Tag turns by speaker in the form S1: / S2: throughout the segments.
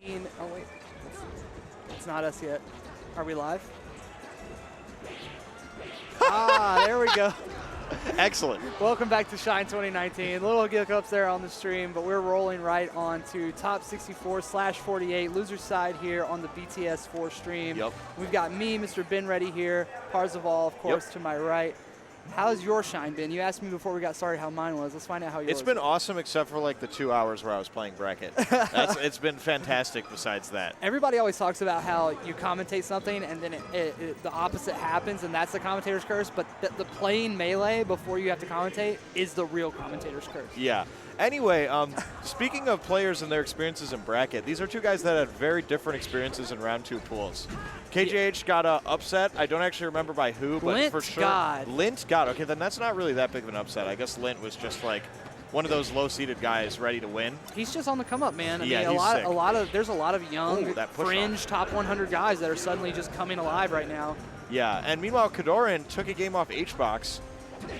S1: Oh, wait. It's not us yet. Are we live? There we go.
S2: Excellent.
S1: Welcome back to Shine 2019. Little hiccups there on the stream, but we're rolling right on to top 64/48, loser side here on the BTS 4 stream.
S2: Yep.
S1: We've got me, Mr. Ben Ready here, Parzival, of course, to my right. How's your Shine been? You asked me before we got started how mine was. Let's find out how yours
S2: It's been awesome except for like the 2 hours where I was playing bracket. It's been fantastic besides that.
S1: Everybody always talks about how you commentate something and then the opposite happens, and that's the commentator's curse, but the playing Melee before you have to commentate is the real commentator's curse.
S2: Yeah. Anyway, speaking of players and their experiences in bracket, these are two guys that had very different experiences in round 2 pools. KJH got upset. I don't actually remember by who, but
S1: Lint
S2: for sure.
S1: God.
S2: Lint God. Okay, then that's not really that big of an upset. I guess Lint was just like one of those low-seeded guys ready to win.
S1: He's just on the come up, man. I
S2: Yeah,
S1: mean, there's a lot of young, fringe top 100 guys that are suddenly just coming alive right now.
S2: Yeah, and meanwhile, Kadoran took a game off HBox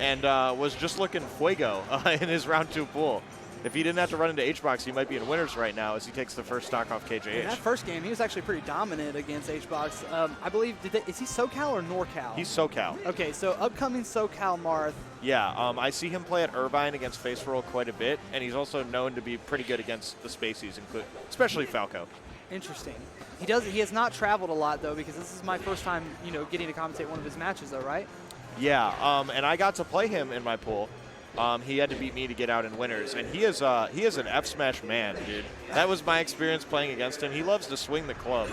S2: and was just looking fuego in his round 2 pool. If he didn't have to run into HBox, he might be in winners right now as he takes the first stock off KJH.
S1: In that first game, he was actually pretty dominant against HBox. I believe, is he SoCal or NorCal?
S2: He's SoCal.
S1: Okay, so upcoming SoCal Marth.
S2: Yeah, I see him play at Irvine against Face Roll quite a bit, and he's also known to be pretty good against the Spaceys, especially Falco.
S1: Interesting. He has not traveled a lot, though, because this is my first time, getting to commentate one of his matches, though, right?
S2: Yeah, and I got to play him in my pool. He had to beat me to get out in winners, and he is an F smash man, dude. That was my experience playing against him. He loves to swing the club.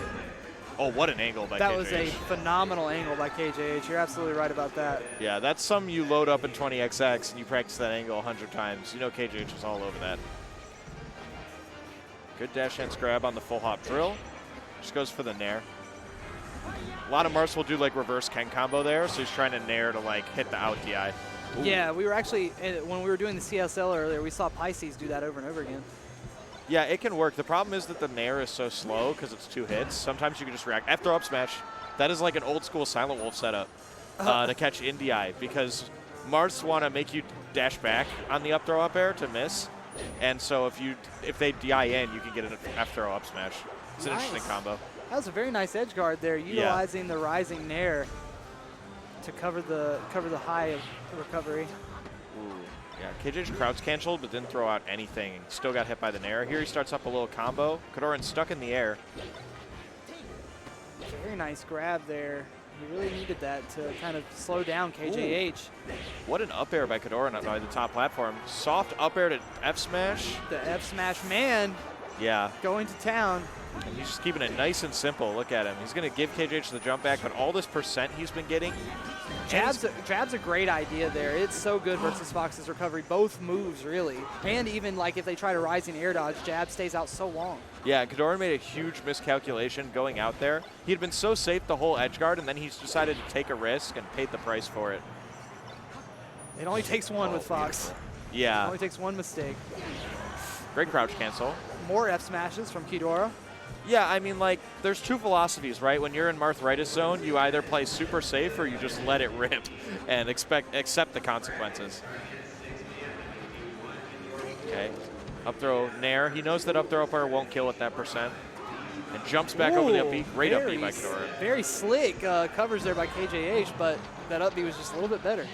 S2: Oh, what an angle by KJH.
S1: That was a phenomenal angle by KJH. You're absolutely right about that.
S2: Yeah, that's something you load up in 20XX and you practice that angle 100 times. You know KJH is all over that. Good dash hands grab on the full hop drill. Just goes for the nair. A lot of Marths will do like reverse Ken combo there, so he's trying to nair to like hit the out DI. Ooh.
S1: Yeah, we were actually, when we were doing the CSL earlier, we saw Pisces do that over and over again.
S2: Yeah, it can work. The problem is that the nair is so slow because it's 2 hits. Sometimes you can just react. F throw up smash, that is like an old school Silent Wolf setup to catch in DI because Marths want to make you dash back on the up throw up air to miss. And so if they DI in, you can get an F throw up smash. It's an interesting combo.
S1: That was a very nice edge guard there, utilizing the rising nair to cover the high of recovery.
S2: Ooh. Yeah, KJH crouch canceled, but didn't throw out anything. Still got hit by the nair. Here he starts up a little combo. Kadoran stuck in the air.
S1: Very nice grab there. He really needed that to kind of slow down KJH.
S2: Ooh. What an up air by Kadoran by the top platform. Soft up air to F smash.
S1: The F smash man.
S2: Yeah.
S1: Going to town.
S2: And he's just keeping it nice and simple. Look at him. He's going to give KJH the jump back, but all this percent he's been getting.
S1: Jab's a great idea there. It's so good versus Fox's recovery. Both moves, really. And even like if they try to rising air dodge, jab stays out so long.
S2: Yeah, Kadoran made a huge miscalculation going out there. He had been so safe the whole edge guard, and then he's decided to take a risk and paid the price for it.
S1: It only takes one with Fox.
S2: Beautiful. Yeah.
S1: It only takes one mistake.
S2: Great crouch cancel.
S1: More F smashes from Kidora.
S2: Yeah, I mean, like, there's 2 philosophies, right? When you're in Marthritis zone, you either play super safe or you just let it rip and accept the consequences. Okay, up throw nair. He knows that up throw up air won't kill at that percent. And jumps back over the up B. Great up B by Kadoran.
S1: Very slick covers there by KJH, but that up B was just a little bit better.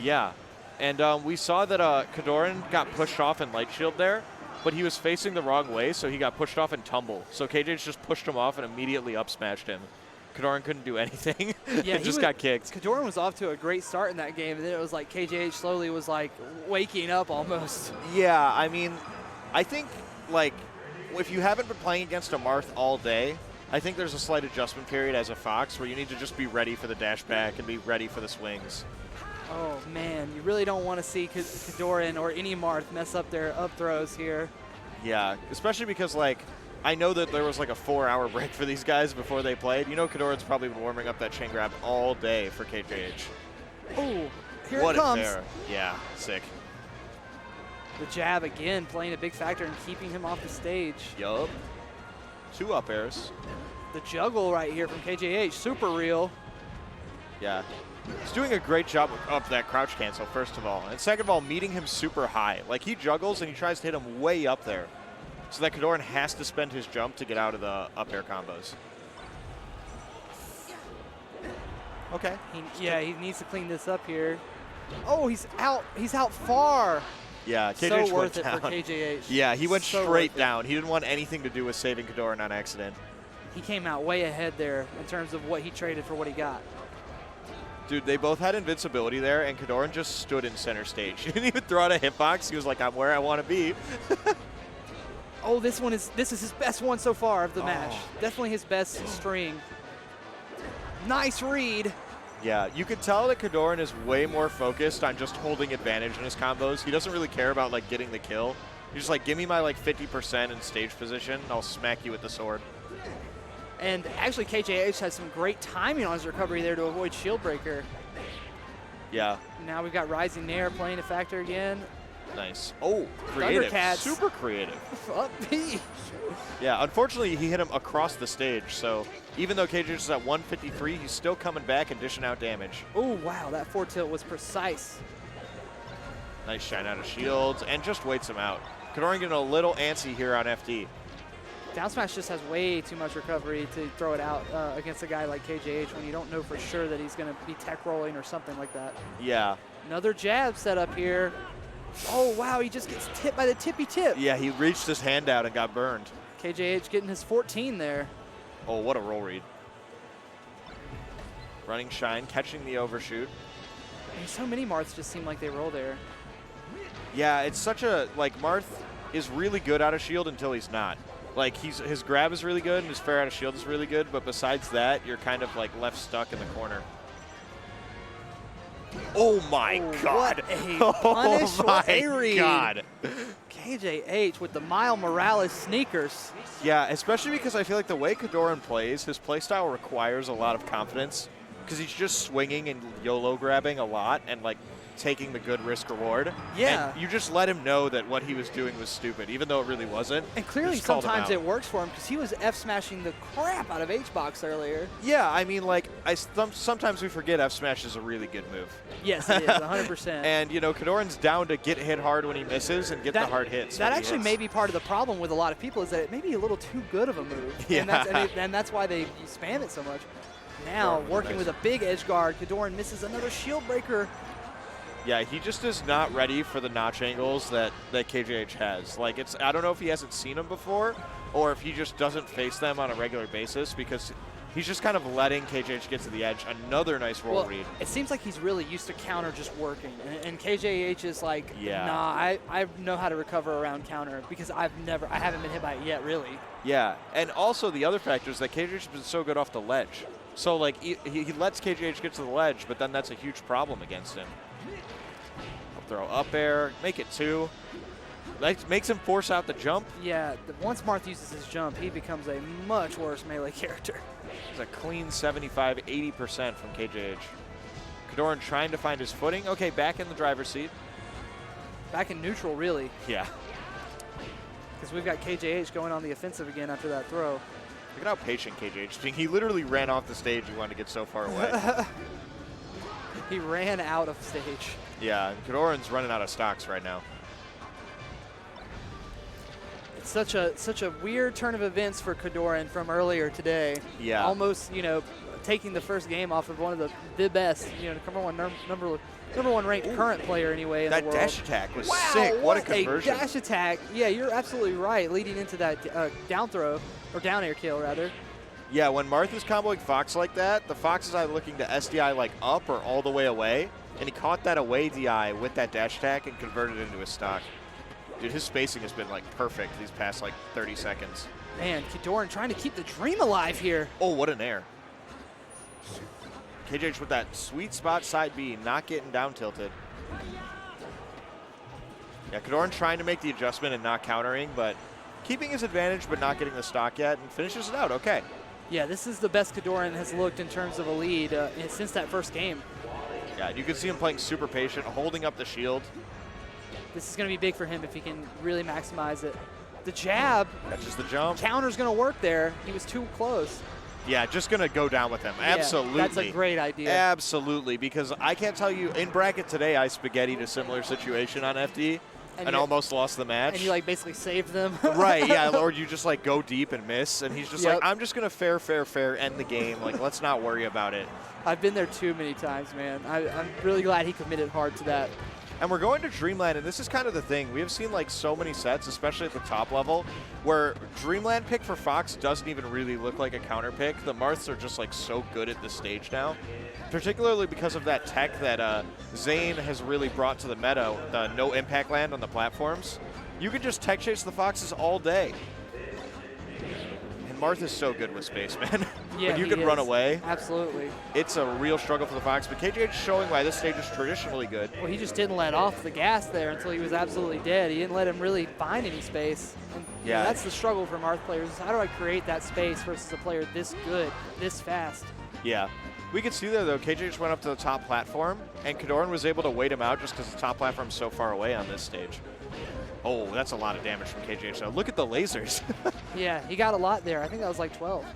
S2: Yeah, and we saw that Kadoran got pushed off in light shield there. But he was facing the wrong way, so he got pushed off and tumble. So KJH just pushed him off and immediately up smashed him. Kadoran couldn't do anything.
S1: Yeah,
S2: just got kicked.
S1: Kadoran was off to a great start in that game, and then it was like KJH slowly was like waking up almost.
S2: Yeah, I mean, I think like if you haven't been playing against a Marth all day, I think there's a slight adjustment period as a Fox where you need to just be ready for the dash back and be ready for the swings.
S1: Oh, man, you really don't want to see Kadoran or any Marth mess up their up throws here.
S2: Yeah, especially because, like, I know that there was, like, a 4-hour break for these guys before they played. You know Kadoran's probably been warming up that chain grab all day for KJH.
S1: Oh, here
S2: it comes.
S1: What a
S2: fair. Yeah, sick.
S1: The jab, again, playing a big factor in keeping him off the stage.
S2: Yup. 2 up airs.
S1: The juggle right here from KJH, super real.
S2: Yeah. He's doing a great job of that crouch cancel, first of all. And second of all, meeting him super high. Like, he juggles and he tries to hit him way up there. so that Kadoran has to spend his jump to get out of the up air combos. Okay.
S1: He needs to clean this up here. Oh, he's out. He's out far.
S2: Yeah, KJH
S1: so worth
S2: went down.
S1: it for KJH.
S2: Yeah, he went
S1: so
S2: straight down. He didn't want anything to do with saving Kadoran on accident.
S1: He came out way ahead there in terms of what he traded for what he got.
S2: Dude, they both had invincibility there, and Kadoran just stood in center stage. He didn't even throw out a hitbox. He was like, I'm where I want to be.
S1: Oh, this is his best one so far of the match. Definitely his best string. Nice read.
S2: Yeah, you could tell that Kadoran is way more focused on just holding advantage in his combos. He doesn't really care about like getting the kill. He's just like, give me my like 50% in stage position, and I'll smack you with the sword.
S1: And actually, KJH has some great timing on his recovery there to avoid shield breaker.
S2: Yeah.
S1: Now we've got Rising Nair playing a factor again.
S2: Nice. Oh, creative.
S1: Thundercats.
S2: Super creative.
S1: Up B.
S2: Yeah, unfortunately, he hit him across the stage, so even though KJH is at 153, he's still coming back and dishing out damage.
S1: Oh, wow, that 4-tilt was precise.
S2: Nice shine out of shields, and just waits him out. Kadoran getting a little antsy here on FD.
S1: Down smash just has way too much recovery to throw it out against a guy like KJH when you don't know for sure that he's going to be tech rolling or something like that.
S2: Yeah.
S1: Another jab set up here. Oh, wow, he just gets tipped by the tippy tip.
S2: Yeah, he reached his hand out and got burned.
S1: KJH getting his 14 there.
S2: Oh, what a roll read. Running shine, catching the overshoot.
S1: And so many Marths just seem like they roll there.
S2: Yeah, it's such a, like, Marth is really good out of shield until he's not. Like, his grab is really good and his fair out of shield is really good, but besides that, you're kind of, like, left stuck in the corner. Oh my God!
S1: What a punish!
S2: Oh my God!
S1: KJH with the Miles Morales sneakers.
S2: Yeah, especially because I feel like the way Kadoran plays, his playstyle requires a lot of confidence because he's just swinging and YOLO grabbing a lot and like taking the good risk reward.
S1: Yeah.
S2: And you just let him know that what he was doing was stupid, even though it really wasn't.
S1: And clearly sometimes it works for him because he was F-smashing the crap out of H-Box earlier.
S2: Yeah, I mean, like, sometimes we forget F-smash is a really good move.
S1: Yes, it is, 100%.
S2: And, you know, Kadoran's down to get hit hard when he misses and get the hard hits.
S1: That actually may be part of the problem with a lot of people is that it may be a little too good of a move.
S2: Yeah.
S1: And that's why they spam it so much. Now, working with a big edge guard, Kadoran misses another shield breaker.
S2: Yeah, he just is not ready for the notch angles that KJH has. Like, I don't know if he hasn't seen them before or if he just doesn't face them on a regular basis because he's just kind of letting KJH get to the edge. Another nice roll read.
S1: It seems like he's really used to counter just working. And KJH is like,
S2: yeah.
S1: Nah, I know how to recover around counter because I haven't been hit by it yet, really.
S2: Yeah, and also the other factor is that KJH has been so good off the ledge. So, like, he lets KJH get to the ledge, but then that's a huge problem against him. Throw up air, make it 2. Makes him force out the jump.
S1: Yeah, once Marth uses his jump, he becomes a much worse melee character.
S2: It's a clean 75, 80% from KJH. Kadoran trying to find his footing. Okay, back in the driver's seat.
S1: Back in neutral, really.
S2: Yeah.
S1: Because we've got KJH going on the offensive again after that throw.
S2: Look at how patient KJH is being. He literally ran off the stage. He wanted to get so far away.
S1: He ran out of stage.
S2: Yeah, and Kadoran's running out of stocks right now.
S1: It's such a weird turn of events for Kadoran from earlier today.
S2: Yeah.
S1: Almost, you know, taking the first game off of one of the best, you know, number one ranked current player anyway in the world.
S2: That dash attack was sick. What a conversion.
S1: A dash attack. Yeah, you're absolutely right. Leading into that down throw, or down air kill rather.
S2: Yeah, when Martha's comboing Fox like that, the Fox is either looking to SDI like up or all the way away, and he caught that away DI with that dash attack and converted it into a stock. Dude, his spacing has been like perfect these past like 30 seconds.
S1: Man, Kadoran trying to keep the dream alive here.
S2: Oh, what an air. KJH with that sweet spot side B, not getting down tilted. Yeah, Kadoran trying to make the adjustment and not countering, but keeping his advantage but not getting the stock yet, and finishes it out okay.
S1: Yeah, this is the best Kadoran has looked in terms of a lead since that first game.
S2: Yeah, you can see him playing super patient, holding up the shield.
S1: This is going to be big for him if he can really maximize it. The jab.
S2: Catches the jump.
S1: Counter's going to work there. He was too close.
S2: Yeah, just going to go down with him.
S1: Yeah,
S2: Absolutely.
S1: That's a great idea.
S2: Absolutely, because I can't tell you, in bracket today, I spaghettied a similar situation on FD, and almost lost the match.
S1: And you like basically saved them.
S2: Right, yeah, or you just like go deep and miss, and he's just
S1: Yep.
S2: like, I'm just gonna fair, end the game. Like, let's not worry about it.
S1: I've been there too many times, man. I'm really glad he committed hard to that.
S2: And we're going to Dreamland, and this is kind of the thing. We have seen like so many sets, especially at the top level, where Dreamland pick for Fox doesn't even really look like a counter pick. The Marths are just like so good at this stage now, particularly because of that tech that Zane has really brought to the meta, the no impact land on the platforms. You can just tech chase the Foxes all day. And Marth is so good with space, man.
S1: Yeah,
S2: when you can run away.
S1: Absolutely.
S2: It's a real struggle for the Fox, but KJH is showing why this stage is traditionally good.
S1: Well, he just didn't let off the gas there until he was absolutely dead. He didn't let him really find any space. And
S2: Yeah.
S1: that's the struggle for Marth players is how do I create that space versus a player this good, this fast?
S2: Yeah. We could see there, though, KJH went up to the top platform, and Kadoran was able to wait him out just because the top platform's so far away on this stage. Oh, that's a lot of damage from KJH, though. Look at the lasers.
S1: Yeah, he got a lot there. I think that was like 12.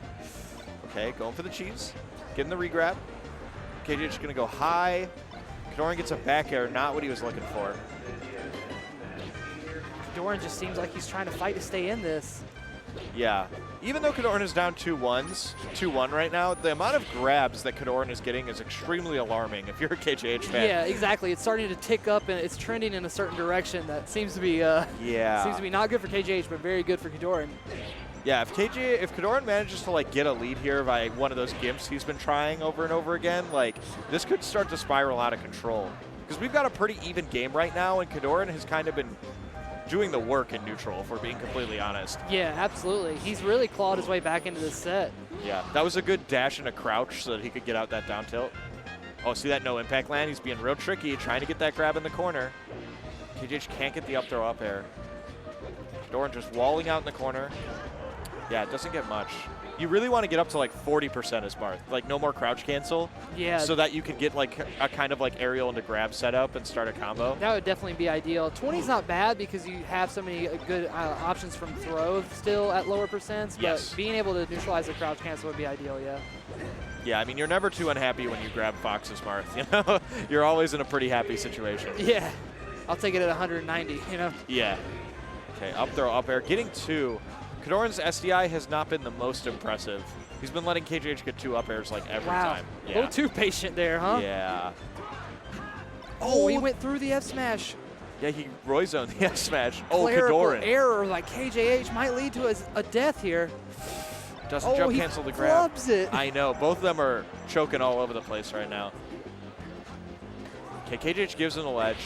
S2: Okay, going for the cheese. Getting the regrab. KJH is going to go high. Kadoran gets a back air, not what he was looking for.
S1: Kadoran just seems like he's trying to fight to stay in this.
S2: Yeah. Even though Kadoran is down 2-1 right now, the amount of grabs that Kadoran is getting is extremely alarming if you're a KJH fan.
S1: Yeah, exactly. It's starting to tick up and it's trending in a certain direction that seems to be seems to be not good for KJH, but very good for Kadoran.
S2: Yeah, if Kadoran manages to like get a lead here by one of those gimps he's been trying over and over again, like this could start to spiral out of control. Because we've got a pretty even game right now, and Kadoran has kind of been doing the work in neutral, if we're being completely honest.
S1: Yeah, absolutely. He's really clawed his way back into this set.
S2: Yeah, that was a good dash and a crouch so that he could get out that down tilt. Oh, see that no impact land? He's being real tricky, trying to get that grab in the corner. KJH can't get the up throw up air. Kadoran just walling out in the corner. Yeah, it doesn't get much. You really want to get up to like 40% as Marth, like no more crouch cancel.
S1: Yeah.
S2: So that you can get like a kind of like aerial into grab setup and start a combo.
S1: That would definitely be ideal. 20's not bad because you have so many good options from throw still at lower percents.
S2: Yes.
S1: But being able to neutralize the crouch cancel would be ideal, yeah.
S2: Yeah, I mean, you're never too unhappy when you grab Fox's Marth, you know? You're always in a pretty happy situation.
S1: Yeah. I'll take it at 190, you know?
S2: Yeah. Okay, up throw, up air. Getting two. Kadoran's SDI has not been the most impressive. He's been letting KJH get two up airs like every time.
S1: Yeah. A little too patient there, huh?
S2: Yeah.
S1: Oh, he went through the F smash.
S2: Yeah, he Roy zoned the F smash. Oh,
S1: Clerical
S2: Kadoran.
S1: error like KJH might lead to a death here.
S2: Doesn't jump cancel the grab.
S1: Flubs it.
S2: I know. Both of them are choking all over the place right now. Okay, KJH gives him the ledge.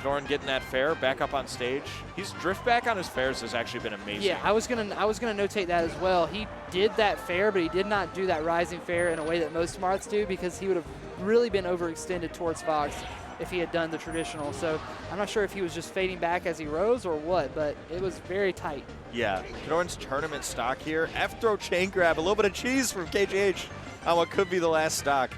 S2: Kadoran getting that fair back up on stage. His drift back on his fairs has actually been amazing.
S1: Yeah, I was gonna notate that as well. He did that fair, but he did not do that rising fair in a way that most Marths do because he would have really been overextended towards Fox if he had done the traditional. So I'm not sure if he was just fading back as he rose or what, but it was very tight.
S2: Yeah, Kadoran's tournament stock here. F throw chain grab, a little bit of cheese from KJH on what could be the last stock.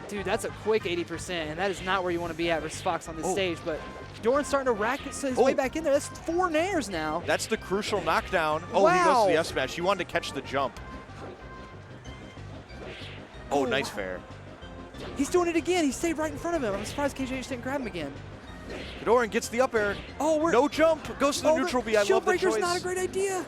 S1: Dude, that's a quick 80%, and that is not where you want to be at versus Fox on this stage, but Kadoran's starting to rack his way back in there. That's 4 nairs now.
S2: That's the crucial knockdown. Oh,
S1: wow.
S2: He goes to the F smash. He wanted to catch the jump. Oh, nice fair.
S1: He's doing it again. He stayed right in front of him. I'm surprised KJH didn't grab him again.
S2: Kadoran gets the up air.
S1: Oh,
S2: no jump. Goes to the neutral B. I love the choice.
S1: Shield breaker's not a great idea.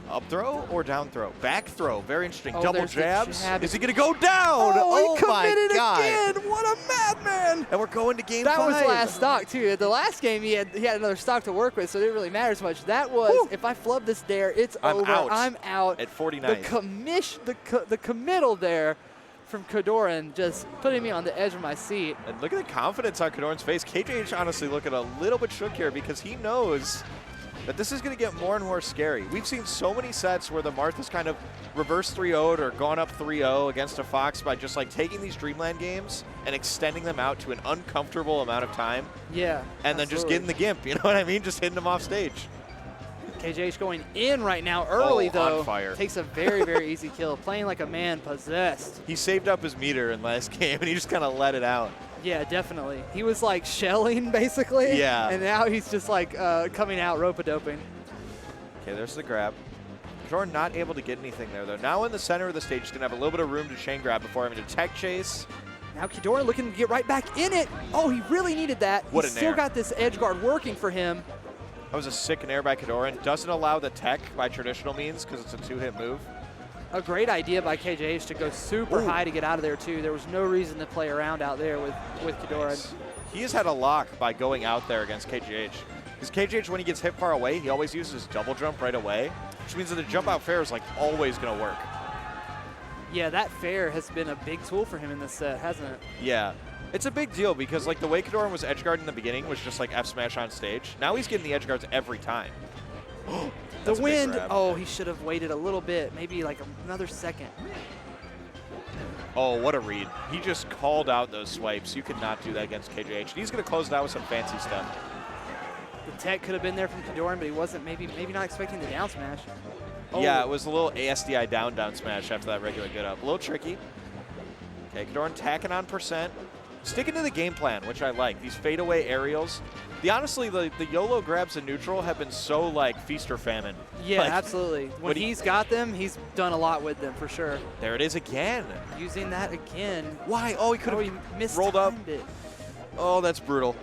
S2: Up throw or down throw? Back throw. Very interesting.
S1: Oh,
S2: double jabs.
S1: Jab.
S2: Is he going to go down?
S1: Oh, he committed
S2: my God.
S1: again. What a madman.
S2: And we're going to game 5.
S1: That was last stock, too. The last game, he had another stock to work with, so it didn't really matter as much. That was, if I flub this dare, it's over. I'm out.
S2: At 49.
S1: The committal there from Kadoran just putting me on the edge of my seat.
S2: And look at the confidence on Kadoran's face. KJH honestly looking a little bit shook here because he knows that this is going to get more and more scary. We've seen so many sets where the Marth has kind of reverse 3-0'd or gone up 3-0 against a Fox by just like taking these Dreamland games and extending them out to an uncomfortable amount of time.
S1: Yeah,
S2: and then just getting the gimp, you know what I mean? Just hitting them off stage.
S1: KJH going in right now early, though.
S2: On fire.
S1: Takes a very, very easy kill. Playing like a man possessed.
S2: He saved up his meter in last game, and he just kind of let it out.
S1: Yeah, definitely. He was like shelling, basically.
S2: Yeah.
S1: And now he's just like coming out rope-a-doping.
S2: Okay, there's the grab. Kadoran not able to get anything there, though. Now in the center of the stage, he's going to have a little bit of room to chain grab before having to tech chase.
S1: Now Kidoran looking to get right back in it. Oh, he really needed that.
S2: What
S1: He's
S2: an
S1: still
S2: air.
S1: got this edge guard working for him.
S2: That was a sick nair by Kidoran. Doesn't allow the tech by traditional means because it's a 2-hit move.
S1: A great idea by KJH to go super high to get out of there, too. There was no reason to play around out there with Kidoran.
S2: Nice. He has had a lock by going out there against KJH. Because KJH, when he gets hit far away, he always uses double jump right away, which means that the jump out fair is like always going to work.
S1: Yeah, that fair has been a big tool for him in this set, hasn't it?
S2: Yeah. It's a big deal because like the way Kidoran was edge guard in the beginning was just like F smash on stage. Now he's getting the edge guards every time.
S1: The wind, oh, he should have waited a little bit, maybe like another second.
S2: Oh, what a read. He just called out those swipes. You could not do that against KJH. He's going to close it out with some fancy stuff.
S1: The tech could have been there from Kidoran, but he wasn't maybe not expecting the down smash. Oh.
S2: Yeah, it was a little ASDI down smash after that regular get up. A little tricky. Okay, Kidoran tacking on %. Sticking to the game plan, which I like. These fadeaway aerials. Honestly, the YOLO grabs in neutral have been so like feast or famine.
S1: Yeah,
S2: like,
S1: absolutely. When he's got them, he's done a lot with them for sure.
S2: There it is again.
S1: Using that again.
S2: Why? Oh, he could have rolled up.
S1: It.
S2: Oh, that's brutal.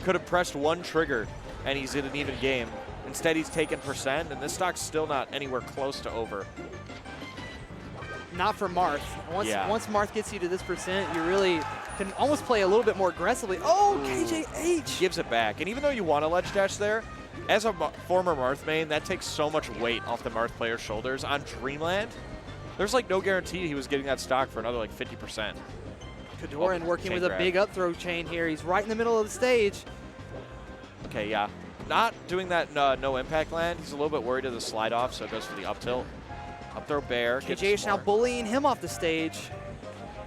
S2: Could have pressed one trigger, and he's in an even game. Instead, he's taken %, and this stock's still not anywhere close to over.
S1: Not for Marth. Once Marth gets you to this %, you really can almost play a little bit more aggressively. Oh, KJH!
S2: Gives it back. And even though you want a ledge dash there, as a former Marth main, that takes so much weight off the Marth player's shoulders. On Dreamland, there's like no guarantee he was getting that stock for another like 50%.
S1: Kidoran working with a big up throw chain here. He's right in the middle of the stage.
S2: Okay, yeah. Not doing that no impact land. He's a little bit worried of the slide off, so it goes for the up tilt. Up throw bear.
S1: KJH now bullying him off the stage.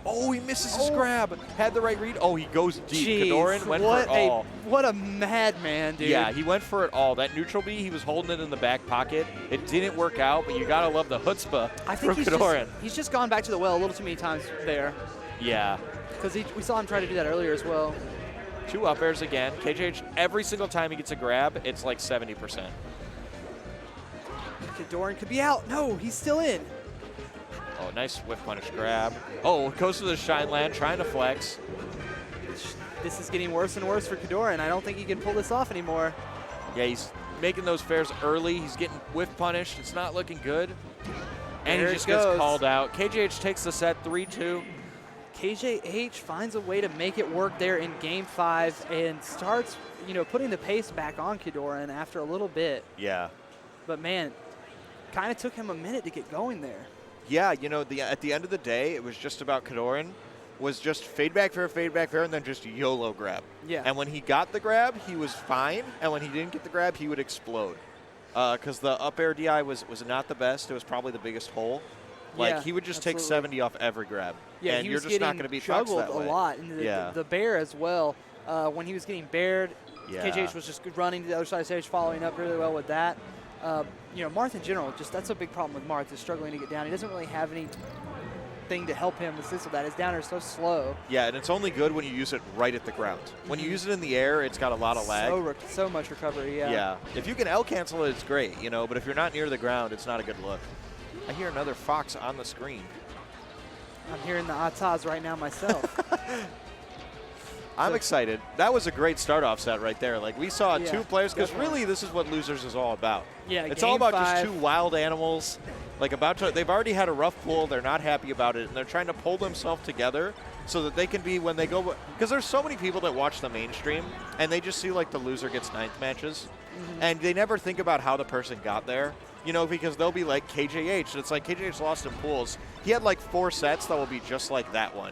S2: Oh, he misses his grab. Had the right read. Oh, he goes deep. Kidoran went for it all.
S1: What a madman, dude.
S2: Yeah, he went for it all. That neutral B, he was holding it in the back pocket. It didn't work out, but you got to love the chutzpah from Kidoran.
S1: He's just gone back to the well a little too many times there.
S2: Yeah.
S1: Because we saw him try to do that earlier as well.
S2: 2 up airs again. KJH, every single time he gets a grab, it's like 70%.
S1: Kidoran could be out. No, he's still in.
S2: Oh, nice whiff punish grab. Oh, goes to the shine land, trying to flex.
S1: This is getting worse and worse for Kidoran. I don't think he can pull this off anymore.
S2: Yeah, he's making those fairs early. He's getting whiff punished. It's not looking good. And he just gets called out. KJH takes the set 3-2.
S1: KJH finds a way to make it work there in Game 5 and starts, putting the pace back on Kidoran after a little bit.
S2: Yeah.
S1: But man, kind of took him a minute to get going there.
S2: Yeah, at the end of the day, it was just about Kidoran was just fade back fair, and then just YOLO grab.
S1: Yeah.
S2: And when he got the grab, he was fine. And when he didn't get the grab, he would explode. Because the up air DI was not the best. It was probably the biggest hole. Like, he would just take 70 off every grab.
S1: Yeah,
S2: and you're just not going to beat Fox that way.
S1: A lot. And the bear as well. When he was getting bared, KJH was just running to the other side of the stage, following up really well with that. Marth in general, that's a big problem with Marth, is struggling to get down. He doesn't really have anything to help him assist with that. His down air is so slow.
S2: Yeah, and it's only good when you use it right at the ground. When you use it in the air, it's got a lot of lag.
S1: So much recovery, yeah.
S2: Yeah, if you can L cancel it, it's great, but if you're not near the ground, it's not a good look. I hear another Fox on the screen.
S1: I'm hearing the Ataz right now myself.
S2: I'm excited. That was a great start-off set right there. Like, we saw 2 players, because really this is what Losers is all about.
S1: Yeah,
S2: it's all about just 2 wild animals. Like, they've already had a rough pull. They're not happy about it, and they're trying to pull themselves together so that they can be, when they go, because there's so many people that watch the mainstream, and they just see, like, the loser gets 9th matches, and they never think about how the person got there. Because they'll be like KJH. It's like KJH lost in pools. He had like 4 sets that will be just like that one,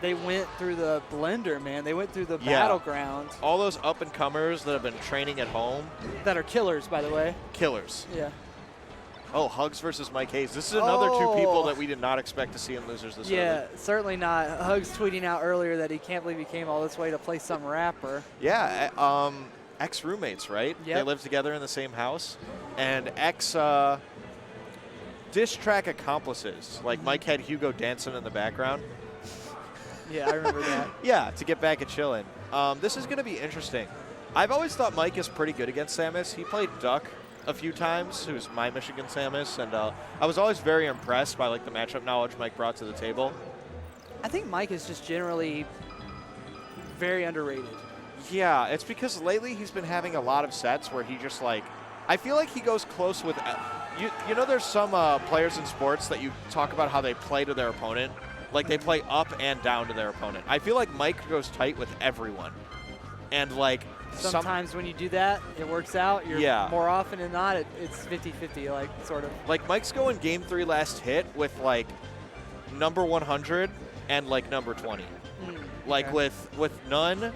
S2: They went
S1: through the blender, man. They went through the battleground.
S2: All those up-and-comers that have been training at home.
S1: That are killers, by the way.
S2: Killers.
S1: Yeah.
S2: Oh, HugS versus MikeHaze. This is another 2 people that we did not expect to see in Losers this early.
S1: Yeah, certainly not. HugS tweeting out earlier that he can't believe he came all this way to play some rapper.
S2: Yeah, ex-roommates, right?
S1: Yep.
S2: They live together in the same house. And diss track accomplices. Like Mike had Hugo dancing in the background.
S1: Yeah, I remember that.
S2: Yeah, to get back at chillin'. This is going to be interesting. I've always thought Mike is pretty good against Samus. He played Duck a few times, who's my Michigan Samus, and I was always very impressed by like the matchup knowledge Mike brought to the table.
S1: I think Mike is just generally very underrated.
S2: Yeah, it's because lately he's been having a lot of sets where he just like, I feel like he goes close with, you know there's some players in sports that you talk about how they play to their opponent. Like they play up and down to their opponent. I feel like Mike goes tight with everyone. And like
S1: sometimes when you do that, it works out.
S2: Yeah.
S1: More often than not, it's 50-50, like sort of.
S2: Like Mike's going game 3 last hit with like number 100 and like number 20. Like
S1: okay.
S2: with none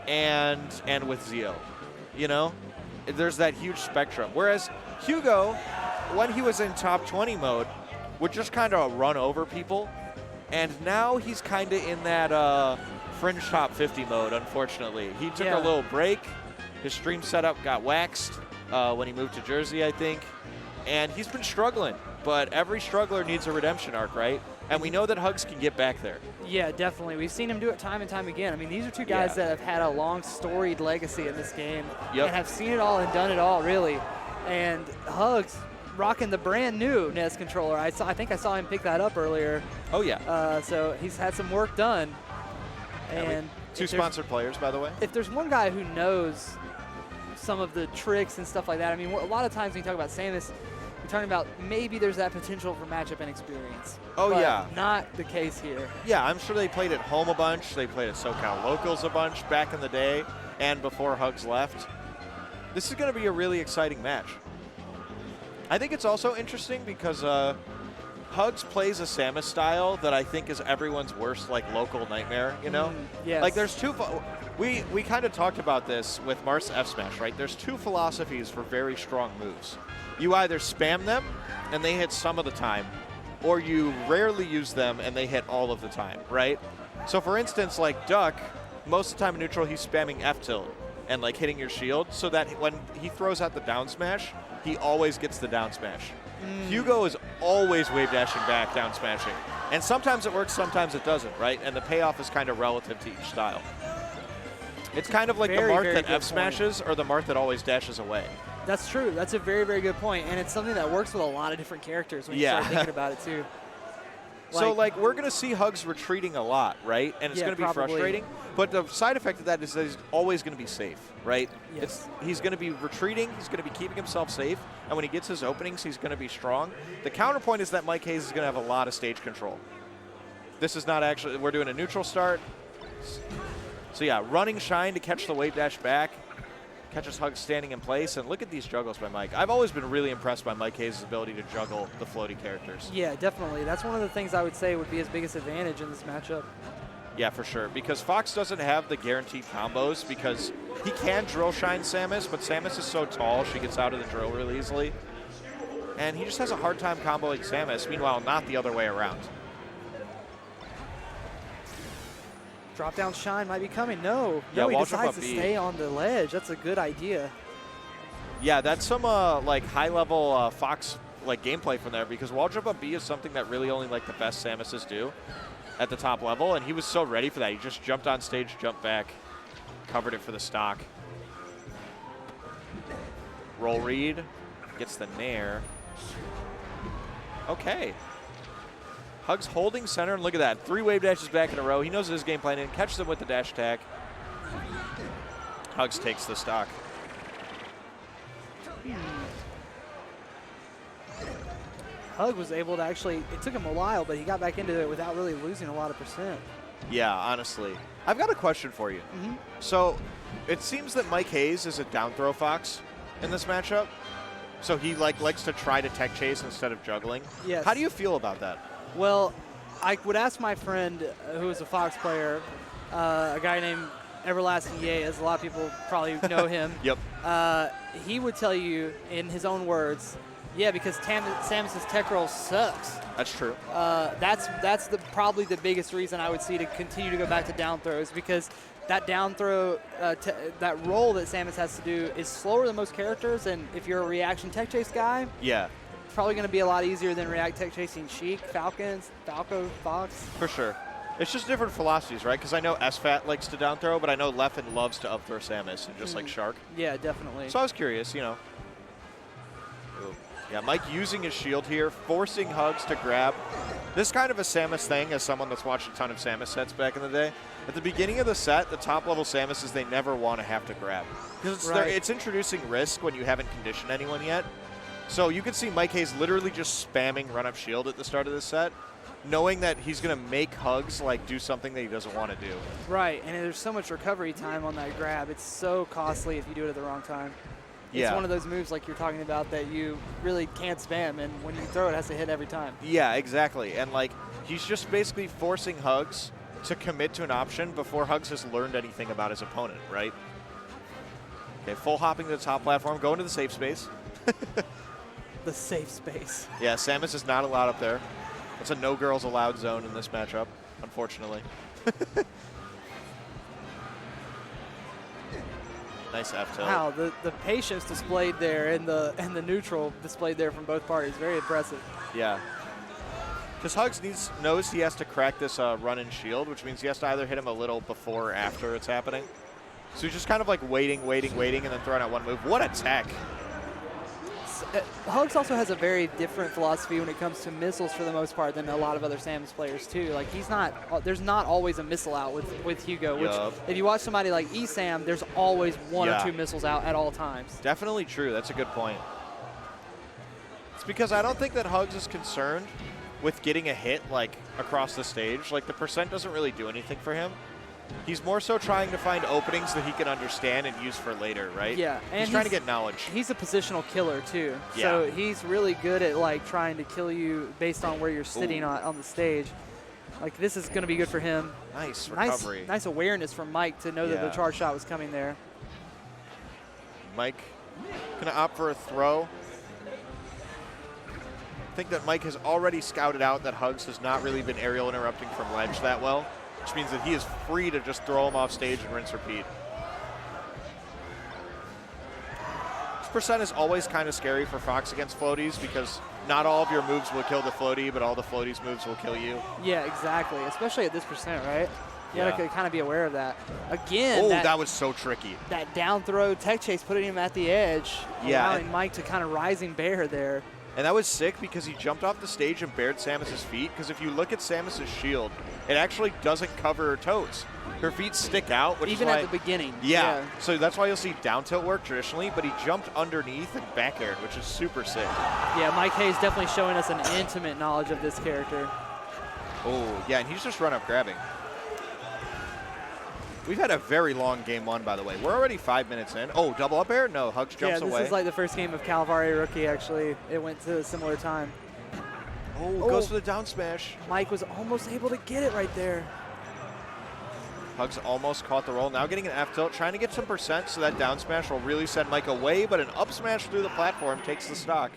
S2: and with Zio. You know? There's that huge spectrum. Whereas Hugo, when he was in top 20 mode, would just kind of run over people. And now he's kind of in that fringe top 50 mode, unfortunately. He took a little break. His stream setup got waxed when he moved to Jersey, I think. And he's been struggling. But every struggler needs a redemption arc, right? And we know that HugS can get back there.
S1: Yeah, definitely. We've seen him do it time and time again. I mean, these are two guys that have had a long, storied legacy in this game and have seen it all and done it all, really. And HugS rocking the brand new NES controller. I think I saw him pick that up earlier.
S2: Oh, yeah.
S1: So he's had some work done. And
S2: two sponsored players, by the way.
S1: If there's one guy who knows some of the tricks and stuff like that, I mean, a lot of times when you talk about Samus, you're talking about maybe there's that potential for matchup inexperience.
S2: Oh,
S1: but
S2: yeah.
S1: Not the case here.
S2: Yeah, I'm sure they played at home a bunch. They played at SoCal Locals a bunch back in the day and before HugS left. This is going to be a really exciting match. I think it's also interesting because HugS plays a Samus style that I think is everyone's worst, like, local nightmare, you know?
S1: Yes.
S2: Like, there's two... We kind of talked about this with Marth's F Smash, right? There's two philosophies for very strong moves. You either spam them, and they hit some of the time, or you rarely use them, and they hit all of the time, right? So, for instance, like Duck, most of the time in neutral, he's spamming F-tilt and, like, hitting your shield, so that when he throws out the down smash, he always gets the down smash. Hugo is always wave dashing back, down smashing. And sometimes it works, sometimes it doesn't, right? And the payoff is kind of relative to each style. It's kind of like the Marth that F smashes or the Marth that always dashes away.
S1: That's true. That's a very, very good point. And it's something that works with a lot of different characters when you start thinking about it, too.
S2: So, like, we're going to see HugS retreating a lot, right? And it's going to be frustrating. But the side effect of that is that he's always going to be safe, right?
S1: Yes.
S2: He's going to be retreating. He's going to be keeping himself safe. And when he gets his openings, he's going to be strong. The counterpoint is that MikeHaze is going to have a lot of stage control. This is not actually – we're doing a neutral start. So, yeah, running Shine to catch the wave dash back. Catches HugS standing in place. And look at these juggles by Mike. I've always been really impressed by MikeHaze's ability to juggle the floaty characters.
S1: Yeah, definitely. That's one of the things I would say would be his biggest advantage in this matchup.
S2: Yeah, for sure. Because Fox doesn't have the guaranteed combos because he can drill Shine Samus, but Samus is so tall, she gets out of the drill really easily. And he just has a hard time comboing Samus. Meanwhile, not the other way around.
S1: Drop down Shine might be coming. No,
S2: yeah,
S1: he decides to stay on the ledge. That's a good idea.
S2: Yeah, that's some like high-level Fox like gameplay from there because wall jump up B is something that really only like the best Samuses do at the top level, and he was so ready for that. He just jumped on stage, jumped back, covered it for the stock. Roll read, gets the nair. Okay. HugS holding center, and look at that. 3 wave dashes back in a row. He knows his game plan, and catches them with the dash attack. HugS takes the stock.
S1: HugS was able to actually, it took him a while, but he got back into it without really losing a lot of percent.
S2: Yeah, honestly. I've got a question for you. So, it seems that MikeHaze is a down throw Fox in this matchup. So he likes to try to tech chase instead of juggling.
S1: Yes.
S2: How do you feel about that?
S1: Well, I would ask my friend who is a Fox player, a guy named Everlasting Ye, as a lot of people probably know him.
S2: Yep.
S1: He would tell you in his own words, yeah, because Samus's tech roll sucks.
S2: That's true.
S1: That's probably the biggest reason I would see to continue to go back to down throws, because that down throw, that roll that Samus has to do is slower than most characters, and if you're a reaction tech chase guy,
S2: yeah,
S1: it's probably going to be a lot easier than react tech chasing Sheik, Falco, Fox.
S2: For sure. It's just different philosophies, right? Because I know SFAT likes to down throw, but I know Leffen loves to up throw Samus, and just like Shark.
S1: Yeah, definitely.
S2: So I was curious, you know. Yeah, Mike using his shield here, forcing HugS to grab. This kind of a Samus thing, as someone that's watched a ton of Samus sets back in the day. At the beginning of the set, the top-level Samuses, they never want to have to grab. Because it's introducing risk when you haven't conditioned anyone yet. So you can see Mike Haze literally just spamming run-up shield at the start of this set, knowing that he's going to make HugS like do something that he doesn't want to do.
S1: Right, and there's so much recovery time on that grab. It's so costly if you do it at the wrong time. It's one of those moves like you're talking about that you really can't spam, and when you throw it, it has to hit every time.
S2: Yeah, exactly. And like he's just basically forcing HugS to commit to an option before HugS has learned anything about his opponent, right? Okay, full hopping to the top platform, going to the safe space.
S1: The safe space.
S2: Yeah, Samus is not allowed up there. It's a no girls allowed zone in this matchup, unfortunately. Nice F tilt.
S1: Wow, the patience displayed there and the neutral displayed there from both parties. Very impressive.
S2: Yeah. Because HugS knows he has to crack this run-in shield, which means he has to either hit him a little before or after it's happening. So he's just kind of like waiting, and then throwing out one move. What a tech!
S1: HugS also has a very different philosophy when it comes to missiles for the most part than a lot of other Samus players too. Like there's not always a missile out with Hugo, which if you watch somebody like ESAM, there's always one or two missiles out at all times.
S2: Definitely true. That's a good point. It's because I don't think that HugS is concerned with getting a hit like across the stage. Like the percent doesn't really do anything for him. He's more so trying to find openings that he can understand and use for later, right?
S1: Yeah, and
S2: he's trying to get knowledge.
S1: He's a positional killer too,
S2: yeah.
S1: So he's really good at like trying to kill you based on where you're sitting on the stage. Like this is going to be good for him.
S2: Nice recovery.
S1: Nice awareness from Mike to know that the charge shot was coming there.
S2: Mike going to opt for a throw. I think that Mike has already scouted out that HugS has not really been aerial interrupting from ledge that well, which means that he is free to just throw him off stage and rinse repeat. This percent is always kind of scary for Fox against floaties because not all of your moves will kill the floaty, but all the floaties moves will kill you.
S1: Yeah, exactly, especially at this percent, right? You gotta kind of be aware of that. Again,
S2: that was so tricky.
S1: That down throw tech chase putting him at the edge, allowing Mike to kind of rising bear there.
S2: And that was sick because he jumped off the stage and bared Samus's feet. Because if you look at Samus's shield, it actually doesn't cover her toes. Her feet stick out, which
S1: even
S2: is why,
S1: at the beginning.
S2: Yeah. So that's why you'll see down tilt work traditionally, but he jumped underneath and back aired, which is super sick.
S1: Yeah, Mike Haze definitely showing us an intimate knowledge of this character.
S2: Oh, yeah, and he's just run up grabbing. We've had a very long game one, by the way. We're already 5 minutes in. Oh, double up air? No, HugS jumps away.
S1: Yeah, this is like the first game of Calvari Rookie, actually. It went to a similar time.
S2: Oh, goes for the down smash.
S1: Mike was almost able to get it right there.
S2: HugS almost caught the roll. Now getting an F tilt, trying to get some percent so that down smash will really send Mike away, but an up smash through the platform takes the stock.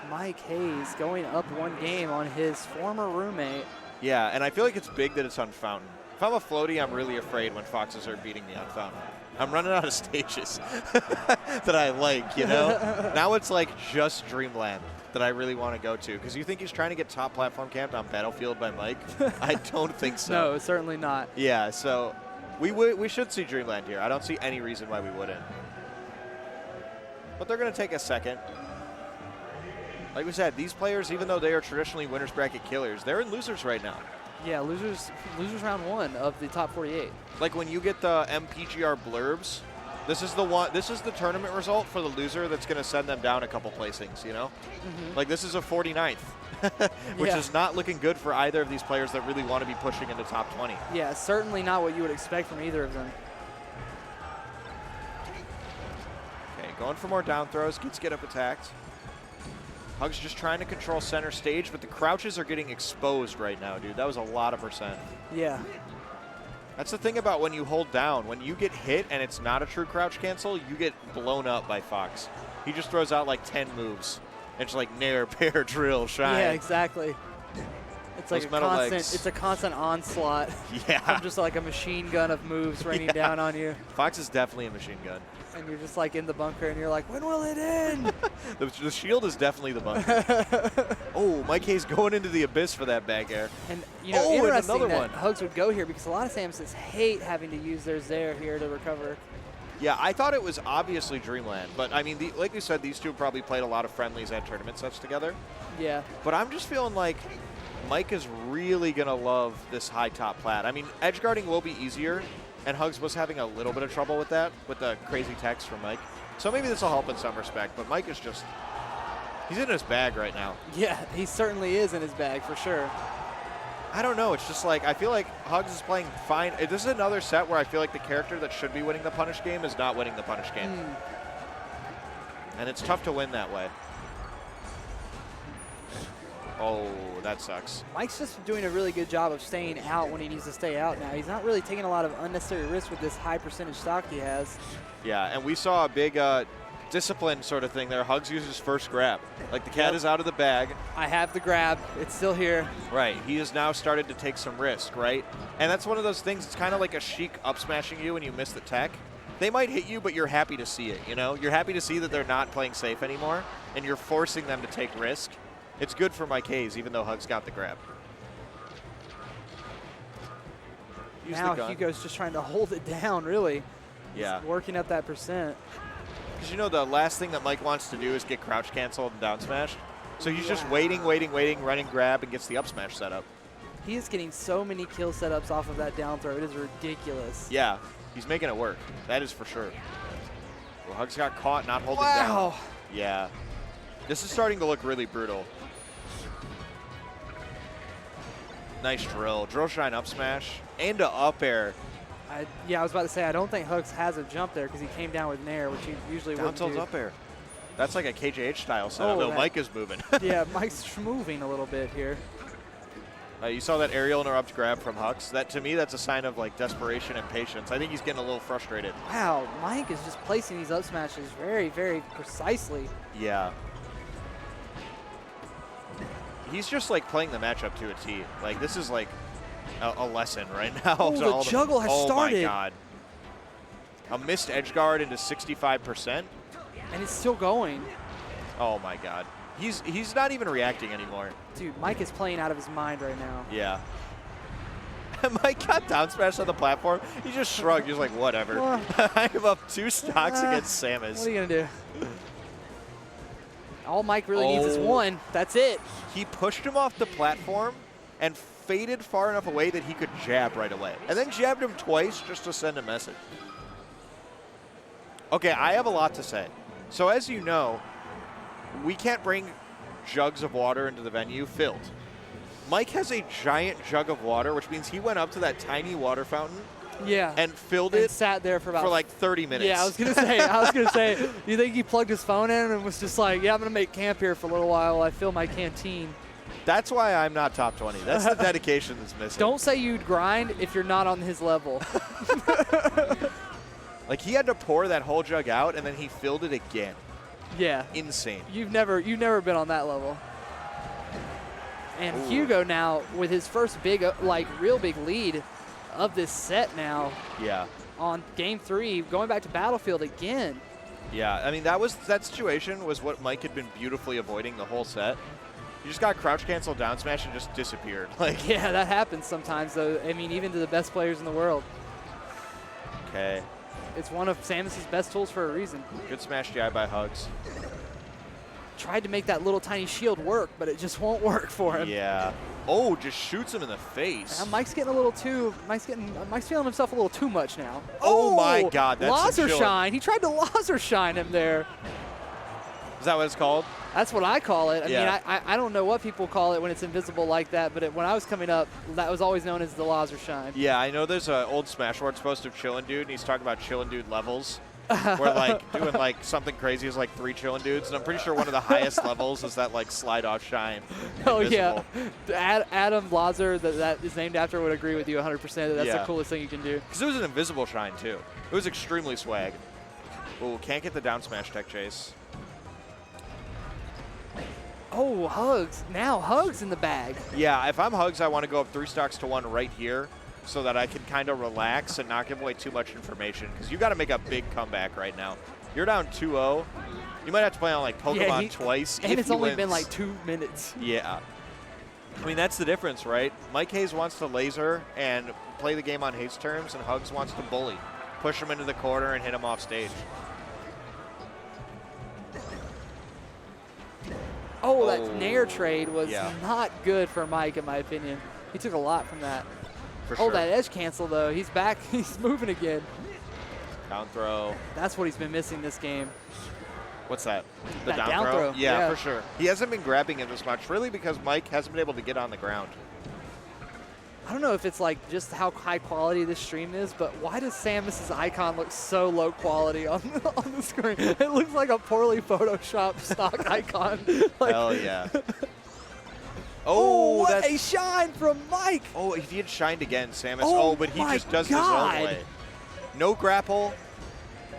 S1: Mike Haze going up one game on his former roommate.
S2: Yeah, and I feel like it's big that it's on Fountain. If I'm a floaty, I'm really afraid when Foxes are beating me on Fountain. I'm running out of stages that I like, you know? Now it's like just Dreamland that I really want to go to. Because you think he's trying to get top platform camped on Battlefield by Mike? I don't think so.
S1: No, certainly not.
S2: Yeah, so we should see Dreamland here. I don't see any reason why we wouldn't. But they're going to take a second. Like we said, these players, even though they are traditionally winners bracket killers, they're in losers right now.
S1: Yeah, losers round one of the top 48.
S2: Like when you get the MPGR blurbs, this is the tournament result for the loser that's going to send them down a couple placings, you know? Mm-hmm. Like this is a 49th, which is not looking good for either of these players that really want to be pushing into top 20.
S1: Yeah, certainly not what you would expect from either of them.
S2: Okay, going for more down throws, gets get up attacked. HugS just trying to control center stage, but the crouches are getting exposed right now, dude. That was a lot of percent.
S1: Yeah.
S2: That's the thing about when you hold down. When you get hit and it's not a true crouch cancel, you get blown up by Fox. He just throws out like 10 moves. It's like nair, pair, drill, shine.
S1: Yeah, exactly. It's like a constant onslaught.
S2: Yeah.
S1: From just like a machine gun of moves raining down on you.
S2: Fox is definitely a machine gun.
S1: And you're just like in the bunker and you're like, when will it end?
S2: The shield is definitely the bunker. Oh, Mike Haze going into the abyss for that back air.
S1: And you know, interesting that HugS would go here because a lot of Samuses hate having to use their Zair here to recover.
S2: Yeah, I thought it was obviously Dreamland, but I mean, like you said, these two probably played a lot of friendlies and tournament sets together.
S1: Yeah.
S2: But I'm just feeling like Mike is really going to love this high top plat. I mean, edge guarding will be easier, and HugS was having a little bit of trouble with that, with the crazy text from Mike. So maybe this will help in some respect, but Mike is just, he's in his bag right now.
S1: Yeah, he certainly is in his bag for sure.
S2: I don't know. It's just like, I feel like HugS is playing fine. This is another set where I feel like the character that should be winning the punish game is not winning the punish game. And it's tough to win that way. Oh, that sucks.
S1: Mike's just doing a really good job of staying out when he needs to stay out now. He's not really taking a lot of unnecessary risks with this high percentage stock he has.
S2: Yeah, and we saw a big discipline sort of thing there. HugS uses first grab. Like the cat is out of the bag.
S1: I have the grab. It's still here.
S2: Right. He has now started to take some risk, right? And that's one of those things. It's kind of like a Sheik up smashing you when you miss the tech. They might hit you, but you're happy to see it, you know? You're happy to see that they're not playing safe anymore, and you're forcing them to take risk. It's good for Mike Haze, even though HugS got the grab.
S1: Now HugS just trying to hold it down, really.
S2: Yeah.
S1: He's working up that percent.
S2: Because you know the last thing that Mike wants to do is get crouch canceled and down smashed. So he's just waiting, running grab, and gets the up smash set up.
S1: He is getting so many kill setups off of that down throw. It is ridiculous.
S2: Yeah, he's making it work. That is for sure. Well, HugS got caught not holding down. Yeah. This is starting to look really brutal. Nice drill. Drill shine up smash and a up air.
S1: Yeah, I was about to say, I don't think HugS has a jump there because he came down with nair, which he usually wouldn't do.
S2: Down tilt up air. That's like a KJH style setup.
S1: Oh,
S2: no, Mike is moving.
S1: Yeah, Mike's moving a little bit here.
S2: You saw that aerial interrupt grab from HugS. That, to me, that's a sign of like desperation and patience. I think he's getting a little frustrated.
S1: Wow, Mike is just placing these up smashes very, very precisely.
S2: Yeah. He's just like playing the matchup to a T. Like this is like a lesson right now.
S1: Oh, the juggle has started.
S2: Oh my God. A missed edge guard into 65%.
S1: And it's still going.
S2: Oh my God. He's not even reacting anymore.
S1: Dude, Mike is playing out of his mind right now.
S2: Yeah. Mike got down smashed on the platform. He just shrugged. He was like, whatever. I have up 2 stocks against Samus.
S1: What are you going to do? All Mike really needs is 1. That's it.
S2: He pushed him off the platform and faded far enough away that he could jab right away. And then jabbed him twice just to send a message. Okay, I have a lot to say. So as you know, we can't bring jugs of water into the venue filled. Mike has a giant jug of water, which means he went up to that tiny water fountain.
S1: Yeah.
S2: And filled it.
S1: Sat there for
S2: like 30 minutes.
S1: Yeah, I was gonna say. You think he plugged his phone in and was just like, yeah, I'm gonna make camp here for a little while while I fill my canteen.
S2: That's why I'm not top 20. That's the dedication that's missing.
S1: Don't say you'd grind if you're not on his level.
S2: Like he had to pour that whole jug out and then he filled it again.
S1: Yeah.
S2: Insane.
S1: You've never been on that level. And Hugo now with his first big, real big lead of this set now.
S2: Yeah.
S1: On game 3, going back to Battlefield again.
S2: Yeah, I mean that situation was what Mike had been beautifully avoiding the whole set. You just got crouch cancel down smash and just disappeared. Like
S1: yeah, that happens sometimes though. I mean, even to the best players in the world.
S2: Okay.
S1: It's one of Samus's best tools for a reason.
S2: Good smash DI by HugS.
S1: Tried to make that little tiny shield work, but it just won't work for him.
S2: Yeah. Oh, just shoots him in the face.
S1: Now Mike's getting a little too. Mike's feeling himself a little too much now.
S2: Oh my God, that's
S1: laser shine. He tried to laser shine him there.
S2: Is that what it's called?
S1: That's what I call it. I
S2: yeah.
S1: mean, I don't know what people call it when it's invisible like that, but when I was coming up, that was always known as the laser shine.
S2: Yeah, I know there's an old Smash Words post of Chillin' Dude, and he's talking about Chillin' Dude levels. Where like doing like something crazy is like 3 Chillin' Dudes, and I'm pretty sure one of the highest levels is that like slide off shine.
S1: Oh
S2: invisible.
S1: Yeah, Adam Lazer that is named after would agree with you 100%. That's the coolest thing you can do.
S2: Because it was an invisible shine too. It was extremely swag. Oh, can't get the down smash tech chase.
S1: Oh, HugS. Now HugS in the bag.
S2: Yeah, if I'm HugS, I want to go up 3 stocks to 1 right here so that I can kind of relax and not give away too much information. Because you got to make a big comeback right now. You're down 2-0. You might have to play on like Pokemon twice.
S1: And it's only been like 2 minutes.
S2: Yeah. I mean, that's the difference, right? Mike Haze wants to laser and play the game on Haze terms, and HugS wants to bully. push him into the corner, and hit him off stage.
S1: Oh, that nair trade was
S2: yeah.
S1: not good for Mike, in my opinion. He took a lot from that.
S2: For sure.
S1: Oh, that edge cancel, though. He's back. He's moving again.
S2: Down throw.
S1: That's what he's been missing this game.
S2: What's that? The
S1: That
S2: down throw?
S1: Yeah,
S2: for sure. He hasn't been grabbing it as much, really, because Mike hasn't been able to get on the ground.
S1: I don't know if it's like just how high quality this stream is, but why does Samus's icon look so low quality on the screen? It looks like a poorly photoshopped stock icon. Like,
S2: Hell yeah.
S1: Oh, what a shine from Mike.
S2: Oh, he had shined again, Samus.
S1: Oh,
S2: but he
S1: my
S2: just does
S1: God.
S2: his own way. No grapple,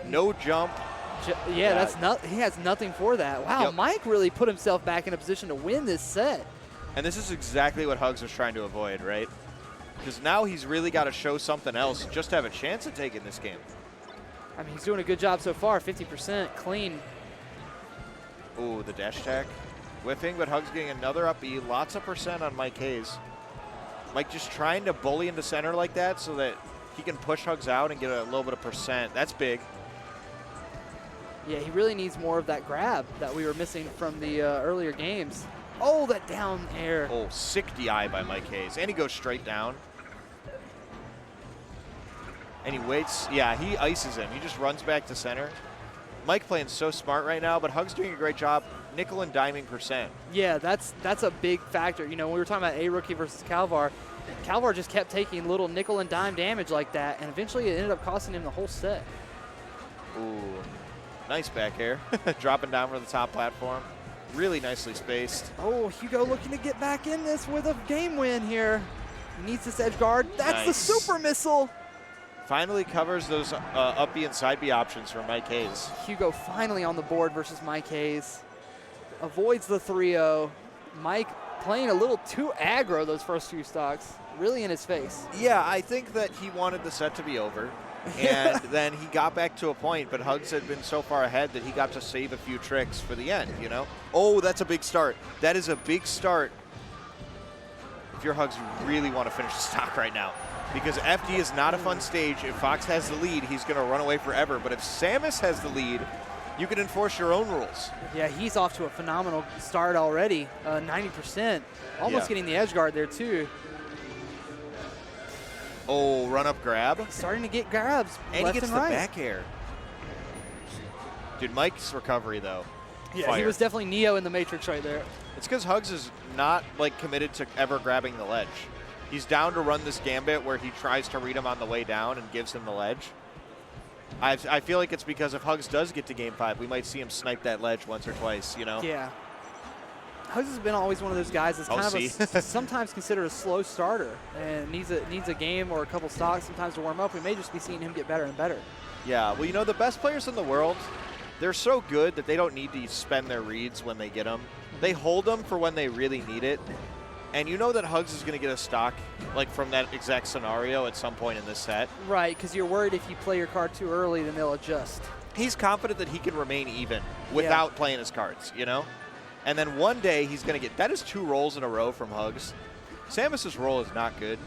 S2: no jump.
S1: Yeah, that's not. He has nothing for that. Wow,
S2: Yep.
S1: Mike really put himself back in a position to win this set.
S2: And this is exactly what HugS was trying to avoid, right? Because now he's really got to show something else just to have a chance at taking this game.
S1: I mean, he's doing a good job so far, 50% clean.
S2: Ooh, the dash attack. Whiffing, but HugS getting another up B. Lots of percent on Mike Haze. Mike just trying to bully into center like that so that he can push HugS out and get a little bit of percent. That's big.
S1: Yeah, he really needs more of that grab that we were missing from the earlier games. Oh, that down air.
S2: Oh, sick DI by Mike Haze. And he goes straight down. And he waits. Yeah, he ices him. He just runs back to center. Mike playing so smart right now, but HugS doing a great job nickel and diming percent.
S1: Yeah, that's a big factor. You know, when we were talking about A-Rookie versus Calvar, Calvar just kept taking little nickel and dime damage like that, and eventually it ended up costing him the whole set.
S2: Ooh, nice back air. Dropping down from the top platform. Really nicely spaced.
S1: Oh, Hugo looking to get back in this with a game win here. He needs this edge guard. That's the super missile.
S2: Finally covers those up B and side B options for Mike Haze.
S1: Hugo finally on the board versus Mike Haze. Avoids the 3-0. Mike playing a little too aggro those first few stocks. Really in his face.
S2: Yeah, I think that he wanted the set to be over. And then he got back to a point, but HugS had been so far ahead that he got to save a few tricks for the end, you know? Oh, that's a big start. That is a big start. If you're HugS, you really want to finish the stock right now. Because FD is not a fun stage. If Fox has the lead, he's going to run away forever. But if Samus has the lead, you can enforce your own rules.
S1: Yeah, he's off to a phenomenal start already. 90%. Almost getting the edge guard there, too.
S2: Oh, run up grab.
S1: Starting to get grabs
S2: And
S1: left
S2: he gets
S1: and
S2: the
S1: right.
S2: back air. Dude, Mike's recovery, though.
S1: Yeah,
S2: fire.
S1: he was definitely Neo in the Matrix right there.
S2: It's because HugS is not like committed to ever grabbing the ledge. He's down to run this gambit where he tries to read him on the way down and gives him the ledge. I feel like it's because if HugS does get to game 5, we might see him snipe that ledge once or twice, you know?
S1: Yeah. HugS has been always one of those guys that's kind of sometimes considered a slow starter and needs a game or a couple stocks sometimes to warm up. We may just be seeing him get better and better.
S2: Yeah, well, you know, the best players in the world, they're so good that they don't need to spend their reads when they get them. They hold them for when they really need it. And you know that HugS is going to get a stock like from that exact scenario at some point in this set.
S1: Right, because you're worried if you play your card too early, then they'll adjust.
S2: He's confident that he can remain even without playing his cards, you know? And then one day he's going to get, that is 2 rolls in a row from HugS. Samus's roll is not good.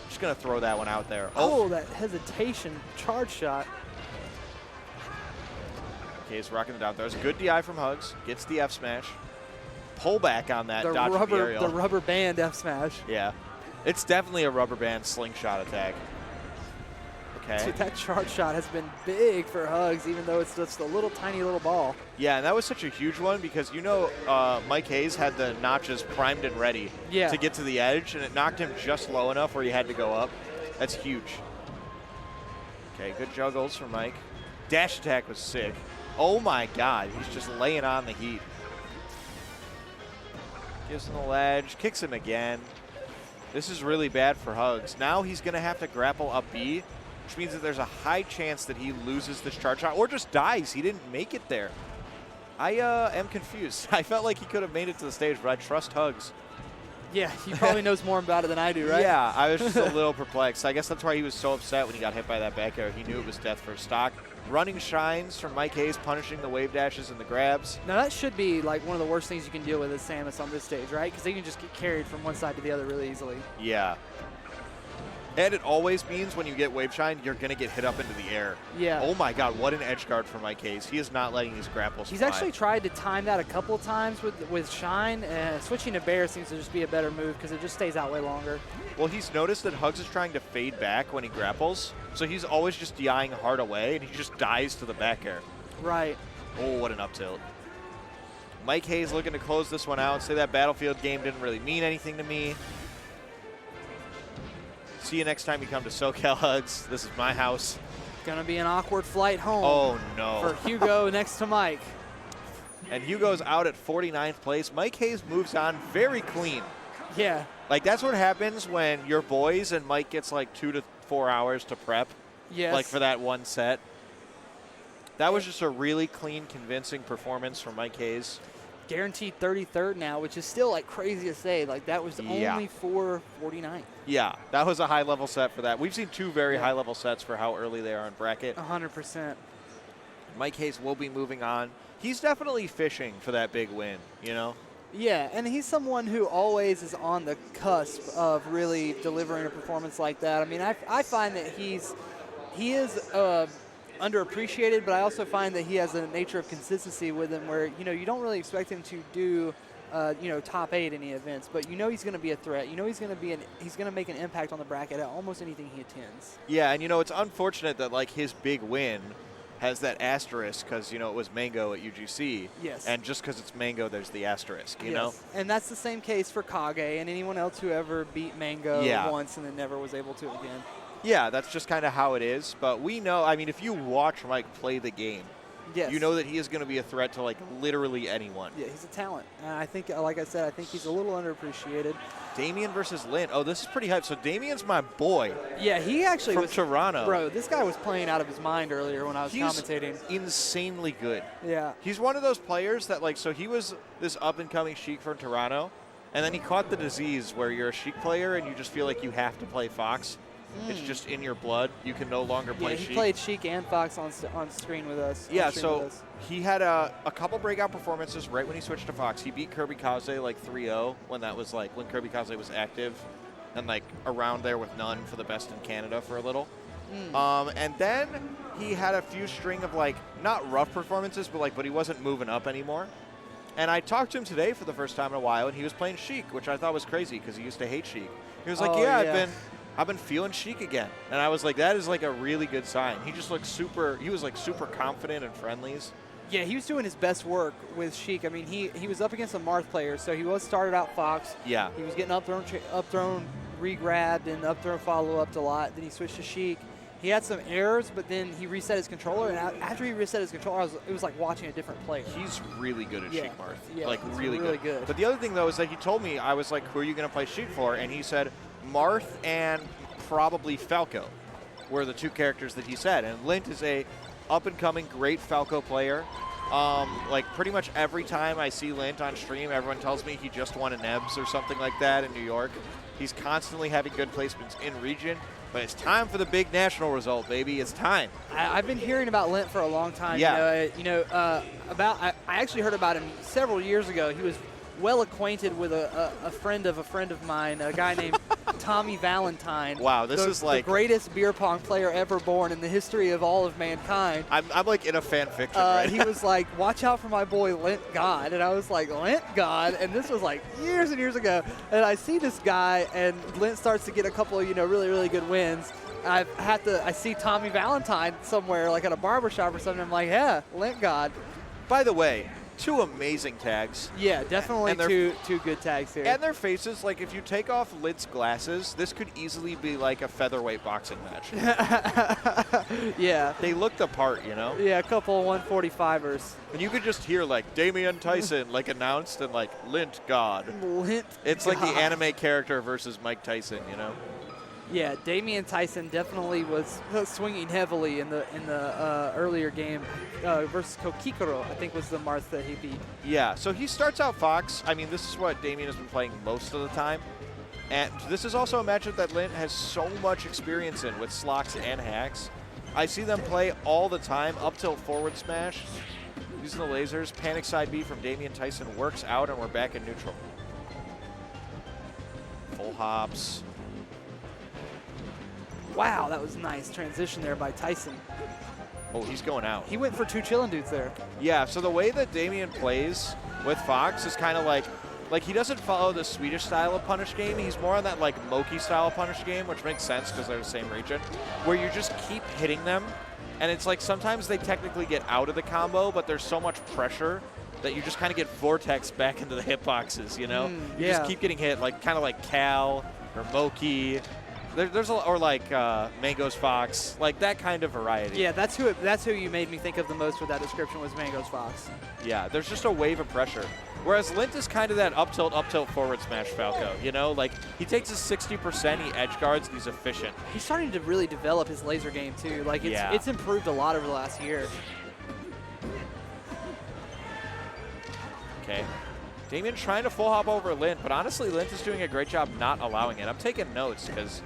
S2: Just going to throw that one out there.
S1: Oh, that hesitation charge shot.
S2: Okay, he's rocking the down throws. Good DI from HugS. Gets the F smash. Pull back on that dodge from the aerial.
S1: The rubber band F smash.
S2: Yeah. It's definitely a rubber band slingshot attack. Okay.
S1: Dude, that charge shot has been big for HugS, even though it's just a little tiny little ball.
S2: Yeah, and that was such a huge one because, you know, Mike Haze had the notches primed and ready to get to the edge, and it knocked him just low enough where he had to go up. That's huge. Okay, good juggles from Mike. Dash attack was sick. Oh my God, he's just laying on the heat. Gives him the ledge, kicks him again. This is really bad for HugS. Now he's going to have to grapple up B, which means that there's a high chance that he loses this charge shot or just dies. He didn't make it there. I am confused. I felt like he could have made it to the stage, but I trust HugS.
S1: Yeah, he probably knows more about it than I do, right?
S2: Yeah, I was just a little perplexed. I guess that's why he was so upset when he got hit by that back air. He knew it was death for stock. Running shines from Mike Haze, punishing the wave dashes and the grabs.
S1: Now that should be like one of the worst things you can deal with as Samus on this stage, right? Because they can just get carried from one side to the other really easily.
S2: Yeah. And it always means when you get wave shine, you're going to get hit up into the air.
S1: Yeah.
S2: Oh my God, what an edge guard for Mike Haze. He is not letting these grapples
S1: He's
S2: fly.
S1: actually tried to time that a couple of times with shine, and switching to bear seems to just be a better move because it just stays out way longer.
S2: Well, he's noticed that HugS is trying to fade back when he grapples, so he's always just DIing hard away, and he just dies to the back air.
S1: Right.
S2: Oh, what an up tilt. Mike Haze looking to close this one out, say that Battlefield game didn't really mean anything to me. See you next time you come to SoCal HugS. This is my house.
S1: Gonna be an awkward flight home.
S2: Oh, no.
S1: For Hugo next to Mike.
S2: And Hugo's out at 49th place. Mike Haze moves on very clean.
S1: Yeah.
S2: Like, that's what happens when you're boys and Mike gets like 2 to 4 hours to prep.
S1: Yes.
S2: Like for that one set. That was just a really clean, convincing performance from Mike Haze.
S1: Guaranteed 33rd now, which is still like crazy to say. Like that was only for 49.
S2: Yeah, that was a high-level set for that. We've seen 2 very high-level sets for how early they are in bracket.
S1: 100%.
S2: Mike Haze will be moving on. He's definitely fishing for that big win, you know?
S1: Yeah, and he's someone who always is on the cusp of really delivering a performance like that. I mean, I find that he is underappreciated, but I also find that he has a nature of consistency with him where, you know, you don't really expect him to do, you know, top 8 in any events, but you know he's going to be a threat. You know he's going to make an impact on the bracket at almost anything he attends.
S2: Yeah, and you know, it's unfortunate that like his big win has that asterisk because, you know, it was Mango at UGC.
S1: Yes.
S2: And just because it's Mango, there's the asterisk, you know?
S1: And that's the same case for Kage and anyone else who ever beat Mango once and then never was able to again.
S2: Yeah, that's just kind of how it is. But we know, I mean, if you watch Mike play the game, you know that he is going to be a threat to, like, literally anyone.
S1: Yeah, he's a talent. And I think, like I said, I think he's a little underappreciated.
S2: Damian versus Lint. Oh, this is pretty hype. So Damian's my boy.
S1: Yeah, he actually
S2: was from Toronto.
S1: Bro, this guy was playing out of his mind earlier when I was commentating.
S2: Insanely good.
S1: Yeah.
S2: He's one of those players that, like, so he was this up-and-coming Sheik from Toronto, and then he caught the disease where you're a Sheik player and you just feel like you have to play Fox. It's just in your blood. You can no longer play Sheik.
S1: He played Sheik and Fox on screen with us.
S2: Yeah, so he had a couple breakout performances right when he switched to Fox. He beat Kirby Kaze like 3-0 when that was like when Kirby Kaze was active and like around there with none for the best in Canada for a little. And then he had a few string of like not rough performances, but he wasn't moving up anymore. And I talked to him today for the first time in a while, and he was playing Sheik, which I thought was crazy because he used to hate Sheik. He was like, I've been feeling Sheik again. And I was like, that is like a really good sign. He just looked he was like super confident in friendlies.
S1: Yeah, he was doing his best work with Sheik. I mean, he was up against a Marth player, so he was started out Fox.
S2: Yeah.
S1: He was getting up thrown, re-grabbed, and up thrown follow-up a lot. Then he switched to Sheik. He had some errors, but then he reset his controller, and after he reset his controller, it was like watching a different player.
S2: He's really good at Sheik Marth.
S1: Yeah,
S2: like really
S1: good.
S2: But the other thing, though, is that he told me, I was like, who are you going to play Sheik for? And he said Marth and probably Falco were the 2 characters that he said. And Lint is a up-and-coming great Falco player. Like pretty much every time I see Lint on stream, everyone tells me he just won a NEBS or something like that in New York. He's constantly having good placements in region. But it's time for the big national result, baby. It's time.
S1: I've been hearing about Lint for a long time.
S2: Yeah.
S1: I actually heard about him several years ago. He was well acquainted with a friend of mine, a guy named Tommy Valentine.
S2: Wow, this is like
S1: the greatest beer pong player ever born in the history of all of mankind.
S2: I'm like in a fan fiction right
S1: He was like, watch out for my boy Lint God. And I was like, Lint God? And this was like years and years ago. And I see this guy, and Lint starts to get a couple of, really, really good wins. I see Tommy Valentine somewhere, like at a barbershop or something. I'm like, yeah, Lint God.
S2: By the way, 2 amazing tags.
S1: Yeah, definitely two good tags here.
S2: And their faces, like if you take off Lint's glasses, this could easily be like a featherweight boxing match.
S1: Yeah.
S2: They look the part, you know?
S1: Yeah, a couple 145ers.
S2: And you could just hear like Damian Tyson like announced and like Lint God.
S1: Lint
S2: It's
S1: God.
S2: like the anime character versus Mike Tyson, you know?
S1: Yeah, Damian Tyson definitely was swinging heavily in the earlier game versus Kokikoro, I think was the Marth that he beat.
S2: Yeah, so he starts out Fox. I mean, this is what Damian has been playing most of the time. And this is also a matchup that Lint has so much experience in with Slox and Hacks. I see them play all the time, up till forward smash. Using the lasers. Panic side B from Damian Tyson works out, and we're back in neutral. Full hops.
S1: Wow, that was nice transition there by Tyson.
S2: Oh, he's going out.
S1: He went for 2 chillin' dudes there.
S2: Yeah, so the way that Damian plays with Fox is kind of like he doesn't follow the Swedish style of punish game. He's more on that like Moki style of punish game, which makes sense because they're the same region, where you just keep hitting them. And it's like sometimes they technically get out of the combo, but there's so much pressure that you just kind of get vortex back into the hitboxes, you know? You just keep getting hit, like kind of like Cal or Moki. There's a, or like Mango's Fox, like that kind of variety.
S1: Yeah, that's who you made me think of the most with that description was Mango's Fox.
S2: Yeah, there's just a wave of pressure. Whereas Lint is kind of that up tilt, forward smash Falco, you know? Like, he takes his 60%, he edge guards, and he's efficient.
S1: He's starting to really develop his laser game, too. Like, it's improved a lot over the last year.
S2: Okay. Damian trying to full hop over Lint, but honestly, Lint is doing a great job not allowing it. I'm taking notes, because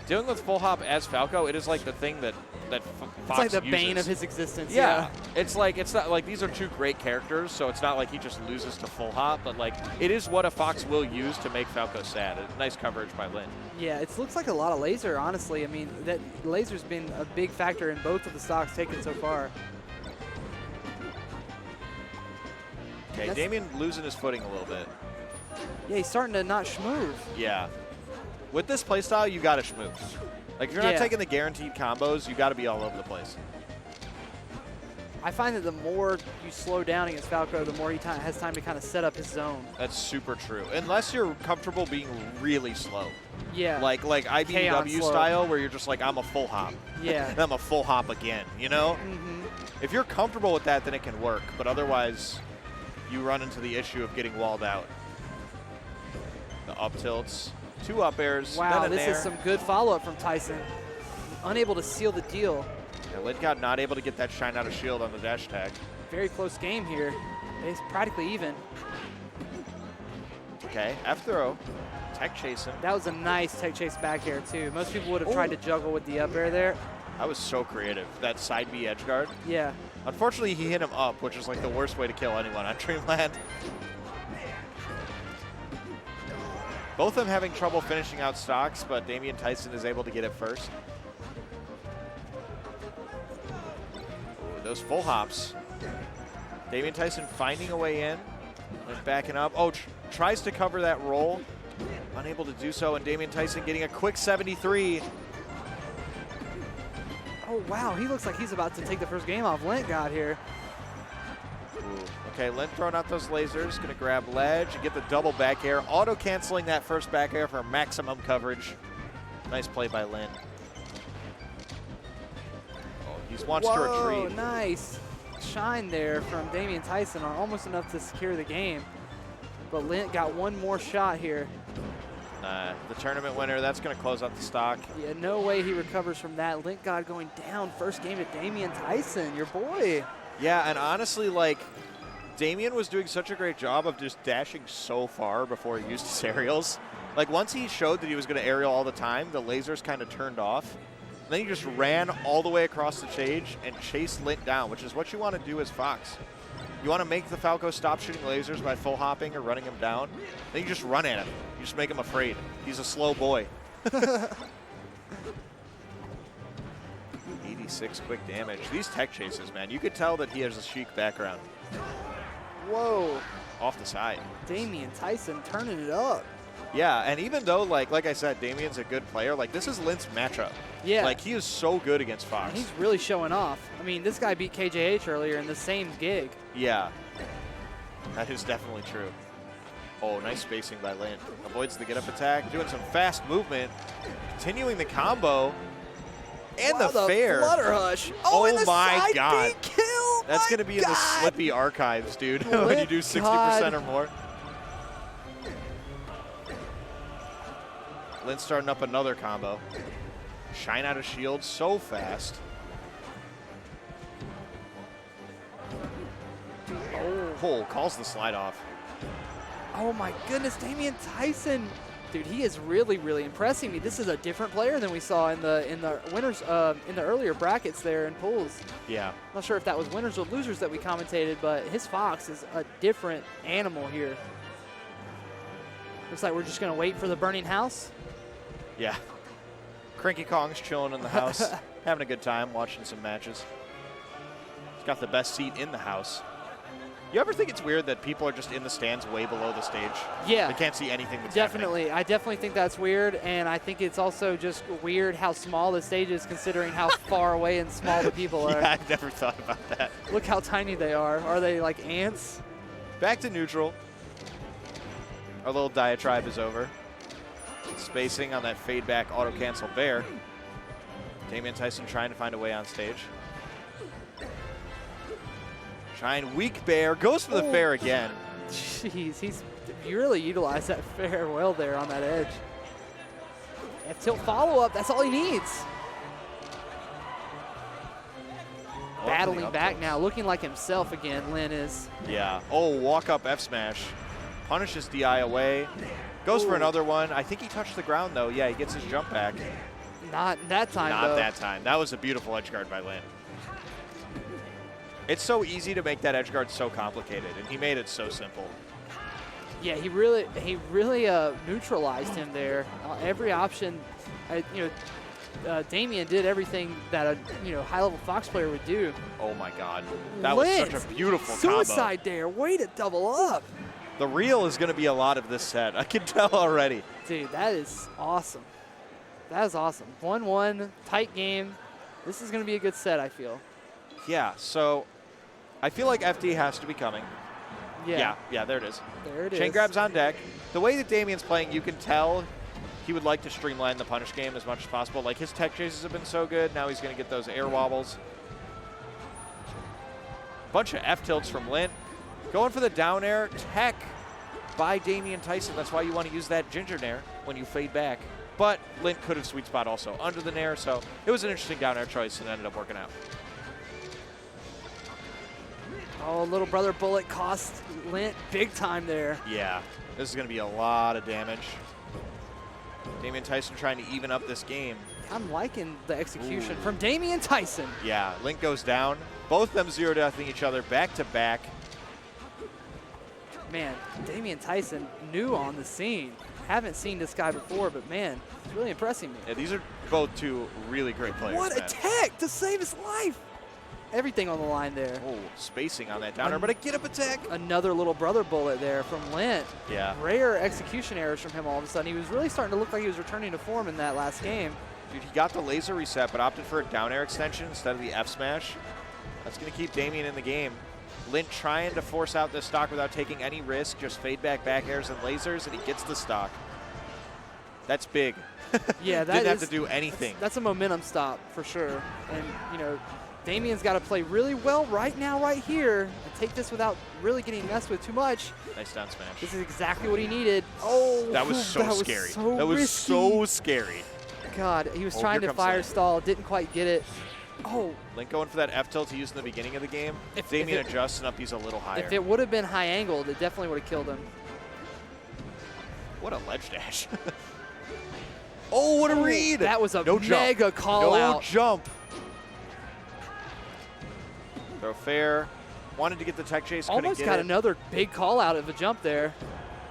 S2: dealing with full hop as Falco, it is like the thing that Fox
S1: It's like the bane
S2: uses.
S1: of his existence.
S2: Yeah. It's not like these are 2 great characters, so it's not like he just loses to full hop, but like it is what a Fox will use to make Falco sad. Nice coverage by Lint.
S1: Yeah, it looks like a lot of laser, honestly. I mean, that laser's been a big factor in both of the stocks taken so far.
S2: Okay, Damian losing his footing a little bit.
S1: Yeah, he's starting to not schmoove.
S2: Yeah. With this playstyle, you got to schmooze. Like, if you're not taking the guaranteed combos, you got to be all over the place.
S1: I find that the more you slow down against Falco, the more he has time to kind of set up his zone.
S2: That's super true. Unless you're comfortable being really slow.
S1: Yeah.
S2: Like IBW style, where you're just like, I'm a full hop.
S1: Yeah.
S2: And I'm a full hop again, you know? If you're comfortable with that, then it can work. But otherwise, you run into the issue of getting walled out. The up tilts. 2 up airs.
S1: Wow, this is some good follow-up from Tyson. Unable to seal the deal.
S2: Yeah, Lint God not able to get that shine out of shield on the dash attack.
S1: Very close game here. It's practically even.
S2: Okay, F throw. Tech chasing.
S1: That was a nice tech chase back air, too. Most people would have tried to juggle with the up air there.
S2: That was so creative. That side B edge guard.
S1: Yeah.
S2: Unfortunately, he hit him up, which is like the worst way to kill anyone on Dreamland. Both of them having trouble finishing out stocks, but Damian Tyson is able to get it first. Ooh, those full hops. Damian Tyson finding a way in and backing up. Oh, tries to cover that roll. Unable to do so, and Damian Tyson getting a quick 73.
S1: Oh, wow. He looks like he's about to take the first game off Lint God here.
S2: Ooh. Okay, Lint throwing out those lasers, gonna grab ledge and get the double back air, auto-canceling that first back air for maximum coverage. Nice play by Lint. Oh, he wants to retreat.
S1: Nice shine there from Damian Tyson on almost enough to secure the game. But Lint got one more shot here.
S2: The tournament winner, that's gonna close out the stock.
S1: Yeah, no way he recovers from that. Lint God going down first game to Damian Tyson, your boy.
S2: Yeah, and honestly, like, Damian was doing such a great job of just dashing so far before he used his aerials. Like, once he showed that he was going to aerial all the time, the lasers kind of turned off. And then he just ran all the way across the stage and chased Lint down, which is what you want to do as Fox. You want to make the Falco stop shooting lasers by full hopping or running him down. Then you just run at him. You just make him afraid. He's a slow boy. 86 quick damage. These tech chases, man, you could tell that he has a chic background.
S1: Whoa.
S2: Off the side.
S1: Damian Tyson turning it up.
S2: Yeah, and even though, like I said, Damian's a good player, like, this is Lint's matchup.
S1: Yeah.
S2: Like, he is so good against Fox.
S1: And he's really showing off. I mean, this guy beat KJH earlier in the same gig.
S2: Yeah. That is definitely true. Oh, nice spacing by Lint. Avoids the get-up attack, doing some fast movement, continuing the combo. And the fair.
S1: Flutter Hush.
S2: Oh,
S1: and the
S2: my
S1: side
S2: God.
S1: B kill.
S2: That's going to be in the Slippy archives, dude, when you do 60% or more. Lint starting up another combo. Shine out of shield so fast. Oh, calls the slide off.
S1: Oh my goodness, Damian Tyson. Dude, he is really, really impressing me. This is a different player than we saw in the winners in the earlier brackets there in pools.
S2: Yeah.
S1: Not sure if that was winners or losers that we commentated, but his Fox is a different animal here. Looks like we're just gonna wait for the burning house.
S2: Yeah. Cranky Kong's chilling in the house, having a good time, watching some matches. He's got the best seat in the house. You ever think it's weird that people are just in the stands way below the stage?
S1: Yeah.
S2: They can't see anything that's
S1: Definitely.
S2: happening.
S1: I definitely think that's weird, and I think it's also just weird how small the stage is considering how far away and small the people are.
S2: Yeah, I've never thought about that.
S1: Look how tiny they are. Are they like ants?
S2: Back to neutral. Our little diatribe is over. Spacing on that fade back auto cancel bear. Damian Tyson trying to find a way on stage. Trying weak bear, goes for the fair again.
S1: Jeez, you really utilized that fair well there on that edge. F tilt follow up, that's all he needs. Battling back now, looking like himself again, Lint is.
S2: Yeah. Oh, walk up F smash. Punishes DI away. Goes for another one. I think he touched the ground though. Yeah, he gets his jump back.
S1: Not that time though.
S2: Not that time. That was a beautiful edge guard by Lint. It's so easy to make that edge guard so complicated, and he made it so simple.
S1: Yeah, he really neutralized him there. Every option, Damian did everything that a high-level Fox player would do.
S2: Oh my God, that
S1: Lint,
S2: was such a beautiful
S1: suicide
S2: combo.
S1: dare, way to double up.
S2: The reel is going to be a lot of this set. I can tell already.
S1: Dude, that is awesome. That is awesome. 1-1, tight game. This is going to be a good set, I feel.
S2: Yeah, so I feel like FD has to be coming.
S1: Yeah,
S2: there it is.
S1: There it is.
S2: Chain grabs on deck. The way that Damian's playing, you can tell he would like to streamline the punish game as much as possible. Like, his tech chases have been so good. Now he's going to get those air wobbles. Bunch of F tilts from Lint. Going for the down air. Tech by Damian Tyson. That's why you want to use that ginger nair when you fade back. But Lint could have sweet spot also under the nair, so it was an interesting down air choice and ended up working out.
S1: Oh, little brother bullet cost Lint big time there.
S2: Yeah, this is going to be a lot of damage. Damian Tyson trying to even up this game.
S1: I'm liking the execution from Damian Tyson.
S2: Yeah, Lint goes down. Both them zero-deathing each other back to back.
S1: Man, Damian Tyson new on the scene. Haven't seen this guy before, but man, it's really impressing me.
S2: Yeah, these are both two really great players.
S1: What a tech to save his life. Everything on the line there.
S2: Oh, spacing on that downer, but a get-up attack.
S1: Another little brother bullet there from Lint.
S2: Yeah.
S1: Rare execution errors from him all of a sudden. He was really starting to look like he was returning to form in that last game.
S2: Dude, he got the laser reset, but opted for a down air extension instead of the F smash. That's going to keep Damian in the game. Lint trying to force out this stock without taking any risk, just fade back airs and lasers, and he gets the stock. That's big.
S1: Yeah, that
S2: didn't have to do anything.
S1: That's a momentum stop for sure. And, Damian's got to play really well right now, right here, and take this without really getting messed with too much.
S2: Nice down smash.
S1: This is exactly what he needed. Oh,
S2: that was so scary. That was
S1: risky.
S2: so scary.
S1: God, he was trying to fire stall, didn't quite get it. Oh.
S2: Lint going for that F tilt he used in the beginning of the game. If Damian adjusts and up, he's a little higher.
S1: If it would have been high angled, it definitely would have killed him.
S2: What a ledge dash. Oh, what a read.
S1: That was a mega call out.
S2: No jump. Throw fair. Wanted to get the tech chase.
S1: Almost got another big call out of a jump there.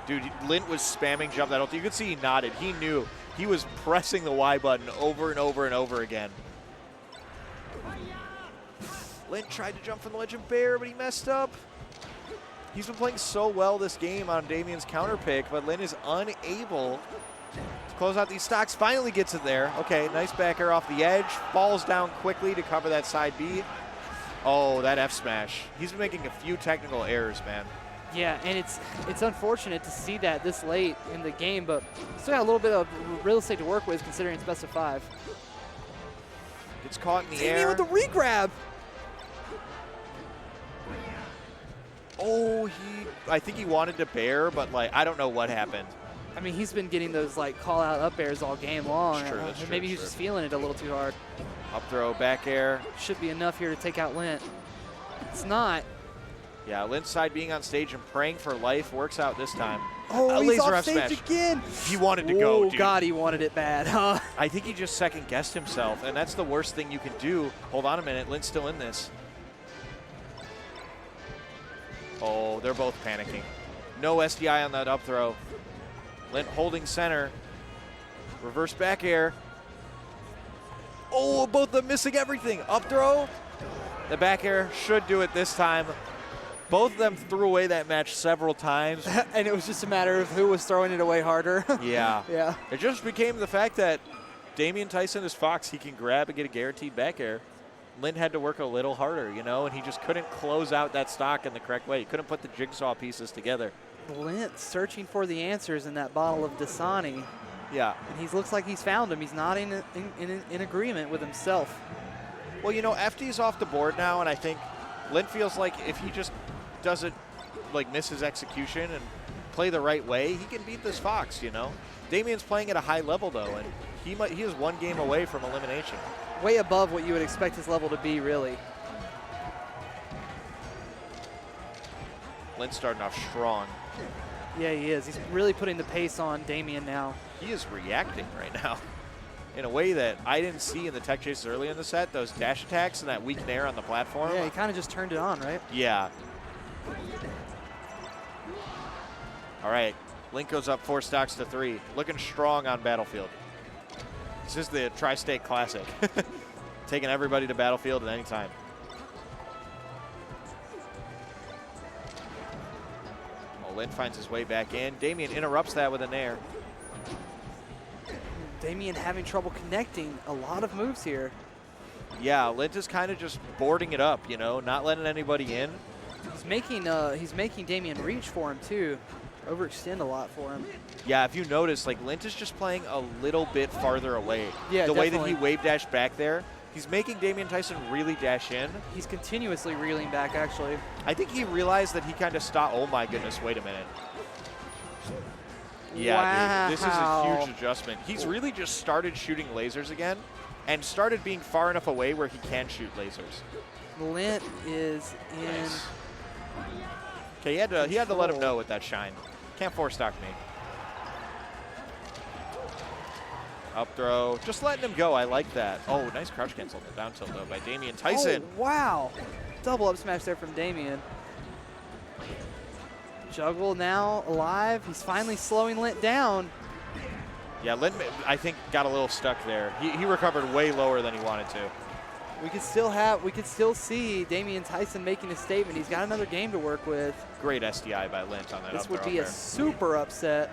S2: Dude, Lint was spamming jump that. You could see he nodded. He knew. He was pressing the Y button over and over and over again. Lint tried to jump from the ledge and bear, but he messed up. He's been playing so well this game on Damian's counter pick, but Lint is unable to close out these stocks. Finally gets it there. Okay, nice back air off the edge. Falls down quickly to cover that side B. Oh, that F smash. He's been making a few technical errors, man.
S1: Yeah, and it's unfortunate to see that this late in the game, but still got a little bit of real estate to work with considering it's best of 5.
S2: Gets caught in the
S1: Damian
S2: air.
S1: with the regrab.
S2: Oh, I think he wanted to bear, but I don't know what happened.
S1: I mean, he's been getting those call out up airs all game long.
S2: That's true, that's true,
S1: maybe he's just feeling it a little too hard.
S2: Up throw, back air.
S1: Should be enough here to take out Lint. It's not.
S2: Yeah, Lint's side being on stage and praying for life works out this time.
S1: Oh, he's
S2: laser
S1: off
S2: F
S1: stage
S2: smash.
S1: again.
S2: He wanted to go, dude.
S1: Oh, God, he wanted it bad, huh?
S2: I think he just second-guessed himself, and that's the worst thing you can do. Hold on a minute. Lint's still in this. Oh, they're both panicking. No SDI on that up throw. Lint holding center. Reverse back air. Oh, both of them missing everything. Up throw. The back air should do it this time. Both of them threw away that match several times.
S1: And it was just a matter of who was throwing it away harder.
S2: Yeah.
S1: Yeah.
S2: It just became the fact that Damian Tyson is Fox. He can grab and get a guaranteed back air. Lint had to work a little harder, you know, and he just couldn't close out that stock in the correct way. He couldn't put the jigsaw pieces together.
S1: Lint searching for the answers in that bottle of Dasani.
S2: Yeah.
S1: And he looks like he's found him. He's not in agreement with himself.
S2: Well, you know, FD's off the board now, and I think Lint feels like if he just doesn't, like, miss his execution and play the right way, he can beat this Fox, you know. Damian's playing at a high level, though, and he is one game away from elimination.
S1: Way above what you would expect his level to be, really.
S2: Lint's starting off strong.
S1: Yeah, he is. He's really putting the pace on Damian now.
S2: He is reacting right now in a way that I didn't see in the tech chases early in the set, those dash attacks and that weak nair on the platform.
S1: Yeah, he kind of just turned it on, right?
S2: Yeah. All right, Lint goes up 4 stocks to 3. Looking strong on Battlefield. This is the Tri-State Classic. Taking everybody to Battlefield at any time. Oh, Lint finds his way back in. Damian interrupts that with a nair.
S1: Damian having trouble connecting a lot of moves here.
S2: Yeah, Lint is kind of just boarding it up, you know, not letting anybody in.
S1: He's making Damian reach for him too, overextend a lot for him.
S2: Yeah, if you notice, like, Lint is just playing a little bit farther away.
S1: Yeah,
S2: the
S1: definitely.
S2: way that he wave dashed back there, he's making Damian Tyson really dash in.
S1: He's continuously reeling back, actually.
S2: I think he realized that he kind of stopped. Oh my goodness, wait a minute. Yeah,
S1: wow.
S2: Dude, this is a huge adjustment. He's really just started shooting lasers again and started being far enough away where he can shoot lasers.
S1: Lint is in.
S2: Nice. Okay, he had to let him know with that shine. Can't force stock me. Up throw, just letting him go. I like that. Oh, nice crouch cancel on the down tilt though by Damian Tyson.
S1: Oh, wow. Double up smash there from Damian. Juggle now alive. He's finally slowing Lint down.
S2: Yeah, Lint, I think, got a little stuck there. He recovered way lower than he wanted to.
S1: We could still see Damian Tyson making a statement. He's got another game to work with.
S2: Great SDI by Lint on that
S1: This
S2: up
S1: would
S2: throw
S1: be
S2: up
S1: a
S2: air.
S1: super upset.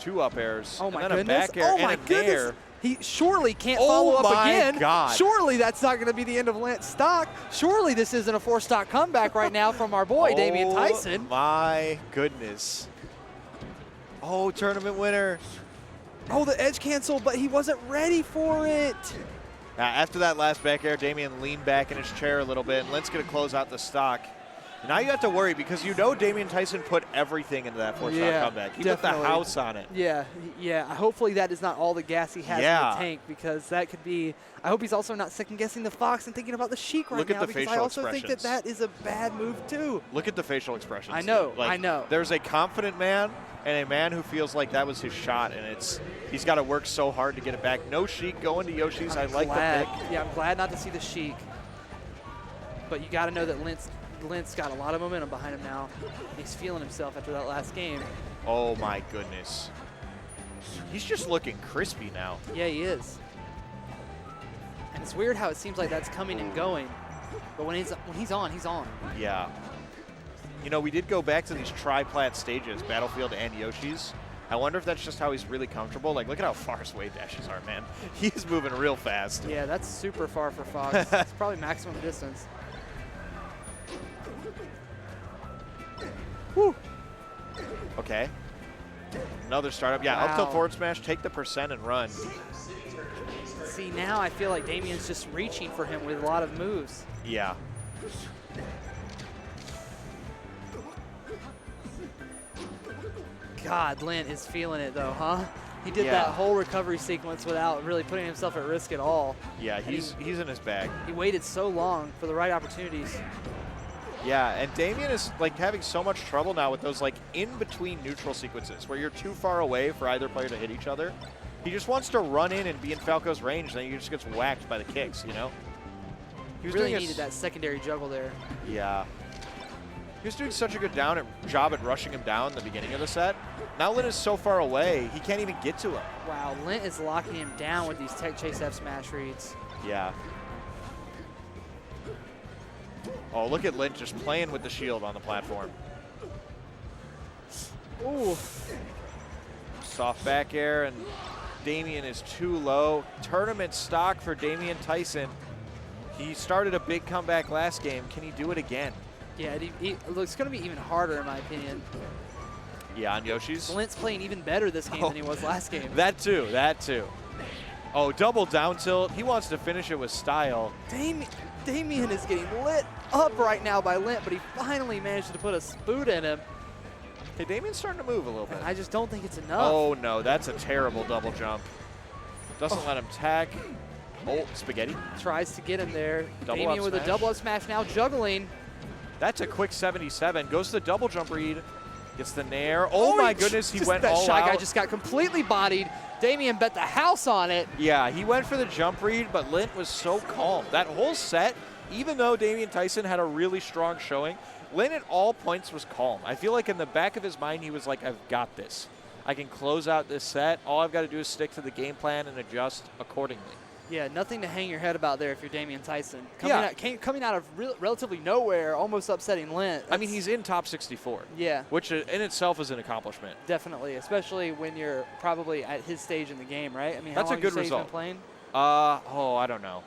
S2: 2 up airs.
S1: Oh my
S2: and then
S1: goodness.
S2: a back air
S1: Oh
S2: and
S1: my
S2: a
S1: goodness.
S2: nair.
S1: He surely can't follow up
S2: my
S1: again.
S2: God.
S1: Surely that's not going to be the end of Lint's stock. Surely this isn't a 4-stock comeback right now from our boy, Damian Tyson.
S2: My goodness. Oh, tournament winner.
S1: Oh, the edge cancel, but he wasn't ready for it.
S2: After that last back air, Damian leaned back in his chair a little bit, and Lint's going to close out the stock. Now you have to worry because you know Damian Tyson put everything into that 4-stock comeback. He put the house on it.
S1: Yeah, yeah. Hopefully that is not all the gas he has in the tank because that could be. I hope he's also not second-guessing the Fox and thinking about the Sheik right now because I also think that that is a bad move too.
S2: Look at the facial expressions.
S1: I know,
S2: like,
S1: I know.
S2: There's a confident man and a man who feels like that was his shot, and he's got to work so hard to get it back. No Sheik going to Yoshi's. I like the pick.
S1: Yeah, I'm glad not to see the Sheik. But you got to know that Lint's got a lot of momentum behind him now. He's feeling himself after that last game.
S2: Oh my goodness. He's just looking crispy now.
S1: Yeah, he is. And it's weird how it seems like that's coming and going. But when he's on, he's on.
S2: Yeah. You know, we did go back to these tri-plat stages, Battlefield and Yoshi's. I wonder if that's just how he's really comfortable. Like, look at how far his wave dashes are, man. He's moving real fast.
S1: Yeah, that's super far for Fox. It's probably maximum distance. Woo.
S2: Okay. Another startup. Yeah, up tilt forward smash, take the percent and run.
S1: See, now I feel like Damian's just reaching for him with a lot of moves.
S2: Yeah.
S1: God, Lint is feeling it though, huh? He did that whole recovery sequence without really putting himself at risk at all.
S2: Yeah, he's in his bag.
S1: He waited so long for the right opportunities.
S2: Yeah, and Damian is like having so much trouble now with those like in-between neutral sequences where you're too far away for either player to hit each other. He just wants to run in and be in Falco's range, then he just gets whacked by the kicks, you know?
S1: He really needed that secondary juggle there.
S2: Yeah. He was doing such a good job at rushing him down in the beginning of the set. Now Lint is so far away, he can't even get to him.
S1: Wow, Lint is locking him down with these tech chase F smash reads.
S2: Yeah. Oh, look at Lint just playing with the shield on the platform.
S1: Ooh.
S2: Soft back air, and Damian is too low. Tournament stock for Damian Tyson. He started a big comeback last game. Can he do it again?
S1: Yeah, it's going to be even harder in my opinion.
S2: Yeah, on Yoshi's.
S1: Lint's playing even better this game than he was last game.
S2: That too, that too. Oh, double down tilt. He wants to finish it with style.
S1: Damian is getting lit up right now by Lint, but he finally managed to put a spoot in him.
S2: Hey, Damian's starting to move a little bit.
S1: I just don't think it's enough.
S2: Oh, no, that's a terrible double jump. Doesn't let him tack. Oh, spaghetti.
S1: Tries to get him there.
S2: Double
S1: Damian
S2: up
S1: with
S2: smash.
S1: a double up smash now juggling.
S2: That's a quick 77. Goes to the double jump read. Gets the nair. Oh my goodness, he went all
S1: That
S2: out.
S1: Shy Guy just got completely bodied. Damian bet the house on it.
S2: Yeah, he went for the jump read, but Lint was so calm. That whole set, even though Damian Tyson had a really strong showing, Lint at all points was calm. I feel like in the back of his mind, he was like, I've got this. I can close out this set. All I've got to do is stick to the game plan and adjust accordingly.
S1: Yeah, nothing to hang your head about there if you're Damian Tyson. Coming out of relatively nowhere, almost upsetting Lint.
S2: I mean, he's in top 64.
S1: Yeah.
S2: Which in itself is an accomplishment.
S1: Definitely, especially when you're probably at his stage in the game, right? I mean, how
S2: That's a
S1: long
S2: good
S1: you say
S2: result.
S1: He's been playing?
S2: I don't know.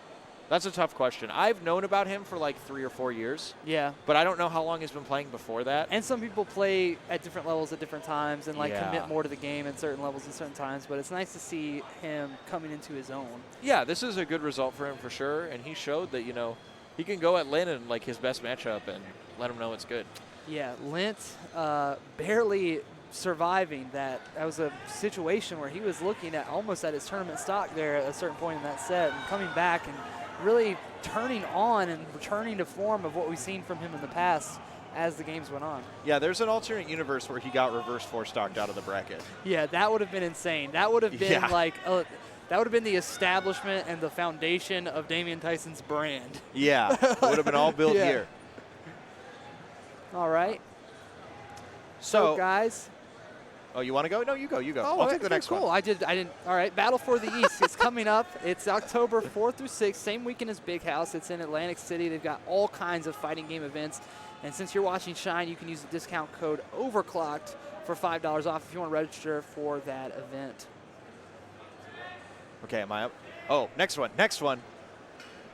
S2: That's a tough question. I've known about him for like 3 or 4 years.
S1: Yeah.
S2: But I don't know how long he's been playing before that.
S1: And some people play at different levels at different times and like
S2: Yeah.
S1: commit more to the game at certain levels at certain times. But it's nice to see him coming into his own.
S2: Yeah, this is a good result for him for sure. And he showed that, you know, he can go at Lint in like his best matchup and let him know it's good.
S1: Yeah, Lint barely surviving that. That was a situation where he was looking at almost at his tournament stock there at a certain point in that set and coming back and really turning on and returning to form of what we've seen from him in the past as the games went on.
S2: Yeah, there's an alternate universe where he got reverse four-stocked out of the bracket.
S1: Yeah, that would have been insane. That would have been like, that would have been the establishment and the foundation of Damian Tyson's brand.
S2: Yeah, it would have been all built here.
S1: All right.
S2: So,
S1: guys.
S2: Oh, you want to go? No, you go. You go.
S1: Oh,
S2: I'll take the next
S1: cool.
S2: one.
S1: I didn't. All right. Battle for the East is coming up. It's October 4th through 6th, same weekend as Big House. It's in Atlantic City. They've got all kinds of fighting game events. And since you're watching Shine, you can use the discount code OVERCLOCKED for $5 off if you want to register for that event.
S2: Okay, am I up? Oh, next one.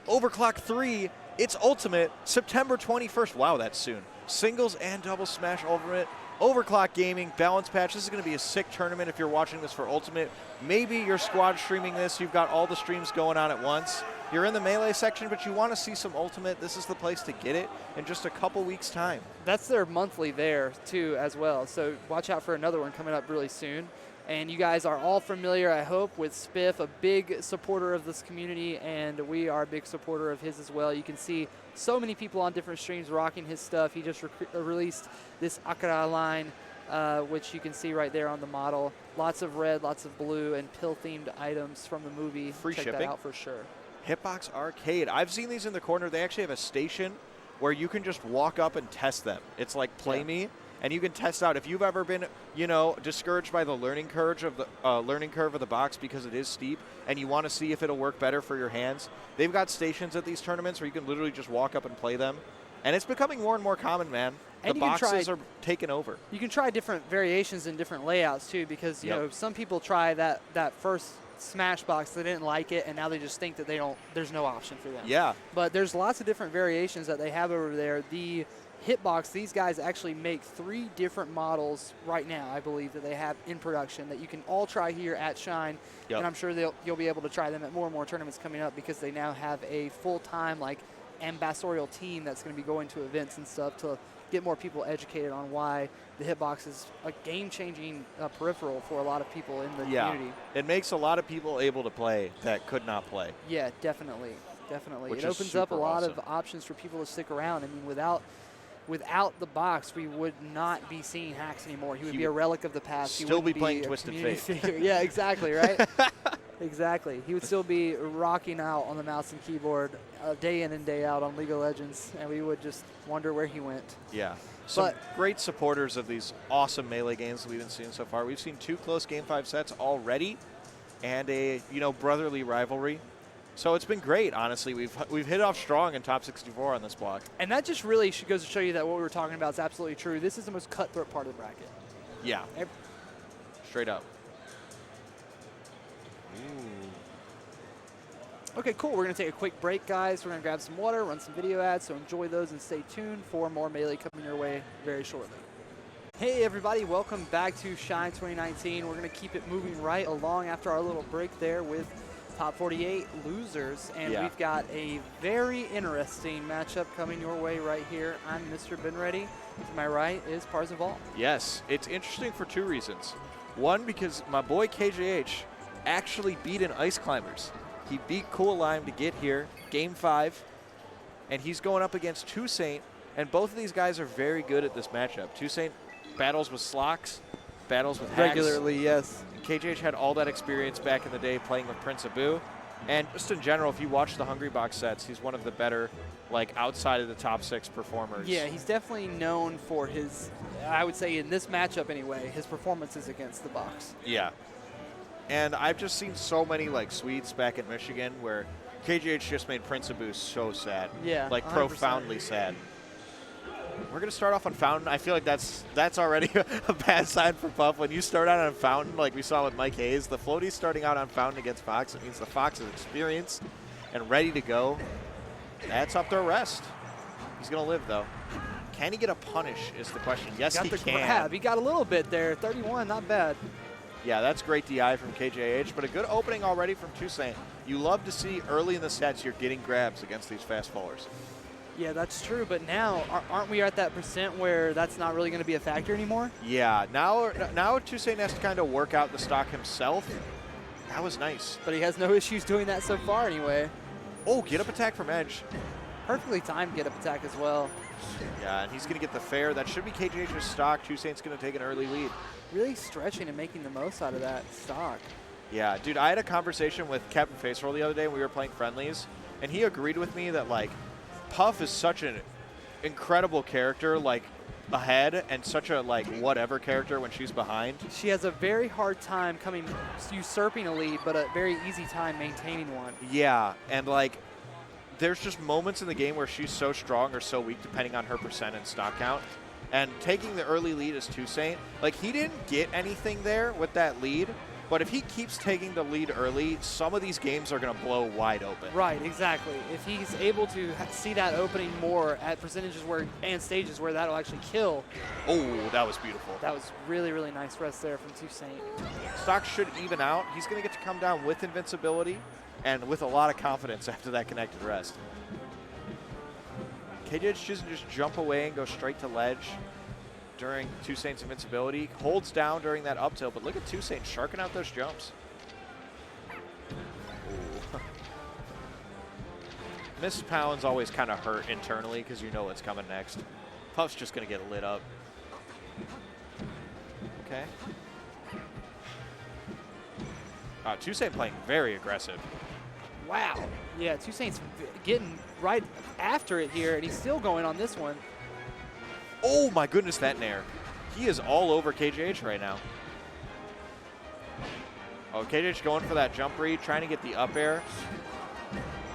S2: Overclock 3. It's Ultimate, September 21st. Wow, that's soon. Singles and double smash Ultimate. Overclock Gaming, Balance Patch. This is going to be a sick tournament if you're watching this for Ultimate. Maybe you're squad streaming this. You've got all the streams going on at once. You're in the Melee section, but you want to see some Ultimate. This is the place to get it in just a couple weeks' time.
S1: That's their monthly there, too, as well. So watch out for another one coming up really soon. And you guys are all familiar, I hope, with Spiff, a big supporter of this community, and we are a big supporter of his as well. You can see so many people on different streams rocking his stuff. He just released this Akara line, which you can see right there on the model. Lots of red, lots of blue, and pill-themed items from the movie.
S2: Free
S1: Check
S2: shipping.
S1: that out for sure.
S2: Hitbox Arcade. I've seen these in the corner. They actually have a station where you can just walk up and test them. It's like Play Me. And you can test out if you've ever been, you know, discouraged by the learning curve of the box because it is steep, and you want to see if it'll work better for your hands. They've got stations at these tournaments where you can literally just walk up and play them, and it's becoming more and more common, man.
S1: And
S2: the boxes are taking over.
S1: You can try different variations and different layouts too, because you know some people try that first Smash box, they didn't like it, and now they just think that there's no option for them.
S2: Yeah.
S1: But there's lots of different variations that they have over there. The Hitbox, these guys actually make 3 different models right now, I believe, that they have in production that you can all try here at Shine. And I'm sure you'll be able to try them at more and more tournaments coming up because they now have a full-time like ambassadorial team that's going to be going to events and stuff to get more people educated on why the Hitbox is a game-changing peripheral for a lot of people in the community.
S2: It makes a lot of people able to play that could not play.
S1: Yeah, definitely. Definitely.
S2: Which
S1: it opens up a lot of options for people to stick around. I mean, without the box, we would not be seeing HugS anymore. He would be a relic of the past.
S2: Still be playing Twisted Fate.
S1: Figure. Yeah, exactly, right? Exactly. He would still be rocking out on the mouse and keyboard day in and day out on League of Legends, and we would just wonder where he went.
S2: Yeah. Some great supporters of these awesome Melee games that we've been seeing so far. We've seen 2 close Game 5 sets already and a, brotherly rivalry. So it's been great, honestly. We've hit off strong in top 64 on this block.
S1: And that just really goes to show you that what we were talking about is absolutely true. This is the most cutthroat part of the bracket.
S2: Yeah. Straight up.
S1: Okay, cool. We're going to take a quick break, guys. We're going to grab some water, run some video ads, so enjoy those and stay tuned for more Melee coming your way very shortly. Hey, everybody. Welcome back to Shine 2019. We're going to keep it moving right along after our little break there with Top 48 losers, and we've got a very interesting matchup coming your way right here. I'm Mr. Ben Ready. To my right is Parzival.
S2: Yes, it's interesting for 2 reasons. One, because my boy KJH actually beat an Ice Climbers. He beat Cool Lime to get here, Game 5, and he's going up against Toussaint, and both of these guys are very good at this matchup. Toussaint battles with Slocks, battles with Hacks.
S1: Regularly, yes.
S2: KJH had all that experience back in the day playing with Prince Abu. And just in general, if you watch the Hungry Box sets, he's one of the better, outside of the top 6 performers.
S1: Yeah, he's definitely known for his, I would say in this matchup anyway, his performances against the box.
S2: Yeah. And I've just seen so many, sweets back in Michigan where KJH just made Prince Abu so sad.
S1: Yeah, 100%.
S2: Profoundly sad. We're going to start off on Fountain. I feel like that's already a bad sign for Puff. When you start out on Fountain, like we saw with Mike Haze, the floaty's starting out on Fountain against Fox. It means the Fox is experienced and ready to go. That's up to rest. He's going to live, though. Can he get a punish is the question. Yes, he can.
S1: Grab. He got a little bit there. 31, not bad.
S2: Yeah, that's great DI from KJH, but a good opening already from Toussaint. You love to see early in the sets you're getting grabs against these fast fallers.
S1: Yeah, that's true, but now, aren't we at that percent where that's not really going to be a factor anymore?
S2: Yeah, now Toussaint has to kind of work out the stock himself. That was nice.
S1: But he has no issues doing that so far anyway.
S2: Oh, get up attack from Edge.
S1: Perfectly timed get up attack as well.
S2: Yeah, and he's going to get the fair. That should be KJH's stock. Toussaint's going to take an early lead.
S1: Really stretching and making the most out of that stock.
S2: Yeah, dude, I had a conversation with Captain Faceroll the other day when we were playing friendlies, and he agreed with me that, Puff is such an incredible character, ahead, and such a, whatever character when she's behind.
S1: She has a very hard time usurping a lead, but a very easy time maintaining one.
S2: Yeah, and, there's just moments in the game where she's so strong or so weak depending on her percent and stock count. And taking the early lead is Toussaint. He didn't get anything there with that lead, but if he keeps taking the lead early, some of these games are going to blow wide open.
S1: Right, exactly. If he's able to see that opening more at percentages and stages where that'll actually kill.
S2: Oh, that was beautiful.
S1: That was really, really nice rest there from Toussaint.
S2: Stock should even out. He's going to get to come down with invincibility and with a lot of confidence after that connected rest. KJH doesn't just jump away and go straight to ledge during Toussaint's invincibility. Holds down during that up tilt, but look at Toussaint sharking out those jumps. Missed pounds always kind of hurt internally because you know what's coming next. Puff's just going to get lit up. Okay. Toussaint playing very aggressive.
S1: Wow. Yeah, Toussaint's getting right after it here, and he's still going on this one.
S2: Oh my goodness, that nair. He is all over KJH right now. Oh, KJH going for that jump read, trying to get the up air.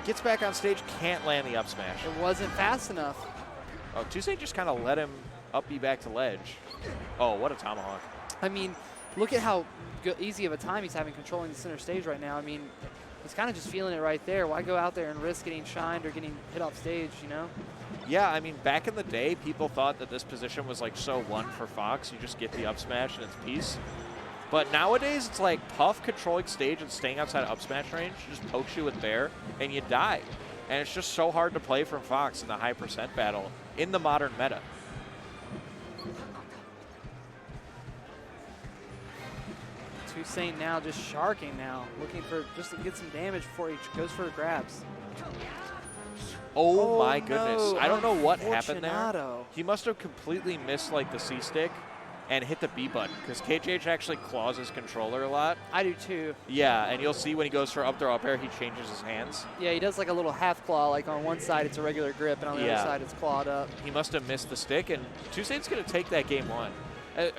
S2: Gets back on stage, can't land the up smash.
S1: It wasn't fast enough.
S2: Oh, Toussaint just kind of let him up B back to ledge. Oh, what a tomahawk.
S1: I mean, look at how easy of a time he's having controlling the center stage right now. I mean, he's kind of just feeling it right there. Why go out there and risk getting shined or getting hit off stage, you know?
S2: Yeah, I mean, back in the day, people thought that this position was so one for Fox. You just get the up smash and it's peace. But nowadays, it's Puff controlling stage and staying outside up smash range just pokes you with Bear and you die. And it's just so hard to play from Fox in the high percent battle in the modern meta.
S1: Toussaint now just sharking now, looking for just to get some damage before he goes for grabs.
S2: Oh my goodness.
S1: No.
S2: I don't know what happened there. He must have completely missed the C-stick and hit the B button, because KJH actually claws his controller a lot.
S1: I do too.
S2: Yeah, and you'll see when he goes for up throw up air, he changes his hands.
S1: Yeah, he does like a little half claw, like on one side it's a regular grip, and on the other side it's clawed up.
S2: He must have missed the stick, and Toussaint's going to take that game 1.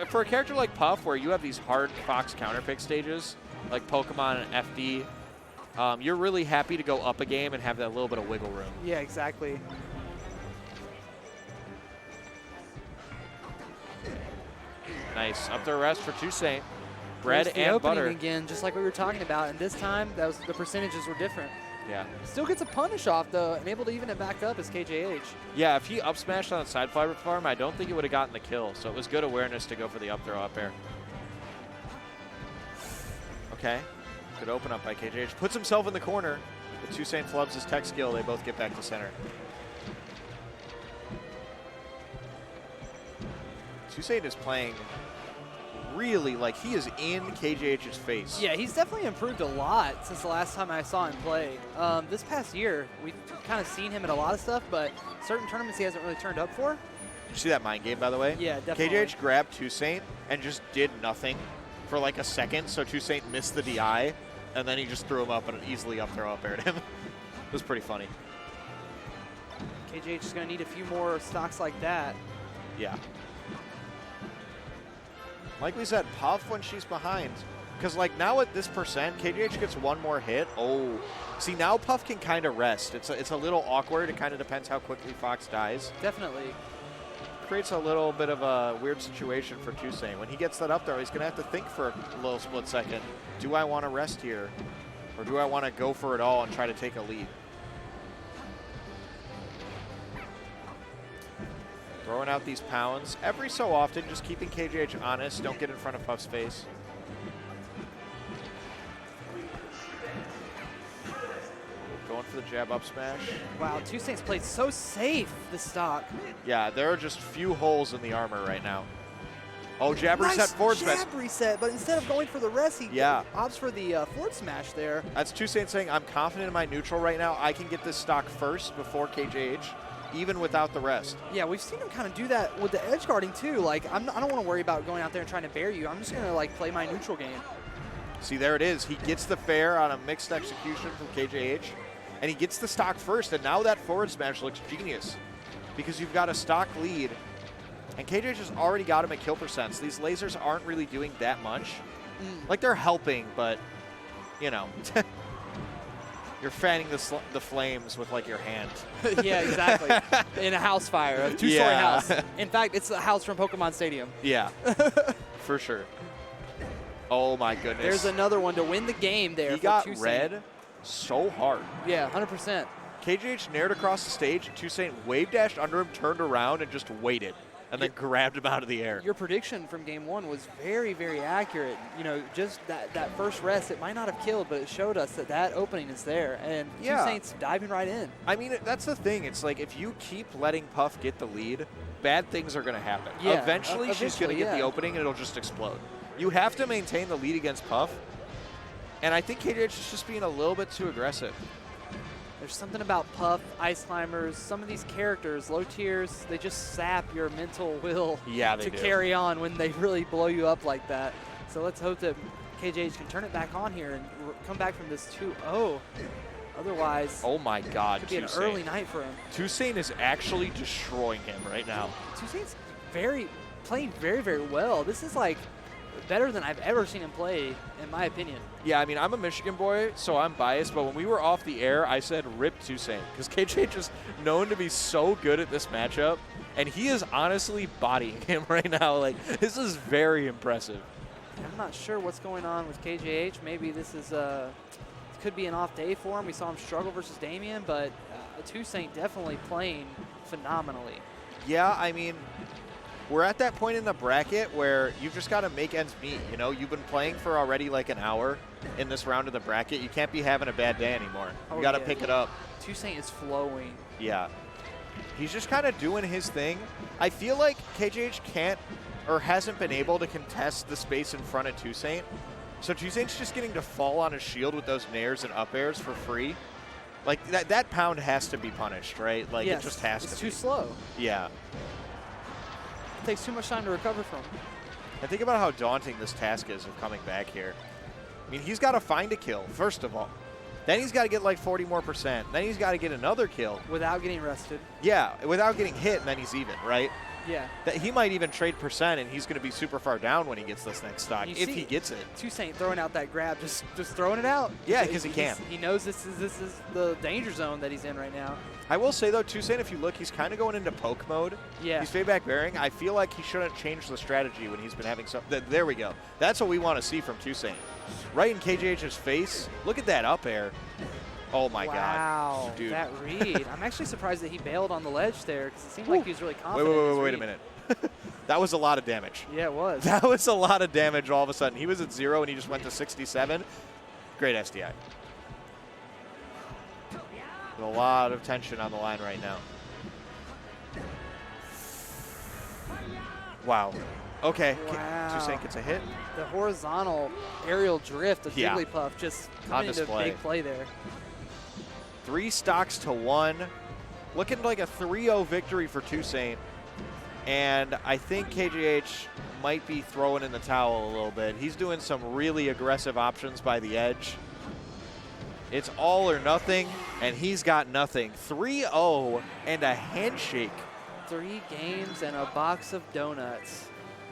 S2: For a character like Puff, where you have these hard Fox counterpick stages, like Pokemon and FD, you're really happy to go up a game and have that little bit of wiggle room.
S1: Yeah, exactly.
S2: Nice. Up throw rest for Toussaint. Bread
S1: the
S2: and
S1: opening
S2: butter.
S1: again, just like we were talking about, and this time the percentages were different.
S2: Yeah.
S1: Still gets a punish off, though, and able to even it back up as KJH.
S2: Yeah, if he up smashed on the side fly farm, I don't think it would have gotten the kill. So it was good awareness to go for the up throw up air. Okay. Good open up by KJH. Puts himself in the corner. With Toussaint flubs his tech skill, they both get back to center. Toussaint is playing really, like, he is in KJH's face.
S1: Yeah, he's definitely improved a lot since the last time I saw him play. This past year, we've kind of seen him in a lot of stuff, but certain tournaments he hasn't really turned up for.
S2: Did you see that mind game, by the way?
S1: Yeah, definitely.
S2: KJH grabbed Toussaint and just did nothing for like a second, so Toussaint missed the DI, and then he just threw him up and easily up throw up aired him. It was pretty funny.
S1: KJH is going to need a few more stocks like that.
S2: Yeah. Like we said, Puff when she's behind. Because, like, now at this percent, KJH gets one more hit. Oh. See, now Puff can kind of rest. It's a little awkward. It kind of depends how quickly Fox dies.
S1: Definitely.
S2: Creates a little bit of a weird situation for Toussaint. When he gets that up there, he's going to have to think for a little split second. Do I want to rest here? Or do I want to go for it all and try to take a lead? Throwing out these pounds every so often, just keeping KJH honest. Don't get in front of Puff's face. Going for the jab up smash.
S1: Wow, Toussaint's played so safe this stock.
S2: Yeah, there are just few holes in the armor right now. Oh, jab reset, forward smash.
S1: Jab reset, but instead of going for the rest, he opts for the forward smash there.
S2: That's Toussaint saying, I'm confident in my neutral right now. I can get this stock first before KJH, even without the rest.
S1: Yeah, we've seen him kind of do that with the edge guarding too. Like, I don't want to worry about going out there and trying to bear you. I'm just going to like play my neutral game.
S2: See, there it is. He gets the fair on a mixed execution from KJH, and he gets the stock first, and now that forward smash looks genius because you've got a stock lead, and KJH has already got him at kill percents. These lasers aren't really doing that much. Like, they're helping, but, you know, you're fanning the flames with, like, your hand.
S1: Yeah, exactly. In a house fire, a two-story house. In fact, it's a house from Pokemon Stadium.
S2: Yeah, for sure. Oh, my goodness.
S1: There's another one to win the game there.
S2: He got red so hard.
S1: Yeah, 100%.
S2: KJH nared across the stage. Toussaint wave dashed under him, turned around, and just waited, and then grabbed him out of the air.
S1: Your prediction from game one was very, very accurate. You know, just that first rest, it might not have killed, but it showed us that opening is there, and Toussaint's diving right in.
S2: I mean, that's the thing. It's like if you keep letting Puff get the lead, bad things are going to happen.
S1: Yeah,
S2: eventually she's going to get the opening, and it'll just explode. You have to maintain the lead against Puff, and I think KJH is just being a little bit too aggressive.
S1: There's something about Puff, Ice Climbers, some of these characters, low tiers, they just sap your mental will to carry on when they really blow you up like that. So let's hope that KJH can turn it back on here and come back from this 2-0. Otherwise,
S2: oh my God,
S1: it could be an early night for him.
S2: Toussaint is actually destroying him right now.
S1: Toussaint's playing very, very well. This is like better than I've ever seen him play, in my opinion.
S2: Yeah, I mean, I'm a Michigan boy, so I'm biased, but when we were off the air, I said rip Toussaint, because KJH is known to be so good at this matchup, and he is honestly bodying him right now. Like, this is very impressive.
S1: I'm not sure what's going on with KJH. Maybe this is could be an off day for him. We saw him struggle versus Damian, but Toussaint definitely playing phenomenally.
S2: Yeah, I mean, we're at that point in the bracket where you've just got to make ends meet. You know, you've been playing for already like an hour in this round of the bracket. You can't be having a bad day anymore. You got to pick it up.
S1: Toussaint is flowing.
S2: Yeah. He's just kind of doing his thing. I feel like KJH can't or hasn't been able to contest the space in front of Toussaint. So Toussaint's just getting to fall on his shield with those nairs and up airs for free. Like, that pound has to be punished, right? Like, it just has to be.
S1: It's too slow.
S2: Yeah.
S1: Takes too much time to recover from.
S2: And think about how daunting this task is of coming back here. I mean, he's got to find a kill, first of all. Then he's got to get like 40 more %. Then he's got to get another kill.
S1: Without getting rested.
S2: Yeah, without getting hit, and then he's even, right?
S1: Yeah.
S2: That he might even trade %, and he's going to be super far down when he gets this next stock, if he gets it.
S1: Toussaint throwing out that grab, just throwing it out.
S2: Yeah, because he can.
S1: He knows this is the danger zone that he's in right now.
S2: I will say, though, Toussaint, if you look, he's kind of going into poke mode.
S1: Yeah.
S2: He's fade back bearing. I feel like he shouldn't change the strategy when he's been having some. There we go. That's what we want to see from Toussaint. Right in KJH's face. Look at that up air. Oh, my God.
S1: Wow,
S2: dude.
S1: That read. I'm actually surprised that he bailed on the ledge there because it seemed like he was really confident.
S2: Wait a minute. That was a lot of damage.
S1: Yeah, it was.
S2: That was a lot of damage all of a sudden. He was at 0 and he just went to 67. Great SDI. A lot of tension on the line right now. Wow. Okay.
S1: Wow.
S2: Toussaint gets a hit.
S1: The horizontal aerial drift of
S2: Yeah.
S1: Jigglypuff just
S2: On
S1: coming into a
S2: display.
S1: big play there.
S2: 3 stocks to 1. Looking like a 3-0 victory for Toussaint. And I think KJH might be throwing in the towel a little bit. He's doing some really aggressive options by the edge. It's all or nothing, and he's got nothing. 3-0 and a handshake.
S1: 3 games and a box of donuts.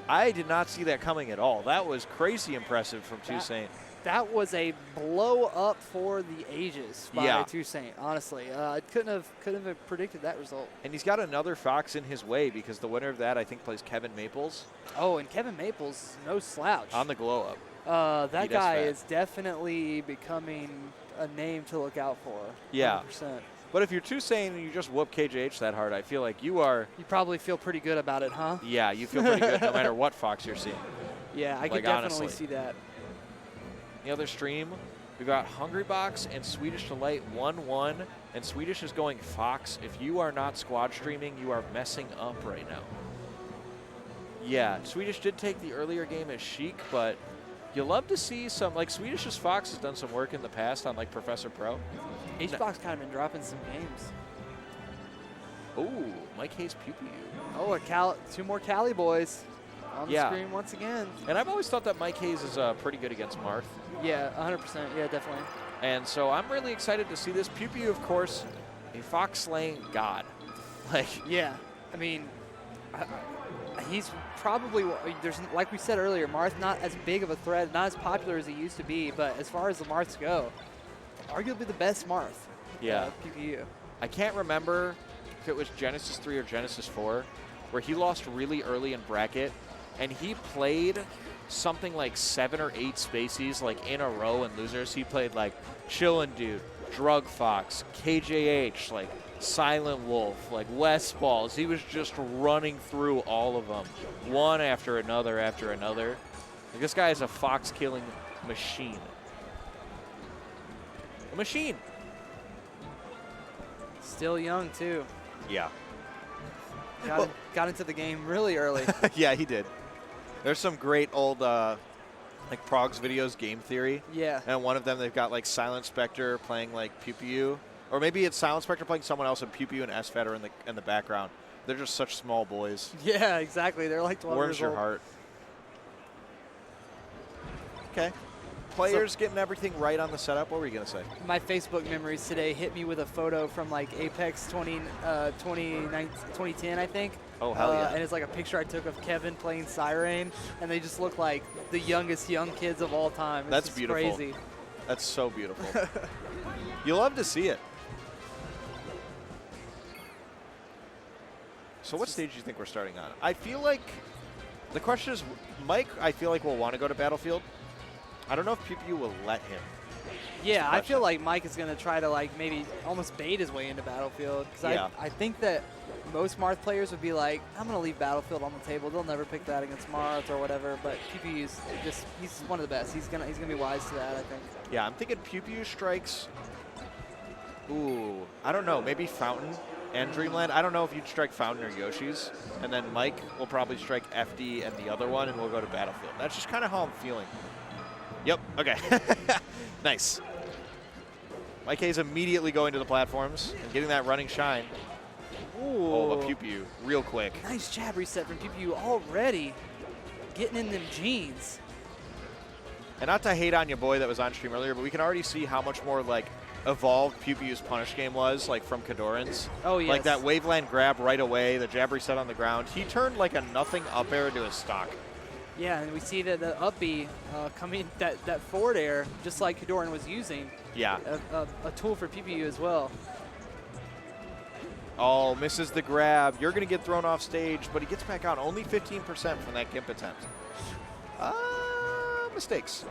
S2: I did not see that coming at all. That was crazy impressive from Toussaint.
S1: That was a blow up for the ages by Toussaint. Honestly, I couldn't have predicted that result.
S2: And he's got another Fox in his way because the winner of that, I think, plays Kevin Maples.
S1: Oh, and Kevin Maples, no slouch.
S2: On the glow
S1: that
S2: up.
S1: guy
S2: SFAT.
S1: is definitely becoming a name to look out for.
S2: Yeah.
S1: 100%.
S2: But if you're Toussaint and you just whoop KJH that hard, I feel like you are.
S1: You probably feel pretty good about it, huh?
S2: Yeah, you feel pretty good no matter what Fox you're seeing.
S1: Yeah, I could
S2: Like,
S1: definitely
S2: honestly.
S1: see that.
S2: The other stream, we got Hungrybox and Swedish Delight 1-1, and Swedish is going Fox. If you are not squad streaming, you are messing up right now. Yeah, Swedish did take the earlier game as Sheik, but you love to see some, like Swedish's Fox has done some work in the past on like Professor Pro.
S1: H-Box kind of been dropping some games.
S2: Ooh, Mike Haze PewPewU.
S1: Oh, 2 more Cali boys on the screen once again.
S2: And I've always thought that Mike Haze is pretty good against Marth.
S1: Yeah, 100%. Yeah, definitely.
S2: And so I'm really excited to see this. PewPewU, of course, a Fox slaying god. Like,
S1: yeah, I mean, he's probably, like we said earlier, Marth not as big of a threat, not as popular as he used to be, but as far as the Marths go, arguably the best Marth.
S2: Yeah.
S1: PewPewU.
S2: I can't remember if it was Genesis 3 or Genesis 4, where he lost really early in bracket, and he played something like 7 or 8 spacies like in a row in losers. He played like Chillin' Dude, Drug Fox, KJH, like Silent Wolf, like West Balls. He was just running through all of them, one after another after another. Like, this guy is a Fox killing machine. A machine.
S1: Still young, too.
S2: Yeah.
S1: Got into the game really early.
S2: Yeah, he did. There's some great old like Prog's videos, game theory.
S1: Yeah.
S2: And one of them, they've got like Silent Spectre playing like PewPewU, or maybe it's Silent Spectre playing someone else, and PewPewU and SFAT are in the background. They're just such small boys.
S1: Yeah, exactly. They're like 12
S2: Warms
S1: years old.
S2: your heart. Okay. Players getting everything right on the setup. What were you gonna say?
S1: My Facebook memories today hit me with a photo from like Apex 2010, I think.
S2: Oh, hell yeah.
S1: And it's like a picture I took of Kevin playing Siren, and they just look like the youngest young kids of all time. It's
S2: That's
S1: just
S2: beautiful.
S1: Crazy.
S2: That's so beautiful. You love to see it. So what stage do you think we're starting on? I feel like the question is, Mike, I feel like will want to go to Battlefield. I don't know if PewPewU will let him.
S1: Yeah, I feel like Mike is going to try to like maybe almost bait his way into Battlefield. Because I think that most Marth players would be like, I'm going to leave Battlefield on the table. They'll never pick that against Marth or whatever. But PewPewU's just, he's one of the best. He's gonna be wise to that, I think.
S2: Yeah, I'm thinking PewPewU strikes. Ooh, I don't know. Maybe Fountain and Dreamland. I don't know if you'd strike Fountain or Yoshi's. And then Mike will probably strike FD and the other one, and we'll go to Battlefield. That's just kind of how I'm feeling. Yep, okay. Nice. Mike Haze immediately going to the platforms and getting that running shine.
S1: Ooh.
S2: Oh, a PewPewU real quick.
S1: Nice jab reset from PewPewU already. getting in them jeans.
S2: And not to hate on your boy that was on stream earlier, but we can already see how much more like evolved PewPewU's punish game was, like from Kadoran's.
S1: Oh, yes.
S2: Like that waveland grab right away, the jab reset on the ground. He turned like a nothing up air to a stock.
S1: Yeah, and we see that the up B coming, that forward air, just like Kadoran was using.
S2: Yeah.
S1: A tool for PewPewU as well.
S2: Oh, misses the grab. You're going to get thrown off stage, but he gets back out. Only 15% from that gimp attempt. Mistakes.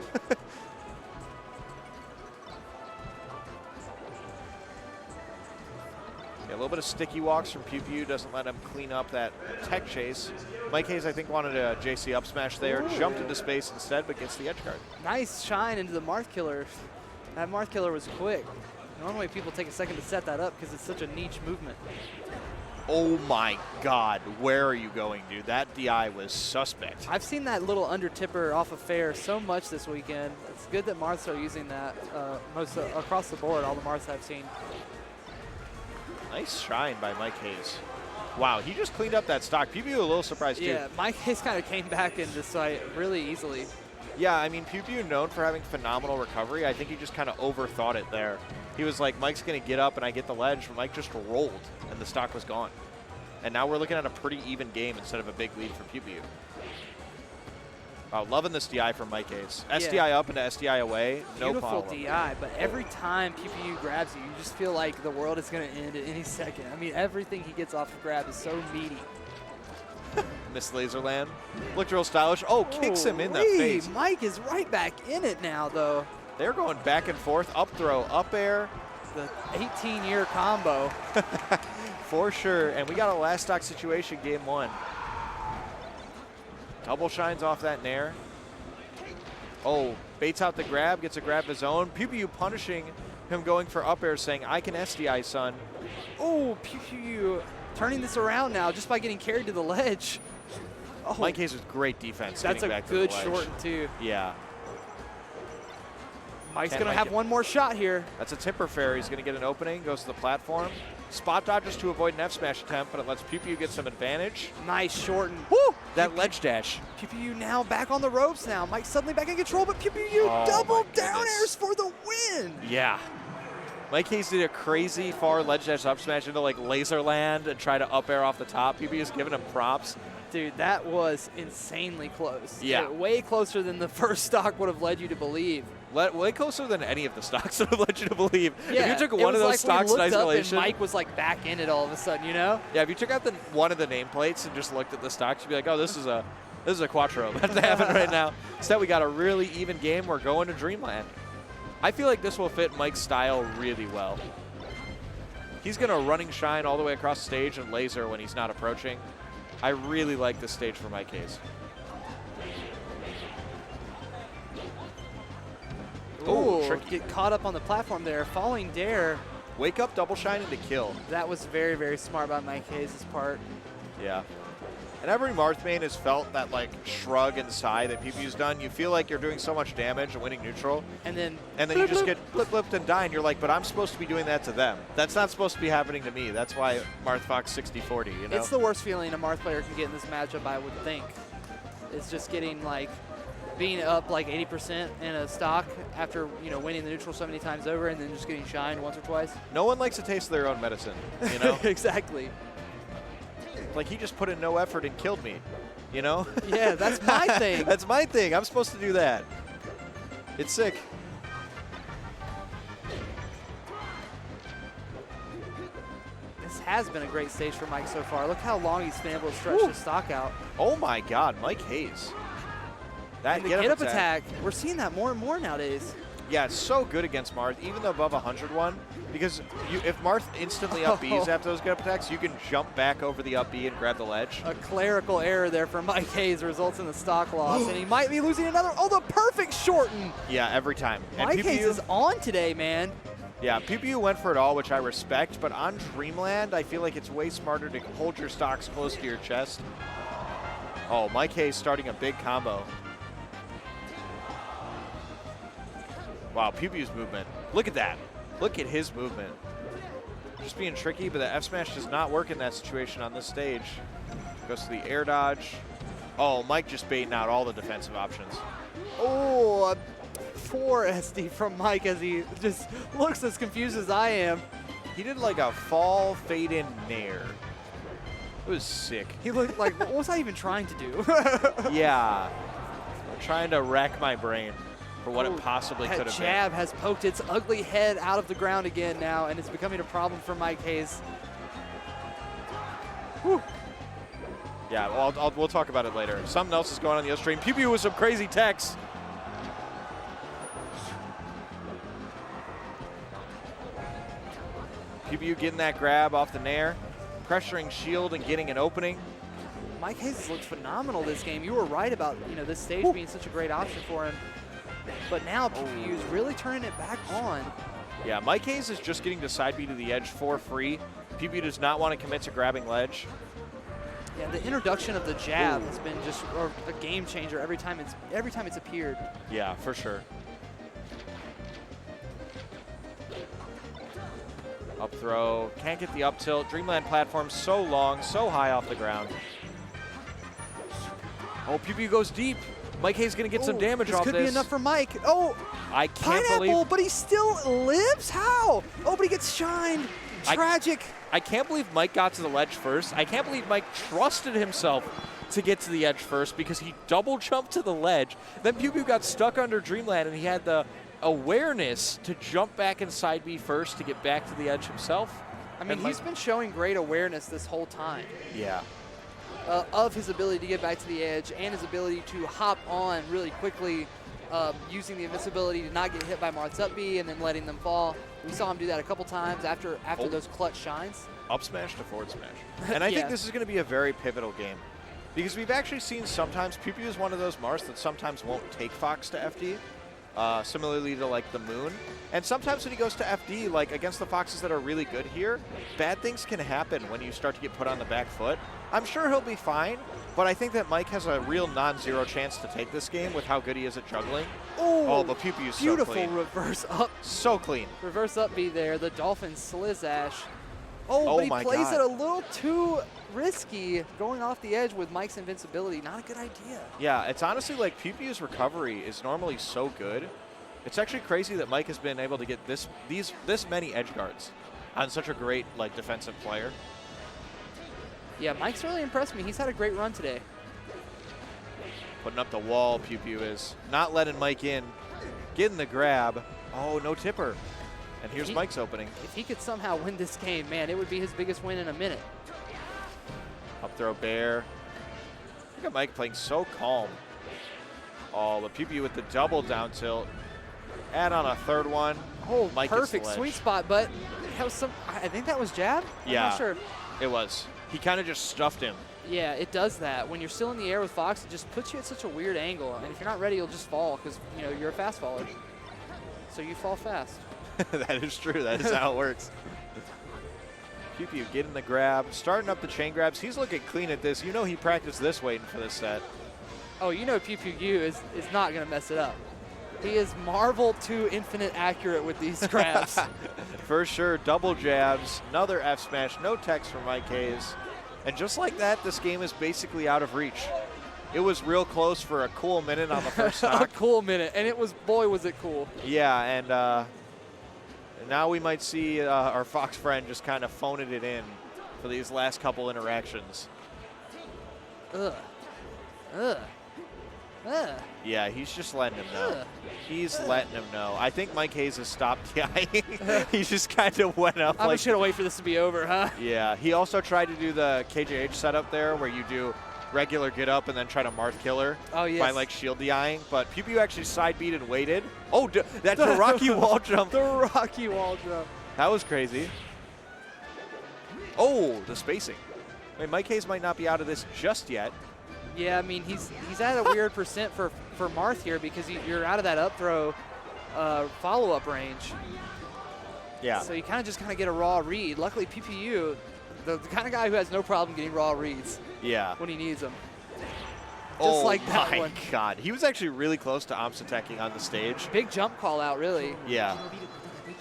S2: Yeah, a little bit of sticky walks from PewPewU doesn't let him clean up that tech chase. MikeHaze, I think, wanted a JC up smash there. Ooh. Jumped into space instead, but gets the edge guard.
S1: Nice shine into the Marth Killer. That Marth Killer was quick. Normally people take a second to set that up because it's such a niche movement.
S2: Oh my God, where are you going, dude? That DI was suspect.
S1: I've seen that little under tipper off of fair so much this weekend. It's good that Marths are using that most across the board, all the Marths I've seen.
S2: Nice shine by MikeHaze. Wow, he just cleaned up that stock. PewPewU a little surprised too.
S1: Yeah, MikeHaze kind of came back in this fight really easily.
S2: Yeah, I mean, PewPewU known for having phenomenal recovery. I think he just kind of overthought it there. He was like, Mike's going to get up and I get the ledge, but Mike just rolled and the stock was gone. And now we're looking at a pretty even game instead of a big lead for PewPewU. Wow, loving this DI from MikeHaze. Yeah. SDI up into SDI away, no problem.
S1: Beautiful DI, but every time PewPewU grabs you, you just feel like the world is going to end at any second. I mean, everything he gets off of grab is so meaty.
S2: Miss Laserland. Looked real stylish. Oh, kicks him in the face.
S1: Mike is right back in it now, though.
S2: They're going back and forth. Up throw, up air.
S1: The 18-year combo.
S2: For sure. And we got a last stock situation, game one. Double shines off that nair. Oh, baits out the grab, gets a grab of his own. PewPewU punishing him going for up air, saying, I can SDI, son.
S1: Oh, PewPewU turning this around now just by getting carried to the ledge.
S2: Oh. MikeHaze with great defense.
S1: That's a good shorten, too.
S2: Yeah.
S1: Mike's going to have one more shot here.
S2: That's a tipper fair. He's going to get an opening, goes to the platform. Spot dodges to avoid an F smash attempt, but it lets PewPewU get some advantage.
S1: Nice shorten.
S2: Woo! That ledge dash.
S1: PewPewU now back on the ropes now. Mike's suddenly back in control, but PewPewU double down airs for the win.
S2: Yeah. MikeHaze did a crazy far ledge dash up smash into like Laserland and try to up air off the top. PewPewU's giving him props.
S1: Dude, that was insanely close.
S2: Yeah.
S1: Way closer than the first stock would have led you to believe.
S2: Way closer than any of the stocks would have led you to believe.
S1: Yeah,
S2: if you took one of those stocks in isolation.
S1: Mike was like back in it all of a sudden, you know?
S2: Yeah, if you took out one of the nameplates and just looked at the stocks, you'd be like, oh, this is a quattro that's happening right now. Instead, we got a really even game. We're going to Dreamland. I feel like this will fit Mike's style really well. He's going to running shine all the way across the stage and laser when he's not approaching. I really like this stage for MikeHaze.
S1: Ooh, get caught up on the platform there. Falling dare.
S2: Wake up, double shine into kill.
S1: That was very, very smart by MikeHaze's part.
S2: Yeah. And every Marth main has felt that like shrug and sigh that PewPewU's done. You feel like you're doing so much damage and winning neutral.
S1: And then
S2: you just get flip-flipped and die, and you're like, but I'm supposed to be doing that to them. That's not supposed to be happening to me. That's why Marth Fox 60-40, you know?
S1: It's the worst feeling a Marth player can get in this matchup, I would think. It's just getting like, being up like 80% in a stock after, you know, winning the neutral so many times over and then just getting shined once or twice.
S2: No one likes to taste their own medicine, you know?
S1: Exactly.
S2: Like, he just put in no effort and killed me, you know?
S1: Yeah, that's my thing.
S2: That's my thing. I'm supposed to do that. It's sick.
S1: This has been a great stage for Mike so far. Look how long he's been able to stretch his stock out.
S2: Oh my God, MikeHaze. That
S1: get up attack, we're seeing that more and more nowadays.
S2: Yeah, it's so good against Marth, even the above 100 one, because if Marth instantly up Bs after those get up attacks, you can jump back over the up B and grab the ledge.
S1: A clerical error there for MikeHaze results in the stock loss, and he might be losing another. Oh, the perfect shorten.
S2: Yeah, every time.
S1: MikeHaze is on today, man.
S2: Yeah, PewPewU went for it all, which I respect, but on Dreamland, I feel like it's way smarter to hold your stocks close to your chest. Oh, MikeHaze starting a big combo. Wow, PewPewU's movement. Look at that. Look at his movement. Just being tricky, but the F smash does not work in that situation on this stage. Goes to the air dodge. Oh, Mike just baiting out all the defensive options.
S1: Oh, poor SD from Mike as he just looks as confused as I am.
S2: He did like a fall fade-in nair. It was sick.
S1: He looked like, what was I even trying to do?
S2: Yeah. I'm trying to rack my brain for what it possibly could have been.
S1: That jab has poked its ugly head out of the ground again now, and it's becoming a problem for Mike Haze. Whew.
S2: Yeah, we'll talk about it later. Something else is going on the other stream. PewPewU with some crazy techs. PewPewU getting that grab off the nair, pressuring shield and getting an opening.
S1: Mike Haze has looked phenomenal this game. You were right about this stage being such a great option for him. But now PewPewU is really turning it back on.
S2: Yeah, Mike Haze is just getting to side B to the edge for free. PewPewU does not want to commit to grabbing ledge.
S1: Yeah, the introduction of the jab has been just a game changer every time it's appeared.
S2: Yeah, for sure. Up throw, can't get the up tilt. Dreamland platform so long, so high off the ground. Oh, PewPewU goes deep. Mike Haze gonna get some damage off this.
S1: This could be enough for Mike. Oh,
S2: I can't
S1: pineapple,
S2: believe.
S1: but he still lives? How? Oh, but he gets shined. Tragic.
S2: I can't believe Mike got to the ledge first. I can't believe Mike trusted himself to get to the edge first because he double jumped to the ledge. Then PewPewU got stuck under Dreamland and he had the awareness to jump back inside B first to get back to the edge himself.
S1: I mean, he's been showing great awareness this whole time.
S2: Yeah.
S1: Of his ability to get back to the edge and his ability to hop on really quickly, using the invincibility to not get hit by Marth's up B and then letting them fall. We saw him do that a couple times after those clutch shines.
S2: Up smash to forward smash. And I think this is going to be a very pivotal game because we've actually seen sometimes PewPewU is one of those Marths that sometimes won't take Fox to FD. Similarly to like the Moon. And sometimes when he goes to FD, like against the Foxes that are really good here, bad things can happen when you start to get put on the back foot. I'm sure he'll be fine, but I think that Mike has a real non-zero chance to take this game with how good he is at juggling. Oh, but PewPewU's so clean.
S1: Beautiful reverse up.
S2: So clean.
S1: Reverse up B there, the Dolphin Slizash. Oh, but he plays it a little too risky, going off the edge with Mike's invincibility. Not a good idea.
S2: Yeah, it's honestly like PewPewU's recovery is normally so good. It's actually crazy that Mike has been able to get this many edge guards on such a great like defensive player.
S1: Yeah, Mike's really impressed me. He's had a great run today.
S2: Putting up the wall, PewPewU is not letting Mike in. Getting the grab. Oh, no tipper. And here's Mike's opening.
S1: If he could somehow win this game, man, it would be his biggest win in a minute.
S2: Up throw bear. Look at Mike playing so calm. Oh, the PewPewU with the double down tilt. Add on a third one.
S1: Oh,
S2: Mike
S1: perfect sweet spot, but that was I think that was jab?
S2: Yeah,
S1: I'm not sure.
S2: It was. He kind of just stuffed him.
S1: Yeah, it does that. When you're still in the air with Fox, it just puts you at such a weird angle. And if you're not ready, you'll just fall because, you're a fast faller. So you fall fast.
S2: That is true. That is how it works. PewPewU getting the grab, starting up the chain grabs. He's looking clean at this. You know he practiced this waiting for this set.
S1: Oh, PewPewU is not going to mess it up. He is Marvel to infinite accurate with these grabs.
S2: For sure, double jabs, another F smash, no text from Mike Haze. And just like that, this game is basically out of reach. It was real close for a cool minute on the first stock.
S1: A cool minute, and it was, boy, was it cool.
S2: Yeah, and now we might see our Fox friend just kind of phoning it in for these last couple interactions.
S1: Ugh. Ugh. Ugh.
S2: Yeah, he's just letting him know. He's letting him know. I think Mike Haze has stopped yelling. He just kind of went up.
S1: I'm just going to wait for this to be over, huh?
S2: Yeah, he also tried to do the KJH setup there where you do regular get up and then try to Marth killer by like shield DIing. But PewPewU actually side beat and waited. Oh, that's the Rocky wall jump.
S1: The Rocky wall jump.
S2: That was crazy. Oh, the spacing. I mean, Mike Haze might not be out of this just yet.
S1: Yeah, I mean, he's at a weird percent for Marth here because you're out of that up throw follow-up range.
S2: Yeah.
S1: So you kind of get a raw read. Luckily, PewPewU, the kind of guy who has no problem getting raw reads.
S2: Yeah.
S1: When he needs them. Just like that one.
S2: Oh my God. He was actually really close to Omps attacking on the stage.
S1: Big jump call out, really.
S2: Yeah.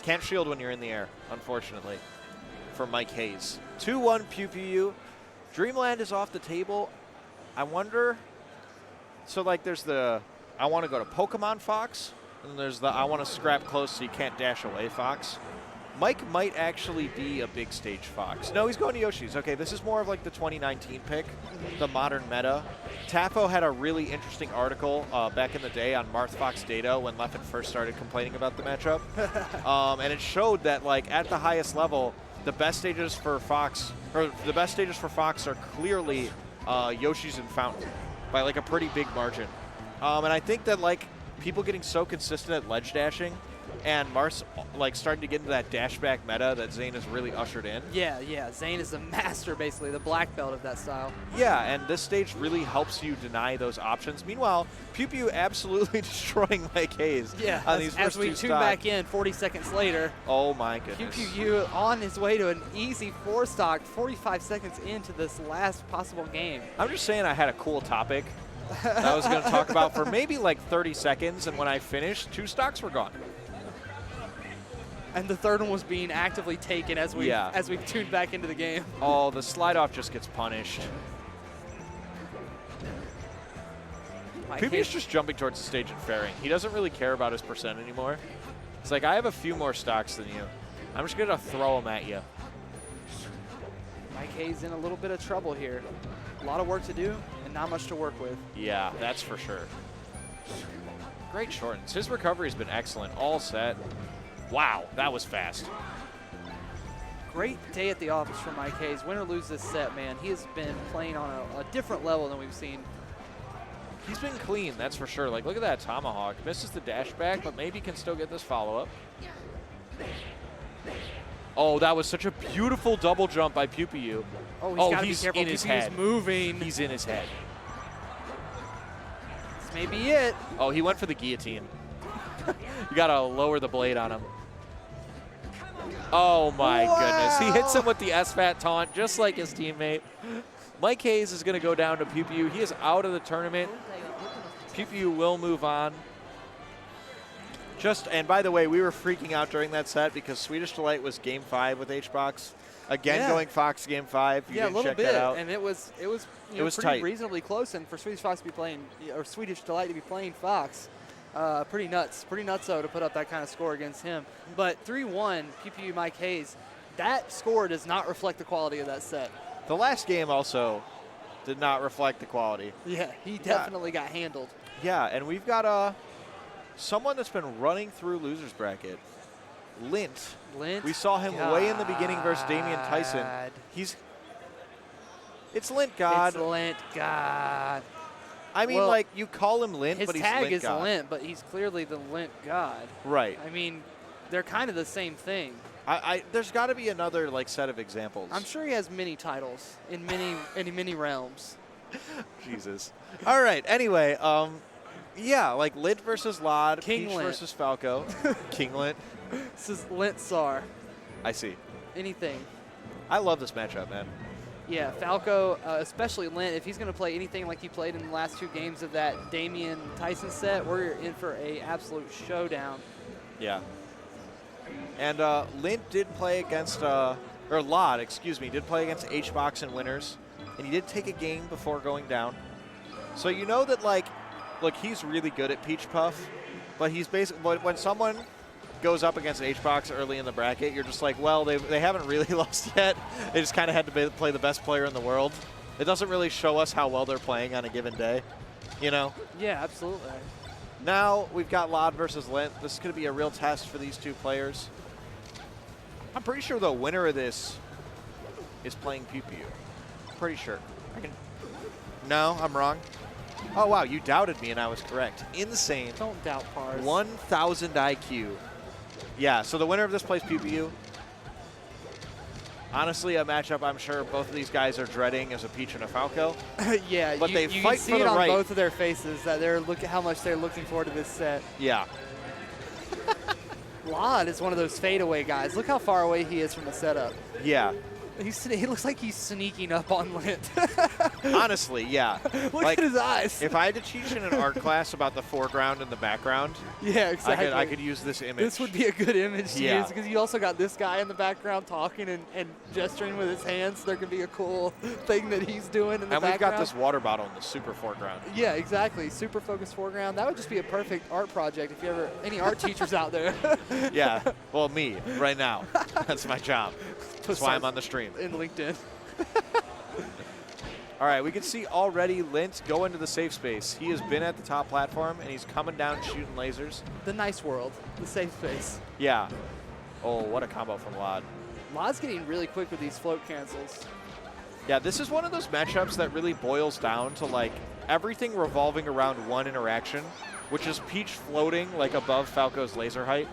S2: Can't shield when you're in the air, unfortunately, for Mike Haze. 2-1 PewPewU. Dreamland is off the table. I wonder So, like, there's the I want to go to Pokemon Fox, and there's the I want to scrap close so you can't dash away Fox. Mike might actually be a big stage Fox. No, he's going to Yoshi's. Okay, this is more of like the 2019 pick, the modern meta. Taffo had a really interesting article back in the day on Marth Fox data when Leffen first started complaining about the matchup. And it showed that like at the highest level, the best stages for Fox, are clearly Yoshi's and Fountain by like a pretty big margin. And I think that like people getting so consistent at ledge dashing and Marth's like starting to get into that dashback meta that Zane has really ushered in.
S1: Yeah. Zane is the master, basically, the black belt of that style.
S2: Yeah, and this stage really helps you deny those options. Meanwhile, PewPewU absolutely destroying Mike Haze.
S1: Yeah,
S2: on these
S1: as
S2: first
S1: we
S2: two
S1: tune
S2: stocks.
S1: back in 40 seconds later.
S2: Oh my goodness.
S1: PewPewU on his way to an easy 4-stock 45 seconds into this last possible game.
S2: I'm just saying I had a cool topic that I was going to talk about for maybe like 30 seconds, and when I finished, 2 stocks were gone.
S1: And the third one was being actively taken as we tuned back into the game.
S2: Oh, the slide off just gets punished. PewPewU's just jumping towards the stage and fairing. He doesn't really care about his percent anymore. It's like, I have a few more stocks than you. I'm just going to throw them at you.
S1: Mike Haze in a little bit of trouble here. A lot of work to do and not much to work with.
S2: Yeah, that's for sure. Great shortens. His recovery's been excellent. All set. Wow, that was fast.
S1: Great day at the office for Mike Haze. Win or lose this set, man. He has been playing on a different level than we've seen.
S2: He's been clean, that's for sure. Like, look at that tomahawk. Misses the dash back, but maybe can still get this follow-up. Oh, that was such a beautiful double jump by PewPewU.
S1: Oh, he's got to be careful.
S2: In his head.
S1: He's moving.
S2: He's in his head.
S1: This may be it.
S2: Oh, he went for the guillotine. You got to lower the blade on him. Oh, my goodness. He hits him with the SFAT taunt, just like his teammate. Mike Haze is going to go down to PewPewU. He is out of the tournament. PewPewU will move on. And by the way, we were freaking out during that set because Swedish Delight was Game 5 with HBox. Again, going Fox Game 5. You didn't check that out.
S1: And it was pretty
S2: tight.
S1: reasonably close, and for Swedish Fox to be playing, or Swedish Delight to be playing Fox, pretty nutso to put up that kind of score against him. But 3-1, PewPewU Mike Haze, that score does not reflect the quality of that set.
S2: The last game also did not reflect the quality.
S1: Yeah, he definitely got handled.
S2: Yeah, and we've got someone that's been running through losers bracket. Lint. We saw him way in the beginning versus Damian Tyson. It's Lint God.
S1: It's Lint God.
S2: I mean, like, you call him Lint, but he's Lint God.
S1: His tag is Lint, but he's clearly the Lint God.
S2: Right.
S1: I mean, they're kind of the same thing.
S2: There's got to be another set of examples.
S1: I'm sure he has many titles in many realms.
S2: Jesus. All right. Anyway, yeah, like Lint versus Lod,
S1: King
S2: Peach
S1: Lint
S2: versus Falco, King Lint.
S1: This is Lint Sar.
S2: I see.
S1: Anything.
S2: I love this matchup, man.
S1: Yeah, Falco, especially Lint, if he's going to play anything like he played in the last 2 games of that Damian Tyson set, we're in for a absolute showdown.
S2: Yeah. And Lint did play against, or Lod, excuse me, did play against HBox and Winners, and he did take a game before going down. So you know that, like, look, he's really good at Peach Puff, but he's basically, when someone goes up against HBox early in the bracket, you're just like, well, they haven't really lost yet. They just kind of had to play the best player in the world. It doesn't really show us how well they're playing on a given day, you know?
S1: Yeah, absolutely.
S2: Now we've got Lod versus Lint. This is going to be a real test for these 2 players. I'm pretty sure the winner of this is playing PewPewU. Pretty sure. No, I'm wrong. Oh, wow, you doubted me and I was correct. Insane.
S1: Don't doubt Pars.
S2: 1,000 IQ. Yeah, so the winner of this plays PewPewU. Honestly, a matchup I'm sure both of these guys are dreading is a Peach and a Falco.
S1: Yeah,
S2: but they
S1: you
S2: fight
S1: can see
S2: for
S1: it
S2: the
S1: on
S2: right.
S1: both of their faces that how much they're looking forward to this set.
S2: Yeah.
S1: Lod is one of those fadeaway guys. Look how far away he is from the setup.
S2: Yeah.
S1: He looks like he's sneaking up on Lint.
S2: Honestly, yeah.
S1: Look at his eyes.
S2: If I had to teach in an art class about the foreground and the background,
S1: yeah, exactly.
S2: I could use this image.
S1: This would be a good image to
S2: Yeah.
S1: use because you also got this guy in the background talking and gesturing with his hands. There could be a cool thing that he's doing in the background.
S2: And we've got this water bottle in the super foreground.
S1: Yeah, exactly. Super focused foreground. That would just be a perfect art project if you ever any art teachers out there.
S2: Yeah. Well, me right now. That's my job. That's why I'm on the stream.
S1: In LinkedIn.
S2: All right, we can see already Lint go into the safe space. He has been at the top platform, and he's coming down shooting lasers.
S1: The nice world. The safe space.
S2: Yeah. Oh, what a combo from Lod.
S1: Lod's getting really quick with these float cancels.
S2: Yeah, this is one of those matchups that really boils down to, like, everything revolving around one interaction, which is Peach floating, like, above Falco's laser height.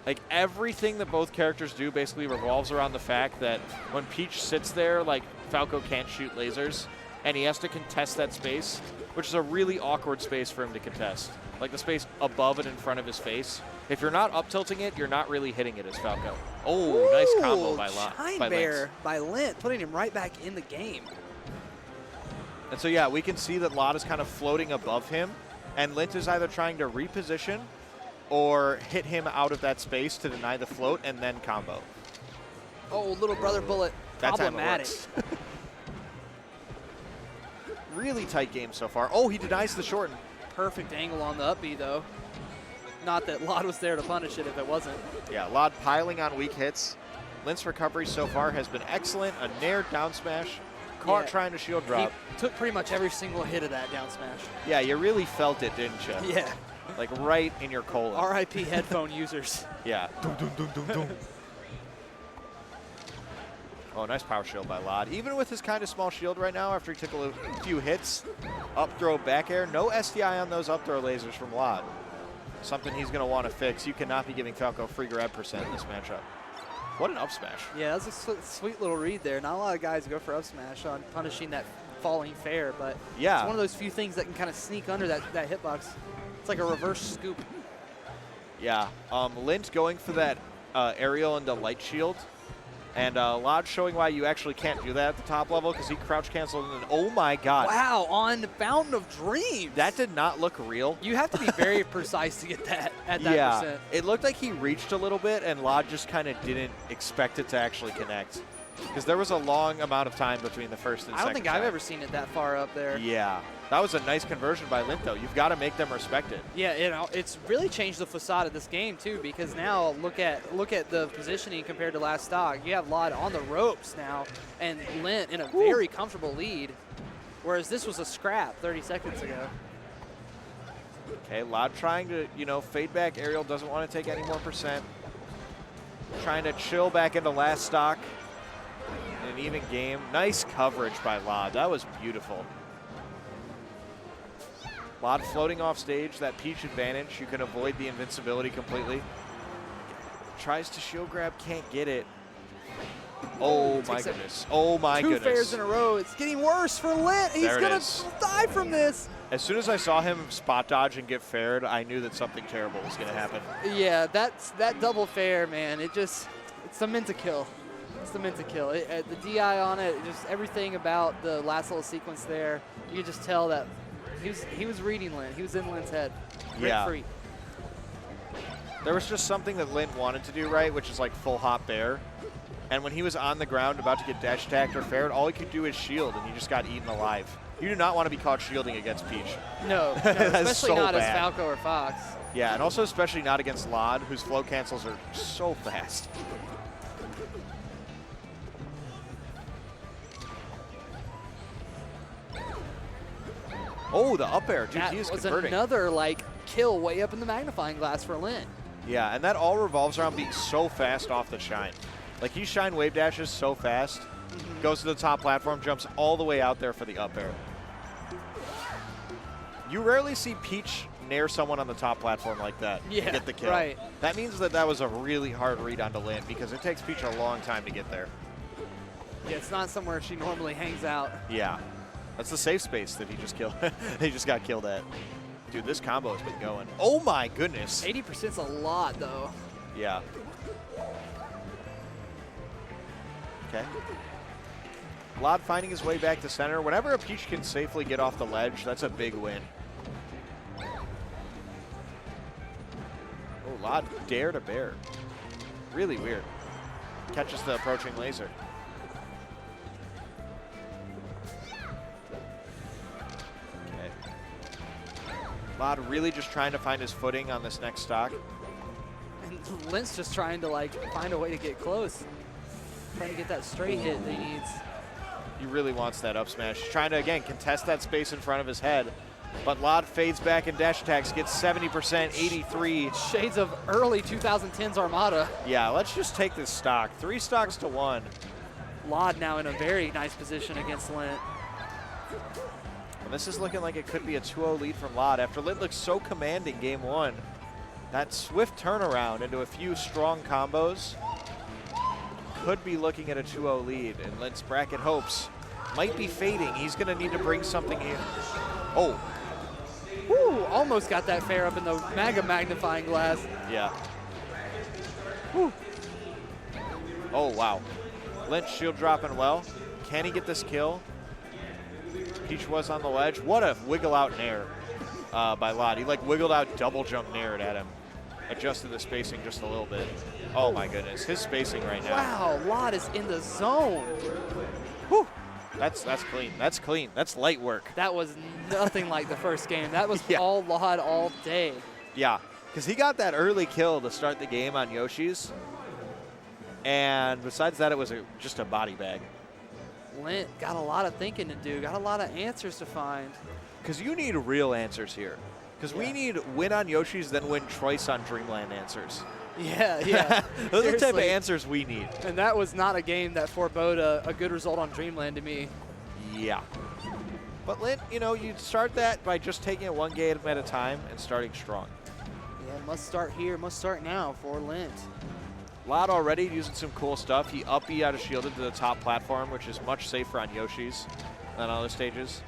S2: Like, everything that both characters do basically revolves around the fact that when Peach sits there, like, Falco can't shoot lasers, and he has to contest that space, which is a really awkward space for him to contest. Like, the space above and in front of his face. If you're not up-tilting it, you're not really hitting it as Falco. Oh,
S1: ooh,
S2: nice combo by
S1: Chine Bear by Lint, putting him right back in the game.
S2: And so, yeah, we can see that Lod is kind of floating above him, and Lint is either trying to reposition or hit him out of that space to deny the float and then combo.
S1: Oh, little brother bullet.
S2: That
S1: Problematic.
S2: time it works. Really tight game so far. Oh, he denies the shorten.
S1: Perfect angle on the up B, though. Not that Lod was there to punish it if it wasn't.
S2: Yeah, Lod piling on weak hits. Lint's recovery so far has been excellent. A nair down smash. Caught trying to shield drop.
S1: He took pretty much every single hit of that down smash.
S2: Yeah, you really felt it, didn't you?
S1: Yeah.
S2: Like right in your colon.
S1: RIP headphone users.
S2: Yeah. Oh, nice power shield by Lod. Even with his kind of small shield right now, after he took a few hits, up throw, back air, no SDI on those up throw lasers from Lod. Something he's going to want to fix. You cannot be giving Falco free grab percent in this matchup. What an up smash.
S1: Yeah, that's a sweet little read there. Not a lot of guys go for up smash on punishing that falling fair, but
S2: yeah,
S1: it's one of those few things that can kind of sneak under that hitbox. It's like a reverse scoop.
S2: Yeah, Lint going for that aerial into light shield. And Lod showing why you actually can't do that at the top level because he crouch canceled and oh my god.
S1: Wow, on Fountain of Dreams.
S2: That did not look real.
S1: You have to be very precise to get that at that percent.
S2: It looked like he reached a little bit and Lod just kind of didn't expect it to actually connect. Because there was a long amount of time between the first and second
S1: I don't think I've ever seen it that far up there.
S2: Yeah. That was a nice conversion by Lint, though. You've got to make them respect it.
S1: Yeah, you know, it's really changed the facade of this game, too, because now look at the positioning compared to last stock. You have Lod on the ropes now, and Lint in a very comfortable lead, whereas this was a scrap 30 seconds ago.
S2: Okay, Lod trying to, fade back aerial, doesn't want to take any more percent. Trying to chill back into last stock in an even game. Nice coverage by Lod. That was beautiful. Lod floating off stage, that Peach advantage. You can avoid the invincibility completely. Tries to shield grab, can't get it. Oh my goodness. Oh my goodness.
S1: 2 fairs in a row. It's getting worse for Lint. He's going to die from this.
S2: As soon as I saw him spot dodge and get faired, I knew that something terrible was going to happen.
S1: Yeah, that double fair, man, it's the mint to kill. It's the mint to kill. The DI on it, just everything about the last little sequence there, you could just tell that he was reading Lint. He was in Lint's head. Free.
S2: There was just something that Lint wanted to do right, which is like full hop bear. And when he was on the ground about to get dash attacked or faired, all he could do is shield, and he just got eaten alive. You do not want to be caught shielding against Peach.
S1: No, especially not as Falco or Fox.
S2: Yeah, and also especially not against Lod, whose flow cancels are so fast. Oh, the up air. Dude, he is converting.
S1: That was another, kill way up in the magnifying glass for Lint.
S2: Yeah, and that all revolves around being so fast off the shine. Like, he shine wave dashes so fast, goes to the top platform, jumps all the way out there for the up air. You rarely see Peach nair someone on the top platform like that to get the kill.
S1: Right.
S2: That means that was a really hard read onto Lint because it takes Peach a long time to get there.
S1: Yeah, it's not somewhere she normally hangs out.
S2: Yeah. That's the safe space that he just killed. He just got killed at. Dude, this combo has been going. Oh my goodness.
S1: 80%'s a lot, though.
S2: Yeah. Okay. Lod finding his way back to center. Whenever a Peach can safely get off the ledge, that's a big win. Oh, Lod dare to bear. Really weird. Catches the approaching laser. Okay. Lod really just trying to find his footing on this next stock.
S1: And Lint's just trying to like find a way to get close. Trying to get that straight hit that he needs.
S2: He really wants that up smash. He's trying to, again, contest that space in front of his head. But Lod fades back and dash attacks, gets 70%, 83.
S1: Shades of early 2010s Armada.
S2: Yeah, let's just take this stock. 3 stocks to 1.
S1: Lod now in a very nice position against Lint.
S2: Well, this is looking like it could be a 2-0 lead from Lod. After Lint looked so commanding game 1, that swift turnaround into a few strong combos could be looking at a 2-0 lead. And Lint's bracket hopes might be fading. He's going to need to bring something in. Oh.
S1: Woo, almost got that fair up in the mega magnifying glass.
S2: Yeah. Woo. Oh, wow. Lint shield dropping well. Can he get this kill? Peach was on the ledge. What a wiggle out nair by Lod. He like wiggled out double jump naired at him. Adjusted the spacing just a little bit. Oh my goodness, his spacing right now.
S1: Wow, Lod is in the zone.
S2: Whew. That's clean. That's clean. That's light work.
S1: That was nothing like the first game. That was
S2: Yeah.
S1: all Lod all day.
S2: Yeah, because he got that early kill to start the game on Yoshi's. And besides that, it was just a body bag.
S1: Lint got a lot of thinking to do, got a lot of answers to find.
S2: Because you need real answers here. Because we need win on Yoshi's, then win twice on Dreamland answers.
S1: Yeah, yeah.
S2: Those are the type of
S1: Seriously.
S2: answers we need.
S1: And that was not a game that forebode a good result on Dreamland to me.
S2: Yeah. But Lint, you know, you start that by just taking it one game at a time and starting strong.
S1: Yeah, must start here, must start now for Lint.
S2: Lod already using some cool stuff. He up B out of shielded to the top platform, which is much safer on Yoshi's than other stages.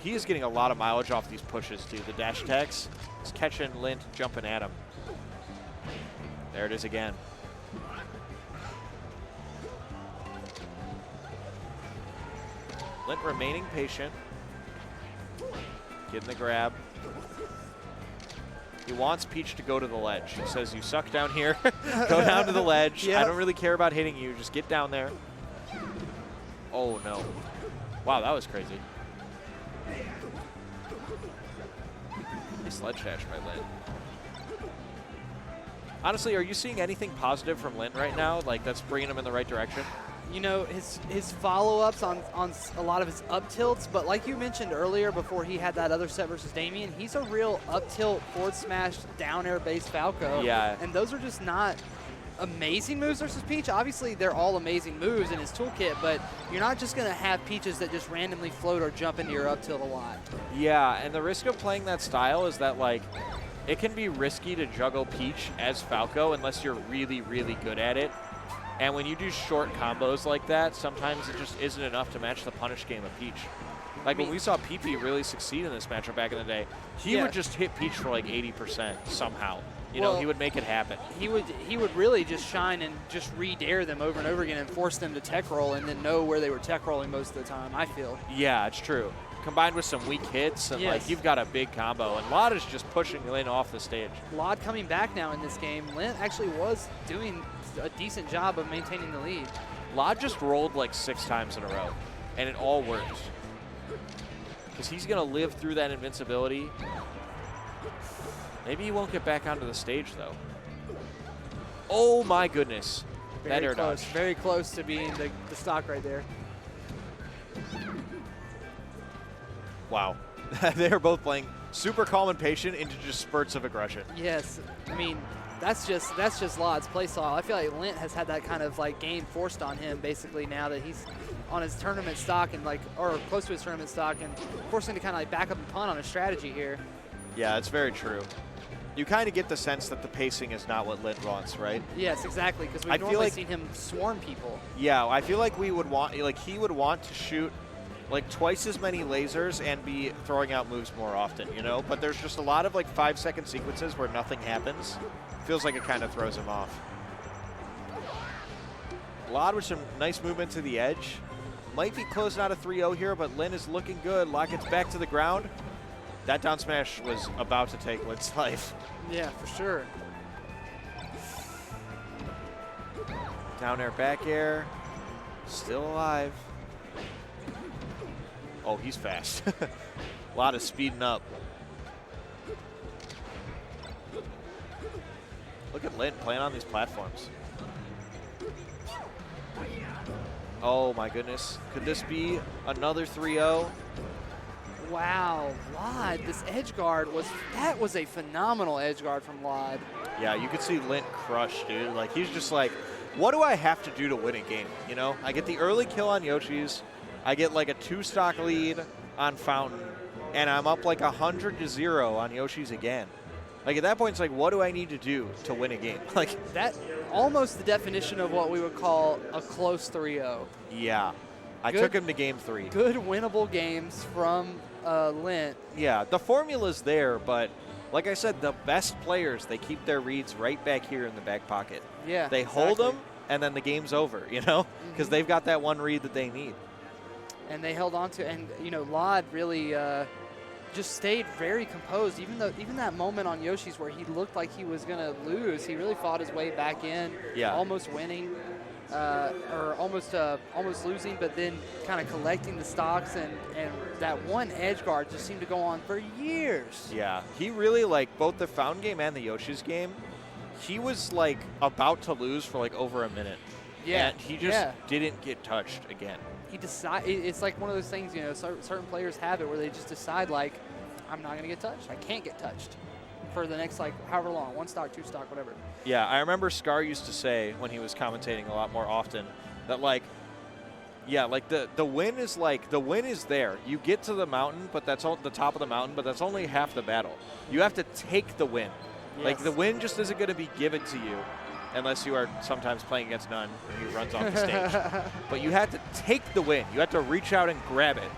S2: He is getting a lot of mileage off these pushes, too. The dash attacks. He's catching Lint, jumping at him. There it is again. Lint remaining patient. Getting the grab. He wants Peach to go to the ledge. He says, you suck down here. Go down to the ledge.
S1: Yep.
S2: I don't really care about hitting you. Just get down there. Oh, no. Wow, that was crazy. Nice ledge dash by Lint. Honestly, are you seeing anything positive from Lint right now? Like, that's bringing him in the right direction?
S1: You know, his follow-ups on a lot of his up tilts, but like you mentioned earlier before he had that other set versus Damian, he's a real up tilt, forward smash, down air based Falco.
S2: Yeah.
S1: And those are just not amazing moves versus Peach. Obviously, they're all amazing moves in his toolkit, but you're not just going to have Peaches that just randomly float or jump into your up tilt a lot.
S2: Yeah, and the risk of playing that style is that, like, it can be risky to juggle Peach as Falco unless you're really, really good at it. And when you do short combos like that, sometimes it just isn't enough to match the punish game of Peach. Like when we saw PP really succeed in this matchup back in the day, he would just hit Peach for like 80% somehow. You know, he would make it happen.
S1: He would really just shine and just re-dare them over and over again and force them to tech roll and then know where they were tech rolling most of the time, I feel.
S2: Yeah, it's true. Combined with some weak hits, and like you've got a big combo. And Lod is just pushing Lint off the stage.
S1: Lod coming back now in this game. Lint actually was doing a decent job of maintaining the lead.
S2: Lod just rolled like 6 times in a row, and it all worked. Because he's going to live through that invincibility. Maybe he won't get back onto the stage, though. Oh, my goodness. That air dodge.
S1: Very close to being the stock right there.
S2: Wow. They're both playing super calm and patient into just spurts of aggression.
S1: Yes. I mean, that's just Lod's play style. I feel like Lint has had that kind of like game forced on him basically now that he's on his tournament stock and like, or close to his tournament stock, and forcing to kind of like back up and punt on his strategy here.
S2: Yeah, it's very true. You kind of get the sense that the pacing is not what Lint wants, right?
S1: Yes, exactly, because we've normally seen him swarm people.
S2: Yeah, I feel like we would want, like he would want to shoot like twice as many lasers and be throwing out moves more often, you know? But there's just a lot of like 5-second sequences where nothing happens. Feels like it kind of throws him off. Lod with some nice movement to the edge. Might be closing out a 3-0 here, but Lint is looking good. Lod gets back to the ground. That down smash was about to take Lint's life.
S1: Yeah, for sure.
S2: Down air, back air. Still alive. Oh, he's fast. A lot of speeding up. Look at Lint playing on these platforms. Oh my goodness. Could this be another 3-0?
S1: Wow, Lod, this edge guard that was a phenomenal edge guard from Lod.
S2: Yeah, you could see Lint crush, dude. Like, he's just like, what do I have to do to win a game? You know, I get the early kill on Yoshi's. I get like a 2-stock lead on Fountain, and I'm up like 100-0 on Yoshi's again. Like, at that point, it's like, what do I need to do to win a game? Like,
S1: that almost the definition of what we would call a close 3-0.
S2: Yeah. I took him to game 3.
S1: Good winnable games from Lint.
S2: Yeah, the formula's there, but like I said, the best players, they keep their reads right back here in the back pocket.
S1: Yeah,
S2: they hold them, and then the game's over, you know, because they've got that one read that they need.
S1: And they held on to, and you know, Lod really just stayed very composed. Even that moment on Yoshi's where he looked like he was gonna lose, he really fought his way back in, almost winning. Or almost losing, but then kind of collecting the stocks, and that one edge guard just seemed to go on for years.
S2: Yeah, he really, like, both the Fountain game and the Yoshi's game, he was like about to lose for like over a minute.
S1: Yeah,
S2: and he just didn't get touched again.
S1: It's like one of those things, you know, certain players have it where they just decide, like, I'm not gonna get touched. I can't get touched for the next, like, however long, 1 stock, 2 stock, whatever.
S2: Yeah, I remember Scar used to say when he was commentating a lot more often that, like, yeah, like the win is there. You get to the mountain, but that's all the top of the mountain, but that's only half the battle. You have to take the win. Yes. Like, the win just isn't going to be given to you unless you are sometimes playing against None and he runs off the stage. But you have to take the win. You have to reach out and grab it.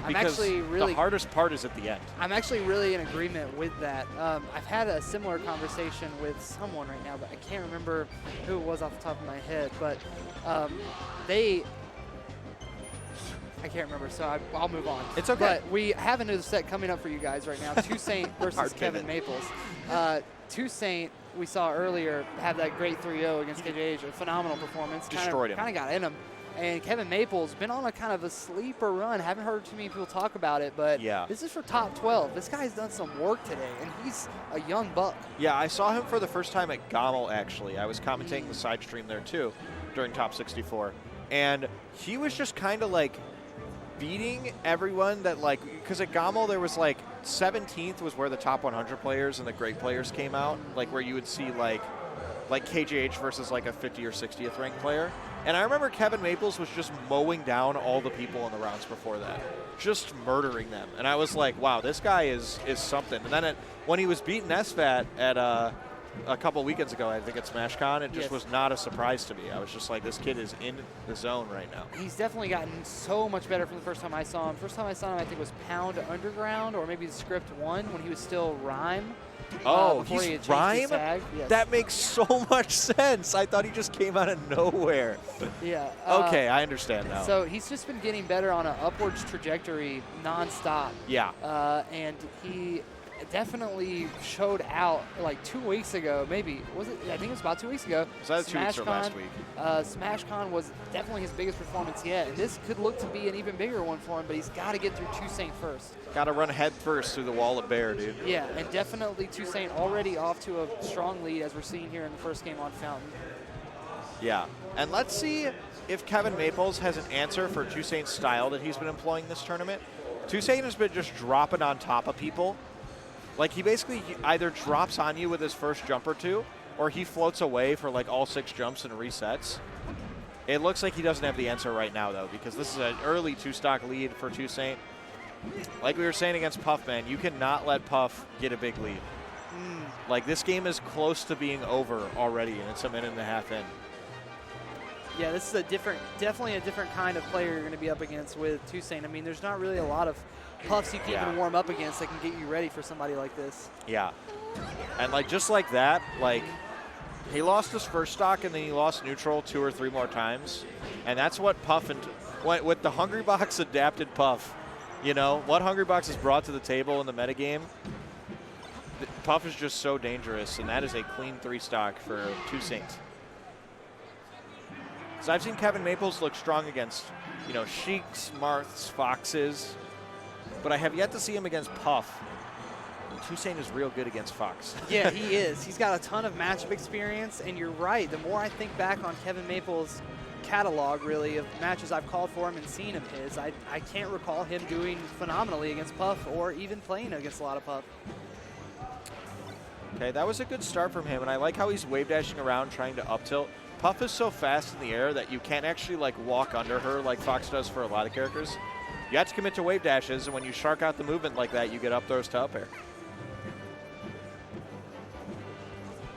S2: Because the hardest part is at the end. I'm actually really in agreement with that. I've had a similar conversation with someone right now, but I can't remember who it was off the top of my head. But I can't remember, so I'll move on. It's okay. But we have another set coming up for you guys right now. Toussaint versus Kevin Maples. Toussaint, we saw earlier, have that great 3-0 against KJH, a phenomenal performance. Destroyed him. Kind of got in him. And Kevin Maples been on a kind of a sleeper run. Haven't heard too many people talk about it, but this is for top 12. This guy's done some work today, and he's a young buck. Yeah, I saw him for the first time at Gommel, actually. I was commentating the side stream there, too, during Top 64. And he was just kind of, like, beating everyone that, like, because at Gommel there was, like, 17th was where the top 100 players and the great players came out, like, where you would see, like KJH versus, like, a 50 or 60th ranked player. And I remember Kevin Maples was just mowing down all the people in the rounds before that, just murdering them. And I was like, wow, this guy is something. And then when he was beating SFAT at a couple weekends ago, I think at SmashCon, it just was not a surprise to me. I was just like, this kid is in the zone right now. He's definitely gotten so much better from the first time I saw him. First time I saw him, I think, was Pound Underground, or maybe the Script 1 when he was still Rhyme. Oh, he's Rhyme? Yes. That makes so much sense. I thought he just came out of nowhere. Yeah. Okay, I understand now. So he's just been getting better on an upwards trajectory nonstop. Yeah. And he definitely showed out like 2 weeks ago, maybe. Was it? I think it was about 2 weeks ago. Was that 2 weeks or last week? SmashCon was definitely his biggest performance yet. And this could look to be an even bigger one for him, but he's got to get through Toussaint first. Got to run head first through the wall of Bear, dude. Yeah, and definitely Toussaint already off to a strong lead, as we're seeing here in the first game on Fountain. Yeah, and let's see if Kevin Maples has an answer for Toussaint's style that he's been employing this tournament. Toussaint has been just dropping on top of people. Like, he basically either drops on you with his first jump or two, or he floats away for like all 6 jumps and resets. It looks like he doesn't have the answer right now, though, because this is an early 2-stock lead for Toussaint. Like we were saying against Puff, man, you cannot let Puff get a big lead. Like, this game is close to being over already, and it's a minute and a half in. Yeah, this is definitely a different kind of player you're going to be up against with Toussaint. I mean, there's not really a lot of Puffs you can even warm up against that can get you ready for somebody like this. Yeah. And, like, just like that, like, He lost his first stock, and then he lost neutral 2 or 3 more times. And that's what Puff and with the Hungry Box adapted Puff, you know, what Hungry Box has brought to the table in the metagame, Puff is just so dangerous, and that is a clean 3 stock for Toussaint. So I've seen Kevin Maples look strong against, you know, Sheiks, Marths, Foxes, but I have yet to see him against Puff. Toussaint is real good against Fox.
S1: Yeah, he is. He's got a ton of matchup experience, and you're right. The more I think back on Kevin Maples' catalog, really, of matches I've called for him and seen of his, I can't recall him doing phenomenally against Puff or even playing against a lot of Puff.
S2: Okay, that was a good start from him, and I like how he's wave dashing around trying to up tilt. Puff is so fast in the air that you can't actually like walk under her like Fox does for a lot of characters. You have to commit to wave dashes, and when you shark out the movement like that, you get up throws to up air.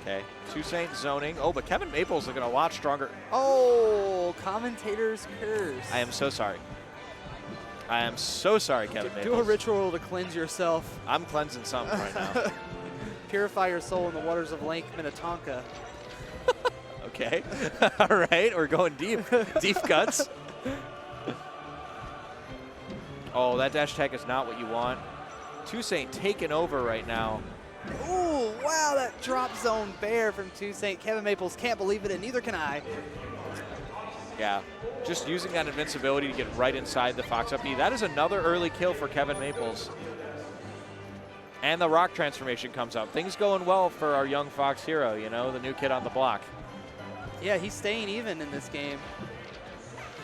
S2: Okay, Toussaint zoning. Oh, but Kevin Maples looking a lot stronger.
S1: Oh, commentator's curse.
S2: I am so sorry. I am so sorry, Kevin Maples.
S1: Do a ritual to cleanse yourself.
S2: I'm cleansing something right now.
S1: Purify your soul in the waters of Lake Minnetonka.
S2: Okay. All right, we're going deep. Deep cuts. Oh, that dash attack is not what you want. Toussaint taking over right now.
S1: Ooh, wow, that drop zone bear from Toussaint. Kevin Maples can't believe it, and neither can I.
S2: Yeah, just using that invincibility to get right inside the Fox up B. That is another early kill for Kevin Maples. And the rock transformation comes out. Things going well for our young Fox hero, you know, the new kid on the block.
S1: Yeah, he's staying even in this game.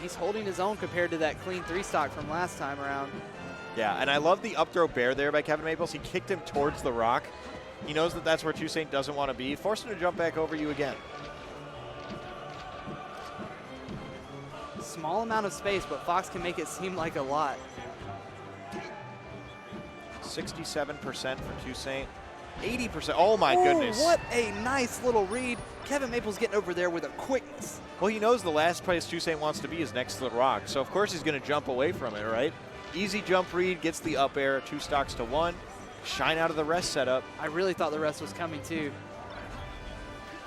S1: He's holding his own compared to that clean 3 stock from last time around.
S2: Yeah, and I love the up throw bear there by Kevin Maples. He kicked him towards the rock. He knows that that's where Toussaint doesn't want to be. Forced him to jump back over you again.
S1: Small amount of space, but Fox can make it seem like a lot.
S2: 67% for Toussaint. 80%. Oh, my goodness.
S1: What a nice little read. Kevin Maples getting over there with a quickness.
S2: Well, he knows the last place Toussaint wants to be is next to the rock, so of course he's going to jump away from it, right? Easy jump read, gets the up air, 2 stocks to 1. Shine out of the rest setup.
S1: I really thought the rest was coming too.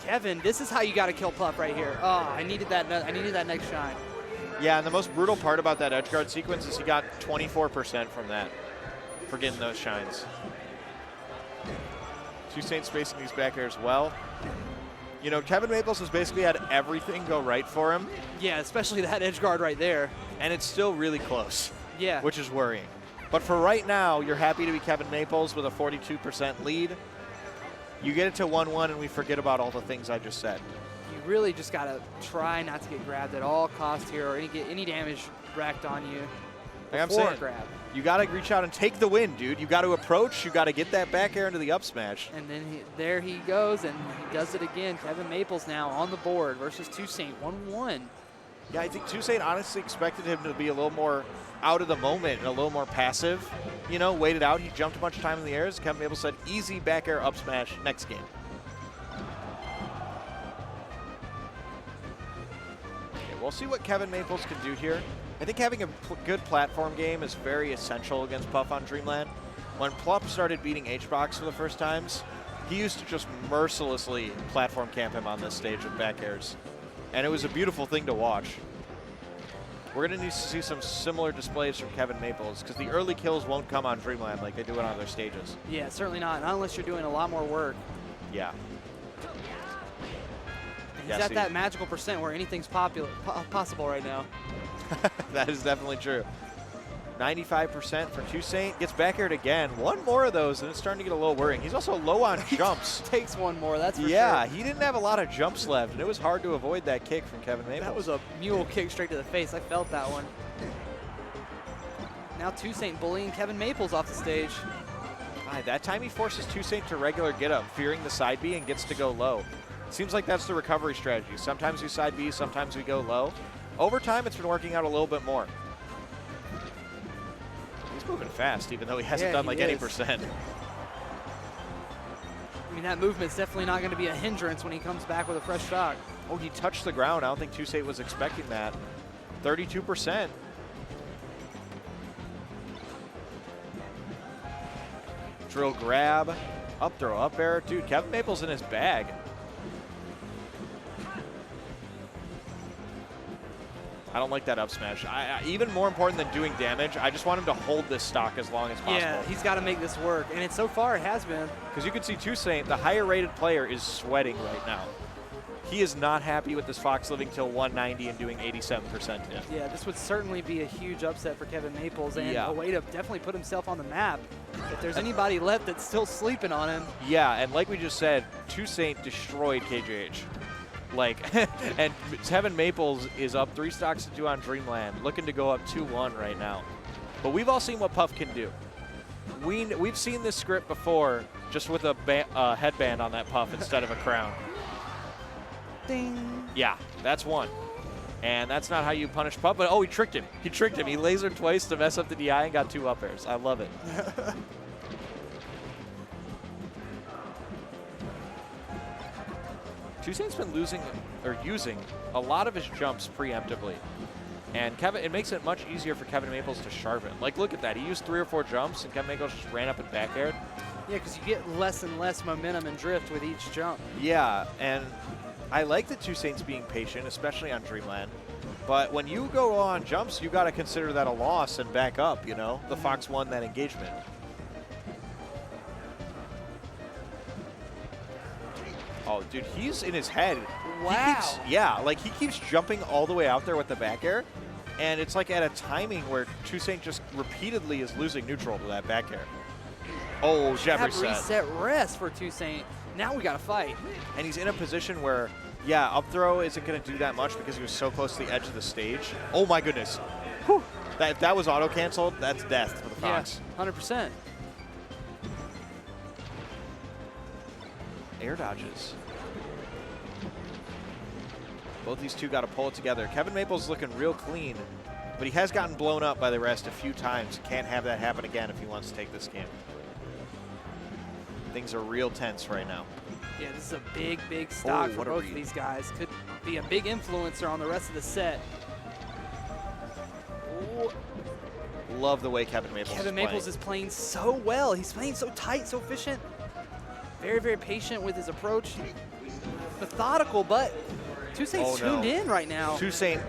S1: Kevin, this is how you got to kill Puff right here. Oh, I needed that next shine.
S2: Yeah, and the most brutal part about that edge guard sequence is he got 24% from that for getting those shines. Toussaint spacing these back airs well. You know, Kevin Maples has basically had everything go right for him.
S1: Yeah, especially that edge guard right there.
S2: And it's still really close.
S1: Yeah.
S2: Which is worrying. But for right now, you're happy to be Kevin Maples with a 42% lead. You get it to 1-1, and we forget about all the things I just said.
S1: You really just got to try not to get grabbed at all costs here or get any damage racked on you
S2: Like I'm
S1: before
S2: saying,
S1: grab.
S2: You got to reach out and take the win, dude. You got to approach. You got to get that back air into the up smash.
S1: And then there he goes, and he does it again. Kevin Maples now on the board versus Toussaint, 1-1.
S2: Yeah, I think Toussaint honestly expected him to be a little more out of the moment and a little more passive. You know, waited out. He jumped a bunch of time in the air. As Kevin Maples said, easy back air up smash next game. Okay, we'll see what Kevin Maples can do here. I think having a good platform game is very essential against Puff on Dreamland. When Plup started beating H-Box for the first times, he used to just mercilessly platform camp him on this stage with back airs. And it was a beautiful thing to watch. We're going to need to see some similar displays from Kevin Maples because the early kills won't come on Dreamland like they do on other stages.
S1: Yeah, certainly not unless you're doing a lot more work.
S2: Yeah.
S1: And he's at that magical percent where anything's possible right now.
S2: That is definitely true. 95% for Toussaint. Gets back aired again. One more of those, and it's starting to get a little worrying. He's also low on jumps.
S1: Takes one more, that's for sure.
S2: Yeah, he didn't have a lot of jumps left, and it was hard to avoid that kick from Kevin Maples.
S1: That was a mule kick straight to the face. I felt that one. Now Toussaint bullying Kevin Maples off the stage.
S2: That time he forces Toussaint to regular get up, fearing the side B, and gets to go low. Seems like that's the recovery strategy. Sometimes we side B, sometimes we go low. Over time, it's been working out a little bit more. He's moving fast, even though he hasn't done like any percent.
S1: I mean, that movement's definitely not going to be a hindrance when he comes back with a fresh stock.
S2: Oh, he touched the ground. I don't think Toussaint was expecting that. 32%. Drill grab, up throw, up air. Dude, Kevin Maples in his bag. I don't like that up smash. Even more important than doing damage, I just want him to hold this stock as long as possible.
S1: Yeah, he's got to make this work, and so far it has been.
S2: Because you can see Toussaint, the higher rated player, is sweating right now. He is not happy with this Fox living till 190 and doing 87% hit.
S1: Yeah, this would certainly be a huge upset for Kevin Maples and a way to definitely put himself on the map. If there's anybody left that's still sleeping on him.
S2: Yeah, and like we just said, Toussaint destroyed KJH. Like, and Kevin Maples is up 3 stocks to 2 on Dreamland, looking to go up 2-1 right now. But we've all seen what Puff can do. We've seen this script before, just with a headband on that Puff instead of a crown.
S1: Ding.
S2: Yeah, that's 1. And that's not how you punish Puff, but oh, he tricked him. He tricked him. He lasered twice to mess up the DI and got 2 up airs. I love it. Toussaint's been using a lot of his jumps preemptively. And it makes it much easier for Kevin Maples to sharpen. Like, look at that. He used 3 or 4 jumps, and Kevin Maples just ran up and back aired.
S1: Yeah, because you get less and less momentum and drift with each jump.
S2: Yeah, and I like the Toussaint's being patient, especially on Dreamland. But when you go on jumps, you got to consider that a loss and back up, you know? The Fox won that engagement. Oh, dude, he's in his head.
S1: Wow.
S2: Like he keeps jumping all the way out there with the back air. And it's like at a timing where Toussaint just repeatedly is losing neutral to that back air. Oh, jab
S1: reset rest for Toussaint. Now we got to fight.
S2: And he's in a position where, yeah, up throw isn't going to do that much because he was so close to the edge of the stage. Oh, my goodness. Whew. If that was auto-canceled, that's death for the Fox.
S1: Yeah, 100%.
S2: Air dodges. Both these two got to pull it together. Kevin Maples looking real clean, but he has gotten blown up by the rest a few times. Can't have that happen again if he wants to take this game. Things are real tense right now.
S1: Yeah, this is a big, big stock for both of these guys. Could be a big influencer on the rest of the set.
S2: Ooh. Love the way Kevin Maples
S1: is playing so well. He's playing so tight, so efficient. Very, very patient with his approach. Methodical, but Toussaint's tuned in right now.
S2: Toussaint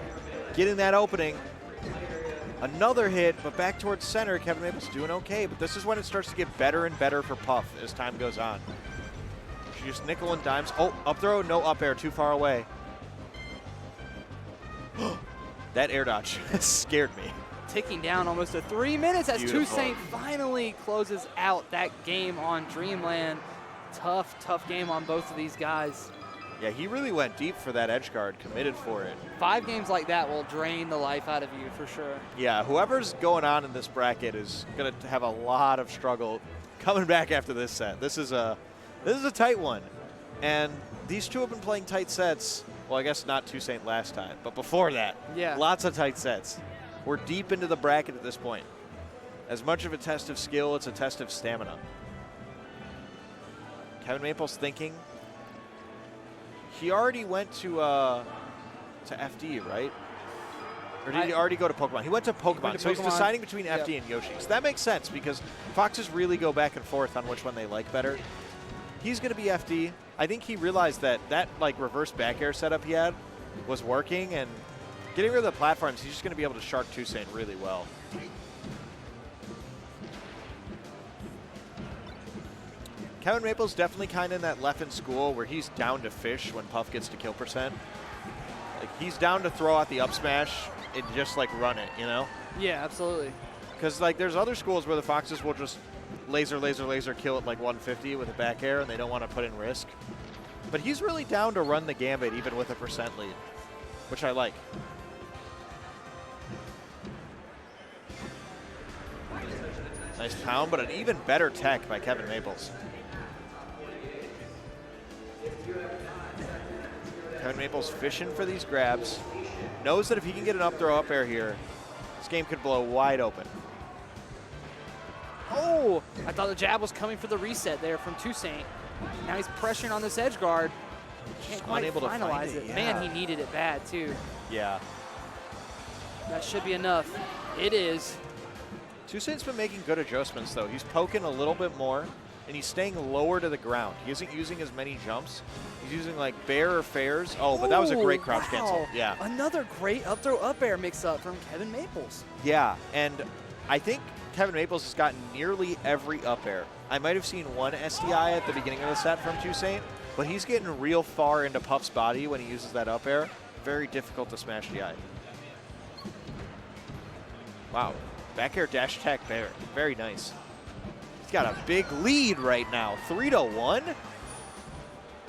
S2: getting that opening. Another hit, but back towards center. Kevin Maples doing okay, but this is when it starts to get better and better for Puff as time goes on. She just nickel and dimes. Oh, up throw, no up air, too far away. That air dodge scared me.
S1: Ticking down almost to 3 minutes as Toussaint finally closes out that game on Dreamland. Tough, tough game on both of these guys.
S2: Yeah, he really went deep for that edge guard, committed for it.
S1: 5 games like that will drain the life out of you for sure.
S2: Yeah, whoever's going on in this bracket is going to have a lot of struggle coming back after this set. This is a tight one. And these two have been playing tight sets. Well, I guess not Toussaint last time, but before that, lots of tight sets. We're deep into the bracket at this point. As much of a test of skill, it's a test of stamina. Kevin Maples thinking. He already went to FD, right? Or did he already go to Pokemon? He went to Pokemon, so he's deciding between FD and Yoshi. So that makes sense because Foxes really go back and forth on which one they like better. He's going to be FD. I think he realized that like reverse back air setup he had was working, and getting rid of the platforms, he's just going to be able to shark Toussaint really well. Kevin Maples definitely kind of in that left in school where he's down to fish when Puff gets to kill percent. Like he's down to throw out the up smash and just like run it, you know?
S1: Yeah, absolutely.
S2: Because like there's other schools where the Foxes will just laser kill at like 150 with a back air and they don't want to put in risk. But he's really down to run the gambit even with a percent lead, which I like. Nice pound, but an even better tech by Kevin Maples. Kevin Maples fishing for these grabs. Knows that if he can get an up throw up air here, this game could blow wide open.
S1: Oh, I thought the jab was coming for the reset there from Toussaint. Now he's pressuring on this edge guard. Can't quite finalize it. Man, he needed it bad too.
S2: Yeah.
S1: That should be enough. It is.
S2: Toussaint's been making good adjustments though. He's poking a little bit more. and he's staying lower to the ground. He isn't using as many jumps. He's using like bear or fairs. Oh, but that was a great crouch cancel. Yeah.
S1: Another great up throw up air mix up from Kevin Maples.
S2: Yeah, and I think Kevin Maples has gotten nearly every up air. I might have seen one SDI at the beginning of the set from TwoSaint, but he's getting real far into Puff's body when he uses that up air. Very difficult to smash DI. Wow, back air dash attack bear. Very nice. He's got a big lead right now, 3-1.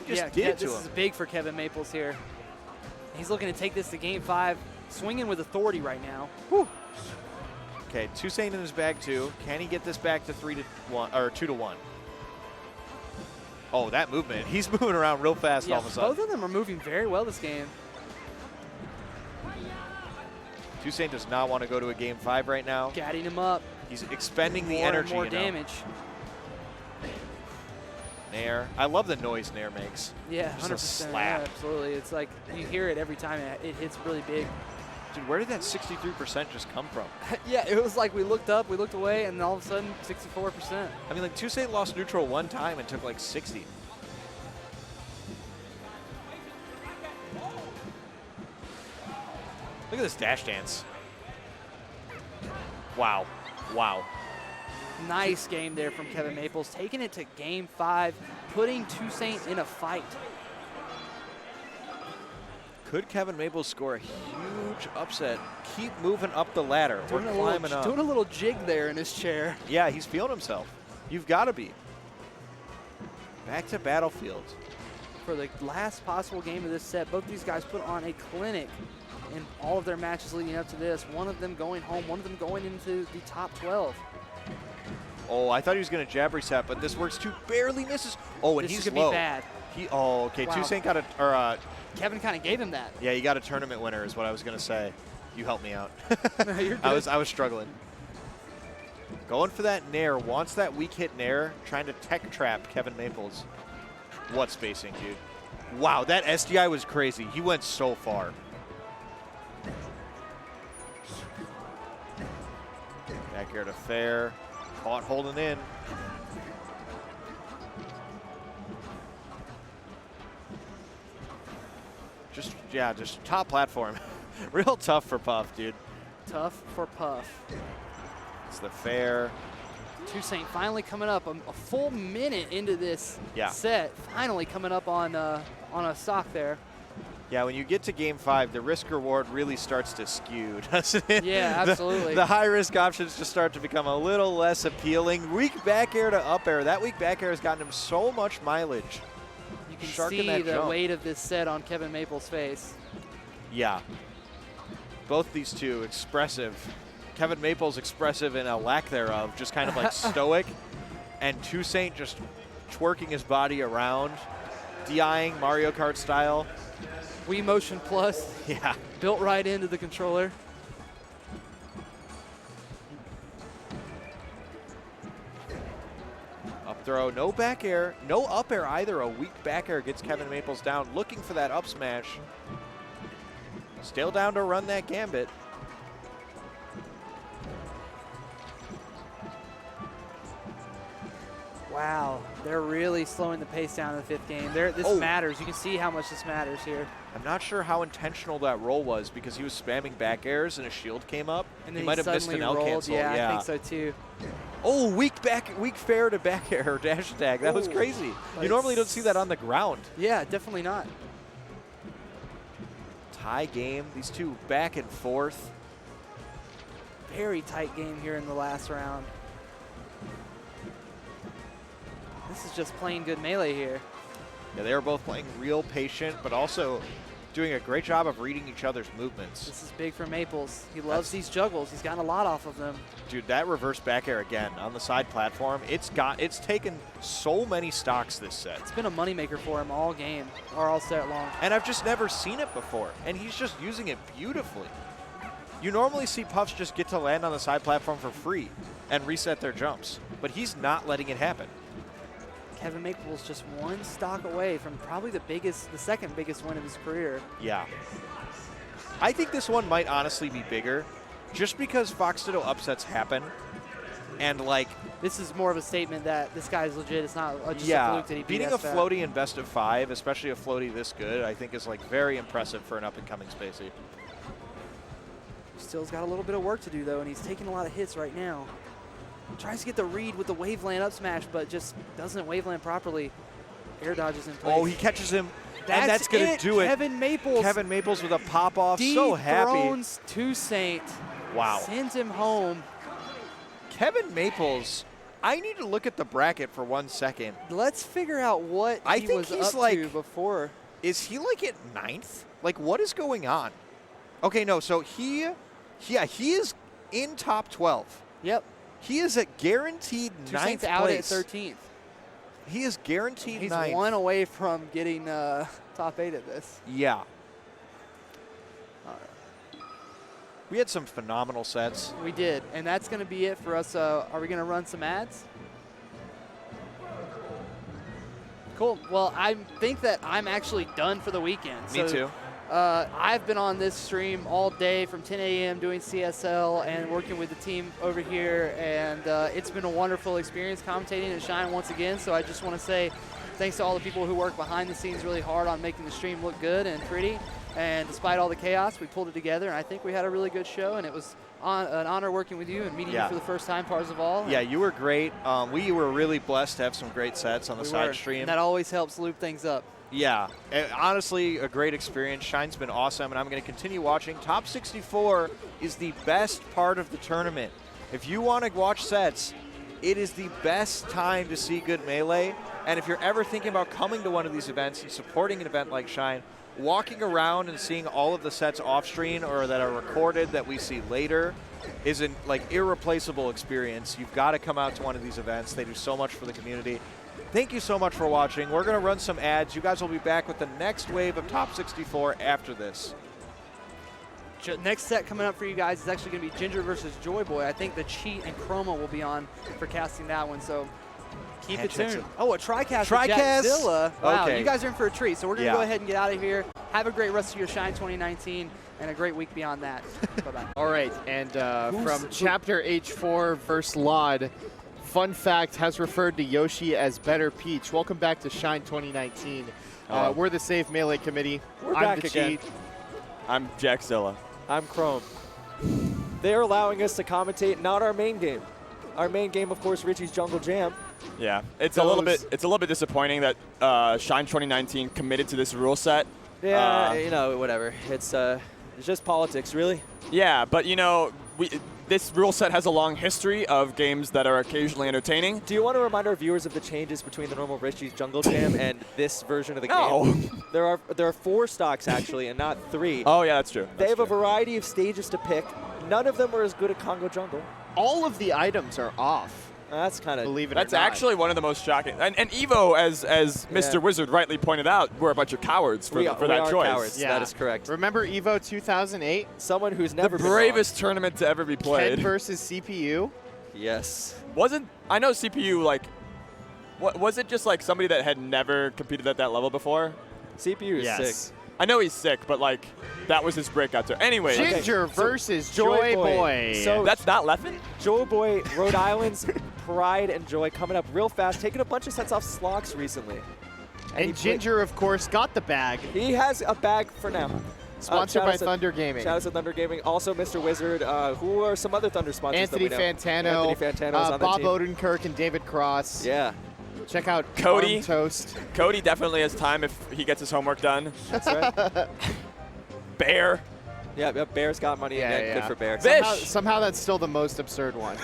S2: He just did it to him.
S1: This is big for Kevin Maples here. He's looking to take this to game 5, swinging with authority right now.
S2: Whew. Okay, TwoSaint in his bag too. Can he get this back to 3-1 or 2-1? Oh, that movement. He's moving around real fast all of a sudden.
S1: Both of them are moving very well this game.
S2: TwoSaint does not want to go to a game 5 right now.
S1: Gadding him up.
S2: He's expending the energy.
S1: More damage.
S2: Nair. I love the noise Nair makes.
S1: Yeah, 100%.
S2: Just a slap.
S1: Yeah, absolutely. It's like you hear it every time it hits really big.
S2: Dude, where did that 63% just come from?
S1: Yeah, it was like we looked up, we looked away, and all of a sudden, 64%.
S2: I mean, like, TwoSaint lost neutral one time and took like 60. Look at this dash dance. Wow. Wow.
S1: Nice game there from Kevin Maples, taking it to game 5, putting TwoSaint in a fight. Could Kevin Maples score a huge upset? Keep moving up the ladder. We're climbing up. Doing a little jig there in his chair.
S2: Yeah, he's feeling himself. You've got to be. Back to Battlefield.
S1: For the last possible game of this set, both these guys put on a clinic in all of their matches leading up to this. One of them going home, one of them going into the top 12.
S2: Oh, I thought he was going to jab reset, but this works too. Barely misses. Oh, and he's low.
S1: Be bad.
S2: Okay. Wow. TwoSaint got a,
S1: Kevin kind of gave him that.
S2: Yeah, you got a tournament winner is what I was going to say. You helped me out.
S1: No, you're good.
S2: I was struggling. Going for that Nair, wants that weak hit Nair, trying to tech trap Kevin Maples. What spacing, dude. Wow, that SDI was crazy. He went so far. Back air to fair. Caught holding in. Just top platform. Real tough for Puff, dude.
S1: Tough for Puff.
S2: It's the fair.
S1: TwoSaint finally coming up a full minute into this set. Finally coming up on a stock there.
S2: Yeah, when you get to game 5, the risk reward really starts to skew, doesn't it?
S1: Yeah, absolutely.
S2: The high risk options just start to become a little less appealing. Weak back air to up air. That weak back air has gotten him so much mileage.
S1: You can see the weight of this set on Kevin Maples' face.
S2: Yeah. Both these two expressive. Kevin Maples expressive in a lack thereof, just kind of like stoic. And TwoSaint just twerking his body around, DIing Mario Kart style.
S1: Wii Motion Plus.
S2: Yeah.
S1: Built right into the controller.
S2: Up throw, no back air, no up air either. A weak back air gets Kevin Maples down, looking for that up smash. Still down to run that gambit.
S1: Wow, they're really slowing the pace down in the 5th game. This matters. You can see how much this matters here.
S2: I'm not sure how intentional that roll was because he was spamming back airs and a shield came up.
S1: And then
S2: he might have missed an L cancel.
S1: Yeah, I think so too.
S2: Oh, weak fair to back air dash attack. That was crazy. You normally don't see that on the ground.
S1: Yeah, definitely not.
S2: Tie game. These two back and forth.
S1: Very tight game here in the last round. This is just plain good melee here.
S2: Yeah, they are both playing real patient, but also doing a great job of reading each other's movements.
S1: This is big for Maples. He loves these juggles. He's gotten a lot off of them.
S2: Dude, that reverse back air again on the side platform, it's taken so many stocks this set.
S1: It's been a moneymaker for him all game, or all set long.
S2: And I've just never seen it before, and he's just using it beautifully. You normally see Puffs just get to land on the side platform for free and reset their jumps, but he's not letting it happen.
S1: Kevin Maples just one stock away from probably the second biggest win of his career.
S2: Yeah. I think this one might honestly be bigger. Just because Fox Ditto upsets happen, And like,
S1: this is more of a statement that this guy's legit. It's not just a
S2: yeah,
S1: fluke that he beat
S2: beating a
S1: SFAT.
S2: floaty in best of 5, especially a floaty this good, I think is like very impressive for an up-and-coming Spacey.
S1: Still's got a little bit of work to do though, and he's taking a lot of hits right now. Tries to get the read with the waveland up smash, but just doesn't waveland properly. Air dodges in place.
S2: Oh, he catches him, and that's going to do it.
S1: Kevin Maples.
S2: Kevin Maples with a pop-off, so happy.
S1: Dethrones to Saint.
S2: Wow.
S1: Sends him home.
S2: Kevin Maples, I need to look at the bracket for 1 second.
S1: Let's figure out what
S2: I
S1: he
S2: think
S1: was
S2: he's
S1: up
S2: like,
S1: to before.
S2: Is he like at 9th? Like, what is going on? Okay, no, so he is in top 12.
S1: Yep.
S2: He is at guaranteed 9th
S1: out
S2: place.
S1: at 13th.
S2: He is guaranteed
S1: He's
S2: 9th.
S1: 1 away from getting top 8 at this.
S2: Yeah.
S1: All right.
S2: We had some phenomenal sets.
S1: We did, and that's going to be it for us. Are we going to run some ads? Cool. Well, I think that I'm actually done for the weekend.
S2: Me too.
S1: I've been on this stream all day from 10 a.m. doing CSL and working with the team over here, and it's been a wonderful experience commentating at Shine once again. So I just want to say thanks to all the people who work behind the scenes really hard on making the stream look good and pretty. And despite all the chaos, we pulled it together, and I think we had a really good show, and it was an honor working with you and meeting you for the first time, Parzival.
S2: Yeah, you were great. We were really blessed to have some great sets on the side stream.
S1: And that always helps loop things up.
S2: Yeah, honestly, a great experience. Shine's been awesome, and I'm going to continue watching. Top 64 is the best part of the tournament. If you want to watch sets, it is the best time to see good Melee. And if you're ever thinking about coming to one of these events and supporting an event like Shine, walking around and seeing all of the sets off screen or that are recorded that we see later is an irreplaceable experience. You've got to come out to one of these events. They do so much for the community. Thank you so much for watching. We're going to run some ads. You guys will be back with the next wave of Top 64 after this.
S1: Next set coming up for you guys is actually going to be Ginger versus Joy Boy. I think the Cheat and Chroma will be on for casting that one, so keep it tuned. Oh, a TriCast with Jackzilla. Wow,
S2: okay.
S1: You guys are in for a treat, so we're going to go ahead and get out of here. Have a great rest of your Shine 2019 and a great week beyond that. Bye-bye.
S3: All right, and from Chapter H4 versus Lod, Fun Fact has referred to Yoshi as Better Peach. Welcome back to Shine 2019. We're the Safe Melee Committee.
S4: We're
S3: I'm
S4: back
S3: the
S4: again.
S3: Cheat.
S5: I'm Jackzilla.
S4: I'm Chrome. They're allowing us to commentate not our main game. Our main game, of course, Richie's Jungle Jam.
S5: Yeah, it's a little bit disappointing that Shine 2019 committed to this rule set.
S4: Yeah, you know, whatever. It's just politics, really.
S5: Yeah, but you know, this rule set has a long history of games that are occasionally entertaining.
S4: Do you want to remind our viewers of the changes between the normal Richie's Jungle Jam and this version of the
S5: No.
S4: game? There are 4 stocks actually, and not 3.
S5: Oh yeah, that's true.
S4: They have a variety of stages to pick. None of them are as good at Congo Jungle.
S3: All of the items are off.
S4: That's kind of
S3: Believe it
S5: That's
S3: or not.
S5: actually one of the most shocking. And Evo, as Mr. Wizard rightly pointed out, we're a bunch of cowards for that
S4: we are
S5: choice.
S4: cowards.
S3: Yeah.
S4: That is correct.
S3: Remember Evo 2008?
S4: Someone who's never
S5: The
S4: been
S5: bravest tournament to ever be played.
S3: Ken versus CPU?
S4: wrong. Yes.
S5: I know CPU, like, was it just like somebody that had never competed at that level before?
S4: CPU is sick.
S5: I know he's sick, but like, that was his breakout tour. Anyway,
S3: Ginger
S4: so
S3: versus
S4: Joy
S3: Joy
S4: Boy.
S3: Boy.
S4: So
S5: that's not Leffen?
S4: Joy Boy, Rhode Island's pride and joy coming up real fast, taking a bunch of sets off Slox recently.
S3: and Ginger, of course, got the bag.
S4: He has a bag for now.
S3: Sponsored by Thunder Gaming.
S4: Shout out to Thunder Gaming. Also, Mr. Wizard, who are some other Thunder sponsors
S3: Anthony
S4: that we know.
S3: Fantano,
S4: Anthony Fantano's on
S3: Bob
S4: the team.
S3: Odenkirk, and David Cross.
S4: Yeah.
S3: Check out
S5: Cody.
S3: Farm Toast.
S5: Cody definitely has time if he gets his homework done.
S4: That's right.
S5: Bear.
S4: Yeah, Bear's got money again. Good for Bear.
S5: Vish.
S3: Somehow that's still the most absurd one.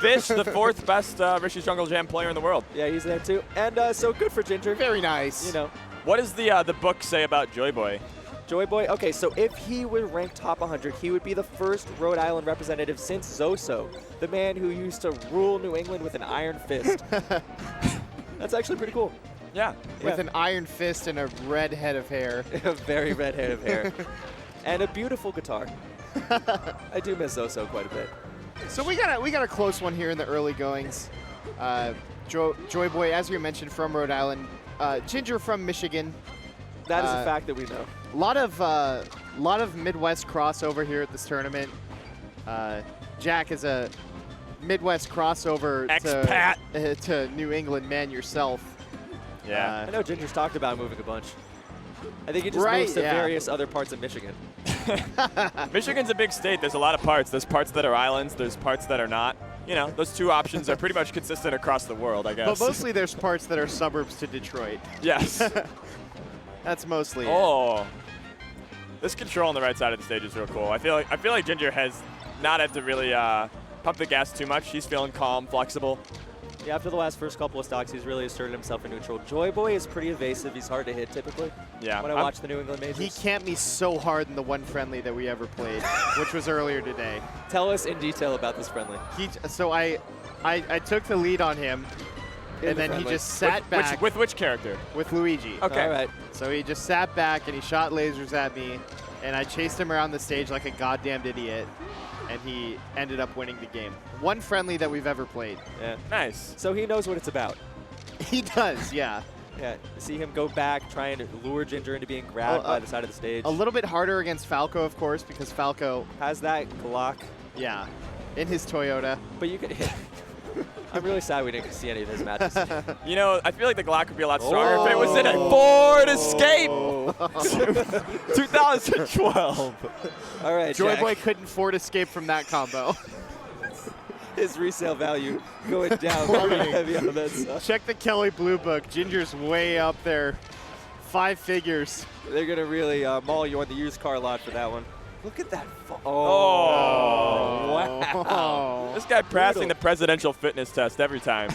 S5: Vish, the 4th best Rishi's Jungle Jam player in the world.
S4: Yeah, he's there too. And so good for Ginger.
S3: Very nice.
S4: You know.
S5: What does the book say about Joy Boy?
S4: Joy Boy, okay, so if he were ranked top 100, he would be the first Rhode Island representative since Zoso, the man who used to rule New England with an iron fist. That's actually pretty cool.
S5: Yeah.
S3: With an iron fist and a red head of hair.
S4: A very red head of hair. And a beautiful guitar. I do miss Zoso quite a bit.
S3: So we got a close one here in the early goings. Joy Boy, as we mentioned, from Rhode Island. Ginger from Michigan.
S4: That is a fact that we know.
S3: A lot of Midwest crossover here at this tournament. Jack is a Midwest crossover
S5: Expat.
S3: to New England man yourself.
S5: Yeah.
S4: I know Ginger's talked about moving a bunch. I think he just
S3: Right,
S4: moves to
S3: yeah.
S4: various other parts of Michigan.
S5: Michigan's a big state. There's a lot of parts. There's parts that are islands. There's parts that are not. You know, those two options are pretty much consistent across the world, I guess.
S3: But mostly there's parts that are suburbs to Detroit.
S5: Yes.
S3: That's mostly it.
S5: Oh. This control on the right side of the stage is real cool. I feel like Ginger has not had to really pump the gas too much. He's feeling calm, flexible.
S4: Yeah, after the first couple of stocks, he's really asserted himself in neutral. Joy Boy is pretty evasive. He's hard to hit typically.
S5: Yeah.
S4: When I watch the New England majors.
S3: He camped me so hard in the one friendly that we ever played, which was earlier today.
S4: Tell us in detail about this friendly.
S3: So I took the lead on him, and then he
S4: friendly.
S3: just sat back
S5: With which character?
S3: with Luigi.
S5: Okay.
S4: All right.
S3: So he just sat back and he shot lasers at me, and I chased him around the stage like a goddamned idiot, and he ended up winning the game. One friendly that we've ever played.
S4: Yeah.
S5: Nice.
S4: So he knows what it's about.
S3: He does, yeah.
S4: Yeah. See him go back, trying to lure Ginger into being grabbed by the side of the stage.
S3: A little bit harder against Falco, of course, because Falco,
S4: Has that Glock,
S3: yeah, in his Toyota.
S4: but you could hit. I'm really sad we didn't see any of his matches.
S5: You know, I feel like the Glock would be a lot stronger if it was in a Ford Escape. 2012.
S4: All right,
S3: Joy
S4: Jack.
S3: Boy couldn't Ford escape from that combo.
S4: His resale value going down very heavy on that stuff.
S3: Check the Kelly Blue Book. Ginger's way up there. 5 figures.
S4: They're going to really maul you on the used car lot for that one. Look at that.
S5: Oh.
S4: Wow.
S5: This guy passing the presidential fitness test every time.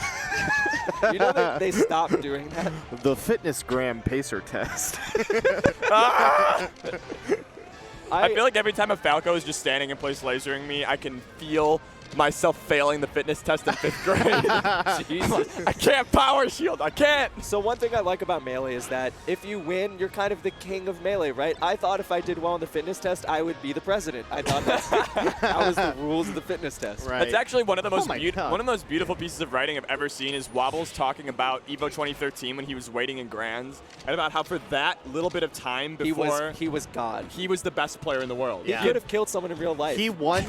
S4: You know that they stopped doing that?
S3: The Fitness Gram Pacer Test.
S5: I feel like every time a Falco is just standing in place lasering me, I can feel myself failing the fitness test in 5th grade.
S4: Jesus.
S5: I can't power shield. I can't.
S4: So one thing I like about Melee is that if you win, you're kind of the king of Melee, right? I thought if I did well on the fitness test, I would be the president. I thought that was the rules of the fitness test.
S3: Right.
S5: That's actually one of the most
S3: my God.
S5: one of the most beautiful pieces of writing I've ever seen is Wobbles talking about Evo 2013 when he was waiting in Grands and about how for that little bit of time before
S4: He was God.
S5: he was the best player in the world.
S4: He could have killed someone in real life.
S3: He won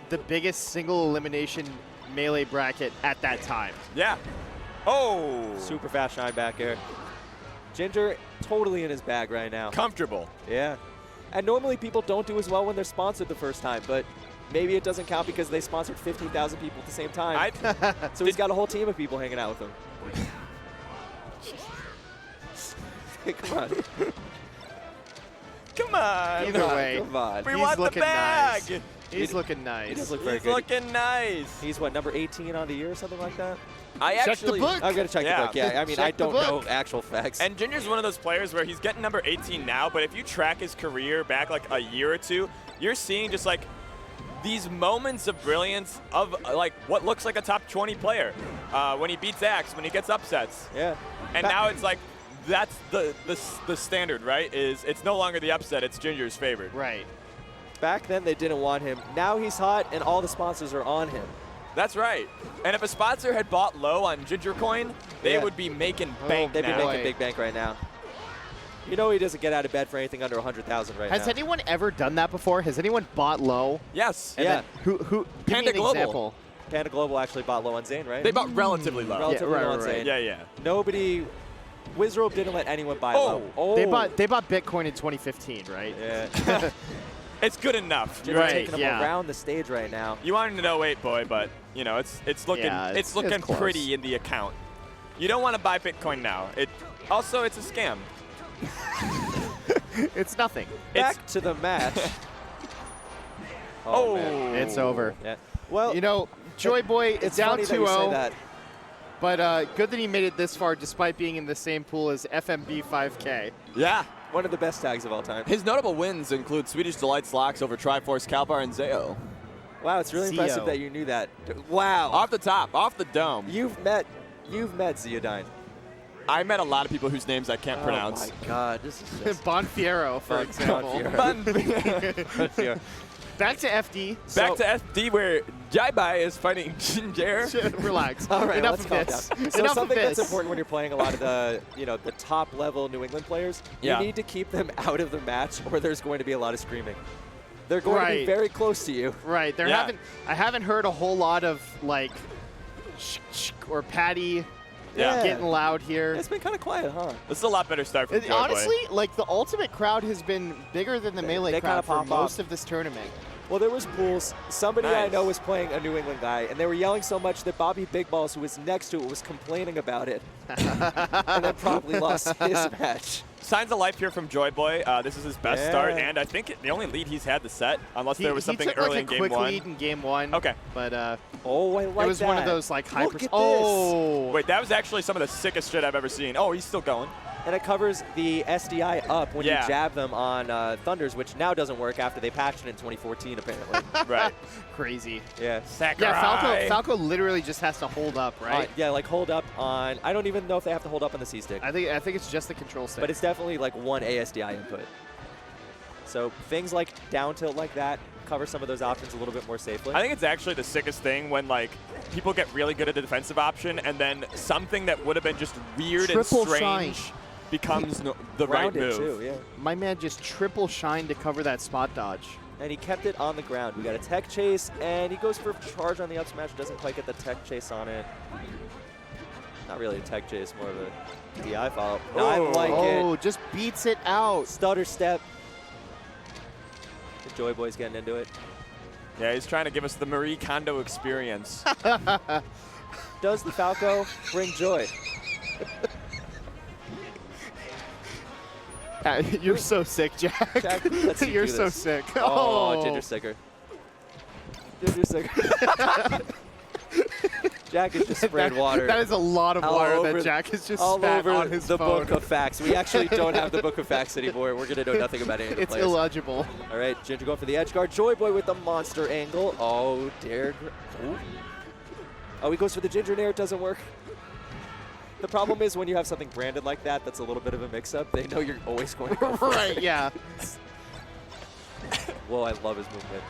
S3: the biggest single elimination Melee bracket at that time.
S5: Yeah. Oh.
S4: Super fast shine back air. Ginger totally in his bag right now.
S5: Comfortable.
S4: Yeah. And normally people don't do as well when they're sponsored the first time, but maybe it doesn't count because they sponsored 15,000 people at the same time. So he's got a whole team of people hanging out with him. Hey, come on.
S5: Come on.
S3: Either way,
S4: Come on.
S5: We
S3: he's
S5: want the
S3: looking
S5: bag.
S3: nice. He's looking nice.
S4: He does look very
S5: He's
S4: good.
S5: looking nice.
S4: He's what, number 18 on the year or something like that?
S5: I
S3: Check the
S5: actually
S3: book.
S4: I'm going to check
S5: Yeah.
S4: the book. Yeah, I mean,
S3: Check
S4: I
S3: the
S4: don't know
S3: book.
S4: actual facts.
S5: And Ginger's one of those players where he's getting number 18 now, but if you track his career back like a year or two, you're seeing just like these moments of brilliance of like what looks like a top 20 player. When he beats Axe, when he gets upsets.
S4: yeah.
S5: And now it's like that's the standard, right? Is it's no longer the upset, it's Ginger's favored.
S3: Right.
S4: Back then they didn't want him. Now he's hot and all the sponsors are on him.
S5: That's right. And if a sponsor had bought low on Ginger Coin, they
S4: Yeah.
S5: would be making bank
S4: They'd be
S5: now.
S4: making big bank right now. You know he doesn't get out of bed for anything under 100,000 right now.
S3: Has anyone ever done that before? Has anyone bought low?
S5: Yes.
S3: And
S4: Yeah.
S3: then who give
S5: Panda
S3: me an
S5: Global.
S3: example.
S4: Panda Global actually bought low on Zane, right?
S5: They bought relatively low.
S4: Relatively
S3: Yeah,
S4: low on
S3: right, right.
S4: Zane.
S5: Yeah, yeah.
S4: Nobody, Wizrobe didn't let anyone buy
S5: Oh.
S4: low. Oh.
S3: They bought Bitcoin in 2015, right?
S4: Yeah.
S5: It's good enough.
S4: They're
S3: Right,
S4: taking him
S3: yeah.
S4: around the stage right now.
S5: You wanted to know 08, boy, but you know it's looking
S3: Yeah,
S5: it's
S3: it's
S5: looking
S3: close.
S5: pretty in the account. You don't want to buy Bitcoin now. It's a scam.
S3: It's nothing.
S4: Back to the match.
S5: Oh,
S4: man.
S3: It's over.
S4: Yeah. Well,
S3: You know, Joy Boy is
S4: it's
S3: down
S4: funny that you say
S3: 2-0,
S4: that.
S3: but good that he made it this far despite being in the same pool as FMB 5K.
S5: Yeah.
S4: One of the best tags of all time.
S5: His notable wins include Swedish Delight's locks over Triforce, Kalbar, and Zeo.
S4: Wow, it's really
S3: Zio.
S4: impressive that you knew that. Wow.
S5: Off the top, off the dome.
S4: You've met Zeodine.
S5: I met a lot of people whose names I can't pronounce.
S4: Oh my God, this is just
S3: Bonfiero, for example.
S4: Bonfiero.
S3: Back to FD.
S5: Back to FD where Jaibai is fighting Ginger.
S3: Relax.
S4: All right,
S3: Enough
S4: let's
S3: of
S4: calm
S3: this.
S4: down. So
S3: Enough of
S4: something that's
S3: this.
S4: important when you're playing a lot of the, the top level New England players,
S5: Yeah.
S4: you need to keep them out of the match or there's going to be a lot of screaming. They're going to be very close to you.
S3: Right. I haven't heard a whole lot of like or Patty getting loud here.
S4: It's been kind of quiet, huh?
S5: This is a lot better start from Joy
S3: Honestly,
S5: Boy.
S3: like the Ultimate crowd has been bigger than the Melee crowd for most of this tournament.
S4: Well, there was pools. Somebody I know was playing a New England guy, and they were yelling so much that Bobby Big Balls, who was next to it, was complaining about it, and then promptly lost his match.
S5: Signs of life here from Joy Boy. This is his best start, and I think the only lead he's had the set, unless there was something early in game one.
S3: He took like a quick lead in game one.
S5: Okay.
S3: But
S4: I like that.
S3: It was one of those like hyper.
S4: Oh,
S5: wait, that was actually some of the sickest shit I've ever seen. Oh, he's still going.
S4: And it covers the SDI up when you jab them on Thunders, which now doesn't work after they patched it in 2014, apparently.
S5: Right.
S3: Crazy.
S4: Yeah.
S5: Sakurai.
S3: Yeah, Falco literally just has to hold up, right?
S4: Yeah, like hold up on. I don't even know if they have to hold up on the C stick.
S3: I think it's just the control stick.
S4: But it's definitely like one ASDI input. So things like down tilt like that cover some of those options a little bit more safely.
S5: I think it's actually the sickest thing when like people get really good at the defensive option, and then something that would have been just weird
S3: Triple
S5: and strange
S3: shine.
S5: becomes the right move.
S4: Too, yeah.
S3: My man just triple shine to cover that spot dodge.
S4: And he kept it on the ground. We got a tech chase, and he goes for a charge on the up smash. Doesn't quite get the tech chase on it. Not really a tech chase, more of a DI follow. No, I like it.
S3: Oh, just beats it out.
S4: Stutter step. The Joy Boy's getting into it.
S5: Yeah, he's trying to give us the Marie Kondo experience.
S4: Does the Falco bring joy?
S3: You're so sick, Jack.
S4: Jack, let's see
S3: You're
S4: do
S3: so
S4: this.
S3: sick.
S4: Oh, Ginger Sicker. Ginger Sicker. Jack is just spraying water.
S3: That is a lot of water
S4: over,
S3: that Jack has just
S4: all
S3: spat
S4: over
S3: on his
S4: the
S3: phone.
S4: book of facts. We actually don't have the book of facts anymore. We're going to know nothing about any of the
S3: It's
S4: players.
S3: illegible.
S4: All right, Ginger going for the edge guard. Joy Boy with the monster angle. Oh, dare. Oh, he goes for the Ginger Nair. It doesn't work. The problem is when you have something branded like that, that's a little bit of a mix-up. They know you're always going to go for
S3: Right, yeah.
S4: Whoa, I love his movement.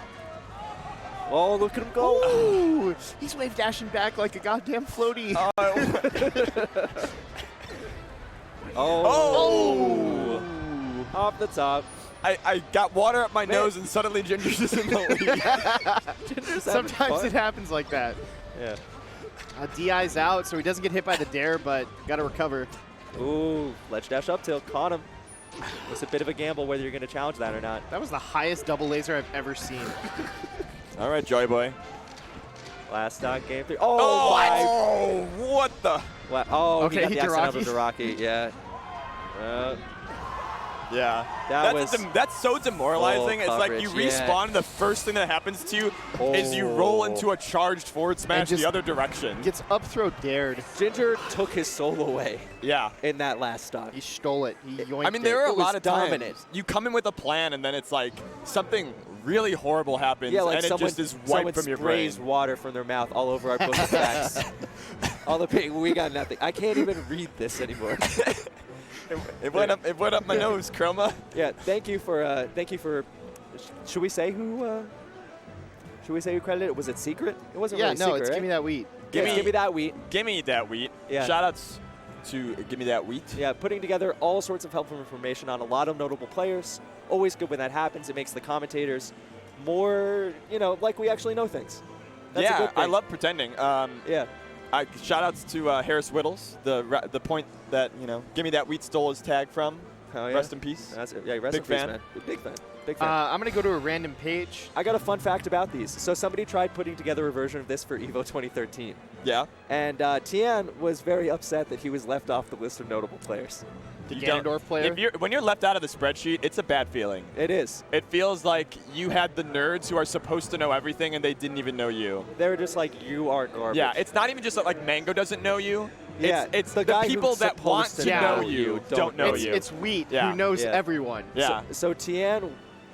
S4: Oh, look at him go.
S3: Ooh, he's wave dashing back like a goddamn floaty.
S4: Oh. Off the top.
S5: I got water up my nose, and suddenly Ginger's just in the lead.
S4: Ginger's
S3: Sometimes it happens like that.
S4: Yeah.
S3: DI's out, so he doesn't get hit by the dare, but got to recover.
S4: Ooh, ledge dash up tilt, caught him. It's a bit of a gamble whether you're going to challenge that or not.
S3: That was the highest double laser I've ever seen.
S5: All right, Joy Boy.
S4: Last stock game 3. Oh,
S5: what the?
S4: wow. Oh,
S3: Okay,
S4: he got the accident of Daraki. Yeah.
S5: Yeah. That's so demoralizing. It's like you respawn, the first thing that happens to you is you roll into a charged forward smash the other direction.
S3: Gets up throw dared.
S4: Ginger took his soul away.
S5: Yeah.
S4: In that last stock.
S3: He stole it. He yoinked
S5: I mean, there are a lot of
S4: dominant.
S5: times you come in with a plan, and then it's like something really horrible happens,
S4: like
S5: and it just is wiped from your brain.
S4: Sprays water from their mouth all over our book of facts. All the pain. We got nothing. I can't even read this anymore.
S5: It went up my nose, Chroma.
S4: Yeah, thank you for should we say who credited it? Was it secret? It wasn't really secret,
S3: it's
S4: right?
S3: Give Me That Wheat.
S4: Give me that wheat.
S5: Give me that wheat.
S4: Yeah.
S5: Shoutouts to Give Me That Wheat.
S4: Yeah, putting together all sorts of helpful information on a lot of notable players. Always good when that happens. It makes the commentators more, like we actually know things. That's a good thing.
S5: I love pretending.
S4: Yeah.
S5: Shoutouts to Harris Whittles, the point that Give Me That Wheat stole his tag from.
S4: Oh, yeah.
S5: Rest in peace.
S4: Rest
S5: Big
S4: in peace,
S5: fan.
S4: man. Big fan. Big fan.
S3: I'm going to go to a random page.
S4: I got a fun fact about these. So somebody tried putting together a version of this for EVO 2013.
S5: Yeah.
S4: And Tian was very upset that he was left off the list of notable players.
S3: The Ganondorf player.
S5: When you're left out of the spreadsheet, it's a bad feeling.
S4: It is.
S5: It feels like you had the nerds who are supposed to know everything and they didn't even know you.
S4: They were just like, you are garbage.
S5: Yeah, it's not even just that, like Mango doesn't know you.
S4: Yeah,
S5: it's
S4: the guy
S5: people
S4: who's
S5: that want
S4: supposed
S5: to
S4: to
S5: know
S4: know
S5: you
S4: you
S5: don't know you.
S3: It's Wheat
S5: Yeah.
S3: who knows
S4: Yeah.
S3: everyone.
S5: Yeah.
S4: So Tian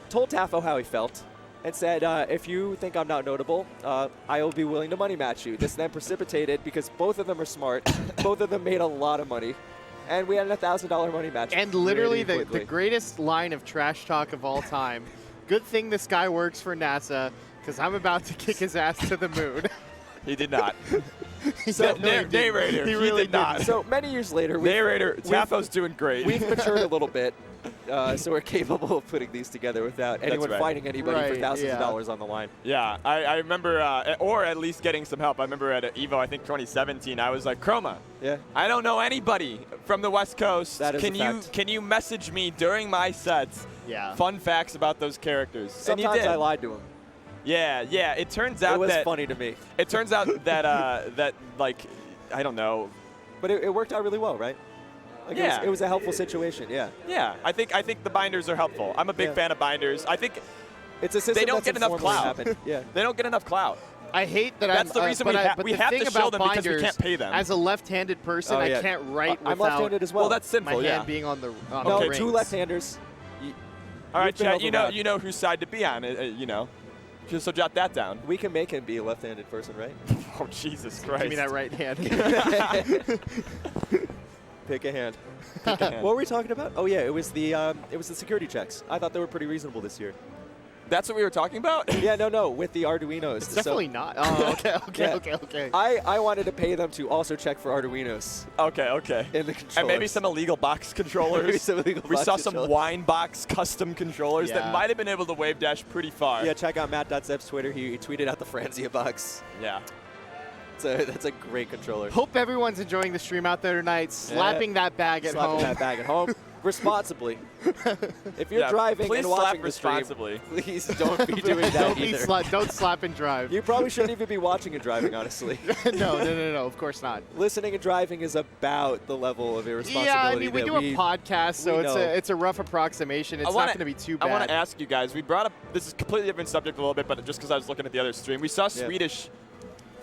S4: told Tafo how he felt and said, if you think I'm not notable, I will be willing to money match you. This then precipitated, because both of them are smart, both of them made a lot of money, and we had a $1,000 money match.
S3: And literally
S4: really
S3: the greatest line of trash talk of all time. Good thing this guy works for NASA, because I'm about to kick his ass to the moon.
S5: He did not.
S4: So,
S5: Narrator, he
S3: really
S5: did not.
S4: So many years later,
S5: Narrator, Tafo's doing great.
S4: we've matured a little bit, So we're capable of putting these together without anyone
S5: right.
S4: fighting anybody for thousands
S3: yeah.
S4: of dollars on the line.
S5: Yeah, I remember, or at least getting some help. I remember at EVO, I think 2017, I was like, Chroma,
S4: Yeah.
S5: I don't know anybody from the West Coast.
S4: That is a
S5: can
S4: fact.
S5: Can you message me during my sets?
S3: Yeah.
S5: Fun facts about those characters. and you
S4: Sometimes
S5: did.
S4: I lied to him.
S5: Yeah. It turns out
S4: It was
S5: that
S4: funny to me.
S5: it turns out that that like I don't know.
S4: But it worked out really well, right? Like
S5: Yeah.
S4: it was a helpful situation, yeah.
S5: Yeah, I think the binders are helpful. I'm a big
S4: Yeah.
S5: fan of binders. I think
S4: It's a system
S5: they don't
S4: that's
S5: get enough
S4: informally
S5: clout.
S4: happened. Yeah.
S5: They don't get enough clout.
S3: I hate that
S5: That's the reason we have
S3: the
S5: to
S3: thing
S5: show
S3: about
S5: them because we
S3: binders,
S5: can't pay them.
S3: As a left-handed person,
S4: Oh,
S3: I
S4: yeah.
S3: can't write
S4: I'm
S3: without
S4: left-handed as well.
S5: Well, that's
S3: my
S5: simple.
S3: hand
S5: Yeah.
S3: being on the
S4: No,
S3: rings.
S4: two left-handers.
S5: All right,
S4: You've been
S5: Chad. You
S4: overwhelmed.
S5: know whose side to be on. You know, just so jot that down.
S4: We can make him be a left-handed person, right?
S5: Oh Jesus Christ!
S3: Give me that right hand.
S4: Pick a hand.
S5: Pick a hand.
S4: What were we talking about? Oh yeah, it was the security checks. I thought they were pretty reasonable this year.
S5: That's what we were talking about.
S4: Yeah, no, with the Arduinos.
S3: It's definitely not. Oh, okay.
S4: Yeah. I wanted to pay them to also check for Arduinos
S5: Okay.
S4: in the controllers.
S5: And maybe some illegal box controllers.
S4: Maybe some illegal
S5: we
S4: box
S5: saw some
S4: controllers.
S5: wine box custom controllers
S3: Yeah.
S5: that might have been able to wave dash pretty far.
S4: Yeah, check out Matt.Zep's Twitter. He tweeted out the Franzia box.
S5: Yeah.
S4: That's a great controller.
S3: Hope everyone's enjoying the stream out there tonight, slapping that bag at
S4: Slapping
S3: home.
S4: that bag at home responsibly. If you're
S5: Yeah,
S4: driving
S5: please
S4: and watching
S5: slap
S4: the stream,
S5: responsibly.
S4: please don't be doing that
S3: don't,
S4: either.
S3: don't slap and drive.
S4: You probably shouldn't even be watching and driving, honestly.
S3: no, of course not.
S4: Listening and driving is about the level of irresponsibility
S3: Yeah, I mean, we
S4: that
S3: do a podcast, so
S4: we
S3: it's
S4: know.
S3: it's a rough approximation. It's not going to be too bad.
S5: I want to ask you guys. We brought up this is a completely different subject a little bit, but just because I was looking at the other stream, we saw Swedish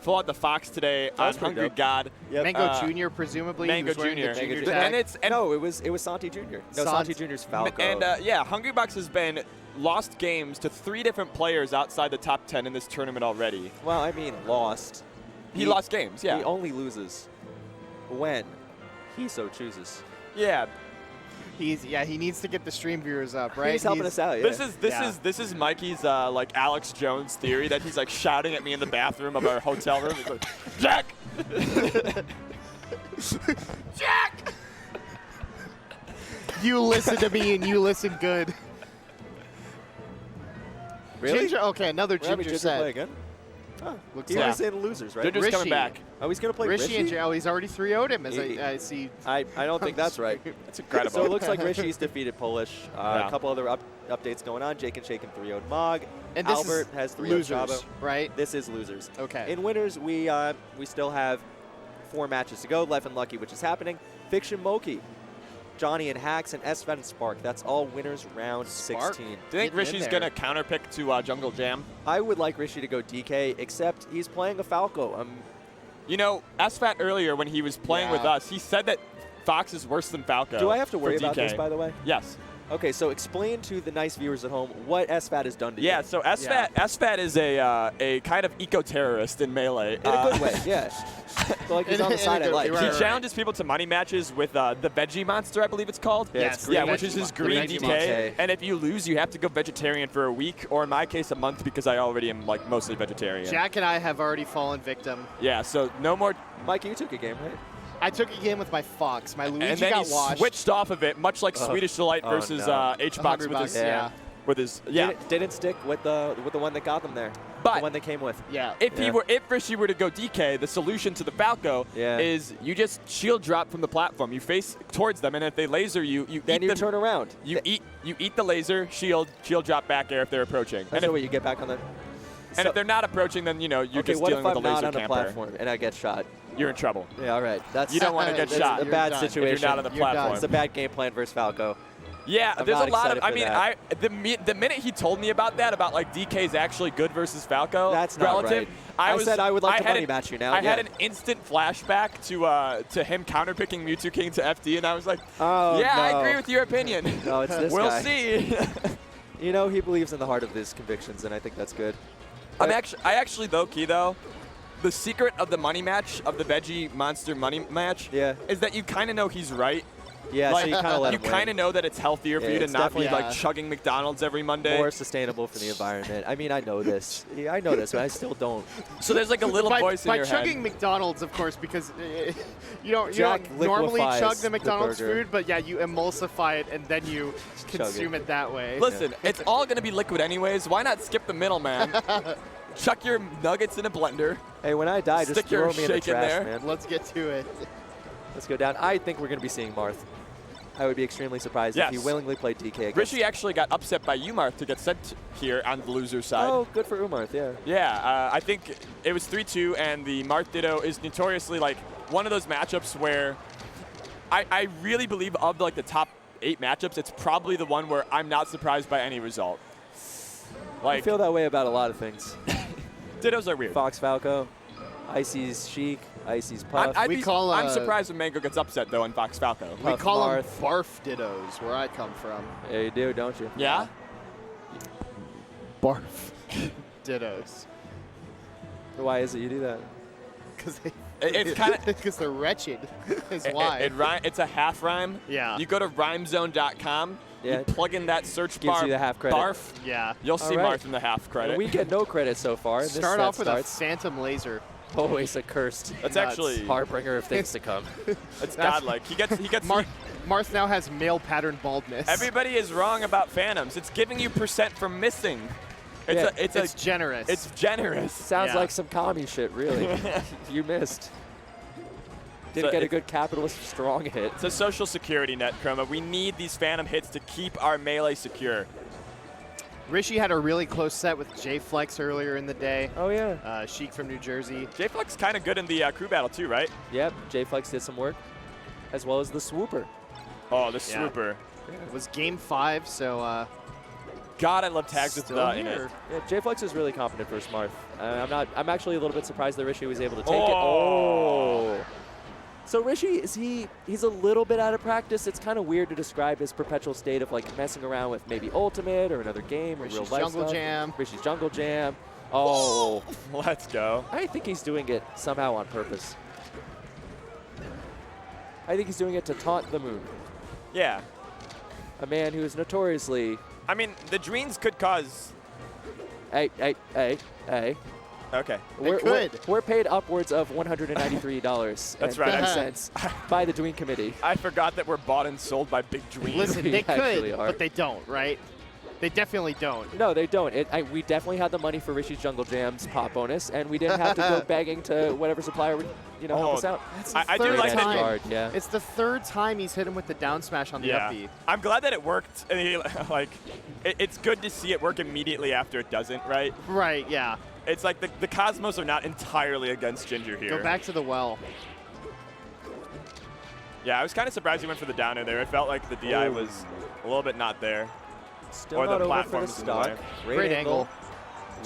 S5: pull out the Fox today on
S4: was pretty
S5: Hungry
S4: dope.
S5: God.
S4: Yep.
S3: Mango Jr. presumably.
S5: Mango
S3: he was wearing the
S5: Jr.
S3: junior
S4: Mango
S3: tag.
S5: And
S4: No, it was Santi Jr. No, Santi Jr.'s Falco.
S5: And Hungry Box has been lost games to 3 different players outside the top 10 in this tournament already.
S4: well, I mean, lost.
S5: He lost games, yeah.
S4: He only loses when he so chooses.
S5: Yeah.
S3: He needs to get the stream viewers up, right?
S4: He's helping us out. Yeah.
S5: This is Mikey's like Alex Jones theory that he's like shouting at me in the bathroom of our hotel room. He's like, Jack! Jack!
S3: You listen to me and you listen good.
S4: Really?
S3: Ginger, okay, another
S4: We're having
S3: Ginger
S4: Ginger play
S3: set.
S4: again? Oh,
S3: Looks
S4: he
S3: like
S4: was in losers, right?
S5: Ginger's
S3: Rishi.
S5: coming back.
S4: Oh, he's going to play
S3: Rishi
S4: Rishi?
S3: and he's already 3-0'd him, as
S4: He-
S3: I see.
S4: I don't think that's right.
S5: That's incredible.
S4: So it looks like Rishi's defeated Polish.
S5: Yeah.
S4: A couple other updates going on. Jake and Shaken 3-0'd Mog.
S3: And this
S4: Albert
S3: is
S4: has 3-0'd
S3: losers,
S4: Chavo.
S3: right?
S4: This is losers.
S3: Okay.
S4: In winners, we still have 4 matches to go. Life and Lucky, which is happening. Fiction Moki, Johnny and Hacks, and SFAT and Spark. That's all winners round
S3: Spark?
S4: 16.
S5: Do you think
S3: Getting in
S5: Rishi's
S3: there.
S5: going to counterpick to Jungle Jam?
S4: I would like Rishi to go DK, except he's playing a Falco.
S5: You know, SFAT earlier when he was playing with
S3: Yeah.
S5: us, he said that Fox is worse than Falco.
S4: Do I have to
S5: for
S4: worry about
S5: DK.
S4: this, by the way?
S5: Yes.
S4: Okay, so explain to the nice viewers at home what SFAT has done to you.
S5: Yeah, so SFAT is a kind of eco-terrorist in Melee.
S4: In a good way, yeah. So like he's on the side I like.
S3: Right,
S5: He
S3: right.
S5: challenges people to money matches with the Veggie Monster, I believe it's called.
S4: Yeah,
S3: Yes,
S4: it's green.
S5: Yeah, which is his green
S3: Veggie
S5: DK.
S4: Monster.
S5: And if you lose, you have to go vegetarian for a week, or in my case, a month, because I already am like mostly vegetarian.
S3: Jack and I have already fallen victim.
S5: Yeah, so no more.
S4: Mike, you took a game, right?
S3: I took a game with my Fox. My Luigi
S5: And then
S3: got
S5: he
S3: washed.
S5: switched off of it, much like Swedish Delight
S4: Oh,
S5: versus
S4: no.
S5: HBox with
S3: $100,
S5: his
S3: yeah.
S5: with his yeah.
S4: Didn't stick with the one that got them there.
S5: But
S4: the one they came with.
S3: Yeah.
S5: If Rishi were to go DK, the solution to the Falco
S4: Yeah.
S5: is you just shield drop from the platform. You face towards them, and if they laser you,
S4: Then
S5: eat
S4: you
S5: them.
S4: turn around.
S5: You eat the laser, shield drop back air if they're approaching.
S4: That's
S5: And
S4: the
S5: if,
S4: way you get back on the.
S5: and if they're not approaching, then you're
S4: okay,
S5: just
S4: what
S5: dealing
S4: if
S5: with
S4: I'm
S5: a laser
S4: not on
S5: camper.
S4: the platform and I get shot?
S5: You're in trouble.
S4: Yeah, all right. That's
S5: You don't want to get
S4: that's
S5: shot
S4: a
S3: You're
S4: bad
S3: done.
S4: situation.
S5: if you're not on the
S3: You're done.
S5: platform.
S4: It's a bad game plan versus Falco.
S5: Yeah,
S4: I'm
S5: there's
S4: not
S5: a lot of.
S4: excited
S5: I
S4: for
S5: mean,
S4: that.
S5: the minute he told me about that, about like DK's actually good versus Falco,
S4: That's not
S5: relative.
S4: right. I said I would like to
S5: had
S4: money match you now,
S5: I had
S4: yeah.
S5: an instant flashback to him counterpicking Mewtwo King to FD, and I was like,
S4: Oh,
S5: yeah, I
S4: no.
S5: agree with your opinion.
S4: No, it's this
S5: we'll
S4: guy.
S5: see.
S4: You know, he believes in the heart of his convictions, and I think that's good.
S5: I actually low key though. The secret of the money match, of the Veggie Monster money match,
S4: Yeah.
S5: is that you kind of know he's right
S4: Yeah,
S5: like,
S4: so you kind of let
S5: you
S4: him win.
S5: kind of know that it's healthier for
S4: Yeah,
S5: you to
S4: it's
S5: not be
S3: definitely-
S5: like chugging McDonald's every Monday.
S4: More sustainable for the environment. I mean, I know this. Yeah, I know this, but I still don't.
S5: So there's like a little voice in
S3: by
S5: your
S3: chugging
S5: head.
S3: McDonald's, of course, because you don't
S4: Jack
S3: normally
S4: liquefies
S3: chug the
S4: the
S3: McDonald's
S4: burger.
S3: food, but yeah, you emulsify it and then you consume it that way.
S5: Listen, it's all going to be liquid anyways. Why not skip the middleman? Chuck your nuggets in a blender.
S4: Hey, when I die, just
S5: Stick your
S4: throw me in the
S5: shake in
S4: trash,
S5: there.
S4: man.
S3: Let's get to it.
S4: Let's go down. I think we're going to be seeing Marth. I would be extremely surprised if he
S5: Yes.
S4: willingly played DK against.
S5: Rishi actually got upset by Umarth to get sent here on the loser side.
S4: Oh, good for Umarth, yeah.
S5: Yeah, I think it was 3-2, and the Marth Ditto is notoriously like one of those matchups where I really believe of like the top 8 matchups, it's probably the one where I'm not surprised by any result.
S4: I
S5: Like,
S4: feel that way about a lot of things.
S5: Dittos are weird.
S4: Fox Falco, Icy's Sheik, Icy's Puff.
S5: I'm surprised when Mango gets upset though on Fox Falco.
S3: We
S4: Puff
S3: call them
S4: Marth.
S3: barf dittos, where I come from.
S4: Yeah, you do, don't you?
S5: Yeah?
S3: Barf dittos.
S4: Why is it you do that?
S3: Because
S5: It's kind of
S3: because they're wretched. Is why.
S5: it's a half rhyme.
S3: Yeah.
S5: You go to rhymezone.com.
S4: Yeah.
S5: You plug in that search
S4: Gives
S5: bar.
S4: you the half credit.
S5: Barf.
S3: Yeah.
S5: You'll see
S4: All right.
S5: Marth in the half credit.
S4: We get no credit so far. This
S3: Start
S4: set
S3: off with
S4: starts.
S3: a phantom laser.
S4: Always a cursed
S5: That's
S3: nuts.
S5: actually
S4: harbinger of things to come.
S5: it's godlike. He gets
S3: Marth now has male pattern baldness.
S5: Everybody is wrong about Phantoms. It's giving you percent for missing. It's
S4: Yeah,
S3: it's generous.
S5: it's generous.
S4: Sounds
S3: Yeah.
S4: like some commie shit, really. You missed. Didn't
S5: So
S4: get a
S5: it-
S4: good capitalist strong hit.
S5: It's a social security net, Chroma. We need these Phantom hits to keep our melee secure.
S3: Rishi had a really close set with J-Flex earlier in the day.
S4: Oh, yeah.
S3: Sheik from New Jersey.
S5: J-Flex kind of good in the crew battle too, right?
S4: Yep, J-Flex did some work, as well as the swooper.
S5: Oh, the
S3: Yeah.
S5: swooper.
S3: It was game 5, so
S5: God, I love tags with
S3: still
S5: the in it.
S3: here.
S4: Yeah, J-Flex is really confident for Marth. I'm actually a little bit surprised that Rishi was able to take it.
S5: Oh.
S4: So Rishi, he's a little bit out of practice. It's kind of weird to describe his perpetual state of like messing around with maybe Ultimate or another game or real
S3: Rishi's
S4: life
S3: Jungle
S4: stuff.
S3: Jam.
S4: Rishi's Jungle Jam. Oh,
S5: Let's go.
S4: I think he's doing it somehow on purpose. I think he's doing it to taunt the moon.
S5: Yeah.
S4: A man who is notoriously,
S5: I mean, the Dreams could cause.
S4: hey.
S5: Okay.
S4: We're paid upwards of $193
S5: That's right.
S4: by the Dween Committee.
S5: I forgot that we're bought and sold by Big Dreams.
S3: listen,
S4: We
S3: they
S4: actually
S3: could,
S4: are.
S3: but they don't, right? They definitely don't.
S4: No, they don't. We definitely had the money for Rishi's Jungle Jam's pop bonus, and we didn't have to go begging to whatever supplier would, help us out.
S3: That's
S5: I
S3: the
S5: do
S3: third
S5: like that
S3: time.
S4: Guard, yeah.
S3: It's the 3rd time he's hit him with the down smash on the up B.
S5: I'm glad that it worked. And he, it's good to see it work immediately after it doesn't, right?
S3: Right, yeah.
S5: It's like the Cosmos are not entirely against Ginger here.
S3: Go back to the well.
S5: Yeah, I was kind of surprised he went for the downer there. It felt like the DI was a little bit not there.
S4: Still
S5: or the
S4: not over for the
S5: platforms in the way.
S4: stock.
S3: Great angle.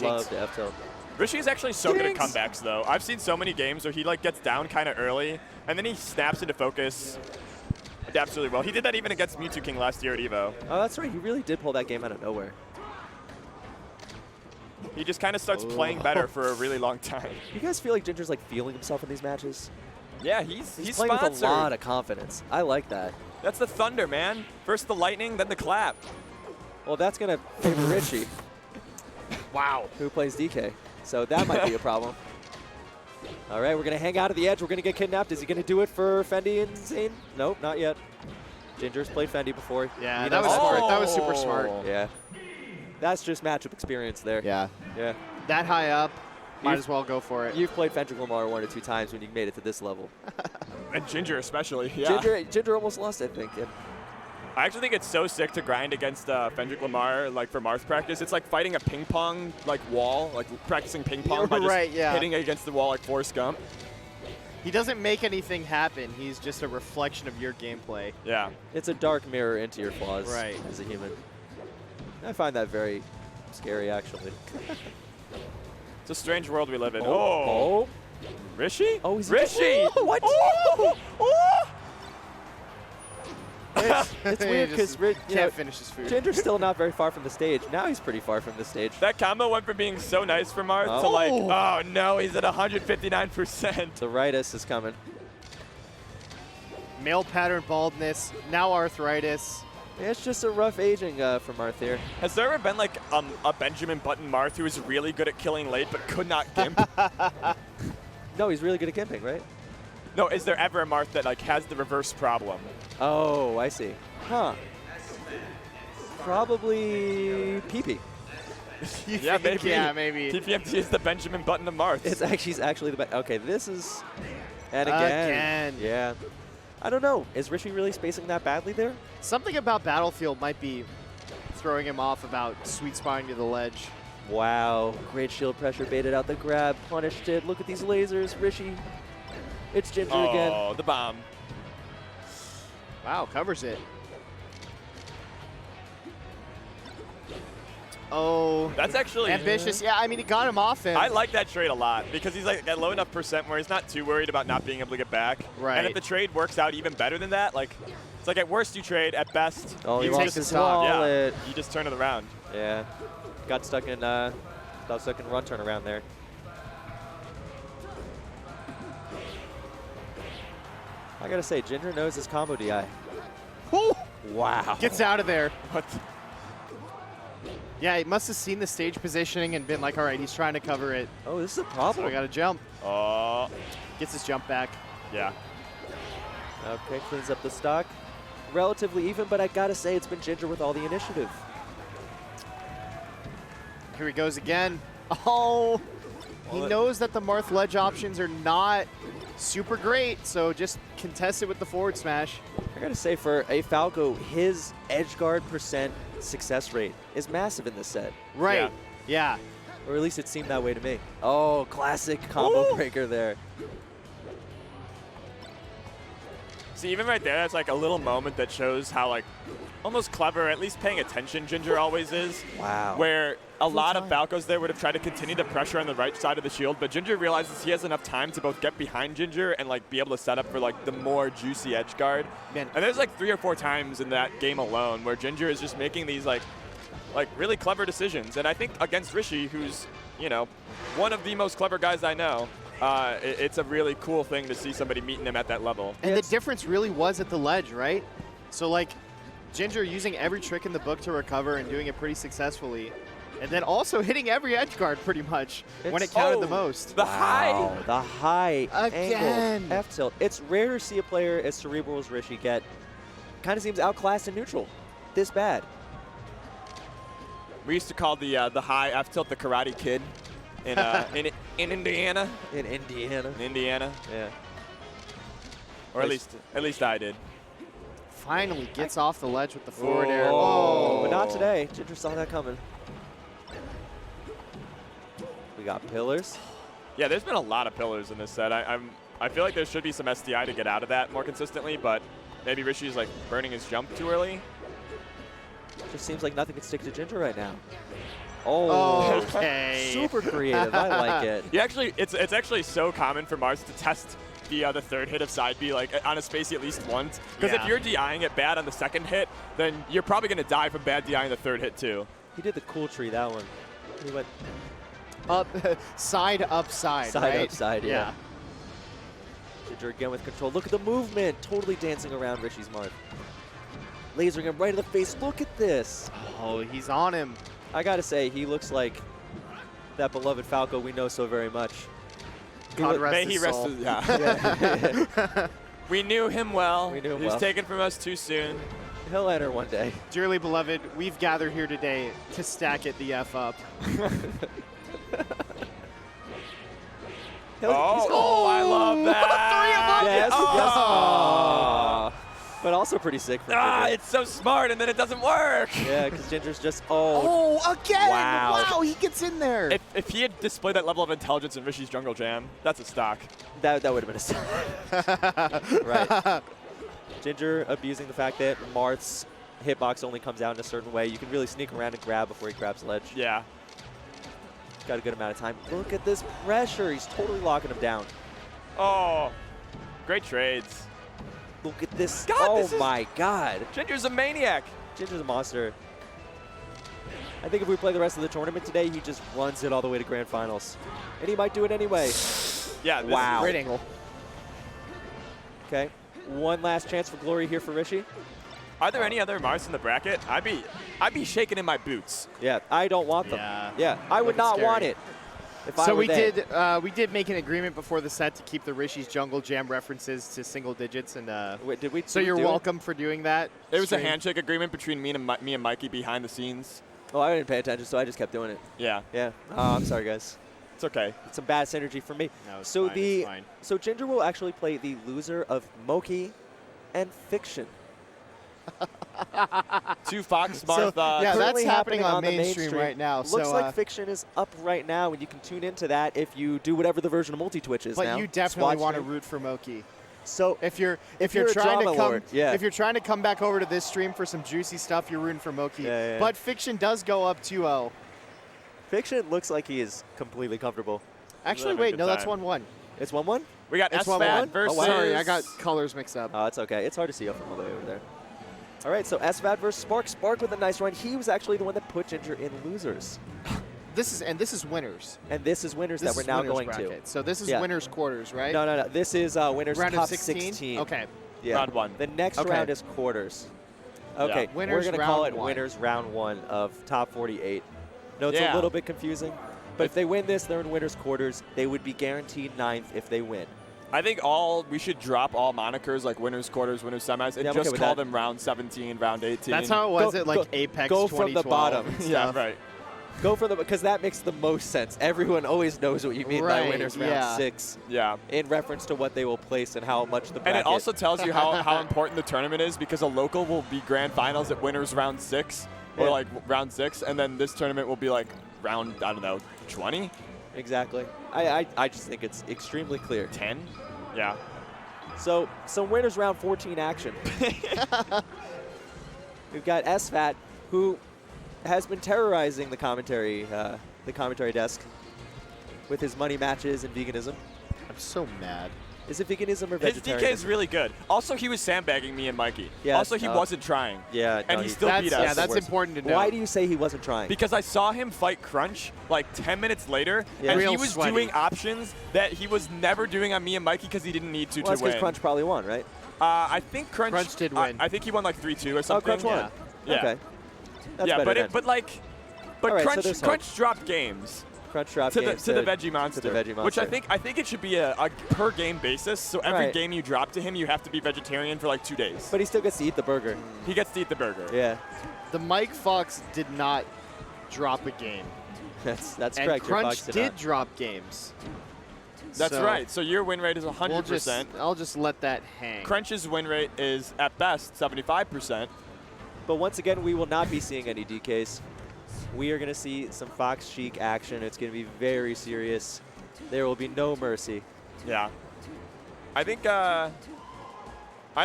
S4: Love the F tilt.
S5: Rishi is actually so good at
S4: Jinx.
S5: comebacks, though. I've seen so many games where he gets down kind of early, and then he snaps into focus. Adapts really well. He did that even against Mewtwo King last year at EVO.
S4: Oh, that's right. He really did pull that game out of nowhere.
S5: He just kind of starts playing better for a really long time.
S4: You guys feel like Ginger's like feeling himself in these matches?
S5: Yeah, he's
S4: playing
S5: sponsored.
S4: with a lot of confidence. I like that.
S5: That's the thunder, man. First the lightning, then the clap.
S4: Well, that's going to favor Rishi,
S3: Wow.
S4: who plays DK. So that might be a problem. All right, we're going to hang out at the edge. We're going to get kidnapped. Is he going to do it for Fendi and Zane? Nope, not yet. Ginger's played Fendi before.
S3: Yeah,
S4: He
S3: that
S4: knows
S3: was
S4: how to
S3: smart.
S4: play.
S3: That was super smart.
S4: Yeah. That's just matchup experience there.
S3: Yeah.
S4: Yeah.
S3: That high up, might
S4: You've-
S3: as well go for it.
S4: You've played Fendrick Lamar 1 or 2 times when you made it to this level.
S5: And Ginger especially, yeah.
S4: Ginger almost lost, I think. And
S5: I actually think it's so sick to grind against Fendrick Lamar, for Marth practice. It's like fighting a ping pong, wall, practicing ping pong by just
S3: Right, yeah.
S5: hitting against the wall like Forrest Gump.
S3: He doesn't make anything happen. He's just a reflection of your gameplay.
S5: Yeah.
S4: it's a dark mirror into your flaws
S3: Right.
S4: as a human. I find that very scary, actually.
S5: It's a strange world we live in.
S4: Oh.
S5: Rishi?
S4: Oh, is he-
S5: Rishi!
S4: Oh, what?
S5: Oh! Oh!
S4: It's weird because
S3: Can't finish his food.
S4: Ginger's still not very far from the stage. Now he's pretty far from the stage.
S5: That combo went from being so nice for Marth to oh no, he's at 159%.
S4: The Ritus is coming.
S3: Male pattern baldness, now arthritis.
S4: Yeah, it's just a rough aging for Marth here.
S5: Has there ever been like a Benjamin Button Marth who was really good at killing late but could not gimp?
S4: No, he's really good at gimping, right?
S5: No, is there ever a Marth that like has the reverse problem?
S4: Oh, I see. Huh. Probably PP.
S5: Yeah, maybe.
S3: Yeah, maybe.
S5: TPMT is the Benjamin Button of Marths.
S4: He's actually the best. Okay, this is... And again. Yeah. I don't know. Is Rishi really spacing that badly there?
S3: Something about Battlefield might be throwing him off about sweet spotting to the ledge.
S4: Wow. Great shield pressure, baited out the grab, punished it. Look at these lasers, Rishi. It's Ginger again.
S5: Oh, the bomb.
S3: Wow, covers it. Oh,
S5: That's actually
S3: ambitious. Yeah, I mean, he got him off him.
S5: I like that trade a lot because he's like at low enough percent where he's not too worried about not being able to get back.
S3: Right.
S5: And if the trade works out even better than that, like it's like at worst you trade, at best
S4: Oh, he
S5: you
S3: take
S4: lost
S3: the
S4: his
S3: stock.
S4: wallet.
S5: you just turn it around.
S4: Yeah. Got stuck in run turnaround there. I gotta say, Ginger knows his combo DI.
S3: Woo!
S4: Wow.
S3: Gets out of there.
S5: What?
S3: Yeah, he must have seen the stage positioning and been like, all right, he's trying to cover it.
S4: Oh, this is a
S3: So
S4: problem.
S3: I got to jump.
S5: Oh,
S3: Gets his jump back.
S5: yeah.
S4: Okay, cleans up the stock. Relatively even, but I gotta say, it's been Ginger with all the initiative.
S3: Here he goes again. Oh, he
S5: Well,
S3: knows that the Marth ledge options are not super great, so just contest it with the forward smash.
S4: I gotta say, for a Falco, his edge guard percent success rate is massive in this set.
S3: Right. Yeah.
S4: Or at least it seemed that way to me. Oh, classic combo
S5: Ooh.
S4: breaker there.
S5: See, even right there, that's like a little moment that shows how like almost clever, at least paying attention Ginger always is.
S4: Wow.
S5: Where a lot of Falcos there would have tried to continue the pressure on the right side of the shield, but Ginger realizes he has enough time to both get behind Ginger and like be able to set up for like the more juicy edge guard.
S3: Man.
S5: And there's like 3 or 4 times in that game alone where Ginger is just making these like really clever decisions. And I think against Rishi, who's, you know, one of the most clever guys I know, it's a really cool thing to see somebody meeting him at that level.
S3: And the difference really was at the ledge, right? So, like, Ginger using every trick in the book to recover and doing it pretty successfully. And then also hitting every edge guard pretty much when it counted the most.
S5: The high.
S4: Wow, the high
S3: Again.
S4: angle F tilt. It's rare to see a player as cerebral as Rishi get. Kind of seems outclassed and neutral. This bad.
S5: We used to call the high F tilt the Karate Kid in Indiana.
S4: In Indiana.
S5: In Indiana,
S4: Yeah.
S5: or at least I did.
S3: Finally gets off the ledge with the forward air.
S4: Oh, but not today. Ginger saw that coming. We got pillars.
S5: Yeah, there's been a lot of pillars in this set. I feel like there should be some SDI to get out of that more consistently, but maybe Rishi's like burning his jump too early.
S4: Just seems like nothing can stick to Ginger right now. Oh,
S3: Okay.
S4: super creative. I like it.
S5: You actually, it's actually so common for Mars to test the third hit of side B like on a spacey at least once. Because
S3: Yeah.
S5: if you're DIing it bad on the second hit, then you're probably going to die from bad DI in the third hit too.
S4: He did the cool tree, that one. He went
S3: Up, side, up, side,
S4: side
S3: right?
S4: up side, yeah. Ginger again with control. Look at the movement. Totally dancing around Rishi's mark. Lasering him right in the face. Look at this.
S3: Oh, he's on him.
S4: I gotta say, he looks like that beloved Falco we know so very much.
S3: God rest
S5: May
S3: his
S5: he rest
S3: soul.
S5: his, yeah. We knew him well.
S4: We knew him
S5: He was
S4: well.
S5: taken from us too soon.
S4: He'll enter one day.
S3: Dearly beloved, we've gathered here today to stack it the F up.
S5: Oh, I love that.
S4: Yes,
S5: Oh.
S4: yes. Aw. But also pretty sick for Ginger.
S5: It's so smart, and then it doesn't work.
S4: Yeah, because Ginger's just, oh.
S3: Oh, again!
S4: Wow.
S3: Wow, he gets in there.
S5: If he had displayed that level of intelligence in Rishi's Jungle Jam, that's a stock.
S4: That would have been a stop. Right. Ginger abusing the fact that Marth's hitbox only comes out in a certain way. You can really sneak around and grab before he grabs ledge.
S5: Yeah.
S4: Got a good amount of time. Look at this pressure. He's totally locking him down.
S5: Oh, great trades.
S4: Look at this.
S5: God,
S4: oh
S5: this is-
S4: my God.
S5: Ginger's a maniac.
S4: Ginger's a monster. I think if we play the rest of the tournament today, he just runs it all the way to grand finals. And he might do it anyway.
S5: Yeah. This
S4: Wow.
S3: Great angle.
S4: Okay. One last chance for glory here for Rishi.
S5: Are there any other Mars in the bracket? I'd be shaking in my boots.
S4: Yeah, I don't want them.
S3: Yeah.
S4: Yeah, I would not
S3: scary.
S4: want it. If I
S3: So
S4: were
S3: we
S4: they.
S3: did make an agreement before the set to keep the Rishi's Jungle Jam references to single digits, and
S4: Wait, did we?
S3: so
S4: did we
S3: you're
S4: do it?
S3: welcome for doing that.
S5: It was a
S3: stream.
S5: handshake agreement between me and Mikey behind the scenes.
S4: Oh, I didn't pay attention, so I just kept doing it.
S5: Yeah,
S4: Yeah. Oh, I'm sorry, guys.
S5: it's okay.
S4: It's some bad synergy for me.
S3: No, it's
S4: so
S3: fine,
S4: the
S3: it's fine.
S4: so Ginger will actually play the loser of Moki and Fiction.
S5: Two Fox
S3: So,
S5: Martha.
S3: yeah, that's
S4: currently
S3: happening on
S4: the
S3: mainstream right now.
S4: Looks
S3: So,
S4: like Fiction is up right now, and you can tune into that if you do whatever the version of multi-twitch is
S3: but
S4: now.
S3: you definitely
S4: Swatch
S3: want to
S4: stream.
S3: root for Moki.
S4: So
S3: If you're
S4: you're a
S3: trying to
S4: drama
S3: come
S4: lord, yeah.
S3: if you're trying to come back over to this stream for some juicy stuff, you're rooting for Moki.
S4: Yeah.
S3: But Fiction does go up 2-0.
S4: Fiction looks like he is completely comfortable.
S3: Actually,
S5: having a
S3: wait,
S5: good
S3: no, that's
S5: time.
S3: 1-1.
S4: It's 1-1?
S5: We got
S3: It's
S5: SFAT
S3: 1-1.
S5: versus.
S4: wow.
S3: Sorry, I got colors mixed up.
S4: Oh, it's okay. It's hard to see up from all the way over there. All right, so SFAT versus Spark. Spark with a nice run. He was actually the one that put Ginger in losers.
S3: This is winners.
S4: And this is winners
S3: This
S4: that we're
S3: is
S4: now
S3: winners
S4: going
S3: bracket.
S4: to.
S3: So this is
S4: Yeah.
S3: winners quarters, right?
S4: No. This is winners
S3: Round
S4: top
S3: of 16? Okay.
S4: Yeah.
S5: Round one.
S4: The next
S3: Okay.
S4: round is quarters. Okay,
S5: Yeah.
S3: Winners
S4: we're going to call it
S3: round one.
S4: winners round 1 of top 48. No, it's
S5: Yeah.
S4: a little bit confusing. But if they win this, they're in winners quarters. They would be guaranteed 9th if they win.
S5: I think we should drop all monikers like winners, quarters, winners, semis, and
S4: Yeah, I'm okay
S5: just
S4: with
S5: call
S4: that.
S5: them round 17, round 18.
S3: That's how it was
S4: Go-
S3: at like
S4: go-
S3: Apex
S4: go from the
S3: 2012
S4: bottom.
S3: and
S5: Yeah,
S3: stuff.
S5: right.
S4: Go for the, because that makes the most sense. Everyone always knows what you mean by
S3: Right,
S4: winners round
S3: yeah.
S4: 6
S5: Yeah.
S4: in reference to what they will place and how much the bracket.
S5: And it also tells you how important the tournament is because a local will be grand finals at winners round 6 or
S4: Yeah.
S5: like round 6, and then this tournament will be like round, I don't know, 20?
S4: Exactly. I just think it's extremely clear.
S5: 10? Yeah.
S4: So some winners round 14 action. We've got SFAT, who has been terrorizing the commentary desk with his money matches and veganism.
S3: I'm so mad.
S4: Is it veganism or
S5: His
S4: vegetarianism?
S5: DK is really good. Also, he was sandbagging me and Mikey.
S4: Yeah,
S5: Also, he wasn't trying.
S4: Yeah,
S5: And
S4: no,
S5: he still beat us.
S3: Yeah, that's
S4: worst.
S3: important to know.
S4: Why do you say he wasn't trying?
S5: Because I saw him fight Crunch like 10 minutes later,
S4: Yeah.
S5: and he
S3: Real
S5: was
S3: sweaty.
S5: doing options that he was never doing on me and Mikey because he didn't need to
S4: Well, that's
S5: win.
S4: because Crunch probably won, right?
S5: I think Crunch.
S3: Crunch did win.
S5: I think he won like 3-2 or
S4: Oh,
S5: something.
S4: Crunch won.
S5: Yeah.
S4: Okay. That's
S5: yeah,
S4: better
S5: but
S4: then.
S5: but
S4: All right, so
S5: Crunch
S4: there's
S5: Crunch dropped games
S4: Crunch dropped
S5: to
S4: games
S5: the Veggie Monster,
S4: to the Veggie
S5: which
S4: Monster.
S5: I think it should be a per game basis. So every
S4: Right.
S5: game you drop to him, you have to be vegetarian for like 2 days.
S4: But he still gets to eat the burger.
S5: He gets to eat the burger.
S4: Yeah,
S3: The Mike Fox did not drop a game.
S4: that's
S3: And
S4: correct. Your
S3: Crunch
S4: Fox
S3: did
S4: not.
S3: drop games.
S5: That's
S3: So
S5: right. So your win rate is 100%.
S3: I'll just let that hang.
S5: Crunch's win rate is at best 75%.
S4: But once again, we will not be seeing any DKs. We are going to see some Fox Chic action. It's going to be very serious. There will be no mercy.
S5: Yeah. I think I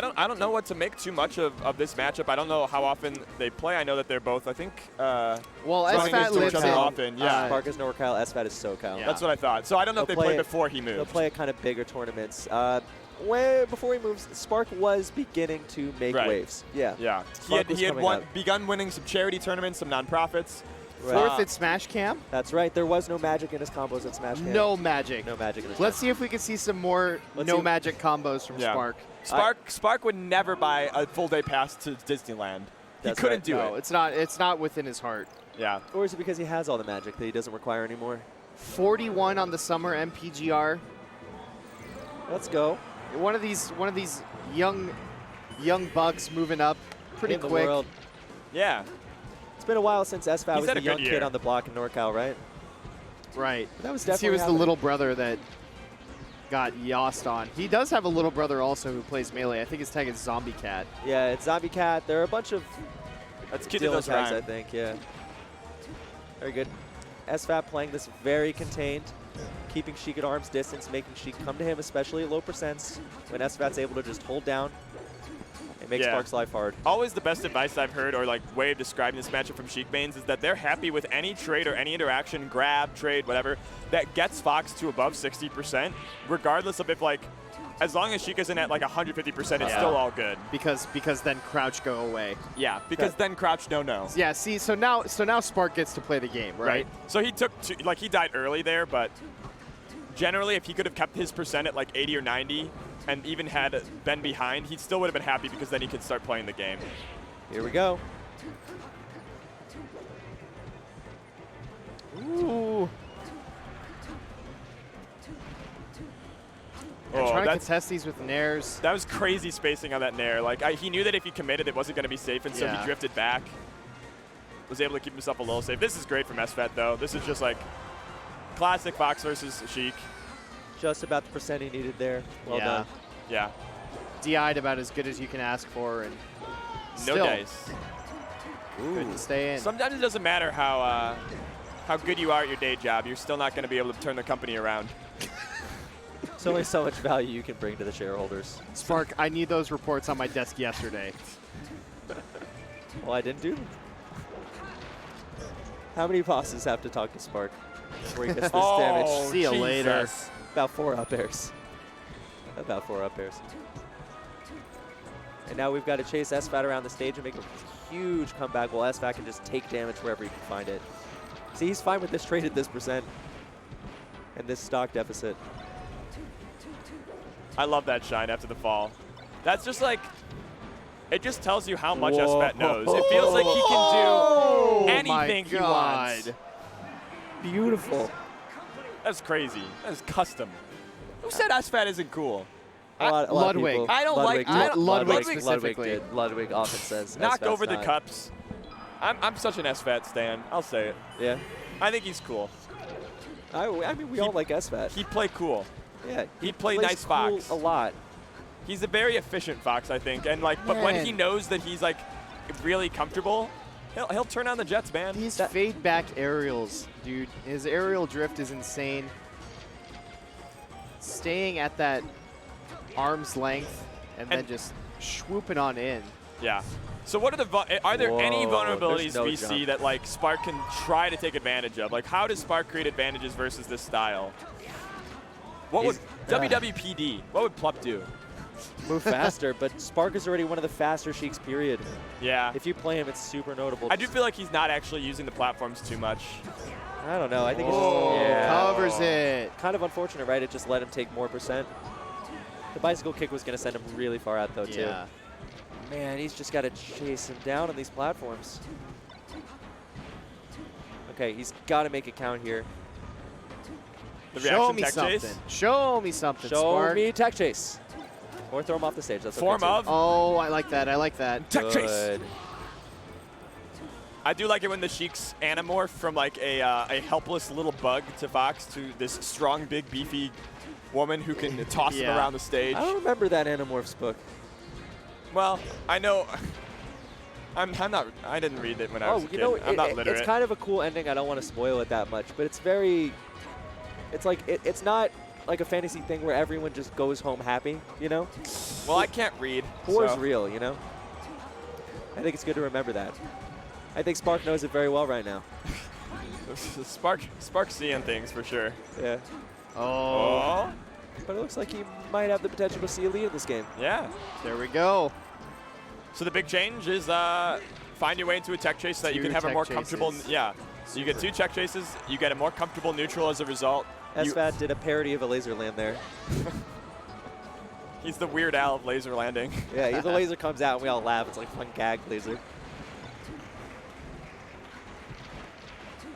S5: don't know what to make too much of this matchup. I don't know how often they play. I know that they're both, I think,
S3: Well,
S5: running
S3: SFAT
S5: into
S3: lives
S5: each other
S3: in.
S5: often. Yeah.
S4: Spark is NorCal, SFAT is SoCal.
S3: Yeah.
S5: That's what I thought. So I don't know if
S4: They'll
S5: they played
S4: play it-
S5: before he
S4: They'll
S5: moved.
S4: play at kind of bigger tournaments. Way before he moves, Spark was beginning to make
S5: Right.
S4: waves. Yeah.
S5: Yeah.
S4: Spark was
S5: He had
S4: coming up.
S5: begun winning some charity tournaments, some nonprofits.
S4: Right.
S3: Fourth at Smash Cam.
S4: That's right. There was no magic in his combos at Smash Cam.
S3: No magic.
S4: No magic in his
S3: Let's see if we can see some more
S4: Let's
S3: no
S4: see-
S3: magic combos from
S5: Yeah.
S3: Spark.
S5: Spark would never buy a full day pass to Disneyland. He
S4: That's
S5: couldn't
S4: right.
S5: do
S3: No,
S5: it.
S3: it's not within his heart.
S5: Yeah.
S4: Or is it because he has all the magic that he doesn't require anymore?
S3: 41 on the summer MPGR.
S4: Let's go.
S3: One of these young bucks moving up pretty
S4: In the
S3: quick.
S4: world.
S5: Yeah.
S4: It's been a while since SFAT
S5: He's
S4: was
S5: had
S4: the
S5: a
S4: young
S5: good
S4: kid
S5: year.
S4: on the block in NorCal, right?
S3: Right.
S4: That was
S3: He
S4: definitely
S3: was the
S4: happening.
S3: little brother that got yossed on. He does have a little brother also who plays Melee. I think his tag is Zombie Cat.
S4: Yeah, it's Zombie Cat. There are a bunch of
S5: That's kid that
S4: Dylan
S5: does
S4: tags, I
S5: rhyme.
S4: think, yeah. Very good. SFAT playing this very contained, keeping Sheik at arm's distance, making Sheik come to him, especially at low percents, when SFAT's able to just hold down and make
S5: Yeah.
S4: Spark's life hard.
S5: Always the best advice I've heard, or like way of describing this matchup from Sheik Banes, is that they're happy with any trade or any interaction, grab, trade, whatever, that gets Fox to above 60%, regardless of if like, as long as Sheik isn't at like 150%, it's
S3: Yeah.
S5: still all good.
S3: Because then Crouch go away.
S5: Yeah, because then Crouch no.
S3: Yeah, see, so now Spark gets to play the game, right?
S5: So he took two, like he died early there, but generally if he could have kept his percent at like 80 or 90, and even had been behind, he still would have been happy because then he could start playing the game.
S4: Here we go.
S3: Ooh.
S5: Oh,
S3: Trying to contest these with nairs.
S5: That was crazy spacing on that nair. Like, he knew that if he committed, it wasn't going to be safe, and so he drifted back. Was able to keep himself a little safe. This is great from SFAT, though. This is just like classic Fox versus Sheik.
S4: Just about the percent he needed there. Well done.
S5: Yeah.
S3: DI'd about as good as you can ask for, and
S5: No
S3: still
S5: dice.
S3: couldn't stay in.
S5: Sometimes it doesn't matter how good you are at your day job. You're still not going to be able to turn the company around.
S4: There's only so much value you can bring to the shareholders.
S3: Spark, I need those reports on my desk yesterday.
S4: Well, I didn't do them. How many bosses have to talk to Spark before he gets this damage?
S3: See you later.
S4: About 4 up airs. About 4 up airs. And now we've got to chase SFAT around the stage and make a huge comeback while SFAT can just take damage wherever he can find it. See, he's fine with this trade at this percent and this stock deficit.
S5: I love that shine after the fall. That's just like, it just tells you how much SFAT knows. It feels like he can do anything he wants.
S4: Beautiful.
S5: That's crazy. That's custom. Who said SFAT isn't cool?
S4: A lot of
S3: Ludwig.
S4: people-
S5: I don't like- I don't-
S3: Ludwig
S5: Ludwig
S3: specifically.
S4: did. Ludwig often says
S5: Knock
S4: SFAT's
S5: over the
S4: not.
S5: cups. I'm such an SFAT stan. I'll say it.
S4: Yeah.
S5: I think he's cool.
S4: I mean, we all like SFAT.
S5: He'd play cool.
S4: Yeah.
S5: He played
S4: plays
S5: nice
S4: cool
S5: Fox.
S4: a lot.
S5: He's a very efficient Fox, I think. And like, but when he knows that he's like really comfortable, he'll turn on the jets, man.
S3: These fade back aerials, dude. His aerial drift is insane. Staying at that arm's length and then just swooping on in.
S5: Yeah. So what are there any vulnerabilities
S4: no
S5: we
S4: jump.
S5: see that like Spark can try to take advantage of? Like, how does Spark create advantages versus this style? What would WWPD? What would Plup do?
S4: Move faster, but Spark is already one of the faster Sheiks, period.
S5: Yeah.
S4: If you play him, it's super notable.
S5: I do feel like he's not actually using the platforms too much.
S4: I don't know. I think it's
S3: Covers it.
S4: kind of unfortunate, right? It just let him take more percent. The bicycle kick was going to send him really far out, though, too. Man, he's just got to chase him down on these platforms. Okay, he's got to make it count here.
S5: The
S3: Show
S5: reaction
S3: me
S5: tech
S3: something.
S5: chase?
S3: Show me something,
S4: Show
S3: Spark.
S4: me tech chase. Or throw him off the stage. That's
S5: Form
S4: okay, too.
S5: of?
S3: Oh, I like that. I like that.
S5: Tech chase.
S4: Good.
S5: I do like it when the Sheiks anamorph from like a helpless little bug to Fox to this strong, big, beefy woman who can toss him around the stage.
S4: I don't remember that Animorphs book.
S5: Well, I know. I'm not. I didn't read it when I was a kid. I'm not literate.
S4: It's kind of a cool ending. I don't want to spoil it that much, but it's very. It's like it's not like a fantasy thing where everyone just goes home happy, you know?
S5: Well, I can't read.
S4: War's
S5: so.
S4: real, you know? I think it's good to remember that. I think Spark knows it very well right now.
S5: Spark seeing things for sure.
S4: Yeah.
S5: Oh.
S4: But it looks like he might have the potential to see a lead in this game.
S5: Yeah.
S3: There we go.
S5: So the big change is find your way into a tech chase so that you can have a more comfortable. Yeah. So you get 2 check chases. You get a more comfortable neutral as a result.
S4: SFAT did a parody of a laser land there.
S5: He's the Weird Al of laser landing.
S4: Yeah, the laser comes out and we all laugh. It's like a fun gag laser.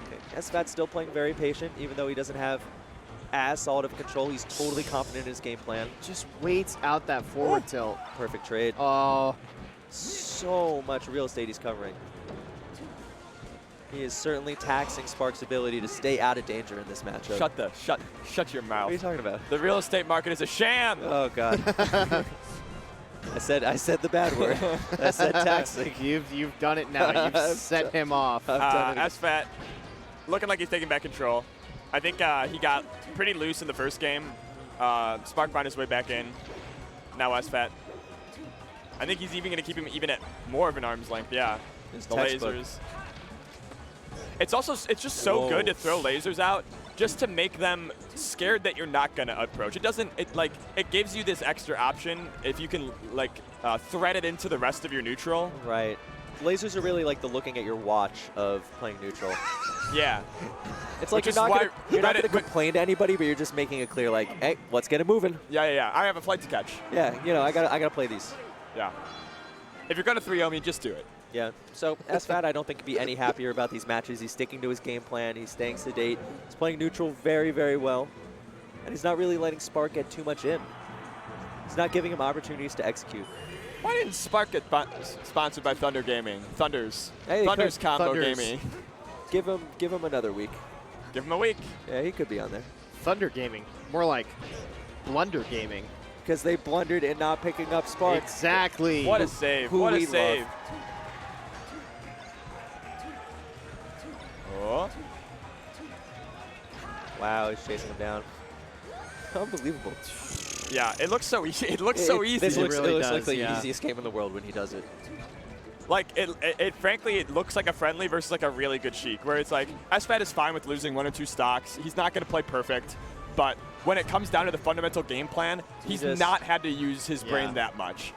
S4: Okay. SFAT's still playing very patient, even though he doesn't have as solid of control. He's totally confident in his game plan.
S3: Just waits out that forward tilt.
S4: Perfect trade.
S3: Oh.
S4: So much real estate he's covering. He is certainly taxing Spark's ability to stay out of danger in this matchup.
S5: Shut your mouth.
S4: What are you talking about?
S5: The real estate market is a sham.
S4: Oh God. I said the bad word. I said taxing.
S3: You've done it now. You've set him off.
S5: SFAT looking like he's taking back control. I think he got pretty loose in the first game. Spark found his way back in. Now SFAT. I think he's even going to keep him even at more of an arm's length. Yeah, the lasers. It's just so good to throw lasers out just to make them scared that you're not going to approach. It gives you this extra option if you can like thread it into the rest of your neutral.
S4: Right. Lasers are really like the looking at your watch of playing neutral.
S5: Yeah.
S4: It's like
S5: Which
S4: you're
S5: is
S4: not
S5: why
S4: going to complain to anybody, but you're just making it clear, like, hey, let's get it moving.
S5: Yeah. I have a flight to catch.
S4: Yeah, you know, I gotta play these.
S5: Yeah. If you're going to 3-0 me, just do it.
S4: Yeah. So SFAT, I don't think could be any happier about these matches. He's sticking to his game plan. He's staying sedate. He's playing neutral very, very well, and he's not really letting Spark get too much in. He's not giving him opportunities to execute.
S5: Why didn't Spark get sponsored by Thunder Gaming? Thunders.
S4: Hey,
S5: Thunders
S4: could.
S5: Combo
S3: Thunders.
S5: Gaming.
S4: Give him another week.
S5: Give him a week.
S4: Yeah, he could be on there.
S3: Thunder Gaming. More like Blunder Gaming.
S4: Because they blundered in not picking up Spark.
S3: Exactly.
S5: What a save.
S4: Who
S5: What a
S4: we
S5: save.
S4: love.
S5: Oh.
S4: Wow, he's chasing him down. Unbelievable.
S5: Yeah, it looks so easy. It looks so easy.
S4: This
S3: It
S4: looks,
S3: really
S4: it looks like
S3: does,
S4: the
S3: yeah.
S4: easiest game in the world when he does it.
S5: Like, frankly, it looks like a friendly versus like a really good Sheik, where it's like, SFAT is fine with losing 1 or 2 stocks. He's not going to play perfect, but when it comes down to the fundamental game plan, he's not had to use his brain that much.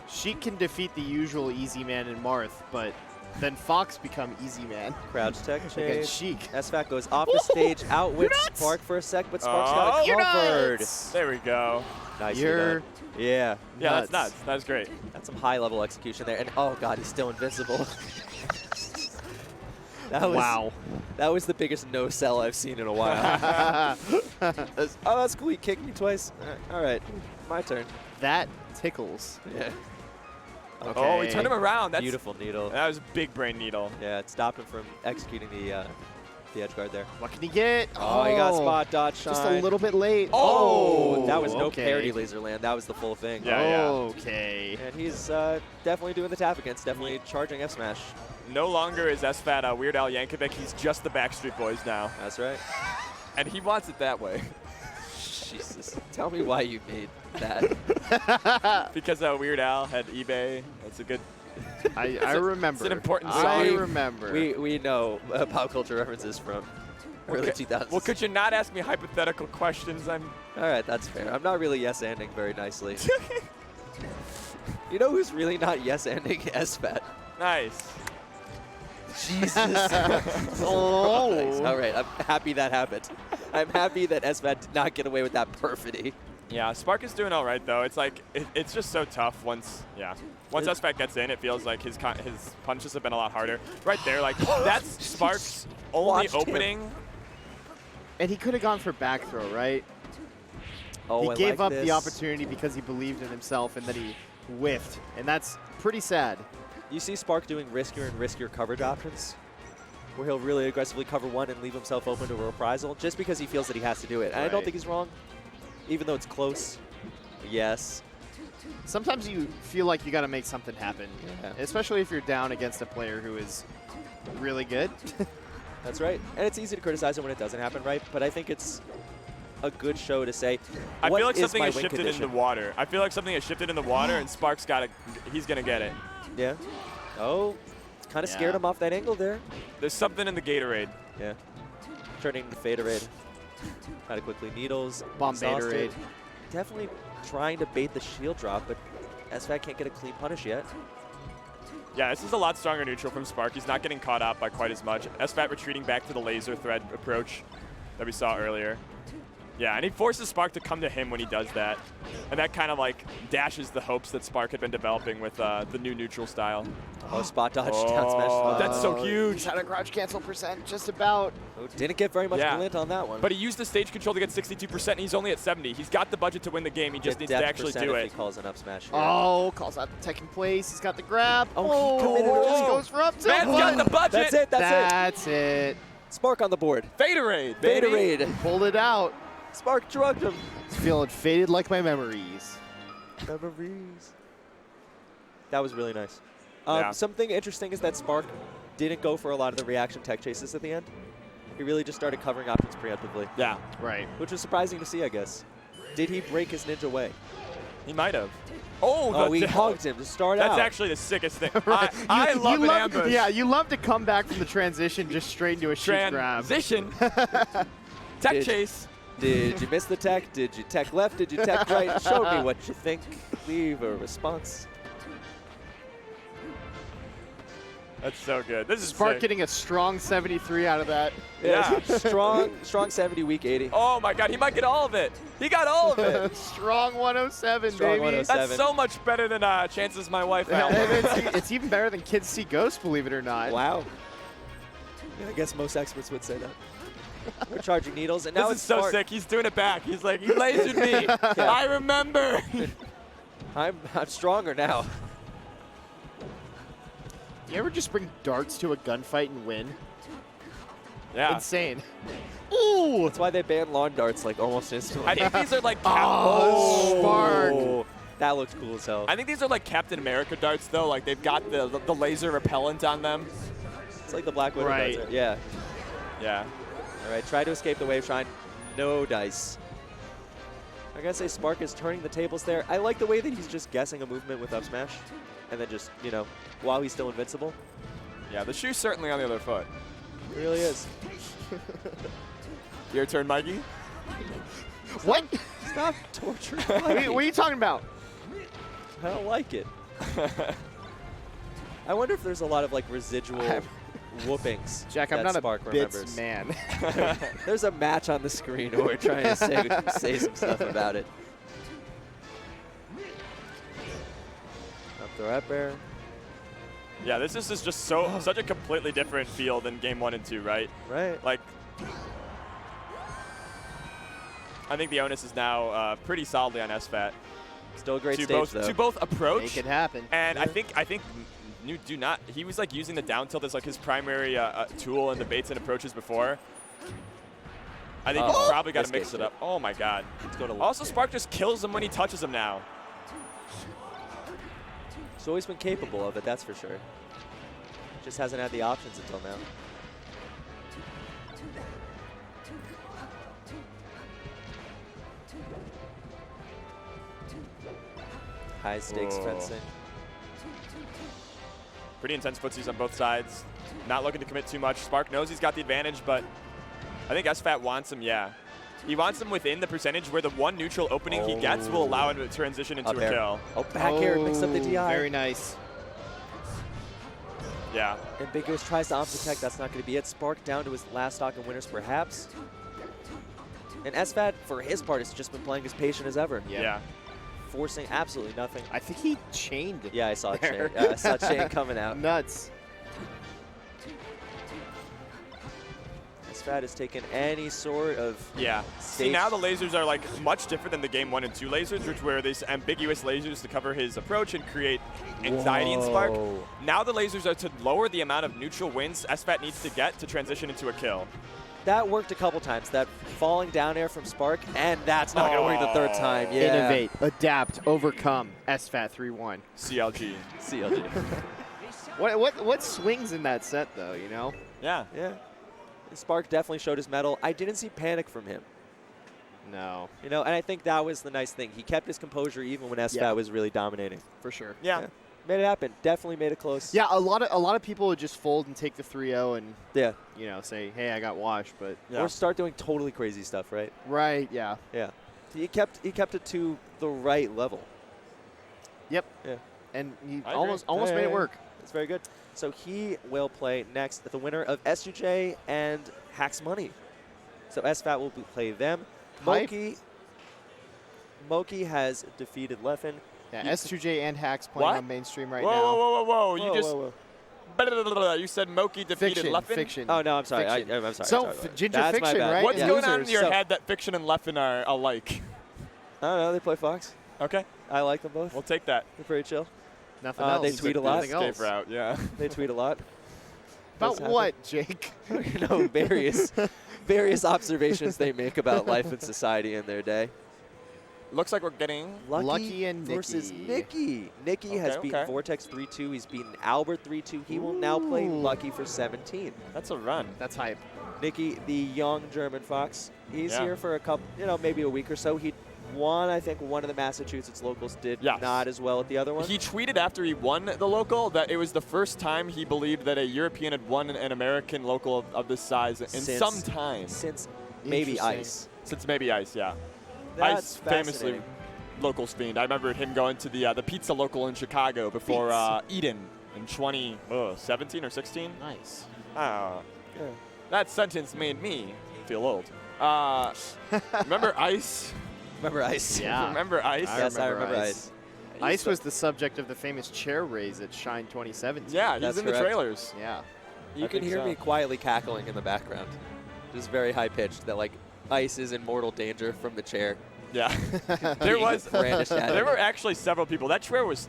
S3: Sheik can defeat the usual easy man in Marth, but then Fox become easy man
S4: Crouch tech
S3: against
S4: chase.
S3: Sheik.
S4: SFAT goes off the stage, outwits
S3: nuts!
S4: Spark for a sec, but Spark's
S5: Oh,
S4: got it
S3: You're
S4: covered.
S3: nuts!
S5: There we go.
S4: Nicely
S3: You're
S4: done. Yeah,
S5: Yeah,
S3: Nuts.
S5: that's nuts. That's great.
S4: that's some high-level execution there. And oh god, he's still invincible. That was the biggest no-sell I've seen in a while. Oh, that's cool. He kicked me twice. All right, my turn.
S3: That tickles.
S4: Yeah.
S3: Okay.
S5: Oh, we turned him around. That's
S4: Beautiful needle.
S5: That was a big brain needle.
S4: Yeah, it stopped him from executing the edge guard there.
S3: What can he get?
S4: Oh, he got spot dodge shine.
S3: Just a little bit late.
S4: Oh, that was no
S3: okay.
S4: parry laser land. That was the full thing.
S5: Yeah, yeah.
S3: Okay.
S4: And he's definitely doing the tap against, definitely charging F smash.
S5: No longer is SFAT Weird Al Yankovic. He's just the Backstreet Boys now.
S4: That's right.
S5: And he wants it that way.
S4: Jesus. Tell me why you made that.
S5: Because Weird Al had eBay. That's a good...
S3: I remember.
S5: It's an important
S3: I
S5: song.
S3: remember.
S4: We know pop culture references from early 2000s.
S5: Well, could you not ask me hypothetical questions?
S4: All right, that's fair. I'm not really yes-anding very nicely. You know who's really not yes-anding? SFAT.
S5: Nice.
S4: Jesus.
S3: Oh.
S4: Nice. All right, I'm happy that happened. I'm happy that SFAT did not get away with that perfidy.
S5: Yeah, Spark is doing all right, though. It's like, it's just so tough once SFAT gets in, it feels like his punches have been a lot harder. Right there, like, that's Spark's only
S4: Watched him.
S5: opening.
S3: And he could have gone for back throw, right?
S4: Oh,
S3: he
S4: I
S3: gave
S4: like
S3: up
S4: this.
S3: the opportunity because he believed in himself, and then he whiffed. And that's pretty sad.
S4: You see Spark doing riskier and riskier coverage options, where he'll really aggressively cover one and leave himself open to a reprisal, just because he feels that he has to do it. And I don't
S3: Right.
S4: think he's wrong, even though it's close. Yes.
S3: Sometimes you feel like you got to make something happen,
S4: Yeah.
S3: especially if you're down against a player who is really good.
S4: That's right. And it's easy to criticize it when it doesn't happen, right? But I think it's a good show to say,
S5: I
S4: what
S5: feel like
S4: is
S5: something
S4: my
S5: has
S4: win
S5: shifted in
S4: condition?
S5: the water. I feel like something has shifted in the water, and Spark's he's going to get it.
S4: Yeah. Oh, kind of scared
S3: Yeah.
S4: him off that angle there.
S5: There's something in the Gatorade.
S4: Yeah. Turning into Faderade. Kind of quickly needles.
S3: Bomb
S4: exhausted.
S3: Baiterade.
S4: Definitely trying to bait the shield drop, but SFAT can't get a clean punish yet.
S5: Yeah, this is a lot stronger neutral from Spark. He's not getting caught out by quite as much. SFAT retreating back to the laser thread approach that we saw earlier. Yeah, and he forces Spark to come to him when he does that. And that kind of like dashes the hopes that Spark had been developing with the new neutral style.
S4: Oh, spot dodge, down smash.
S5: Oh, that's so
S3: He's
S5: huge.
S3: had a crouch cancel percent just about.
S4: Oh, didn't get very much
S5: Yeah.
S4: glint on that one.
S5: But he used the stage control to get 62%, and he's only at 70. He's got the budget to win the game. He just
S4: Get
S5: needs to
S4: depth
S5: actually
S4: percent
S5: do
S4: if
S5: it.
S4: He calls an up smash here.
S3: Oh, calls out the tech in place. He's got the grab.
S4: Oh, he committed
S3: just
S4: early.
S3: goes for up tilt.
S5: Man's got the budget.
S4: That's it. That's it.
S3: That's it.
S4: Spark on the board.
S5: Faderade, baby.
S4: Faderade.
S3: Pulled it out.
S4: Spark drugged him.
S3: It's feeling faded like my memories.
S4: Memories. That was really nice.
S5: Yeah.
S4: Something interesting is that Spark didn't go for a lot of the reaction tech chases at the end. He really just started covering options preemptively,
S5: Yeah,
S3: Right.
S4: which was surprising to see, I guess. Did he break his ninja way?
S5: he might have. Oh,
S4: Oh, he
S5: the-
S4: hugged him to start
S5: That's
S4: out.
S5: actually the sickest thing.
S3: Right.
S5: I
S3: You
S5: love an ambush.
S3: Yeah, you love to come back from the transition just straight into a sheet grab.
S5: Transition. Tech
S4: Did-
S5: chase.
S4: Did you miss the tech? Did you tech left? Did you tech right? Show me what you think. Leave a response.
S5: That's so good. This is
S3: Spark
S5: sick.
S3: getting a strong 73 out of that.
S5: Yeah.
S4: strong 70, weak 80.
S5: Oh my God, he might get all of it. He got all of it.
S3: Strong 107,
S4: Strong
S3: baby.
S4: 107.
S5: That's so much better than chances my wife
S3: Yeah,
S5: had.
S3: it's even better than Kids See Ghosts, believe it or not.
S4: Wow. Yeah, I guess most experts would say that. We're charging needles, and now
S5: This
S4: it's
S5: is so
S4: Spark.
S5: sick. He's doing it back. He's like, you lasered me. I remember.
S4: I'm stronger now.
S3: You ever just bring darts to a gunfight and win?
S5: Yeah.
S3: Insane. Ooh!
S4: That's why they banned lawn darts like almost instantly.
S5: I think these are like
S3: Oh, Spark.
S4: Oh, that looks cool as hell.
S5: I think these are like Captain America darts though. Like they've got the laser repellent on them.
S4: It's like the Black Widow
S3: Right.
S4: darts. Yeah.
S5: Yeah.
S4: All right, try to escape the wave shine. No dice. I gotta say, Spark is turning the tables there. I like the way that he's just guessing a movement with up smash, and then just, you know, while he's still invincible.
S5: Yeah, the shoe's certainly on the other foot.
S4: It really is.
S5: Your turn, Mikey.
S3: What?
S4: Stop torturing
S3: What are
S4: Mikey.
S3: you talking about?
S4: I don't like it. I wonder if there's a lot of like residual whoopings.
S3: Jack, I'm
S4: that
S3: not
S4: Spark
S3: a bits
S4: remembers.
S3: man.
S4: There's a match on the screen where we're trying to say some stuff about it. Up throw up air.
S5: Yeah, this is just such a completely different feel than game 1 and 2, right?
S4: Right.
S5: Like, I think the onus is now pretty solidly on SFAT
S4: Still a great
S5: to
S4: stage though.
S5: both approach.
S3: Make it happen.
S5: And I think he was like using the down tilt as like his primary tool in the baits and approaches before. I think he's probably got to mix it up. Oh my God. Also, Spark just kills him when he touches him now.
S4: He's always been capable of it, that's for sure. Just hasn't had the options until now. High stakes fencing.
S5: Pretty intense footsies on both sides. Not looking to commit too much. Spark knows he's got the advantage, but I think SFAT wants him, yeah. He wants him within the percentage where the one neutral opening he gets will allow him to transition into a kill.
S4: Oh, back air, mix up the DI.
S3: Very nice.
S5: Yeah.
S4: Ambiguous tries to on protect, that's not going to be it. Spark down to his last stock of winners, perhaps. And SFAT, for his part, has just been playing as patient as ever.
S5: Yeah.
S4: Forcing absolutely nothing.
S3: I think he chained.
S4: Yeah, I saw
S3: there.
S4: Chain. I saw Chain coming out.
S3: Nuts.
S4: SFAT has taken any sort of
S5: See, now the lasers are like much different than the game 1 and 2 lasers, which were these ambiguous lasers to cover his approach and create anxiety in Spark. Now the lasers are to lower the amount of neutral wins SFAT needs to get to transition into a kill.
S4: That worked a couple times, that falling down air from Spark, and that's not going to work the third time. Yeah.
S3: Innovate, adapt, overcome. SFAT 3-1.
S5: CLG.
S4: CLG.
S3: What swings in that set though? You know.
S5: Yeah.
S4: Yeah. Spark definitely showed his mettle. I didn't see panic from him.
S3: No.
S4: You know, and I think that was the nice thing. He kept his composure even when SFAT was really dominating.
S3: For sure.
S5: Yeah.
S4: Made it happen. Definitely made it close.
S3: Yeah, a lot of people would just fold and take the 3-0 and
S4: Yeah.
S3: say, hey, I got washed, but
S4: Or start doing totally crazy stuff, right?
S3: right, yeah.
S4: Yeah. He kept it to the right level.
S3: Yep.
S4: Yeah.
S3: And he
S5: I
S3: almost
S5: agree.
S3: made it work.
S4: It's very good. So he will play next, the winner of SUJ and HugS Money. So SFAT will play them.
S3: Hype.
S4: Moki has defeated Leffen.
S3: Yeah, S2J and HugS playing
S5: What?
S3: on mainstream right
S5: Whoa,
S3: now.
S5: whoa. You just
S4: whoa.
S5: you said Moki defeated
S3: Fiction,
S5: Leffen?
S3: fiction.
S4: Oh, no, I'm sorry.
S3: Fiction.
S4: I'm sorry.
S3: So,
S4: I'm sorry.
S3: Ginger
S4: That's my
S3: Fiction,
S4: bad.
S3: right?
S5: What's
S3: Yeah.
S5: going on in
S3: Losers.
S5: your
S4: So-
S5: head that Fiction and Leffen are alike?
S4: I don't know. They play Fox.
S5: Okay,
S4: I like them both.
S5: we'll take that.
S4: They're pretty chill.
S3: Nothing
S4: They
S3: else.
S4: tweet a lot.
S3: Nothing else.
S5: Escape route, yeah.
S4: They tweet a lot.
S3: About
S4: Does
S3: what, Jake?
S4: You know, various observations they make about life and society in their day.
S5: Looks like we're getting
S3: Lucky and
S4: versus
S3: Nikki.
S4: Nicky. Nicky has beaten
S5: okay.
S4: Vortex 3-2. He's beaten Albert 3-2. He will now play Lucky for 17.
S5: that's a run.
S3: That's hype.
S4: Nicky, the young German Fox, he's
S5: Yeah.
S4: here for a couple, maybe a week or so. He won, I think, one of the Massachusetts locals, did
S5: Yes.
S4: not as well at the other one.
S5: He tweeted after he won the local that it was the first time he believed that a European had won an American local of this size in some time.
S4: Since maybe
S3: Interesting.
S4: Ice.
S5: Since maybe Ice, yeah.
S4: That's
S5: Ice famously
S4: fascinating.
S5: locals fiend. I remember him going to the pizza local in Chicago before Eden in 2017 or 16.
S3: Nice.
S5: That sentence made me feel old. Remember Ice?
S4: Remember Ice?
S3: Yeah.
S5: Remember Ice?
S4: Yes, I remember Ice.
S3: Ice was the subject of the famous chair raise at Shine 2017.
S5: Yeah, he's
S4: That's
S5: in the
S4: correct.
S5: trailers.
S3: Yeah.
S4: You
S5: I
S4: can
S5: think
S4: hear
S5: so.
S4: me quietly cackling in the background. Just very high pitched that like Ice is in mortal danger from the chair.
S5: Yeah.
S4: There
S5: There were actually several people. That chair was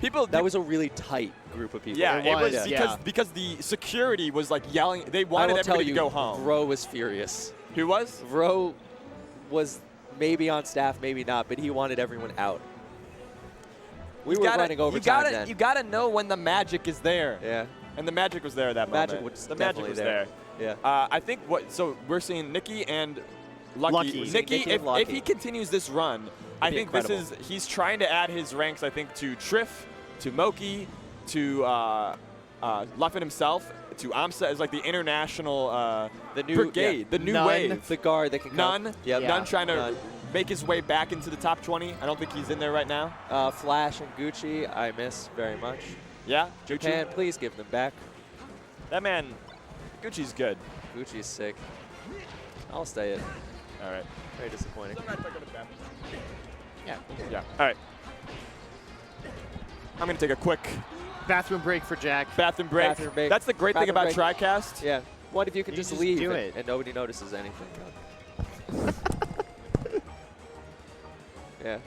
S5: people.
S4: That was a really tight group of people.
S5: Yeah,
S3: It
S5: it was
S3: was,
S5: because the security was like yelling. They
S4: I
S5: wanted
S4: will tell
S5: everybody
S4: you,
S5: to go home.
S4: Vro was furious.
S5: Who was?
S4: Vro was maybe on staff, maybe not, but he wanted everyone out. We were running overtime then.
S5: You gotta know when the magic is there.
S4: Yeah.
S5: And the magic was there that
S4: Magic
S5: moment.
S4: was
S5: The magic
S4: definitely
S5: was
S4: there.
S5: there.
S4: Yeah.
S5: I think so we're seeing Nikki and Lucky.
S3: Lucky.
S5: Nikki,
S4: Nikki
S5: if
S4: and Lucky.
S5: he continues this run, I
S4: be
S5: think
S4: incredible.
S5: he's trying to add his ranks, I think, to Triff, to Moki, to Luffin himself, to Amsa as like the international
S4: The new
S5: brigade, the new
S3: None.
S5: wave.
S4: The guard that can come.
S5: None.
S4: Yep.
S5: None trying to
S4: None.
S5: make his way back into the top 20. I don't think he's in there right now.
S4: Flash and Gucci, I miss very much.
S5: Yeah,
S4: Japan,
S5: Gucci.
S4: please give them back.
S5: That man, Gucci's good.
S4: Gucci's sick. I'll stay it.
S5: All right.
S4: Very disappointing.
S3: Yeah.
S5: Yeah. All right. I'm gonna take a quick
S3: Bathroom break for Jack.
S5: bathroom break.
S4: Bathroom break.
S5: That's the great thing
S4: Bathroom
S5: about
S4: break.
S5: TriCast.
S4: Yeah. What if you could
S3: You
S4: just
S3: just
S4: leave
S3: do
S4: and,
S3: it.
S4: and nobody notices anything? Yeah.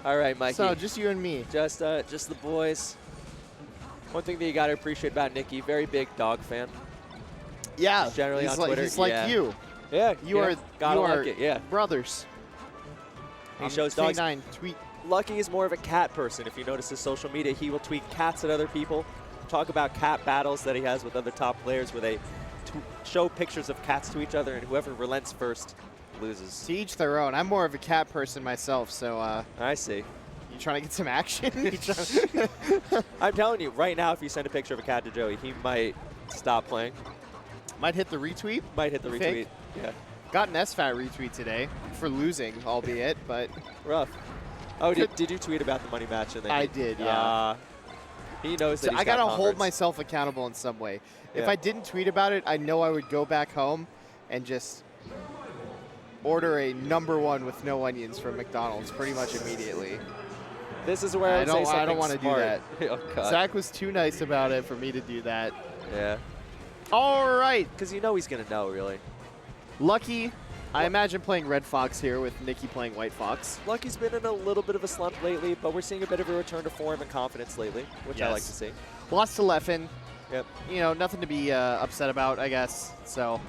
S4: All right, Mikey.
S3: So just you and me.
S4: just the boys. One thing that you got to appreciate about Nikki, very big dog fan.
S3: Yeah.
S4: Generally
S3: he's
S4: on
S3: like,
S4: Twitter,
S3: He's like
S4: yeah.
S3: you.
S4: Yeah,
S3: You are
S4: gotta
S3: you
S4: like
S3: are
S4: it. Yeah.
S3: brothers.
S4: He shows dogs.
S3: K9 tweet.
S4: Lucky is more of a cat person. If you notice his social media, he will tweet cats at other people, talk about cat battles that he has with other top players where they show pictures of cats to each other, and whoever relents first loses.
S3: To each their own. I'm more of a cat person myself, so
S4: I see.
S3: you trying to get some action?
S4: I'm telling you, right now, if you send a picture of a cat to Joey, he might stop playing.
S3: Might hit the retweet.
S4: Might hit the
S3: You
S4: retweet.
S3: think?
S4: Yeah.
S3: Got an SFAT retweet today for losing, albeit, but
S4: Rough. Oh, did you tweet about the money match? And then
S3: I did, yeah.
S4: He knows that
S3: so
S4: he's
S3: I gotta
S4: got
S3: hold
S4: converts.
S3: myself accountable in some way. If
S4: Yeah.
S3: I didn't tweet about it, I know I would go back home and just order a #1 with no onions from McDonald's pretty much immediately.
S4: This is where I would say something
S3: I don't want to do
S4: smart.
S3: that.
S4: Oh, God.
S3: Zach was too nice about it for me to do that.
S4: Yeah.
S3: All right,
S4: Because you know he's going to know, really.
S3: Lucky. I imagine playing Red Fox here with Nikki playing White Fox.
S4: Lucky's been in a little bit of a slump lately, but we're seeing a bit of a return to form and confidence lately, which I like to
S3: Yes.
S4: see.
S3: Lost to Leffen.
S4: Yep.
S3: You know, nothing to be upset about, I guess. So,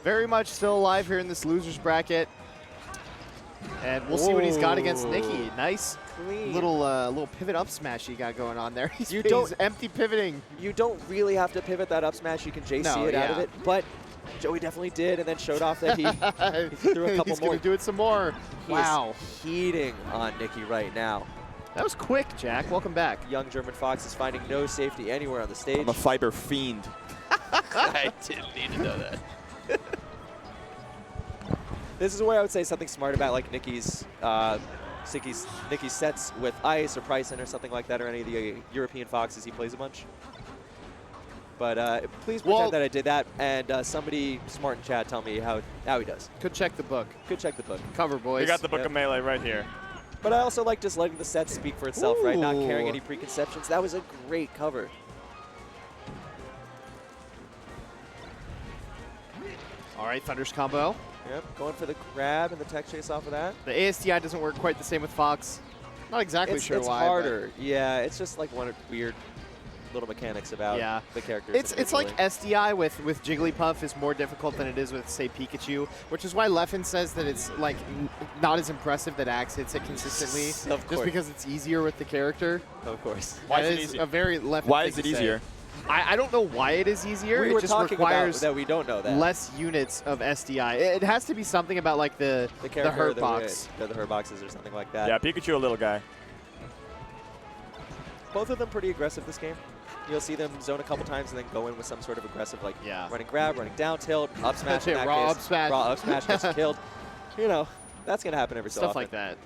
S3: very much still alive here in this losers bracket. And we'll see what he's got against Nikki. Nice
S4: Clean.
S3: little pivot up smash he got going on there. He's,
S4: You
S3: he's
S4: don't-
S3: empty pivoting.
S4: You don't really have to pivot that up smash. You can JC
S3: No,
S4: it out of
S3: yeah.
S4: it, but Joey definitely did, and then showed off that he threw a couple
S3: He's
S4: more.
S3: going to do it some more.
S4: He
S3: Wow.
S4: is heating on Nikki right now.
S3: That was quick, Jack. Welcome back.
S4: Young German Fox is finding no safety anywhere on the stage.
S5: I'm a fiber fiend.
S4: I didn't need to know that. This is where I would say something smart about like Nikki's sets with Ice or Bryson or something like that, or any of the European Foxes he plays a bunch. But please pretend that I did that, and somebody smart in chat tell me how he does.
S3: Could check the book.
S4: Good check the book.
S3: Cover, boys.
S5: We got the book
S4: Yep.
S5: of Melee right here.
S4: But I also like just letting the set speak for itself, right? Not carrying
S3: Ooh.
S4: any preconceptions. That was a great cover.
S3: All right, Thunder's combo.
S4: Yep, going for the grab and the tech chase off of that.
S3: The ASDI doesn't work quite the same with Fox. Not exactly sure
S4: It's
S3: why. but
S4: harder. Yeah, it's just like one of weird little mechanics about
S3: Yeah.
S4: the characters.
S3: It's like
S4: individually.
S3: SDI with Jigglypuff is more difficult than it is with, say, Pikachu, which is why Leffen says that it's like not as impressive that Axe hits it consistently,
S4: Of
S3: just
S4: course.
S3: because it's easier with the character.
S4: Of course.
S5: Why
S3: That
S5: is it
S3: is
S5: easy?
S3: a very Leffen
S5: Why
S3: thing
S5: is it
S3: to say.
S5: easier?
S3: I don't know why it is easier.
S4: We
S3: it
S4: were
S3: just
S4: talking
S3: requires
S4: about that we don't know that.
S3: less units of SDI. It has to be something about like the
S4: character,
S3: hurt
S4: the
S3: box.
S4: the hurt boxes or something like that.
S5: Yeah, Pikachu, a little guy.
S4: Both of them pretty aggressive this game. You'll see them zone a couple times and then go in with some sort of aggressive, like running grab, running down tilt, up smash.
S3: That's it,
S4: in that
S3: raw
S4: case.
S3: up smash.
S4: Raw up smash gets killed. You know, that's going to happen every so
S3: Stuff
S4: often.
S3: like that.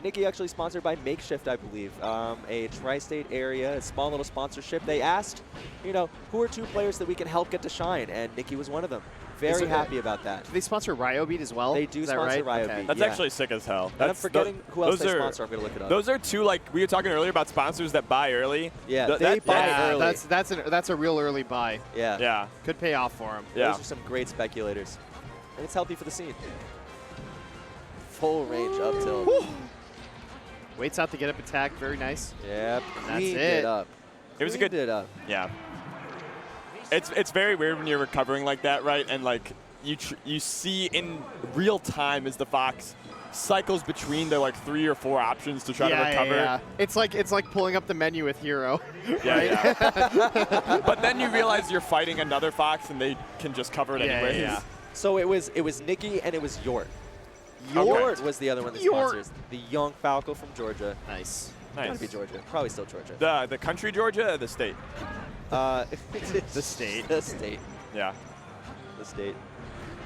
S4: Nikki actually sponsored by Makeshift, I believe, a tri-state area, a small little sponsorship. They asked, you know, who are 2 players that we can help get to shine, and Nikki was one of them. Very happy about that.
S3: Do they sponsor Ryobeat as well?
S4: They do
S3: Is that
S4: sponsor
S3: right?
S4: Ryobeat.
S3: Okay.
S5: That's actually sick as hell.
S4: And I'm forgetting who else they sponsor. I'm going to look it up.
S5: Those are 2, like, we were talking earlier about sponsors that buy early.
S4: Yeah, they buy early.
S3: That's a real early buy.
S4: Yeah.
S5: Yeah.
S3: Could pay off for them.
S5: Yeah.
S4: Those are some great speculators. And it's healthy for the scene. Full range up tilt.
S3: Waits out to get up attack. Very nice.
S4: Yep.
S3: That's
S4: Cleaned
S3: it.
S4: it up.
S5: It was a good.
S4: Cleaned it up.
S5: Yeah. It's very weird when you're recovering like that, right? And like you see in real time as the Fox cycles between the like 3 or 4 options to try to recover.
S3: Yeah. It's like pulling up the menu with Hero.
S5: Yeah, yeah. But then you realize you're fighting another Fox and they can just cover it anyways.
S3: Yeah.
S4: So it was Nikki and it was Yort.
S5: Okay.
S4: Yort was the other one that sponsors. The young Falco from Georgia.
S3: Nice.
S4: Gotta be Georgia. Probably still Georgia.
S5: The country Georgia or the state?
S3: The state.
S4: The state.
S5: Yeah.
S4: The state.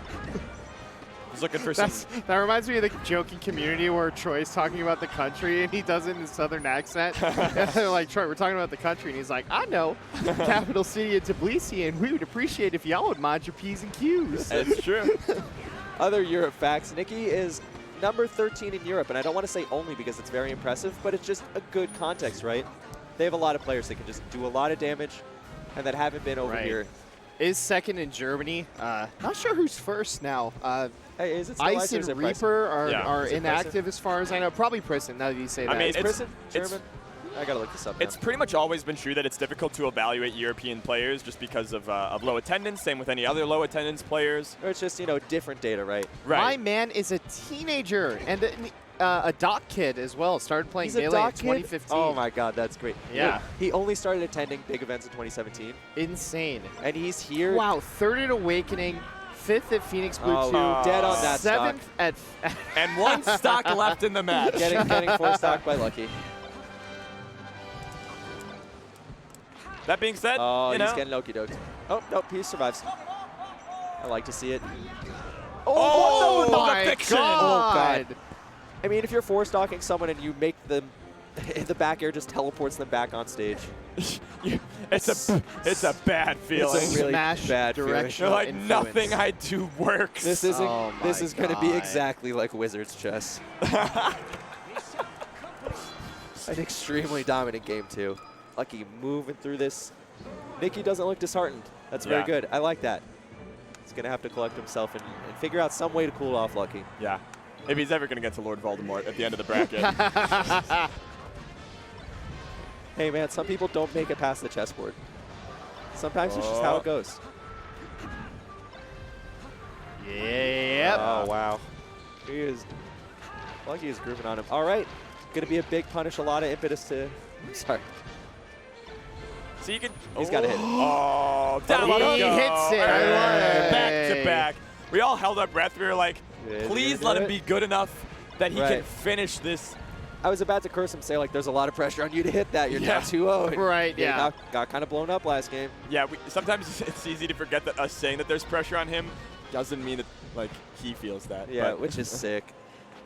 S5: I was looking for some.
S3: That reminds me of the joking community where Troy's talking about the country and he does it in a southern accent. They're like, Troy, we're talking about the country. And he's like, I know. Capital city of Tbilisi, and we would appreciate if y'all would mind your P's and Q's.
S5: It's true.
S4: Other Europe facts. Nikki is number 13 in Europe, and I don't want to say only because it's very impressive, but it's just a good context, right? They have a lot of players that can just do a lot of damage and that haven't been over here.
S3: Is second in Germany. Not sure who's first now.
S4: Hey, is it still
S3: Ice and Reaper are
S4: Is it
S3: inactive as far as I know. Probably Prison, now that you say that.
S5: I mean,
S4: Is Prison German? I gotta look this up now.
S5: It's pretty much always been true that it's difficult to evaluate European players just because of low attendance. Same with any other low attendance players.
S4: Or it's just, you know, different data, right?
S5: Right.
S3: My man is a teenager and a doc kid as well. Started playing
S4: He's a
S3: Melee
S4: doc
S3: in
S4: kid?
S3: 2015.
S4: Oh my god, that's great.
S3: Yeah.
S4: He only started attending big events in 2017.
S3: Insane.
S4: And he's here.
S3: Wow, third at Awakening, 5th at Phoenix Blue 2.
S4: Dead on that
S3: 7th
S4: stock.
S3: at
S5: And 1 stock left in the match.
S4: Getting 4 stock by Lucky.
S5: That being said,
S4: Oh,
S5: you
S4: he's
S5: know,
S4: getting okie doked. Oh, nope, he survives. I like to see it.
S5: Oh,
S3: Oh my
S5: the fiction.
S3: god.
S4: I mean, if you're 4-stocking someone and you make them, the back air just teleports them back on stage.
S5: it's a bad feeling.
S4: It's a really
S3: Smash
S4: bad feeling.
S3: directional
S5: You're like,
S3: influence.
S5: nothing I do works.
S4: This isn't.
S3: Oh
S4: this
S3: my
S4: is going to be
S3: God.
S4: exactly like Wizards chess. An extremely dominant game too. Lucky moving through this. Nikki doesn't look disheartened. That's very
S5: Yeah.
S4: good. I like that. He's going to have to collect himself and figure out some way to cool off Lucky.
S5: Yeah. If he's ever going to get to Lord Voldemort at the end of the bracket.
S4: Hey man, some people don't make it past the chessboard. Sometimes it's just how it goes.
S3: Yep.
S4: Oh wow. Lucky is grooving on him. All right. Going to be a big punish, a lot of impetus to. Sorry.
S5: So you can.
S4: He's got to hit it.
S5: Oh, down
S3: He
S5: we go.
S3: hits it.
S5: Hey, back to
S3: Hey.
S5: back. We all held our breath. We were like,
S4: Is he
S5: please
S4: gonna
S5: let
S4: do
S5: him
S4: it?
S5: be good enough that he
S4: Right.
S5: can finish this.
S4: I was about to curse him, say like, "There's a lot of pressure on you to hit that. You're
S5: Yeah.
S4: now 2-0."
S3: Right, yeah.
S4: Got kind of blown up last game.
S5: Yeah,
S2: Sometimes it's easy to forget that us saying that there's pressure on him doesn't mean that like he feels that.
S4: Yeah,
S2: but
S4: which is sick.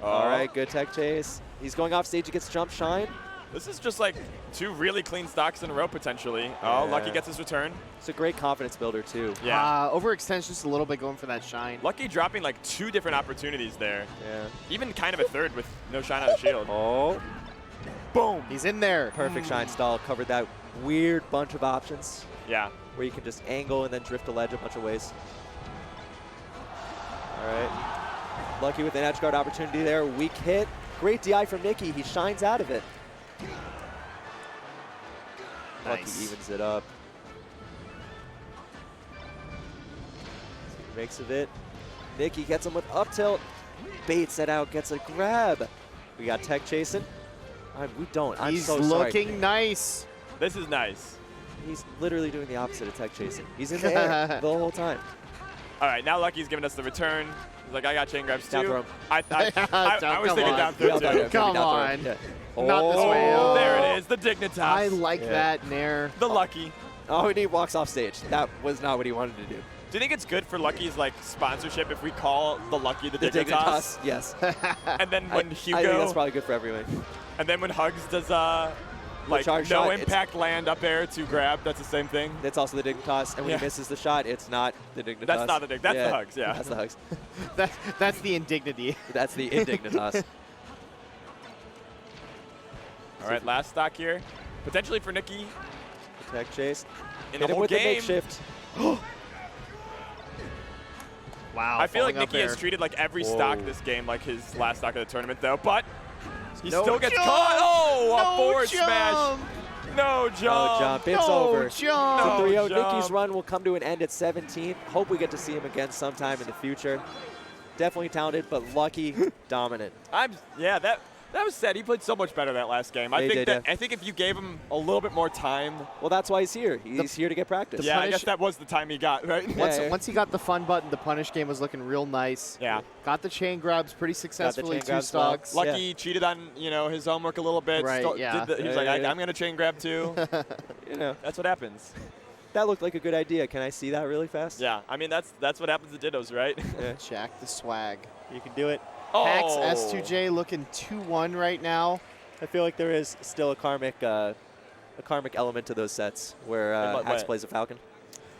S4: All right, good tech chase. He's going off stage. He gets jump shine.
S2: this is just like 2 really clean stocks in a row potentially. Oh, Lucky gets his return.
S4: It's a great confidence builder too.
S2: Yeah.
S3: Overextends just a little bit going for that shine.
S2: Lucky dropping like 2 different opportunities there.
S4: Yeah.
S2: Even kind of a third with no shine on the shield.
S4: Oh,
S3: Boom. He's in there.
S4: perfect shine stall. Covered that weird bunch of options
S2: Yeah.
S4: where you can just angle and then drift a ledge a bunch of ways. All right. Lucky with an edge guard opportunity there. Weak hit. Great DI from Nikki. He shines out of it. Lucky
S3: Nice.
S4: evens it up. Makes of it. Nikki gets him with up tilt. Baits it out. Gets a grab. We got tech chasing. We don't. I'm
S3: He's
S4: so sorry.
S3: looking nice.
S2: This is nice.
S4: He's literally doing the opposite of tech chasing. He's in the air the whole time.
S2: All right, now Lucky's giving us the return. He's like, I got chain grabs
S4: Down
S2: too.
S4: throw.
S2: I was
S3: Come
S2: thinking
S3: on.
S2: down throw
S4: Yeah,
S2: too.
S3: Come
S4: down throw.
S3: on.
S4: Yeah.
S3: Not this way.
S2: Oh,
S3: Oh.
S2: there it is, the Dignitas.
S3: I like
S4: Yeah.
S3: that, Nair.
S2: The Lucky.
S4: Oh, and he walks off stage. That was not what he wanted to do.
S5: Do you think it's good for Lucky's like sponsorship if we call the Lucky the
S4: The
S5: Dignitas?
S4: Dignitas, yes.
S5: And then when Hugo,
S4: I think that's probably good for everyone.
S5: and then when HugS does like
S4: charge
S5: no
S4: shot,
S5: impact land up air to grab, that's the same thing.
S4: That's also the Dignitas, and when
S5: Yeah.
S4: he misses the shot, it's not the Dignitas.
S5: That's not the Dig. That's the HugS. Yeah.
S4: That's the HugS.
S3: That's the indignity.
S4: That's the Indignitas.
S5: All right, last stock here, potentially for Nikki
S4: Attack chase.
S5: in
S4: Hit
S5: the
S4: him
S5: whole
S4: with the
S5: game.
S4: makeshift.
S3: Wow.
S5: I feel like
S3: falling up
S5: Nikki has
S3: air.
S5: treated like every stock this game like his last stock of the tournament, though. But he
S3: No
S5: still gets
S3: jump!
S5: caught. Oh, a
S3: No
S5: forward
S3: jump!
S5: smash. No jump.
S4: No jump. It's
S3: No
S4: over.
S3: jump!
S5: No
S4: 3-0.
S5: jump.
S4: Nikki's run will come to an end at 17th. Hope we get to see him again sometime in the future. Definitely talented, but lucky, dominant.
S5: Yeah, that was sad. He played so much better that last game. I think if you gave him a little bit more time.
S4: Well, that's why he's here. He's here to get practice.
S5: Yeah, I
S3: punish-
S5: guess that was the time he got, right?
S4: Yeah.
S3: Once he got the fun button, the punish game was looking real nice.
S5: Yeah.
S3: Got the chain grabs pretty successfully,
S4: chain
S3: 2
S4: grabs well.
S3: stocks.
S5: Lucky cheated on his homework a little bit.
S3: Right, yeah.
S5: He was like, I'm gonna chain grab too.
S4: You know,
S5: That's what happens.
S4: that looked like a good idea. Can I see that really fast?
S5: Yeah, I mean that's what happens to Dittos, right?
S4: Yeah.
S3: Jack the swag.
S4: You can do it.
S3: Pax
S5: Oh.
S3: S2J looking 2-1 right now.
S4: I feel like there is still a karmic element to those sets where
S5: In what
S4: Hax
S5: way?
S4: plays a Falcon.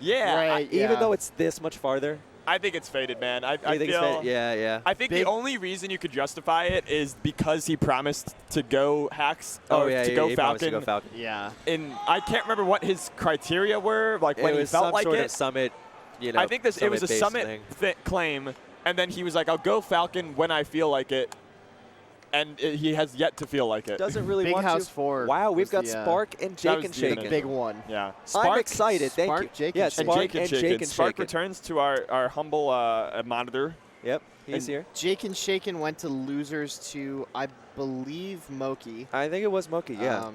S5: Yeah,
S3: Right.
S4: Even
S3: yeah.
S4: though it's this much farther.
S5: I think it's faded, man. I
S4: You think it's
S5: feel.
S4: fit? Yeah.
S5: I think
S3: Big-
S5: the only reason you could justify it is because he promised to go Hax
S4: Oh
S5: or
S4: yeah,
S5: to go
S4: he promised
S5: Falcon.
S4: to go Falcon.
S3: Yeah.
S5: And I can't remember what his criteria were, like when
S4: it
S5: he
S4: was
S5: felt
S4: some
S5: like
S4: sort
S5: it.
S4: of summit. You know,
S5: I think it was a
S4: summit-based
S5: summit
S4: thing.
S5: claim, and then he was like, "I'll go Falcon when I feel like it," and he has yet to feel like it.
S4: Doesn't really
S3: Big
S4: want
S3: House
S4: to.
S3: 4
S4: Wow, we've
S3: was
S4: got
S3: the,
S4: Spark and
S5: that
S4: Jake
S5: was
S4: and
S5: the
S4: Shaken.
S3: Big one.
S5: Yeah,
S4: I'm excited. Thank
S3: Spark,
S4: you.
S3: Jake,
S4: yeah,
S3: and Shaken.
S4: Spark and Jake and
S5: Spark
S4: Shaken.
S5: returns to our humble monitor.
S4: Yep, he's
S5: And-
S4: here.
S3: Jake and Shaken went to losers to, I believe, Moki.
S4: I think it was Moki. Yeah.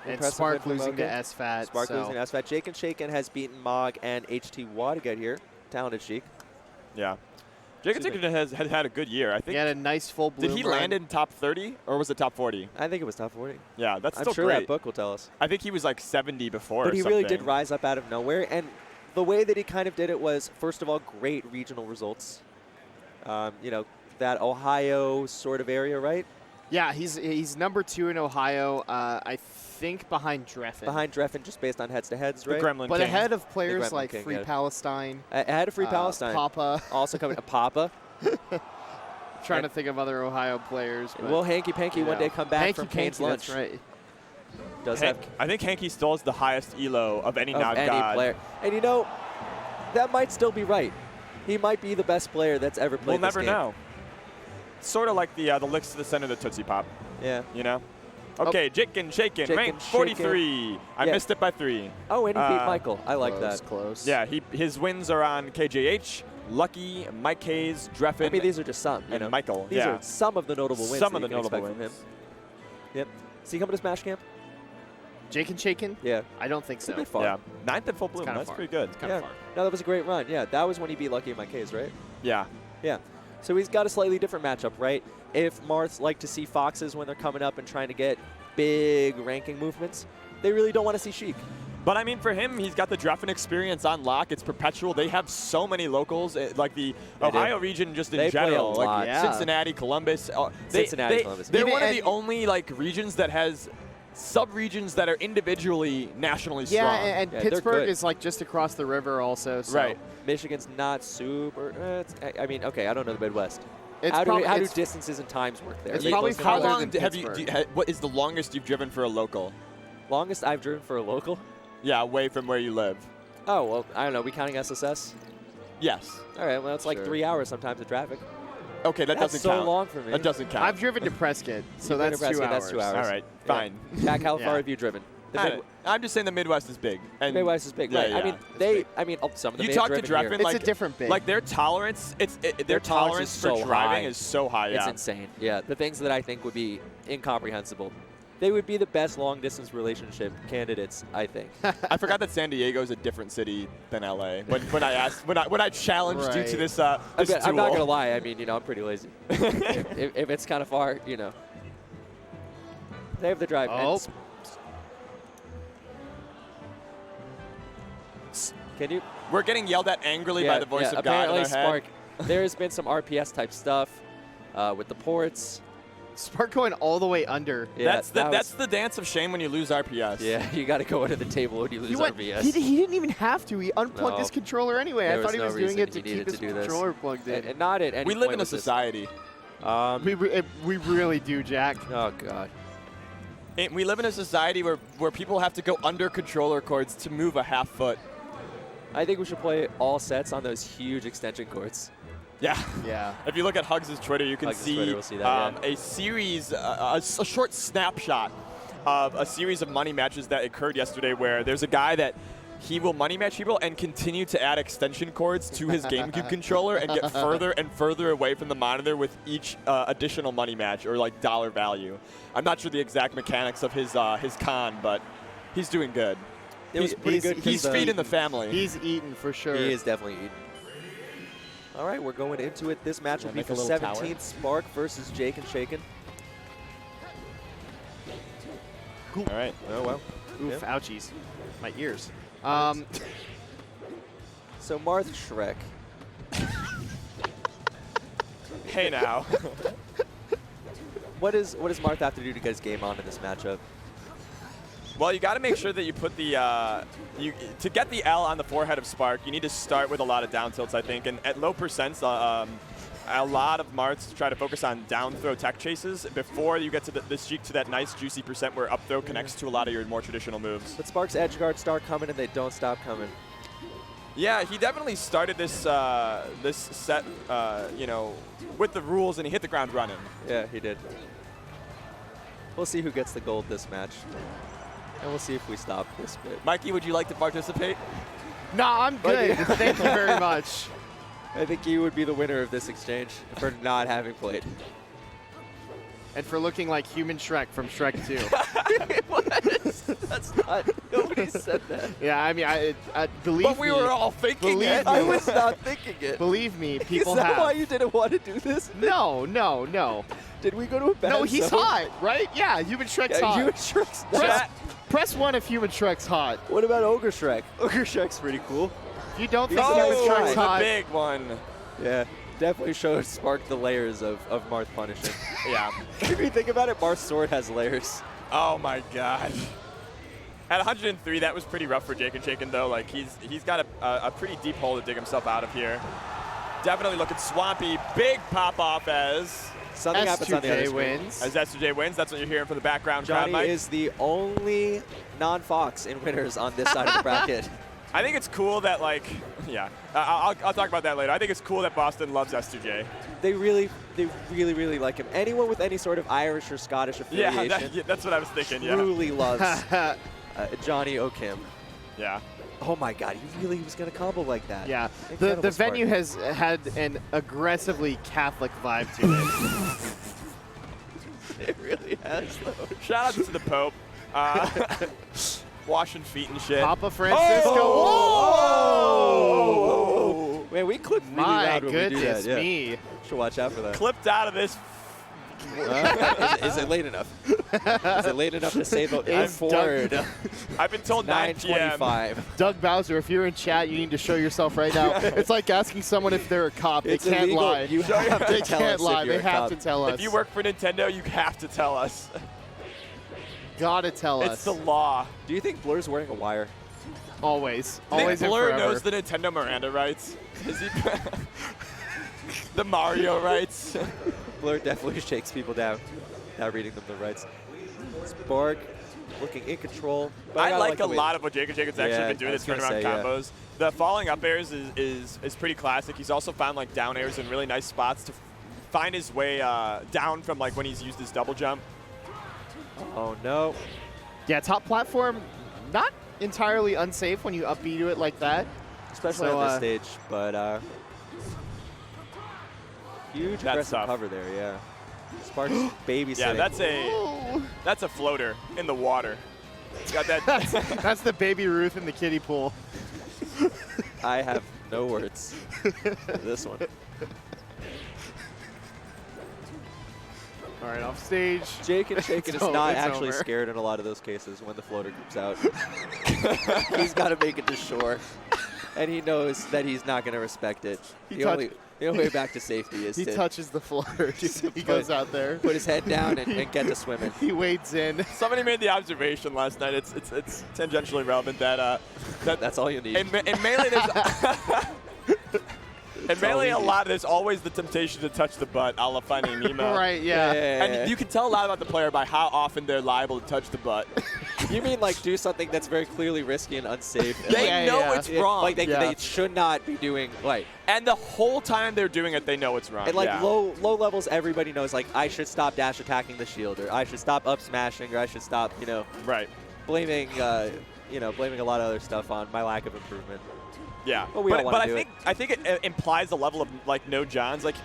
S3: And
S4: Impressive
S3: Spark
S4: win for
S3: losing to
S4: Moki.
S3: SFAT.
S4: Spark
S3: so.
S4: losing to SFAT. Jake and Shaken has beaten Mog and HT to get here. Talented Sheik.
S5: Yeah, Jacob
S4: Excuse
S5: Tickington has had a good year. I
S3: He
S5: think.
S3: had a nice full bloom
S5: Did he
S3: run.
S5: land in top 30 or was it top 40?
S4: I think it was top 40.
S5: Yeah, that's
S4: I'm
S5: still
S4: sure
S5: great.
S4: that book will tell us.
S5: I think he was like 70 before.
S4: But
S5: or
S4: he really
S5: something.
S4: did rise up out of nowhere. And the way that he kind of did it was, first of all, great regional results. That Ohio sort of area, right?
S3: Yeah, he's number 2 in Ohio. I think behind Dreffin.
S4: Behind Dreffin, just based on heads-to-heads,
S5: The
S4: right?
S5: Gremlin
S3: but
S5: King.
S3: ahead of players
S4: Gremlin
S3: like
S4: King,
S3: Free
S4: yeah.
S3: Palestine.
S4: Ahead of Free Palestine.
S3: Papa.
S4: Also coming to Papa.
S3: Trying to think of other Ohio players. But,
S4: Will Hanky Panky one day come back
S3: Hanky
S4: from
S3: Panky,
S4: Kane's lunch?
S3: That's right.
S4: Does
S5: Hank,
S4: have
S5: I think Hanky still has the highest elo of any
S4: of
S5: Nog
S4: any
S5: God.
S4: player. And that might still be right. He might be the best player that's ever played
S5: We'll
S4: this
S5: never
S4: game.
S5: know. Sort of like the licks to the center of the Tootsie Pop,
S4: Yeah.
S5: you know? Okay, Jake and Shaken,
S4: Jake
S5: ranked
S4: and
S5: 43. I
S4: Yeah.
S5: missed it by 3.
S4: Oh, and he beat
S5: Uh,
S4: Michael. I like
S3: Close,
S4: that.
S3: Close.
S5: Yeah, his wins are on KJH, Lucky, Mike Haze, Dreffin,
S4: I mean, these are just some.
S5: and Michael.
S4: These
S5: yeah.
S4: are some of the notable wins
S5: Some
S4: that
S5: of the
S4: you can
S5: notable
S4: expect
S5: wins.
S4: from him. Yep. Is he coming to Smash Camp?
S3: Jake and Shaken?
S4: Yeah.
S3: I don't think
S4: It's a
S3: so.
S4: bit far.
S5: Yeah, 9th in full bloom.
S3: kinda
S5: That's
S3: far.
S5: pretty good.
S3: Kind
S4: Yeah.
S3: of far.
S4: No, that was a great run. Yeah, that was when he beat Lucky and Mike Haze, right?
S5: Yeah.
S4: Yeah. So he's got a slightly different matchup, right? If Marths like to see Foxes when they're coming up and trying to get big ranking movements, they really don't want to see Sheik.
S5: But I mean, for him, he's got the Dreffin experience on lock. It's perpetual. They have so many locals, like the
S4: They do.
S5: Ohio region, just in
S4: They play a
S5: general, like
S4: lot.
S3: Yeah.
S5: Cincinnati, Columbus.
S4: Cincinnati, Columbus.
S5: They're
S3: Even-
S5: one of
S3: and-
S5: the only like regions that has sub-regions that are individually nationally
S3: Yeah,
S5: strong.
S3: and
S4: Yeah, they're
S3: Pittsburgh
S4: good.
S3: is like just across the river also. So
S5: Right.
S4: Michigan's not super. I mean, okay, I don't know the Midwest.
S3: It's
S4: How do
S3: it's-
S4: distances and times work there?
S3: it's
S4: Are they
S3: probably
S4: close
S5: How
S3: farther
S5: long
S3: than
S5: have you?
S3: Pittsburgh.
S5: What is the longest you've driven for a local?
S4: Longest I've driven for a local?
S5: Yeah, away from where you live.
S4: Oh, well, I don't know. We counting SSS?
S5: Yes.
S4: All right, well, it's like
S3: Sure.
S4: 3 hours sometimes of traffic.
S5: Okay, that
S4: That's
S5: doesn't
S4: so
S5: count.
S4: long for me.
S5: That doesn't count.
S3: I've driven to Prescott, so
S4: You've been
S3: that's
S4: to
S3: 2
S4: Prescott,
S3: hours.
S4: that's 2 hours.
S5: All right,
S4: Yeah.
S5: fine.
S4: Jack, how far
S3: Yeah.
S4: have you driven? The
S5: I'm just saying the Midwest is big. And
S4: Midwest is big,
S5: Yeah,
S4: right?
S5: yeah,
S4: I mean,
S5: it's
S4: they.
S5: big.
S4: I mean, some of them.
S5: You talk to
S4: driven here.
S5: Dreffin,
S3: It's
S5: like
S3: a different big.
S5: Like their tolerance, their
S4: tolerance is
S5: tolerance for
S4: so
S5: driving
S4: high.
S5: is so high.
S4: It's
S5: Yeah.
S4: insane. Yeah, the things that I think would be incomprehensible. They would be the best long-distance relationship candidates, I think.
S5: I forgot that San Diego is a different city than LA. When I challenged you to
S3: Right.
S5: this
S4: I'm not
S5: duel.
S4: gonna lie. I mean, I'm pretty lazy. if it's kind of far, they have the drive. And
S3: Oh.
S4: Can you?
S5: We're getting yelled at angrily by the voice of God in
S4: apparently
S5: our
S4: Spark.
S5: head.
S4: There's been some RPS type stuff with the ports.
S3: Spark going all the way under.
S4: Yeah,
S5: That's the dance of shame when you lose RPS.
S4: Yeah, you got to go under the table when you lose RPS.
S3: He didn't even have to. He unplugged his controller anyway. I thought he was doing it to keep his controller plugged in.
S4: And not at any
S5: We live
S4: point
S5: in a
S4: with this.
S5: society.
S3: We really do, Jack.
S4: Oh, God.
S5: We live in a society where people have to go under controller cords to move a half foot.
S4: I think we should play all sets on those huge extension cords.
S5: Yeah.
S3: Yeah.
S5: If you look at HugS' Twitter, you can
S4: HugS'
S5: see,
S4: Twitter, we'll see that,
S5: a series, a short snapshot of a series of money matches that occurred yesterday where there's a guy that he will money match people and continue to add extension cords to his GameCube controller and get further and further away from the monitor with each additional money match or like dollar value. I'm not sure the exact mechanics of his con, but he's doing good.
S4: He's pretty good.
S5: He's feeding the family.
S3: He's eating for sure.
S4: He is definitely eating. All right, we're going into it. This match will be
S5: make
S4: for
S5: a little
S4: 17th
S5: tower.
S4: Spark versus Jake and Shaken.
S5: All right.
S4: Oh, well.
S3: Oof, ouchies. My ears.
S4: So Marth Shrek.
S5: Hey now.
S4: What does Marth have to do to get his game on in this matchup?
S5: Well, you got to make sure that you put the to get the L on the forehead of Spark. You need to start with a lot of down tilts, I think, and at low percents, a lot of Marths try to focus on down throw tech chases before you get to to that nice juicy percent where up throw connects to a lot of your more traditional moves.
S4: But Spark's edge guards start coming and they don't stop coming.
S5: Yeah, he definitely started this this set, you know, with the rules, and he hit the ground running.
S4: Yeah, he did. We'll see who gets the gold this match. And we'll see if we stop this bit.
S5: Mikey, would you like to participate?
S3: No, I'm good. Thank you very much.
S4: I think you would be the winner of this exchange for not having played.
S3: And for looking like human Shrek from Shrek 2.
S4: What? That's not. Nobody said that.
S3: Yeah, I mean, I believe
S5: But we were all thinking
S3: Believe
S5: it.
S3: me.
S4: I was not thinking it.
S3: Believe me, people
S4: Is that
S3: have.
S4: why you didn't want to do this?
S3: No.
S4: Did we go to a bad
S3: No, he's
S4: zone?
S3: hot, right? Yeah, human Shrek's
S4: Yeah,
S3: hot.
S4: you and Shrek's
S3: Press 1 if human Shrek's hot.
S4: What about Ogre Shrek? Ogre Shrek's pretty cool.
S3: If you don't think
S4: He's
S3: human
S4: never
S3: Shrek's
S4: tried.
S5: the
S3: hot,
S5: big one.
S4: Yeah, definitely shows Spark the layers of Marth punishing.
S5: Yeah.
S4: If you think about it, Marth's sword has layers.
S5: Oh my God. At 103, that was pretty rough for Jake and Shaken though. Like he's got a pretty deep hole to dig himself out of here. Definitely looking swampy. Big pop off as
S4: Something happens on the other
S3: S2J
S4: screen.
S3: wins.
S5: as S2J wins. That's what you're hearing from the background crowd,
S4: Johnny
S5: Mike.
S4: is the only non-Fox in winners on this side of the bracket.
S5: I think it's cool that like, yeah, I'll talk about that later. I think it's cool that Boston loves S2J.
S4: They really like him. Anyone with any sort of Irish or Scottish affiliation
S5: Yeah, that's what I was thinking. Yeah,
S4: truly loves Johnny O'Kim.
S5: yeah.
S4: Oh my God, he really was gonna combo like that.
S3: Yeah,
S4: Incredible
S3: the
S4: Spark.
S3: venue has had an aggressively Catholic vibe to it.
S4: It really has though.
S5: Shout out to the Pope. Washing feet and shit.
S3: Papa Francisco.
S4: Oh! Man, we clip really
S3: My
S4: loud when we do
S3: goodness
S4: that. Yeah.
S3: me.
S4: Should watch out for that.
S5: Clipped out of this.
S4: Is it late enough? Is it late enough to say the
S3: It's
S4: F-word?
S5: I've been told 9 p.m.
S4: 9:25.
S3: Doug Bowser, if you're in chat, you need to show yourself right now. It's like asking someone if they're a cop.
S4: It's
S3: they can't
S4: illegal.
S3: lie.
S4: You have to
S3: they
S4: tell
S3: can't
S4: us
S3: lie.
S4: if you're
S3: They
S4: a
S3: have
S4: cop.
S3: to tell us.
S5: If you work for Nintendo, you have to tell us.
S3: Gotta tell
S5: It's
S3: us.
S5: the law.
S4: Do you think Blur's wearing a wire?
S3: Always.
S5: I think
S3: Always and
S5: Blur
S3: forever.
S5: knows the Nintendo Miranda rights. Is he? The Mario rights.
S4: Blur definitely shakes people down. Not reading them the rights. Spark looking in control. But
S5: I
S4: gotta
S5: like
S4: the
S5: a
S4: way-
S5: lot of what Jake and Jacob's actually
S4: Yeah,
S5: been doing
S4: I
S5: to
S4: was
S5: turn around
S4: gonna say, yeah.
S5: combos. The falling up airs is pretty classic. He's also found like down airs in really nice spots to find his way down from like when he's used his double jump.
S4: Oh no.
S3: Yeah, top platform, not entirely unsafe when you up B to it like that.
S4: Especially
S3: So,
S4: on this stage, but huge
S5: That's
S4: aggressive
S5: tough.
S4: cover there, yeah. Spark's babysitting.
S5: Yeah,
S3: Oh.
S5: that's a floater in the water. Got that.
S3: That's the Baby Ruth in the kiddie pool.
S4: I have no words for this one.
S3: All right, off stage.
S4: Jake and Shaken is
S3: It's
S4: not
S3: it's
S4: actually
S3: over.
S4: scared in a lot of those cases when the floater comes out. He's got to make it to shore. and he knows that he's not going to respect it. The only way back to safety is
S3: he
S4: to
S3: touches the floor. He goes out there.
S4: put his head down and get to swimming.
S3: He wades in.
S5: Somebody made the observation last night. It's tangentially relevant that
S4: That's all you need.
S5: in Melee there's Melee a lot. There's always the temptation to touch the butt, a la Finding Nemo.
S3: Right, yeah.
S5: And you can tell a lot about the player by how often they're liable to touch the butt.
S4: You mean like do something that's very clearly risky and unsafe?
S5: They know it's wrong.
S4: Like they should not be doing like.
S5: And the whole time they're doing it, they know it's wrong.
S4: And like low levels, everybody knows like I should stop dash attacking the shield, or I should stop up smashing, or I should stop blaming blaming a lot of other stuff on my lack of improvement.
S5: Yeah,
S4: But we all wanna do
S5: I think it implies a level of like no Johns. Like,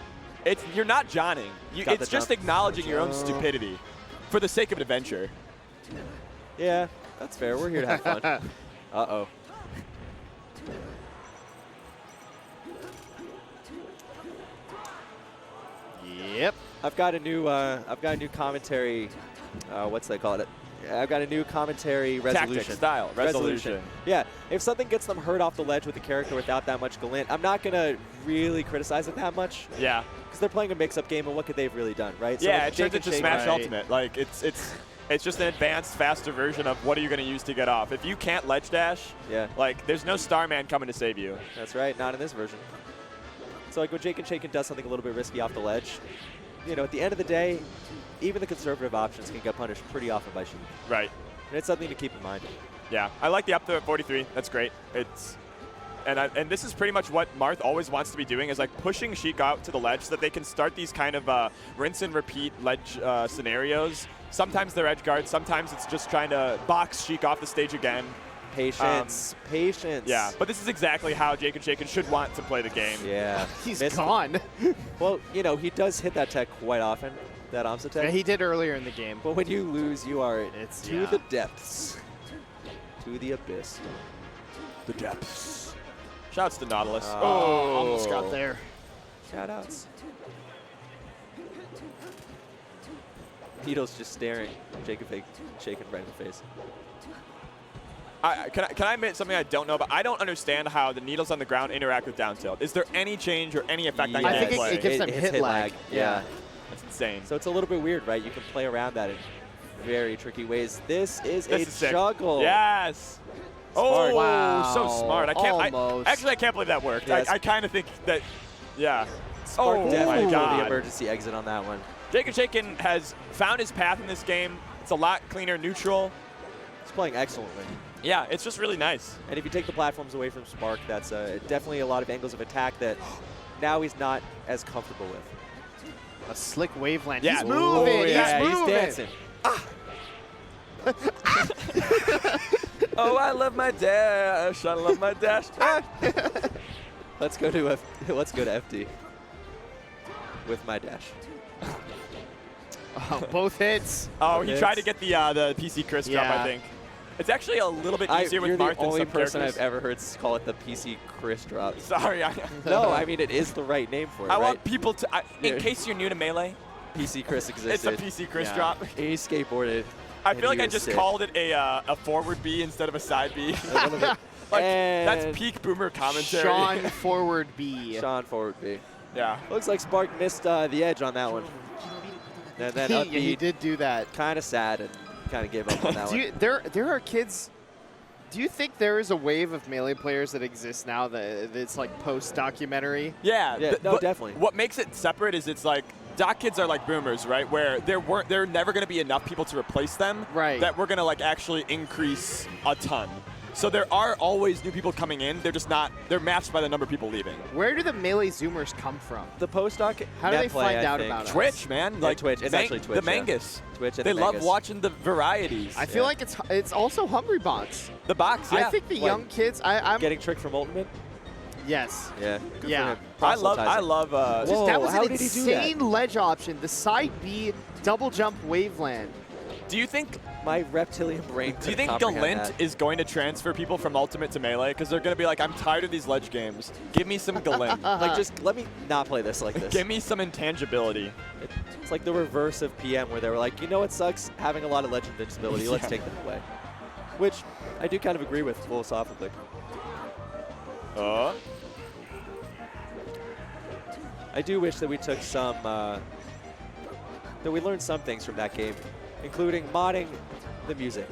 S5: you're not Johnning. It's just acknowledging your own stupidity for the sake of adventure.
S4: Yeah, that's fair. We're here to have fun. Uh-oh.
S3: Yep.
S4: I've got a new commentary. What's they call it? I've got a new commentary resolution.
S5: Tactic style resolution.
S4: Yeah, if something gets them hurt off the ledge with the character without that much Galint, I'm not gonna really criticize it that much.
S5: Yeah.
S4: Because they're playing a mix-up game, and what could they have really done, right?
S5: Yeah,
S4: So
S5: it turns into Smash Ultimate. Like it's just an advanced, faster version of what are you going to use to get off. If you can't ledge dash, like there's no Starman coming to save you.
S4: That's right, not in this version. So like when Jake and Shaken does something a little bit risky off the ledge, at the end of the day, even the conservative options can get punished pretty often by Sheik.
S5: Right.
S4: And it's something to keep in mind.
S5: Yeah, I like the up throw at 43. That's great. And this is pretty much what Marth always wants to be doing, is like pushing Sheik out to the ledge so that they can start these kind of rinse and repeat ledge scenarios. Sometimes they're edge guards. Sometimes it's just trying to box Sheik off the stage again.
S4: Patience. Patience.
S5: Yeah, but this is exactly how Jake and Shaken should want to play the game.
S4: Yeah.
S3: He's gone.
S4: Well, he does hit that tech quite often, that Omsa tech.
S3: Yeah, he did earlier in the game.
S4: But when you lose, you are to
S3: yeah.
S4: the depths. To the abyss.
S5: The depths. Shouts to Nautilus.
S3: Almost got there.
S4: Shoutouts. Needle's just staring Jacob Shaken right in the face.
S5: Can I admit something I don't know about? I don't understand how the needles on the ground interact with down tilt. Is there any change or any effect on
S3: I think
S5: gameplay?
S3: it gives them hit lag.
S4: Yeah.
S5: That's insane.
S4: So it's a little bit weird, right? You can play around that in very tricky ways. This is
S5: sick.
S4: juggle.
S5: Yes.
S4: Smart.
S5: Oh,
S3: Wow.
S5: so smart. I can't.
S3: Almost.
S5: Actually, I can't believe that worked.
S4: Yes.
S5: I kind of think that, yeah.
S4: Spark
S5: Oh
S4: definitely
S5: my
S4: drove
S5: God.
S4: the emergency exit on that one.
S5: Jake and Shaken has found his path in this game. It's a lot cleaner, neutral.
S4: He's playing excellently.
S5: Yeah, it's just really nice.
S4: And if you take the platforms away from Spark, that's definitely a lot of angles of attack that now he's not as comfortable with.
S3: A slick waveland.
S5: Yeah.
S3: He's moving.
S5: Oh, yeah,
S3: He's
S4: he's
S3: moving.
S4: dancing.
S5: Oh, I love my dash. I love my dash.
S4: Let's go to FD with my dash.
S3: Oh, both hits.
S5: Oh, he
S4: Hits.
S5: tried to get the PC Chris drop, I think. It's actually a little bit easier with
S4: You're
S5: Marth
S4: the
S5: than
S4: only
S5: some
S4: person
S5: characters.
S4: I've ever heard call it the PC Chris drop.
S5: Sorry.
S4: No, I mean, it is the right name for it,
S5: I
S4: right?
S5: want people to, in
S4: Yeah.
S5: case you're new to Melee,
S4: PC Chris
S5: it's
S4: existed.
S5: a PC Chris
S3: Yeah.
S5: drop.
S4: He skateboarded.
S5: I
S4: and
S5: feel like
S4: he
S5: I
S4: was
S5: just
S4: sick.
S5: called it a forward B instead of a side B.
S4: A little bit.
S5: Like,
S4: And
S5: that's peak boomer commentary.
S3: Sean forward B.
S4: Sean forward B.
S5: Yeah.
S4: Looks like Spark missed the edge on that one. And then
S3: Yeah,
S4: upbeat,
S3: he did do that.
S4: kind of sad and kind of gave up on that one.
S3: There are kids. Do you think there is a wave of Melee players that exists now that it's like post-documentary?
S5: Yeah.
S4: Yeah, no,
S5: but
S4: definitely.
S5: What makes it separate is it's like doc kids are like boomers, right? Where there are never going to be enough people to replace them.
S3: Right.
S5: That we're going to like actually increase a ton. So there are always new people coming in. They're just not. They're matched by the number of people leaving.
S3: Where do the Melee Zoomers come from?
S4: The postdoc.
S3: How do they
S4: net play,
S3: find
S4: I
S3: out
S4: think.
S3: about it?
S5: Twitch, man.
S4: Yeah,
S5: Like
S4: Twitch. It's actually Twitch,
S5: The
S4: yeah.
S5: Mangus.
S4: Twitch and
S5: They
S4: the
S5: love
S4: Mangus.
S5: watching the varieties.
S3: I feel like it's also Hungry Bots.
S5: The box. Yeah.
S3: I think the young kids. I'm
S4: Getting tricked from Ultimate.
S3: yes.
S4: Yeah. Good
S3: Yeah.
S4: For him.
S5: I love.
S4: Whoa,
S3: That was
S4: how
S3: an
S4: did he do that?
S3: insane ledge option. The side B double jump waveland.
S5: Do you think
S4: My reptilian brain.
S5: Do you
S4: couldn't
S5: think
S4: comprehend
S5: Galint
S4: that.
S5: is going to transfer people from Ultimate to Melee? Because they're going to be like, I'm tired of these ledge games. Give me some Galint.
S4: Like, just let me not play this like this.
S5: Give me some intangibility.
S4: It's like the reverse of PM, where they were like, you know what sucks? Having a lot of ledge invincibility. Let's
S5: Yeah.
S4: take that away. Which I do kind of agree with philosophically. I do wish that we took some, that we learned some things from that game, including modding the music.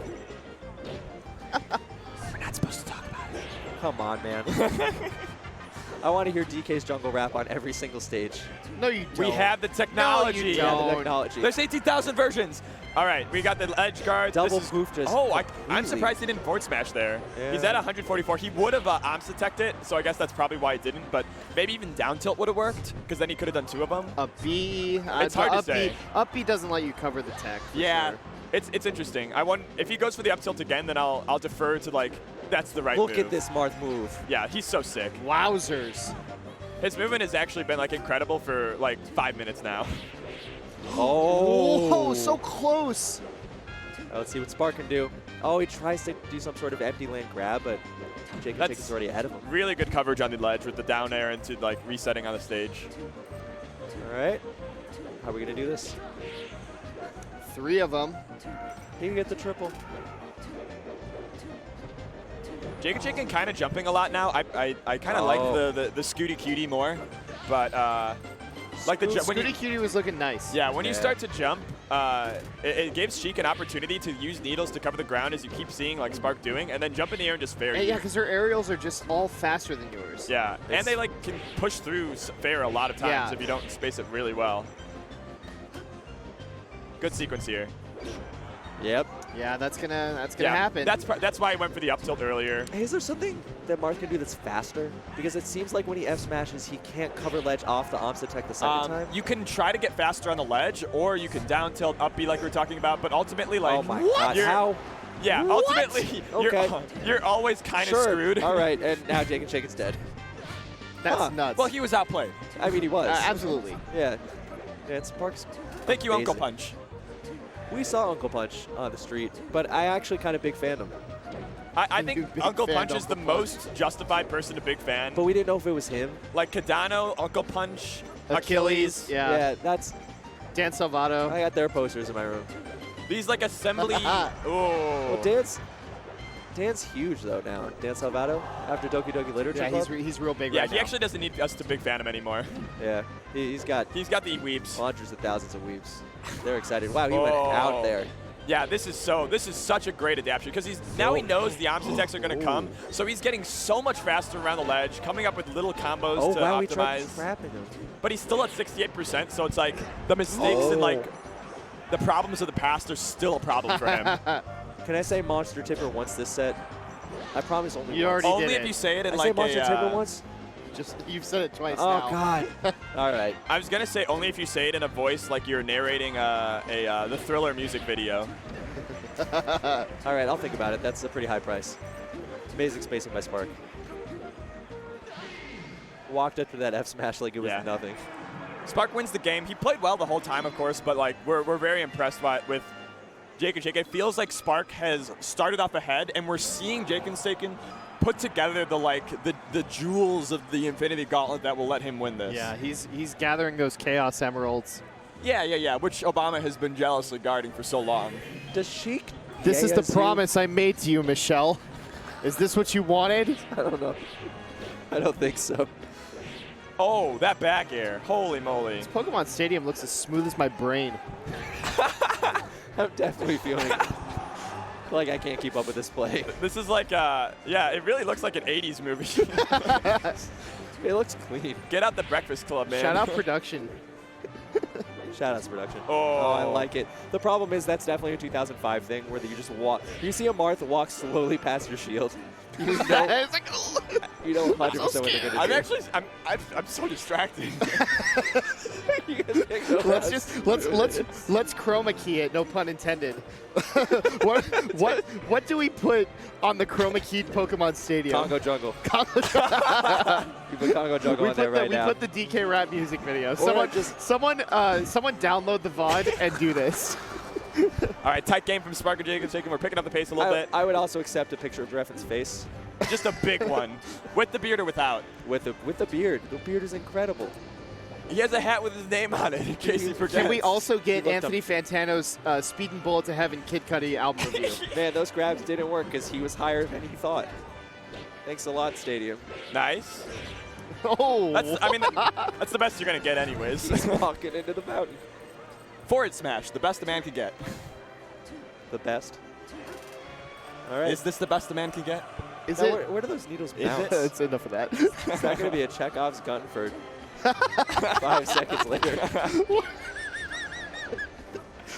S5: We're not supposed to talk about it.
S4: Come on, man. I want to hear DK's jungle rap on every single stage.
S3: No, you don't.
S5: We have the technology.
S3: No, you
S4: Yeah, the
S3: don't.
S4: technology.
S5: There's 18,000 versions. All right, we got the edge guard.
S4: Double
S5: This is-
S4: goof just
S5: Oh, I'm
S4: completely.
S5: surprised he didn't forward smash there. He's
S4: Yeah.
S5: at 144. He would have arms detected it, so I guess that's probably why he didn't. But maybe even down tilt would have worked, because then he could have done 2 of them.
S3: Up B.
S5: It's hard to
S3: up
S5: say.
S3: B, up B doesn't let you cover the tech. for
S5: Yeah,
S3: sure.
S5: it's interesting. I want if he goes for the up tilt again, then I'll defer to like that's the right
S4: Look
S5: move.
S4: at this Marth move.
S5: Yeah, he's so sick.
S3: Wowzers.
S5: His movement has actually been like incredible for like 5 minutes now.
S4: Oh.
S3: Whoa, so close.
S4: Let's see what Spark can do. Oh, he tries to do some sort of empty lane grab, but Jacob
S5: That's-
S4: Chicken's already ahead of him.
S5: Really good coverage on the ledge with the down air into like resetting on the stage.
S4: All right. How are we going to do this?
S3: 3 of them.
S4: He can get the triple.
S5: Jacob Chicken kind of jumping a lot now. I kind of like the Scooty Cutie more, but like the when
S3: Scooty Cutie was looking nice.
S5: yeah, when you
S4: Yeah.
S5: start to jump, it gives Sheik an opportunity to use needles to cover the ground as you keep seeing like Spark doing, and then jump in the air and just fair
S3: And
S5: you.
S3: yeah, because her aerials are just all faster than yours.
S5: Yeah, and they like can push through fair a lot of times
S3: Yeah.
S5: if you don't space it really well. Good sequence here.
S4: Yep.
S3: Yeah, that's gonna happen.
S5: That's why I went for the up tilt earlier.
S4: Hey, is there something that Marth can do that's faster? Because it seems like when he F smashes, he can't cover ledge off the Omps attack the second time.
S5: You can try to get faster on the ledge, or you can down tilt up B like we were talking about, but ultimately, like,
S4: Oh my God!
S5: you're-
S4: How?
S5: yeah,
S3: What?
S5: ultimately,
S4: Okay.
S5: you're always kind of
S4: Sure.
S5: screwed.
S4: All right, and now Jake and Chicken's dead.
S3: That's
S4: Huh.
S3: nuts.
S5: Well, he was outplayed.
S4: I mean, he was.
S3: Absolutely.
S4: Yeah. Yeah, it's Sparks.
S5: Thank you, Uncle
S4: Amazing.
S5: Punch.
S4: We saw Uncle Punch on the street, but I actually kind of big fan him.
S5: I
S3: You
S5: think
S3: big
S5: Uncle
S3: fan
S5: Punch is the
S3: Uncle Punch.
S5: most justified person to big fan.
S4: But we didn't know if it was him.
S5: Like Cardano, Uncle Punch,
S3: Achilles. Yeah.
S4: Yeah, that's.
S3: Dan Salvato.
S4: I got their posters in my room.
S5: These like assembly.
S4: Well,
S5: Oh.
S4: Dan's huge though now. Dan Salvato after Doki Doki Literature
S3: Yeah,
S4: Club.
S3: he's real big
S5: Yeah,
S3: right
S5: he
S3: now.
S5: actually doesn't need us to big fan him anymore.
S4: Yeah, he's got
S5: He's got the weeps.
S4: hundreds of thousands of weeps. They're excited. Wow, he went out there.
S5: Yeah, this is such a great adaptation because now he knows the opposite attacks are going to come, so he's getting so much faster around the ledge, coming up with little combos
S4: Oh
S5: to
S4: wow, he tried
S5: optimize.
S4: trapping him.
S5: But he's still at 68%, so it's like the mistakes and like the problems of the past are still a problem for him.
S4: Can I say Monster Tipper once this set? I promise only
S3: You
S4: once.
S3: already
S5: Only
S3: did
S5: if
S3: it.
S5: you say it in
S4: I
S5: like
S4: say Monster
S5: a.
S4: Tipper once?
S3: Just you've said it twice
S4: Oh
S3: now.
S4: God. All right.
S5: I was gonna say only if you say it in a voice like you're narrating the Thriller music video.
S4: All right, I'll think about it. That's a pretty high price. Amazing spacing by Spark. Walked up to that F smash like it was
S5: Yeah.
S4: nothing.
S5: Spark wins the game. He played well the whole time, of course, but like we're very impressed with Jake and Jake. It feels like Spark has started off ahead, and we're seeing Jake and Staken put together the jewels of the Infinity Gauntlet that will let him win this.
S3: Yeah, he's gathering those Chaos Emeralds.
S5: Yeah, which Obama has been jealously guarding for so long.
S4: Does Sheik?
S3: This is the
S4: JSU?
S3: promise I made to you, Michelle. Is this what you wanted?
S4: I don't know. I don't think so.
S5: Oh, that back air. Holy moly.
S3: Pokemon Stadium looks as smooth as my brain.
S4: I'm definitely feeling like I can't keep up with this play.
S5: This is like, yeah, it really looks like an 80s movie.
S4: It looks clean.
S5: Get out the Breakfast Club, man.
S3: Shout out production.
S4: Shout out to production.
S5: Oh.
S4: I like it. The problem is that's definitely a 2005 thing where you just walk. You see a Marth walk slowly past your shield. You know,
S3: It's like,
S4: you know 100% what they're going to do.
S5: I'm actually, I'm so distracted.
S4: You guys can't go
S3: let's
S4: past
S3: just let's chroma key it. No pun intended. what do we put on the chroma keyed Pokemon Stadium?
S4: Congo Jungle.
S3: Congo.
S4: You put Congo Jungle
S3: we
S4: on there right now.
S3: put the DK rap music video. Someone download the VOD and do this.
S5: All right, tight game from Spark and Jacob. We're picking up the pace a little bit.
S4: I would also accept a picture of Dreffin's face
S5: Just a big one. With the beard or without.
S4: with the beard. The beard is incredible.
S5: He has a hat with his name on it in case he forgets.
S3: Can we also get
S4: looked
S3: Anthony Fantano's Speed and Bullet to Heaven Kid Cudi album review?
S4: Man, those grabs didn't work because he was higher than he thought. Thanks a lot, Stadium.
S5: Nice.
S3: Oh.
S5: That's the best you're going to get anyways.
S4: He's walking into the fountain.
S5: Forward smash, the best a man could get.
S4: The best. All right.
S5: Is this the best a man could get?
S3: Is
S4: now,
S3: it?
S4: where do those needles
S5: Is
S4: bounce?
S5: it?
S3: It's enough of that.
S4: Is that going to be a Chekhov's gun for 5 seconds later?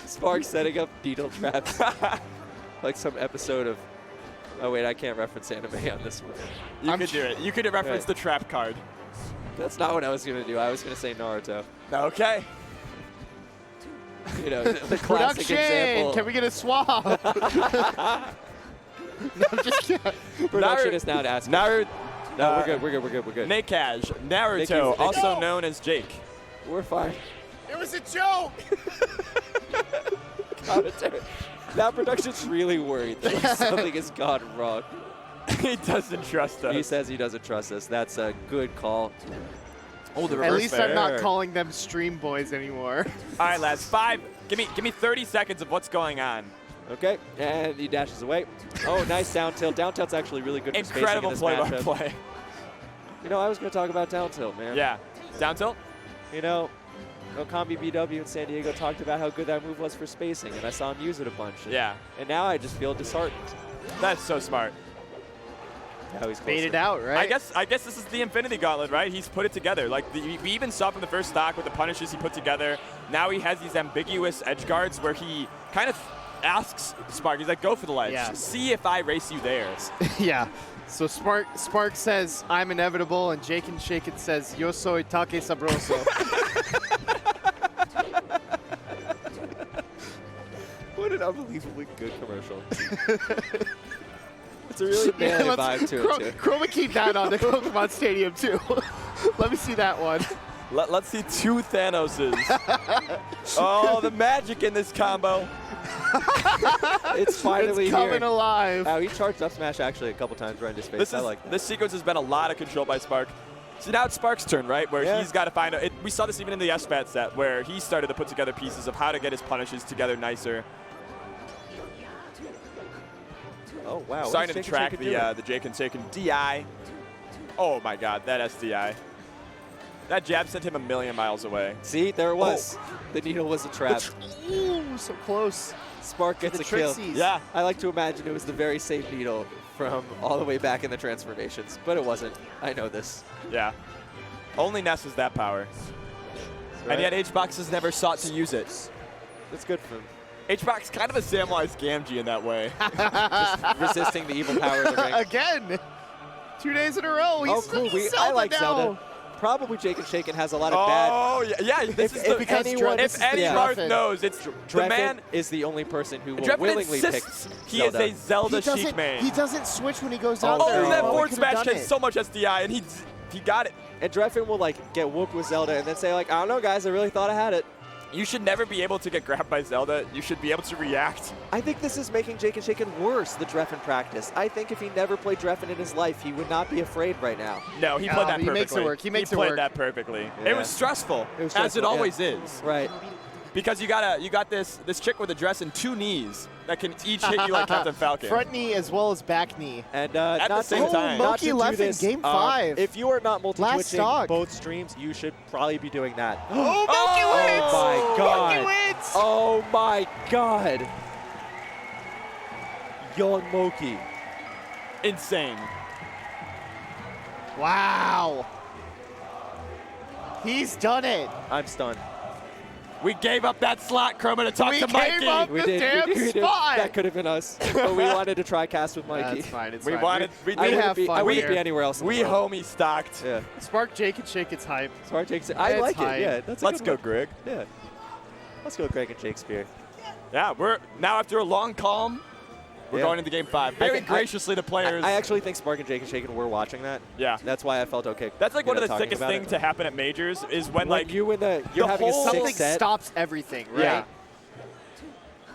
S4: Spark setting up needle traps. Like some episode of... Oh, wait, I can't reference anime on this one.
S5: You could do it. You could reference the trap card.
S4: That's not what I was going to do. I was going to say Naruto.
S5: Okay.
S4: You know, the classic
S3: Production!
S4: example.
S3: Can we get a swap? No, I'm just kidding.
S4: Production is now to ask. No, we're good. We're good.
S5: MikeHaze,
S4: Thank
S5: Naruto,
S4: you.
S5: also known as Jake.
S4: We're fine.
S3: It was a joke.
S4: Commentary. Now production's really worried that something has gone wrong.
S5: He doesn't trust us.
S4: He says he doesn't trust us. That's a good call.
S5: Oh, the
S3: At
S5: reverse
S3: least
S5: fair.
S3: I'm not calling them stream boys anymore.
S5: All right, lads. 5. Give me 30 seconds of what's going on.
S4: Okay, and he dashes away. Oh, nice down tilt. Down tilt's actually really good for
S5: Incredible
S4: spacing in
S5: play
S4: this
S5: by
S4: matchup.
S5: play.
S4: You know, I was going to talk about down tilt, man.
S5: Yeah. Down tilt?
S4: You know, Okami BW in San Diego talked about how good that move was for spacing, and I saw him use it a bunch. And,
S5: Yeah.
S4: And now I just feel disheartened.
S5: That's so smart.
S4: Now he's
S3: Bait
S4: closer.
S3: it out, right?
S5: I guess this is the Infinity Gauntlet, right? He's put it together. Like we even saw from the first stock with the punishes he put together. Now he has these ambiguous edge guards where he kind of asks Spark. He's like, "Go for the ledge.
S3: Yeah.
S5: See if I race you there."
S3: Yeah. So Spark says, I'm inevitable, and Jake and Shake It says, Yo soy Take Sabroso.
S4: What an unbelievably good commercial. It's a really manly vibe to it, too.
S3: Chroma keep that on the Pokemon Stadium, too. Let me see that one.
S5: Let's see 2 Thanoses. Oh, the magic in this combo.
S4: It's finally
S3: It's coming
S4: here.
S3: alive.
S4: Oh, he charged up smash actually a couple times right in his face. I like that.
S5: This sequence has been a lot of control by Spark. So now it's Spark's turn, right? Where
S4: Yeah.
S5: he's got to find out. We saw this even in the SFAT set where he started to put together pieces of how to get his punishes together nicer.
S4: Oh, wow. what
S5: Starting
S4: is
S5: to
S4: Shake and
S5: track
S4: Shake doing?
S5: the Jake and Shaken DI. Oh my God, that SDI. That jab sent him a million miles away.
S4: See, there it was. The needle was a trap.
S3: Ooh, so close.
S4: Spark gets
S3: The
S4: a kill.
S3: Trixies.
S5: Yeah.
S4: I like to imagine it was the very same needle from all the way back in the transformations, but it wasn't. I know this.
S5: Yeah. Only Ness has that power. And yet HBox has never sought to use it.
S4: That's good for him.
S5: HBox kind of a Samwise Gamgee in that way.
S4: Resisting the evil power of the ring.
S3: Again. 2 days in a row.
S4: Oh,
S3: He's
S4: cool.
S3: he's
S4: I like
S3: now.
S4: Zelda. Probably Jake and Shaken has a lot of bad.
S5: Oh, yeah. This is the,
S3: because
S4: anyone-
S5: if any
S4: yeah.
S5: Marth
S3: Dreffin.
S5: knows, it's the
S4: Dreffin
S5: man.
S4: is the only person who will
S5: Dreffin
S4: willingly pick
S5: insists he
S4: Zelda.
S5: is a Zelda Sheik main.
S3: He doesn't switch when he goes out
S4: Oh,
S3: there.
S5: Oh, that
S3: He
S5: forward
S3: could've
S5: smash
S3: done
S5: gets
S3: it.
S5: so much SDI, and he got it.
S4: And Dreffin will like get whooped with Zelda and then say like, I don't know, guys, I really thought I had it.
S5: You should never be able to get grabbed by Zelda. You should be able to react.
S4: I think this is making Jake and Shaken worse, the Dreffin practice. I think if he never played Dreffin in his life, he would not be afraid right now.
S5: No, he
S3: No,
S5: played that
S3: he
S5: perfectly.
S3: makes it work. He makes it
S5: played
S3: work.
S5: that perfectly.
S4: Yeah.
S5: It was stressful,
S4: It was
S5: as it
S4: stressful,
S5: always
S4: yeah.
S5: is.
S4: Right.
S5: Because you got this chick with a dress and 2 knees that can each hit you like Captain Falcon.
S3: Front knee as well as back knee.
S4: And
S5: At the
S4: not
S5: same
S4: to,
S5: time.
S4: not to
S3: Moki
S4: do
S3: left in
S4: this,
S3: game 5.
S4: If you are not
S3: Last
S4: multi-twitching
S3: stock.
S4: both streams, you should probably be doing that.
S3: Oh, Moki
S5: Oh
S3: wins!
S4: my God.
S3: Moki wins!
S4: Oh my God. Young Moki.
S5: Insane.
S3: Wow. He's done it.
S4: I'm stunned.
S5: We gave up that slot, Chroma, to talk
S3: We
S5: to Mikey.
S3: gave up
S4: We
S3: the
S4: did.
S3: damn
S4: we did.
S3: spot.
S4: That could have been us. But we wanted to try cast with Mikey.
S3: That's fine. It's
S5: We
S3: fine.
S5: wanted. We
S4: I
S3: have
S4: wouldn't be,
S3: fun
S4: I wouldn't
S3: here.
S4: be anywhere else in
S5: we
S4: the world.
S5: homie stocked.
S4: Yeah.
S3: Spark Jake and Shake It's hype.
S4: Sorry, Jake. I
S3: It's
S4: like
S3: hype.
S4: it. Yeah, that's a
S5: Let's
S4: good
S5: go,
S4: one.
S5: Greg.
S4: Yeah. Let's go, Greg and Shakespeare.
S5: Yeah, we're now after a long calm. We're
S4: Yeah.
S5: going into game 5. Very graciously, the players.
S4: I actually think Spark and Jake and Shaken were watching that.
S5: Yeah.
S4: That's why I felt okay.
S5: That's like
S4: you
S5: one
S4: know,
S5: of the
S4: talking
S5: sickest
S4: about
S5: things
S4: it.
S5: to happen at majors is when
S4: When
S5: like
S4: you're having a
S5: whole-
S4: six
S3: Something
S4: set.
S3: stops everything, right?
S5: Yeah.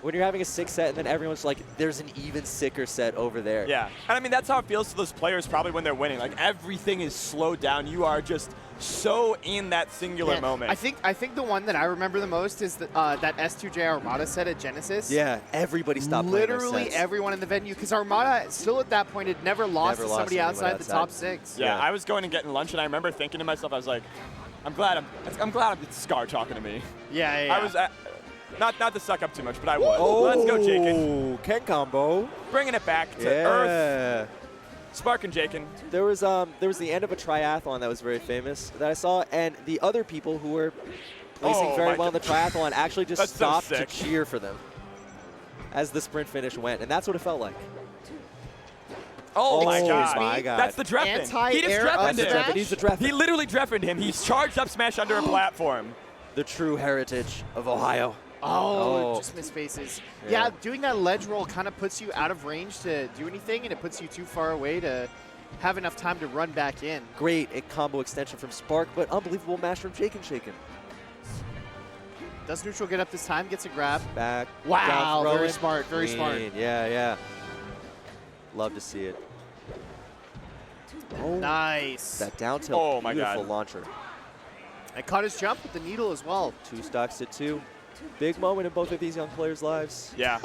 S4: When you're having a sick set and then everyone's like, there's an even sicker set over there.
S5: Yeah. And I mean, that's how it feels to those players probably when they're winning. Like, everything is slowed down. You are just so in that singular moment.
S3: I think the one that I remember the most is that S2J Armada set at Genesis.
S4: Yeah, everybody stopped playing their
S3: Literally
S4: sets.
S3: everyone in the venue, because Armada still at that point had never lost
S4: Never
S3: to
S4: lost
S3: somebody
S4: to
S3: outside
S4: anyone
S3: the top 6.
S5: Yeah, I was going and getting lunch, and I remember thinking to myself, I was like, I'm glad it's Scar talking to me.
S3: Yeah.
S5: I was not to suck up too much, but I was. Let's go, Jaken.
S4: Ken combo.
S5: Bringing it back to Earth. Spark and Jaken.
S4: There was the end of a triathlon that was very famous that I saw, and the other people who were placing very well in the triathlon actually just stopped to cheer for them as the sprint finish went, and that's what it felt like.
S5: Oh my God.
S4: my God.
S5: That's the Dreffen. He just Dreffened him.
S4: He's the Dreffen.
S5: He literally Dreffened him. He's charged up smash under a platform.
S4: The true heritage of Ohio.
S3: Oh, just missed spaces. Yeah, doing that ledge roll kind of puts you out of range to do anything, and it puts you too far away to have enough time to run back in.
S4: Great combo extension from Spark, but unbelievable mash from Shaken.
S3: Does neutral get up this time? Gets a grab.
S4: Back.
S3: Wow,
S4: down,
S3: very smart, very smart.
S4: Yeah. Love to see it. Oh,
S3: nice.
S4: that down tilt,
S5: my
S4: beautiful
S5: God.
S4: launcher.
S3: And caught his jump with the needle as well.
S4: 2 stocks to 2. Big moment in both of these young players' lives.
S5: Yeah.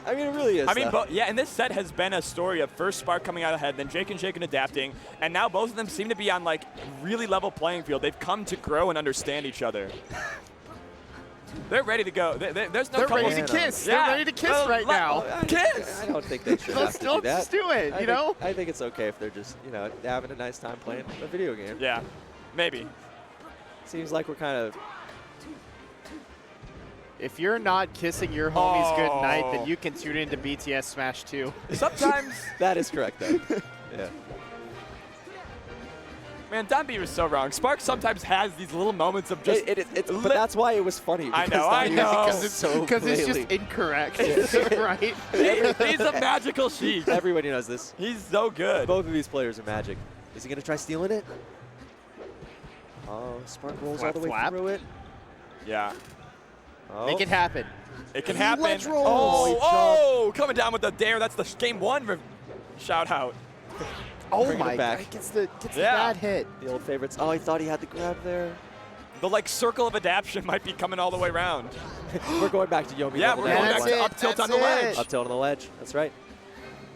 S4: I mean, it really is.
S5: I mean, and this set has been a story of first Spark coming out ahead, then Shaken adapting, and now both of them seem to be on, like, really level playing field. They've come to grow and understand each other. They're ready to go. There's no
S3: They're
S5: trouble.
S3: ready to kiss.
S5: Yeah.
S3: They're ready to kiss right now.
S5: Kiss!
S4: I don't think they should have to do that.
S3: Let's do it, you know?
S4: I think it's okay if they're just, having a nice time playing a video game.
S5: Yeah, maybe.
S4: Seems like we're kind of...
S3: If you're not kissing your homies goodnight, then you can tune into BTS Smash 2.
S5: Sometimes...
S4: That is correct, though. Yeah.
S5: Man, Damian was so wrong. Spark sometimes has these little moments of just...
S4: But that's why it was funny.
S5: I know.
S3: Because it's just incorrect, right?
S5: He's a magical sheep.
S4: Everybody knows this.
S5: He's so good.
S4: Both of these players are magic. Is he going to try stealing it? Oh, Spark rolls all the way through it.
S5: Yeah.
S4: Oh.
S3: Make it happen.
S5: It can happen.
S3: Ledge rolls.
S5: Oh, coming down with the dare. That's the game 1 shout out.
S3: Oh
S4: Bringing
S3: my
S4: it back.
S3: God, gets the bad hit.
S4: The old favorites. Oh, he thought he had the grab there.
S5: The circle of adaptation might be coming all the way around.
S4: We're going back to Yomi.
S5: Yeah, we're going back to up tilt on the ledge.
S4: Up tilt on the ledge. That's right.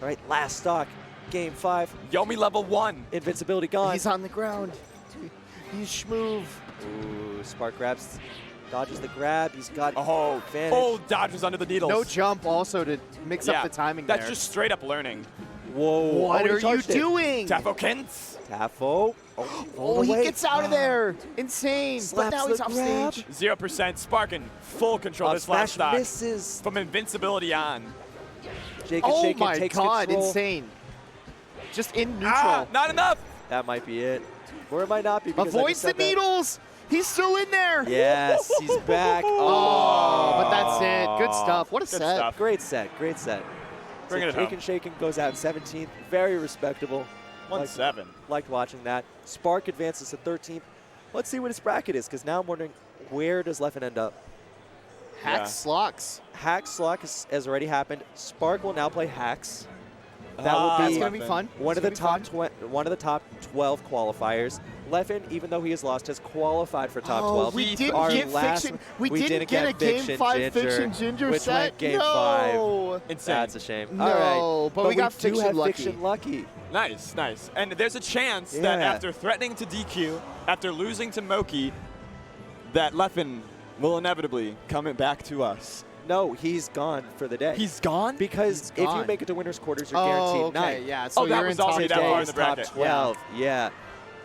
S4: All right, last stock. Game 5.
S5: Yomi level 1.
S4: Invincibility gone.
S3: He's on the ground. He's schmoove.
S4: Ooh, Spark grabs, dodges the grab. He's got advantage.
S5: Oh, dodges under the needles.
S3: No jump also to mix up the timing
S5: That's
S3: there.
S5: just straight up learning.
S4: Whoa.
S3: What are you doing?
S5: Tafo-Kins.
S4: Tafo.
S3: Oh, he gets out of there. Insane.
S4: Slaps
S3: but now he's
S4: the
S3: off
S4: grab.
S3: stage.
S5: 0% Sparkin. Full control this last
S4: Smash
S5: stock.
S4: misses.
S5: From invincibility on.
S3: Oh my
S4: takes
S3: God,
S4: control.
S3: insane. Just in neutral.
S5: Not enough.
S4: That might be it. Or it might not be. because I
S3: Avoids
S4: just
S3: the
S4: said that.
S3: needles. He's still in there.
S4: Yes, he's back.
S3: Oh, but that's it. Good stuff. What a
S5: Good
S3: set.
S5: stuff.
S4: Great set, great set.
S5: Bringing it home.
S4: Shaken goes out 17th. Very respectable.
S5: 1-7.
S4: Liked watching that. Spark advances to 13th. Let's see what his bracket is, because now I'm wondering, where does Leffen end up?
S3: Hack Slocks.
S4: Hack Slock has already happened. Spark will now play Hacks. That will be
S3: That's going to be fun.
S4: one of the top 12 qualifiers. Leffen, even though he has lost, has qualified for top 12.
S3: We didn't
S4: Our
S3: get
S4: last-
S3: fiction.
S4: we
S3: didn't get a Game 5 Fiction Ginger
S4: which
S3: set.
S4: went Game
S3: no.
S4: 5.
S5: Insane.
S4: That's a shame.
S3: No,
S4: All right.
S3: but we got
S4: do
S3: Fiction
S4: have
S3: lucky.
S4: Fiction lucky.
S5: Nice, nice. And there's a chance that
S4: Yeah.
S5: after threatening to DQ, after losing to Moki, that Leffen will inevitably come back to us.
S4: No, he's gone for the day.
S5: He's gone?
S4: Because if you
S3: gone.
S4: make it to winner's quarters, you're guaranteed
S3: Oh, okay,
S4: 9.
S3: yeah. So
S5: Oh, that
S3: you're
S5: was
S3: in top
S5: already that far in
S3: 12.
S5: the
S4: Today's top
S5: bracket.
S4: 12. Yeah.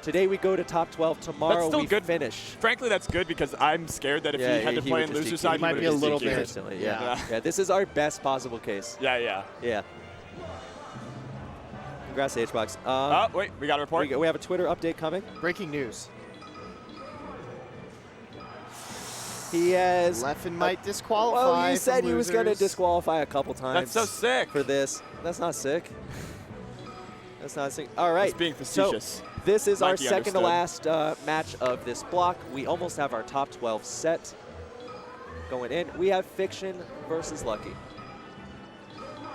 S4: Today we go to top 12. Tomorrow
S5: still
S4: we
S5: good.
S4: finish.
S5: Frankly, that's good because I'm scared that if he had to
S4: he
S5: play
S4: would
S5: in
S4: just
S5: loser
S4: DQ.
S5: side,
S3: He might
S5: would
S3: be a
S5: have
S3: little
S5: DQ'd.
S3: bit.
S4: Instantly,
S5: Yeah.
S4: yeah. This is our best possible case.
S5: Yeah.
S4: Yeah. Congrats, HBox.
S5: Oh, wait, we got a report.
S4: We have a Twitter update coming.
S3: Breaking news.
S4: He has.
S3: Leffen might disqualify.
S4: Well, you said
S3: from
S4: he was going to
S3: losers.
S4: disqualify a couple times.
S5: That's so sick.
S4: For this. That's not sick. That's not sick. All right.
S5: It's being facetious.
S4: So this is our
S5: Mikey
S4: second to
S5: understood.
S4: last match of this block. We almost have our top 12 set. going in. We have Fiction versus Lucky.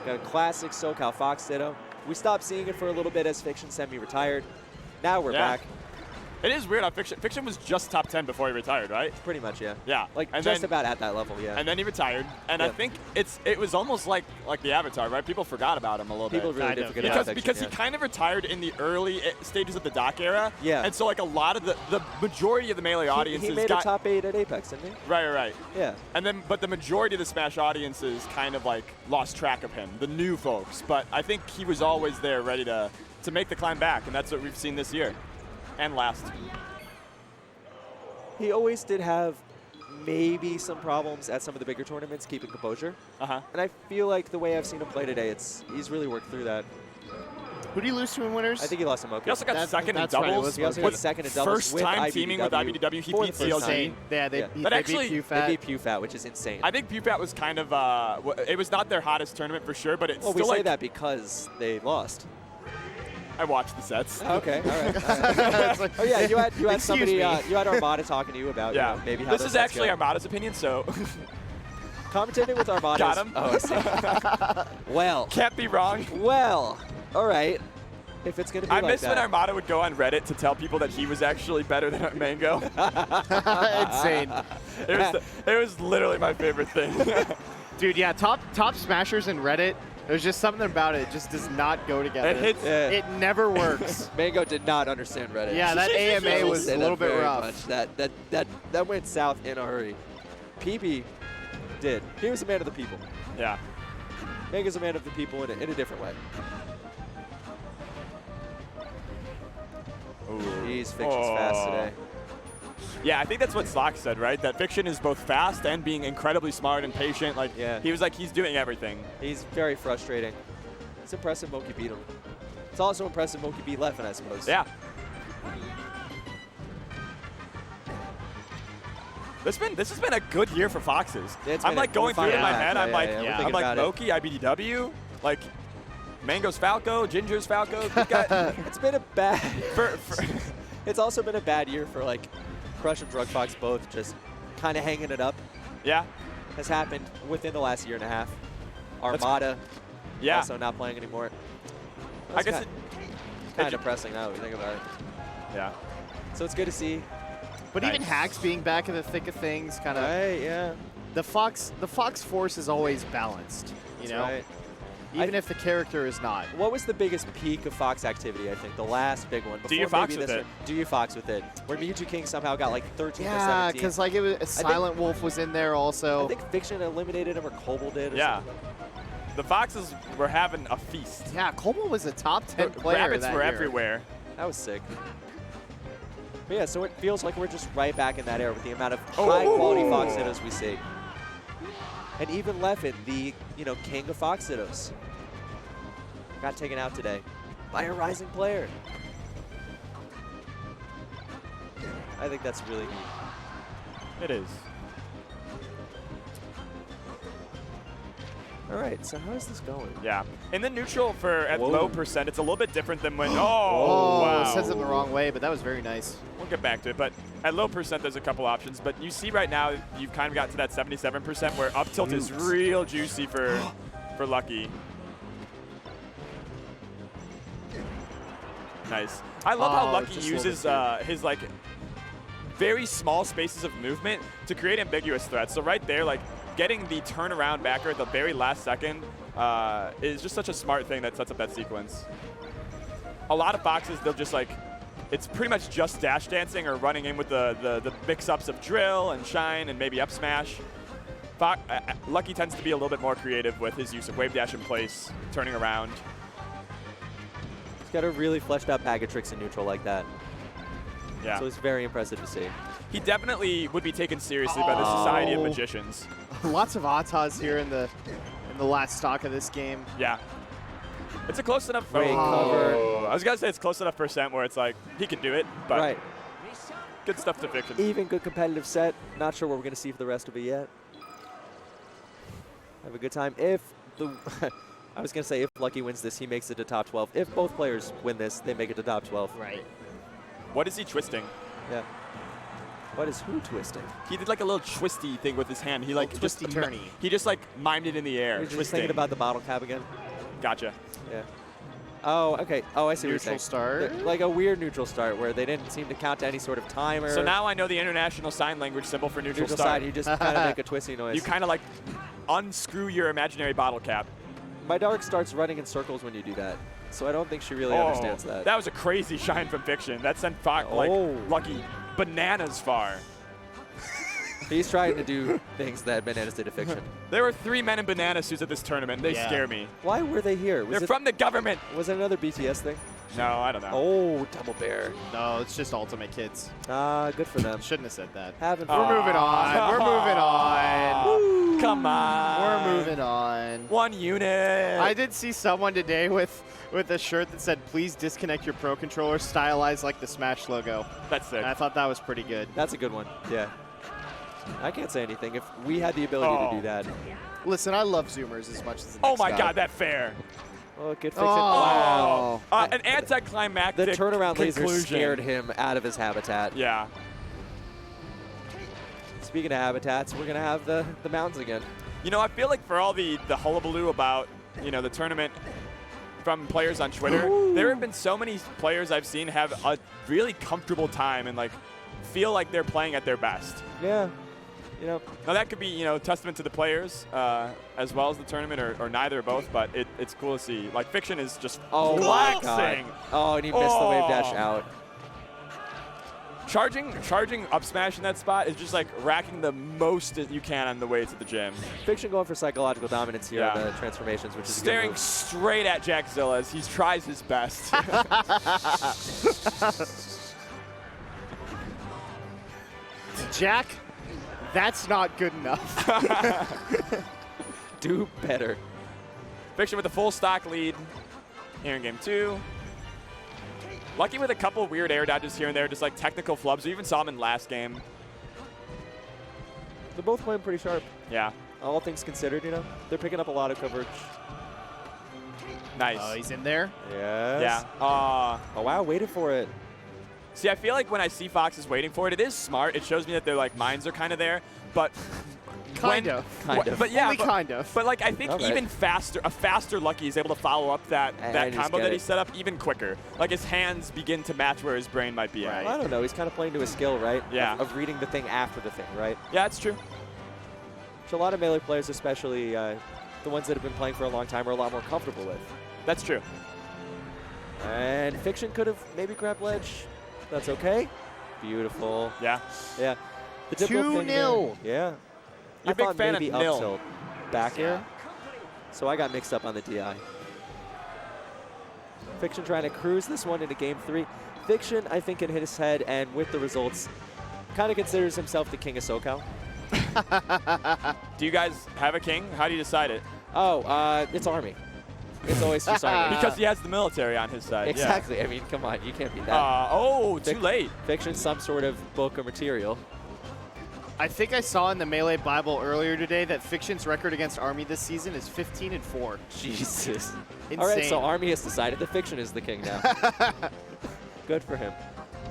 S4: Got a classic SoCal Fox Ditto. We stopped seeing it for a little bit as Fiction semi-retired. Now we're back.
S5: It is weird how Fiction was just top 10 before he retired, right?
S4: Pretty much, yeah.
S5: Yeah.
S4: Like
S5: and
S4: just
S5: then,
S4: about at that level, yeah.
S5: And then he retired. And I think it was almost like the Avatar, right? People forgot about him a little
S4: People
S5: bit.
S4: really did forget about Fiction,
S5: because he kind of retired in the early stages of the Doc era.
S4: Yeah.
S5: And so like a lot of the majority of the Melee audiences
S4: he made a top 8 at Apex, didn't he?
S5: Right.
S4: Yeah.
S5: And then, but the majority of the Smash audiences kind of like lost track of him, the new folks. But I think he was always there, ready to make the climb back, and that's what we've seen this year, and last.
S4: He always did have maybe some problems at some of the bigger tournaments keeping composure. And I feel like the way I've seen him play today, he's really worked through that.
S3: Who did he lose to in winners?
S4: I think he lost to Moki.
S5: He also got second in
S3: right,
S5: doubles.
S4: He also got second in doubles
S5: First
S4: with
S5: time
S4: IBDW.
S5: teaming with IBDW. He
S4: For
S5: beat
S4: the first
S5: CLG.
S4: time.
S3: Yeah, they
S5: But actually,
S3: beat
S4: They
S3: PewFat.
S4: beat PewFat, which is insane.
S5: I think PewPewU was kind of, it was not their hottest tournament for sure, but it's
S4: Well,
S5: still
S4: we say
S5: like,
S4: that because they lost.
S5: I watched the sets.
S4: Okay, all right.
S3: It's like,
S4: Oh yeah, you had
S3: excuse
S4: somebody,
S3: me.
S4: you had Armada talking to you about
S5: Yeah.
S4: you know, maybe how
S5: This
S4: those
S5: is
S4: sets
S5: actually
S4: go.
S5: Armada's opinion, so
S4: Commentating with Armada.
S5: Got him.
S4: Oh, I see. Well,
S5: can't be wrong.
S4: well, all right. If it's gonna be
S5: I
S4: like
S5: miss when
S4: that.
S5: Armada would go on Reddit to tell people that he was actually better than Mango.
S3: insane.
S5: It was literally my favorite thing.
S3: Dude, yeah, top smashers in Reddit, there's just something about it. It just does not go together.
S5: It hits.
S4: Yeah.
S3: It never works.
S4: Mango did not understand Reddit.
S3: Yeah, that AMA was a little bit rough.
S4: Much. That went south in a hurry. PB did. He was a man of the people.
S5: Yeah.
S4: Mango's a man of the people in a different way. He's Fiction's fast today.
S5: Yeah, I think that's what Slock said, right? That Fiction is both fast and being incredibly smart and patient. Like,
S4: Yeah.
S5: he was like, he's doing everything.
S4: He's very frustrating. It's impressive Moki beat him. It's also impressive Moki beat Leffen, I suppose.
S5: Yeah. This has been a good year for Foxes.
S4: It's
S5: I'm
S4: been
S5: like going through it in my head. I'm like,
S4: we're
S5: I'm
S4: thinking
S5: like
S4: about
S5: Moki, IBDW, like Mango's Falco, Ginger's Falco. We've got
S4: It's been a bad.
S5: for
S4: It's also been a bad year for like Crush and Drug Fox both just kind of hanging it up.
S5: yeah,
S4: Has happened within the last year and a half. Armada
S5: yeah.
S4: also not playing anymore.
S5: I guess
S4: it's kind of depressing now that we think about it.
S5: yeah.
S4: So it's good to see.
S3: But even
S5: Nice.
S3: Hacks being back in the thick of things, kind of
S4: Right, yeah.
S3: the Fox force is always balanced. You
S4: That's
S3: know,
S4: right.
S3: even if the character is not.
S4: What was the biggest peak of Fox activity, I think? The last big one.
S5: Do you
S4: before
S5: Fox
S4: maybe
S5: with
S4: this
S5: it?
S4: one. Do you Fox with it? Where Mewtwo King somehow got like 13 or
S3: Yeah,
S4: 17.
S3: because like it was Silent Wolf was in there also.
S4: I think Fiction eliminated him or Cobble did. Or
S5: Yeah.
S4: something.
S5: The Foxes were having a feast.
S3: Yeah, Cobalt was a top 10
S5: The
S3: player
S5: Rabbits
S3: that
S5: were
S3: year.
S5: everywhere.
S4: That was sick. But yeah, so it feels like we're just right back in that era with the amount of
S5: Oh.
S4: high-quality Fox Dittos we see. And even Leffen, the king of Fox Dittos, got taken out today by a rising player. I think that's really neat.
S5: It is.
S4: All right, so how is this going?
S5: Yeah. In the neutral for at
S4: Whoa.
S5: low percent, it's a little bit different than when.
S3: Oh,
S5: wow.
S3: says it the wrong way, but that was very nice.
S5: We'll get back to it, but at low percent, there's a couple options. But you see right now, you've kind of got to that 77% where up tilt is real juicy for Lucky. Nice. I love how Lucky
S3: just a little
S5: uses
S3: bit
S5: his like very small spaces of movement to create ambiguous threats. So right there, like getting the turnaround backer at the very last second is just such a smart thing that sets up that sequence. A lot of Foxes, they'll just like, it's pretty much just dash dancing or running in with the mix-ups of drill and shine and maybe up smash. Lucky tends to be a little bit more creative with his use of wave dash in place, turning around.
S4: He's got a really fleshed out bag of tricks in neutral like that.
S5: Yeah.
S4: So it's very impressive to see.
S5: He definitely would be taken seriously by the Society of Magicians.
S3: Lots of Atas here in the last stock of this game.
S5: Yeah. It's a close enough
S4: Great cover.
S5: I was gonna say it's close enough percent where it's like he can do it, but
S4: Right.
S5: good stuff to Fiction.
S4: Even good competitive set. Not sure what we're going to see for the rest of it yet. Have a good time. If the, I was going to say if Lucky wins this, he makes it to top 12. If both players win this, they make it to top 12.
S3: Right.
S5: What is he twisting?
S4: Yeah. What is who twisting?
S5: He did like a little twisty thing with his hand. He like
S3: twisty turny.
S5: He just like mimed it in the air.
S4: You're just
S5: Twisting.
S4: thinking about the bottle cap again?
S5: Gotcha.
S4: Yeah. Oh, okay. Oh, I see what you're
S3: Neutral
S4: saying.
S3: start.
S4: Like a weird neutral start where they didn't seem to count to any sort of timer.
S5: So now I know the international sign language symbol for neutral
S4: neutral
S5: start.
S4: side, you just kind of make a twisty noise.
S5: You kind of like unscrew your imaginary bottle cap.
S4: My dark starts running in circles when you do that. So I don't think she really understands that.
S5: That was a crazy shine from Fiction. That sent Fox like lucky bananas far.
S4: He's trying to do things that Bananas did to Fiction.
S5: There were 3 men in banana suits at this tournament. They scare me.
S4: Why were they here?
S5: They're from the government.
S4: Was it another BTS thing?
S5: No, I don't know.
S4: Oh, Double Bear.
S3: No, it's just Ultimate Kids.
S4: Good for them.
S3: Shouldn't have said that.
S4: Having
S3: We're
S4: fun.
S3: moving on. We're moving on.
S4: Woo.
S5: Come on.
S3: We're moving on.
S5: 1 unit.
S3: I did see someone today with a shirt that said, "Please disconnect your Pro Controller," stylized like the Smash logo.
S5: That's sick.
S3: And I thought that was pretty good.
S4: That's a good one. Yeah. I can't say anything. If we had the ability to do that.
S3: Listen, I love Zoomers as much as the
S5: Oh
S3: next
S5: my
S3: guy.
S5: God, that fair.
S4: Oh, good Fiction.
S3: Oh.
S4: Wow.
S5: An anticlimactic
S4: The turnaround laser
S5: conclusion.
S4: scared him out of his habitat.
S5: Yeah.
S4: Speaking of habitats, we're going to have the mountains again.
S5: You know, I feel like for all the hullabaloo about, you know, the tournament from players on Twitter, there have been so many players I've seen have a really comfortable time and like feel like they're playing at their best.
S4: Yeah. You know,
S5: Now that could be, you know, testament to the players as well as the tournament, or neither or both, but it's cool to see. Like Fiction is just flexing.
S4: Oh, and he missed the wave dash out.
S5: Charging up smash in that spot is just like racking the most that you can on the way to the gym.
S4: Fiction going for psychological dominance here
S5: Yeah.
S4: on the transformations, which is a good
S5: Staring
S4: move.
S5: straight at Jackzilla as he tries his best.
S3: Jack, that's not good enough.
S4: Do better.
S5: Fiction with a full stock lead here in game 2. Lucky with a couple weird air dodges here and there, just like technical flubs. We even saw him in last game.
S4: They're both playing pretty sharp.
S5: Yeah,
S4: All things considered, you know. They're picking up a lot of coverage.
S5: nice.
S3: Oh, he's in there.
S4: Yes.
S5: Yeah.
S4: Oh, wow, waited for it.
S5: See, I feel like when I see Fox is waiting for it, it is smart. It shows me that their like minds are kind of there, but
S3: Kind of.
S5: But yeah,
S3: Only
S5: but,
S3: kind of.
S5: But like I think
S4: All right.
S5: even faster, a faster Lucky is able to follow up that
S4: And just
S5: combo
S4: get
S5: that he
S4: it.
S5: set up even quicker. Like his hands begin to match where his brain might be at.
S4: Well, I don't know. He's kind of playing to his skill, right?
S5: Yeah.
S4: Of reading the thing after the thing, right?
S5: Yeah, it's true.
S4: Which a lot of Melee players, especially the ones that have been playing for a long time, are a lot more comfortable with.
S5: That's true.
S4: And Fiction could have maybe grabbed ledge. That's okay. Beautiful.
S5: Yeah.
S4: Yeah. The typical thing
S3: 2-0.
S4: there- Yeah.
S5: You're
S4: I
S5: a big
S4: thought
S5: fan of
S4: maybe up
S5: nil.
S4: tilt back air. So I got mixed up on the DI. Fiction trying to cruise this one into game 3. Fiction, I think, in his head and with the results, kind of considers himself the king of SoCal.
S5: Do you guys have a king? How do you decide it?
S4: Oh, it's Army. It's always just Army.
S5: Because he has the military on his side.
S4: Exactly. I mean, come on. You can't beat that.
S5: Yeah. Oh, too late.
S4: Fiction, some sort of book or material.
S3: I think I saw in the Melee Bible earlier today that Fiction's record against Army this season is 15-4.
S4: Jesus.
S3: Insane.
S4: All right, so Army has decided that Fiction is the king now. Good for him.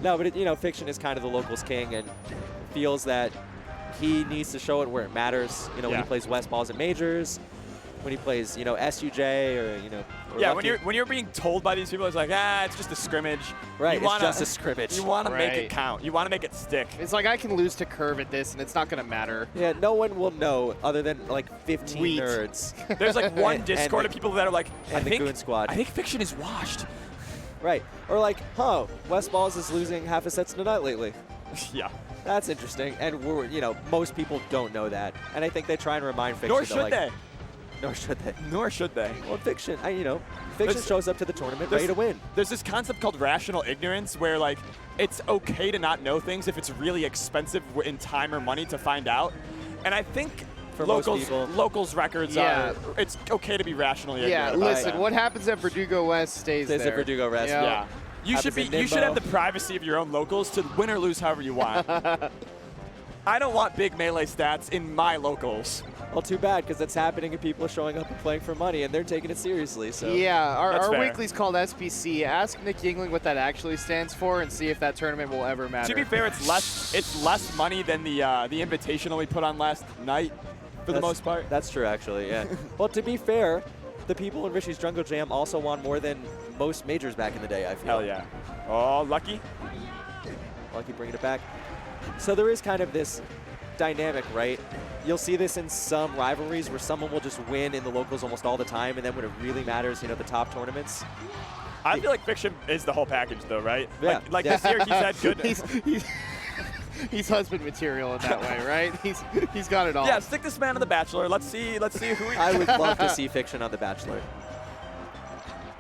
S4: No, but, you know, Fiction is kind of the locals king and feels that he needs to show it where it matters. You know, when
S5: Yeah.
S4: he plays West Balls at Majors, when he plays, you know, SUJ or, you know. or
S5: Yeah,
S4: Lucky.
S5: when you're being told by these people, it's like, it's just a scrimmage.
S4: Right,
S5: You wanna,
S4: it's just a scrimmage.
S5: You want to make it
S3: Right.
S5: count. You want to make it stick.
S3: It's like I can lose to Curve at this, and it's not going to matter.
S4: Yeah, no one will know other than like 15
S3: Wheat.
S4: nerds.
S5: There's like one
S4: And
S5: Discord
S4: the-
S5: of people that are like,
S4: and the Goon Squad.
S5: I think Fiction is washed.
S4: Right. Or like, West Balls is losing half a sets to nut lately.
S5: Yeah.
S4: That's interesting. And we're, you know, most people don't know that. And I think they try and remind Fiction.
S5: Nor
S4: that,
S5: should
S4: like,
S5: they.
S4: Nor should they.
S5: Nor should they.
S4: Well, Fiction, you know, Fiction
S5: There's-
S4: shows up to the tournament
S5: there's-
S4: ready to win.
S5: There's this concept called rational ignorance where like it's okay to not know things if it's really expensive in time or money to find out. And I think
S4: For most people.
S5: locals records
S3: Yeah.
S5: are, it's okay to be rationally
S3: Yeah,
S5: ignorant. about
S3: listen,
S5: that.
S3: what happens at Verdugo West stays
S4: Stays
S3: there.
S4: at Verdugo West,
S3: Yeah.
S5: Yeah. You should
S4: Happens
S5: be.
S4: in
S5: You should have
S4: Nimbo.
S5: the privacy of your own locals to win or lose however you want. I don't want big melee stats in my locals.
S4: Well, too bad, because it's happening and people are showing up and playing for money, and they're taking it seriously. So
S3: Yeah,
S5: That's
S3: our
S5: fair.
S3: weekly's called SPC. Ask Nick Yingling what that actually stands for and see if that tournament will ever matter.
S5: To be fair, it's less money than the invitational we put on last night for the most part.
S4: That's true, actually, yeah. Well, to be fair, the people in Rishi's Jungle Jam also won more than most majors back in the day, I feel.
S5: Hell yeah. Oh, lucky.
S4: Lucky bringing it back. So there is kind of this dynamic, right? You'll see this in some rivalries where someone will just win in the locals almost all the time, and then when it really matters, you know, the top tournaments.
S5: I feel like Fiction is the whole package, though, right?
S4: Yeah.
S5: Like this year, he's had good.
S3: He's husband material in that way, right? He's got it all.
S5: Yeah, stick this man on The Bachelor. Let's see who he.
S4: I would love to see Fiction on The Bachelor.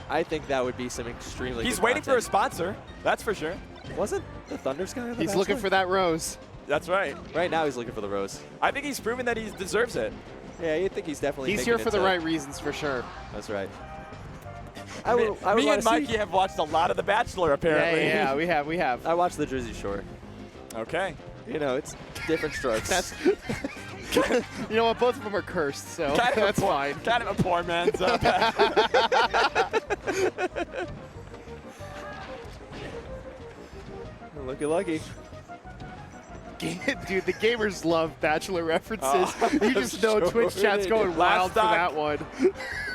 S4: I think that would be some extremely
S5: He's
S4: good
S5: waiting for a
S4: content.
S5: sponsor. That's for sure.
S4: Wasn't the Thunder Sky on The
S3: He's looking
S4: Bachelor?
S3: for that rose.
S5: That's right.
S4: Right now he's looking for the rose.
S5: I think he's proven that he deserves it.
S4: Yeah, you think he's definitely
S3: He's
S4: making
S3: here for
S4: it
S3: the
S4: to-
S3: right reasons for sure.
S4: That's right.
S5: I
S4: would
S5: me
S4: wanna
S5: and
S4: see-
S5: Mikey have watched a lot of The Bachelor,
S3: Yeah,
S5: apparently.
S3: yeah, we have.
S4: I watched the Jersey Shore.
S5: Okay.
S4: You know, it's different strokes.
S3: That's you know what? Both of them are cursed, so
S5: Kind of
S3: that's
S5: a poor,
S3: fine.
S5: Kind of a poor man's.
S4: Looky lucky.
S3: Dude, the gamers love Bachelor references.
S5: Oh,
S3: you just know
S4: sure
S3: Twitch chat's
S4: they
S3: going
S5: do.
S3: wild for
S5: Last
S3: that one.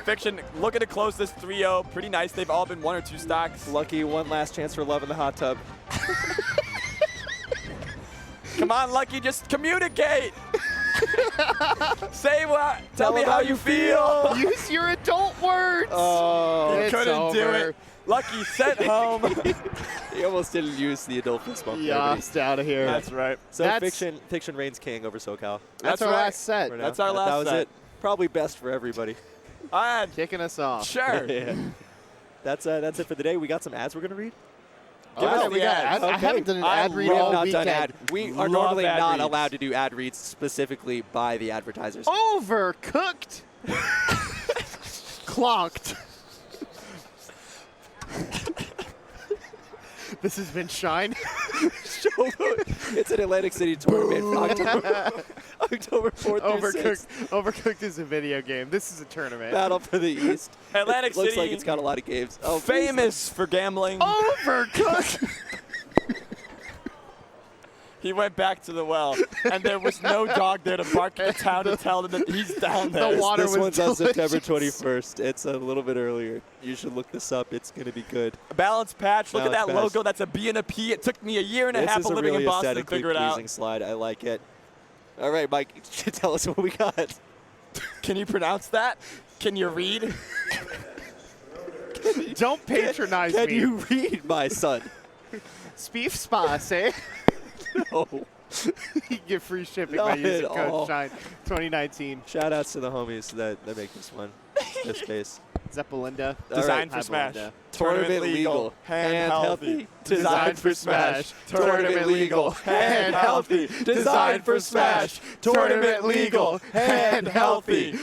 S5: Fiction looking to close this 3-0. Pretty nice. They've all been 1 or 2 stocks.
S4: Lucky, one last chance for love in the hot tub.
S5: Come on, Lucky, just communicate. Say what? Tell me
S4: him
S5: how you feel.
S3: Use your adult words.
S4: Oh,
S3: It's
S5: Couldn't do
S3: over.
S5: it. Lucky sent home.
S4: he almost didn't use the adult fist bump. there, but he-
S3: Yossed out of here.
S5: That's right.
S4: So
S3: That's-
S4: fiction reigns king over SoCal.
S3: That's our
S5: right.
S3: last set.
S4: for now.
S5: That's our
S4: That
S5: last
S4: was
S5: set.
S4: it. Probably best for everybody.
S3: Kicking us off.
S5: Sure.
S4: Yeah. That's it for the day. We got some ads we're gonna read.
S5: Give us
S3: we
S5: the
S3: got
S5: ads.
S3: I
S4: Okay.
S3: haven't done an
S5: I
S3: ad read
S4: We have
S3: all
S4: not
S3: weekend.
S4: done ad. We are
S5: Love
S4: normally
S5: ad
S4: not
S5: reads.
S4: allowed to do ad reads specifically by the advertisers.
S3: Overcooked. Clocked. This has been Shine.
S4: It's an Atlantic City tournament. October 4th through
S3: Overcooked.
S4: 6th.
S3: Overcooked is a video game. This is a tournament.
S4: Battle for the East.
S5: Atlantic
S4: Looks
S5: City.
S4: like it's got a lot of games. Oh,
S5: famous for gambling.
S3: Overcooked.
S5: He went back to the well, and there was no dog there to bark at the town to tell them that he's down there.
S3: The water
S4: This
S3: was
S4: one's on September
S3: delicious.
S4: 21st. It's a little bit earlier. You should look this up. It's going to be good.
S5: Balance patch. Look at that
S4: Balance patch.
S5: logo. That's a B and a P. It took me a year and a
S4: This
S5: half
S4: is
S5: of
S4: a
S5: living
S4: really
S5: in Boston to
S4: aesthetically
S5: figure it out.
S4: pleasing slide. I like it. All right, Mike, tell us what we got.
S5: Can you pronounce that? Can you read?
S3: Don't patronize
S4: Can
S3: me.
S4: you read, my son?
S3: Spief Spas, eh?
S4: No.
S3: You get free shipping
S4: Not
S3: by using
S4: at all.
S3: code SHINE 2019.
S4: Shout outs to the homies that make this one. This space.
S3: Zeppelinda.
S5: Designed
S3: Hi,
S5: for Smash.
S3: Belinda.
S5: Tournament legal. Hand healthy.
S3: Designed for Smash. Tournament legal. Hand healthy. Designed for Smash. Tournament legal. Hand healthy.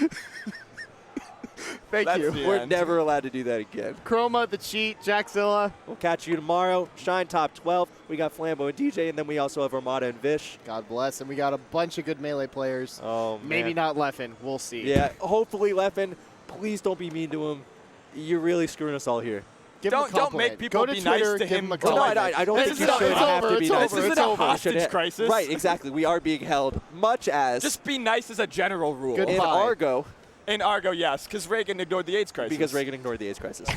S3: Thank
S5: That's
S3: you.
S5: the
S4: We're
S5: end.
S4: never allowed to do that again.
S3: Chroma, the cheat, Jackzilla.
S4: We'll catch you tomorrow. Shine Top 12. We got Flambo and DJ, and then we also have Armada and Vish.
S3: God bless. And we got a bunch of good Melee players.
S4: Oh, man.
S3: Maybe not Leffen. We'll see.
S4: Yeah, hopefully, Leffen, please don't be mean to him. You're really screwing us all here.
S3: Give him a
S5: Don't
S3: compliment.
S5: make people
S3: Go to
S5: be nice
S3: Twitter,
S5: to
S3: give
S5: him.
S3: him a
S5: Well,
S4: No,
S3: compliment.
S4: I don't
S5: This
S4: think
S5: is
S4: you
S5: not-
S4: should
S5: it's
S4: have
S3: over,
S4: to be
S3: it's
S4: nice.
S3: over,
S5: This
S3: it's
S5: isn't a
S3: over.
S5: hostage
S4: Shouldn't-
S5: crisis.
S4: Right, exactly. We are being held, much as
S5: Just be nice as a general rule.
S3: Good
S4: in
S3: Goodbye.
S4: Argo,
S5: In Argo, yes, because Reagan ignored the AIDS crisis.
S4: because Reagan ignored the AIDS crisis.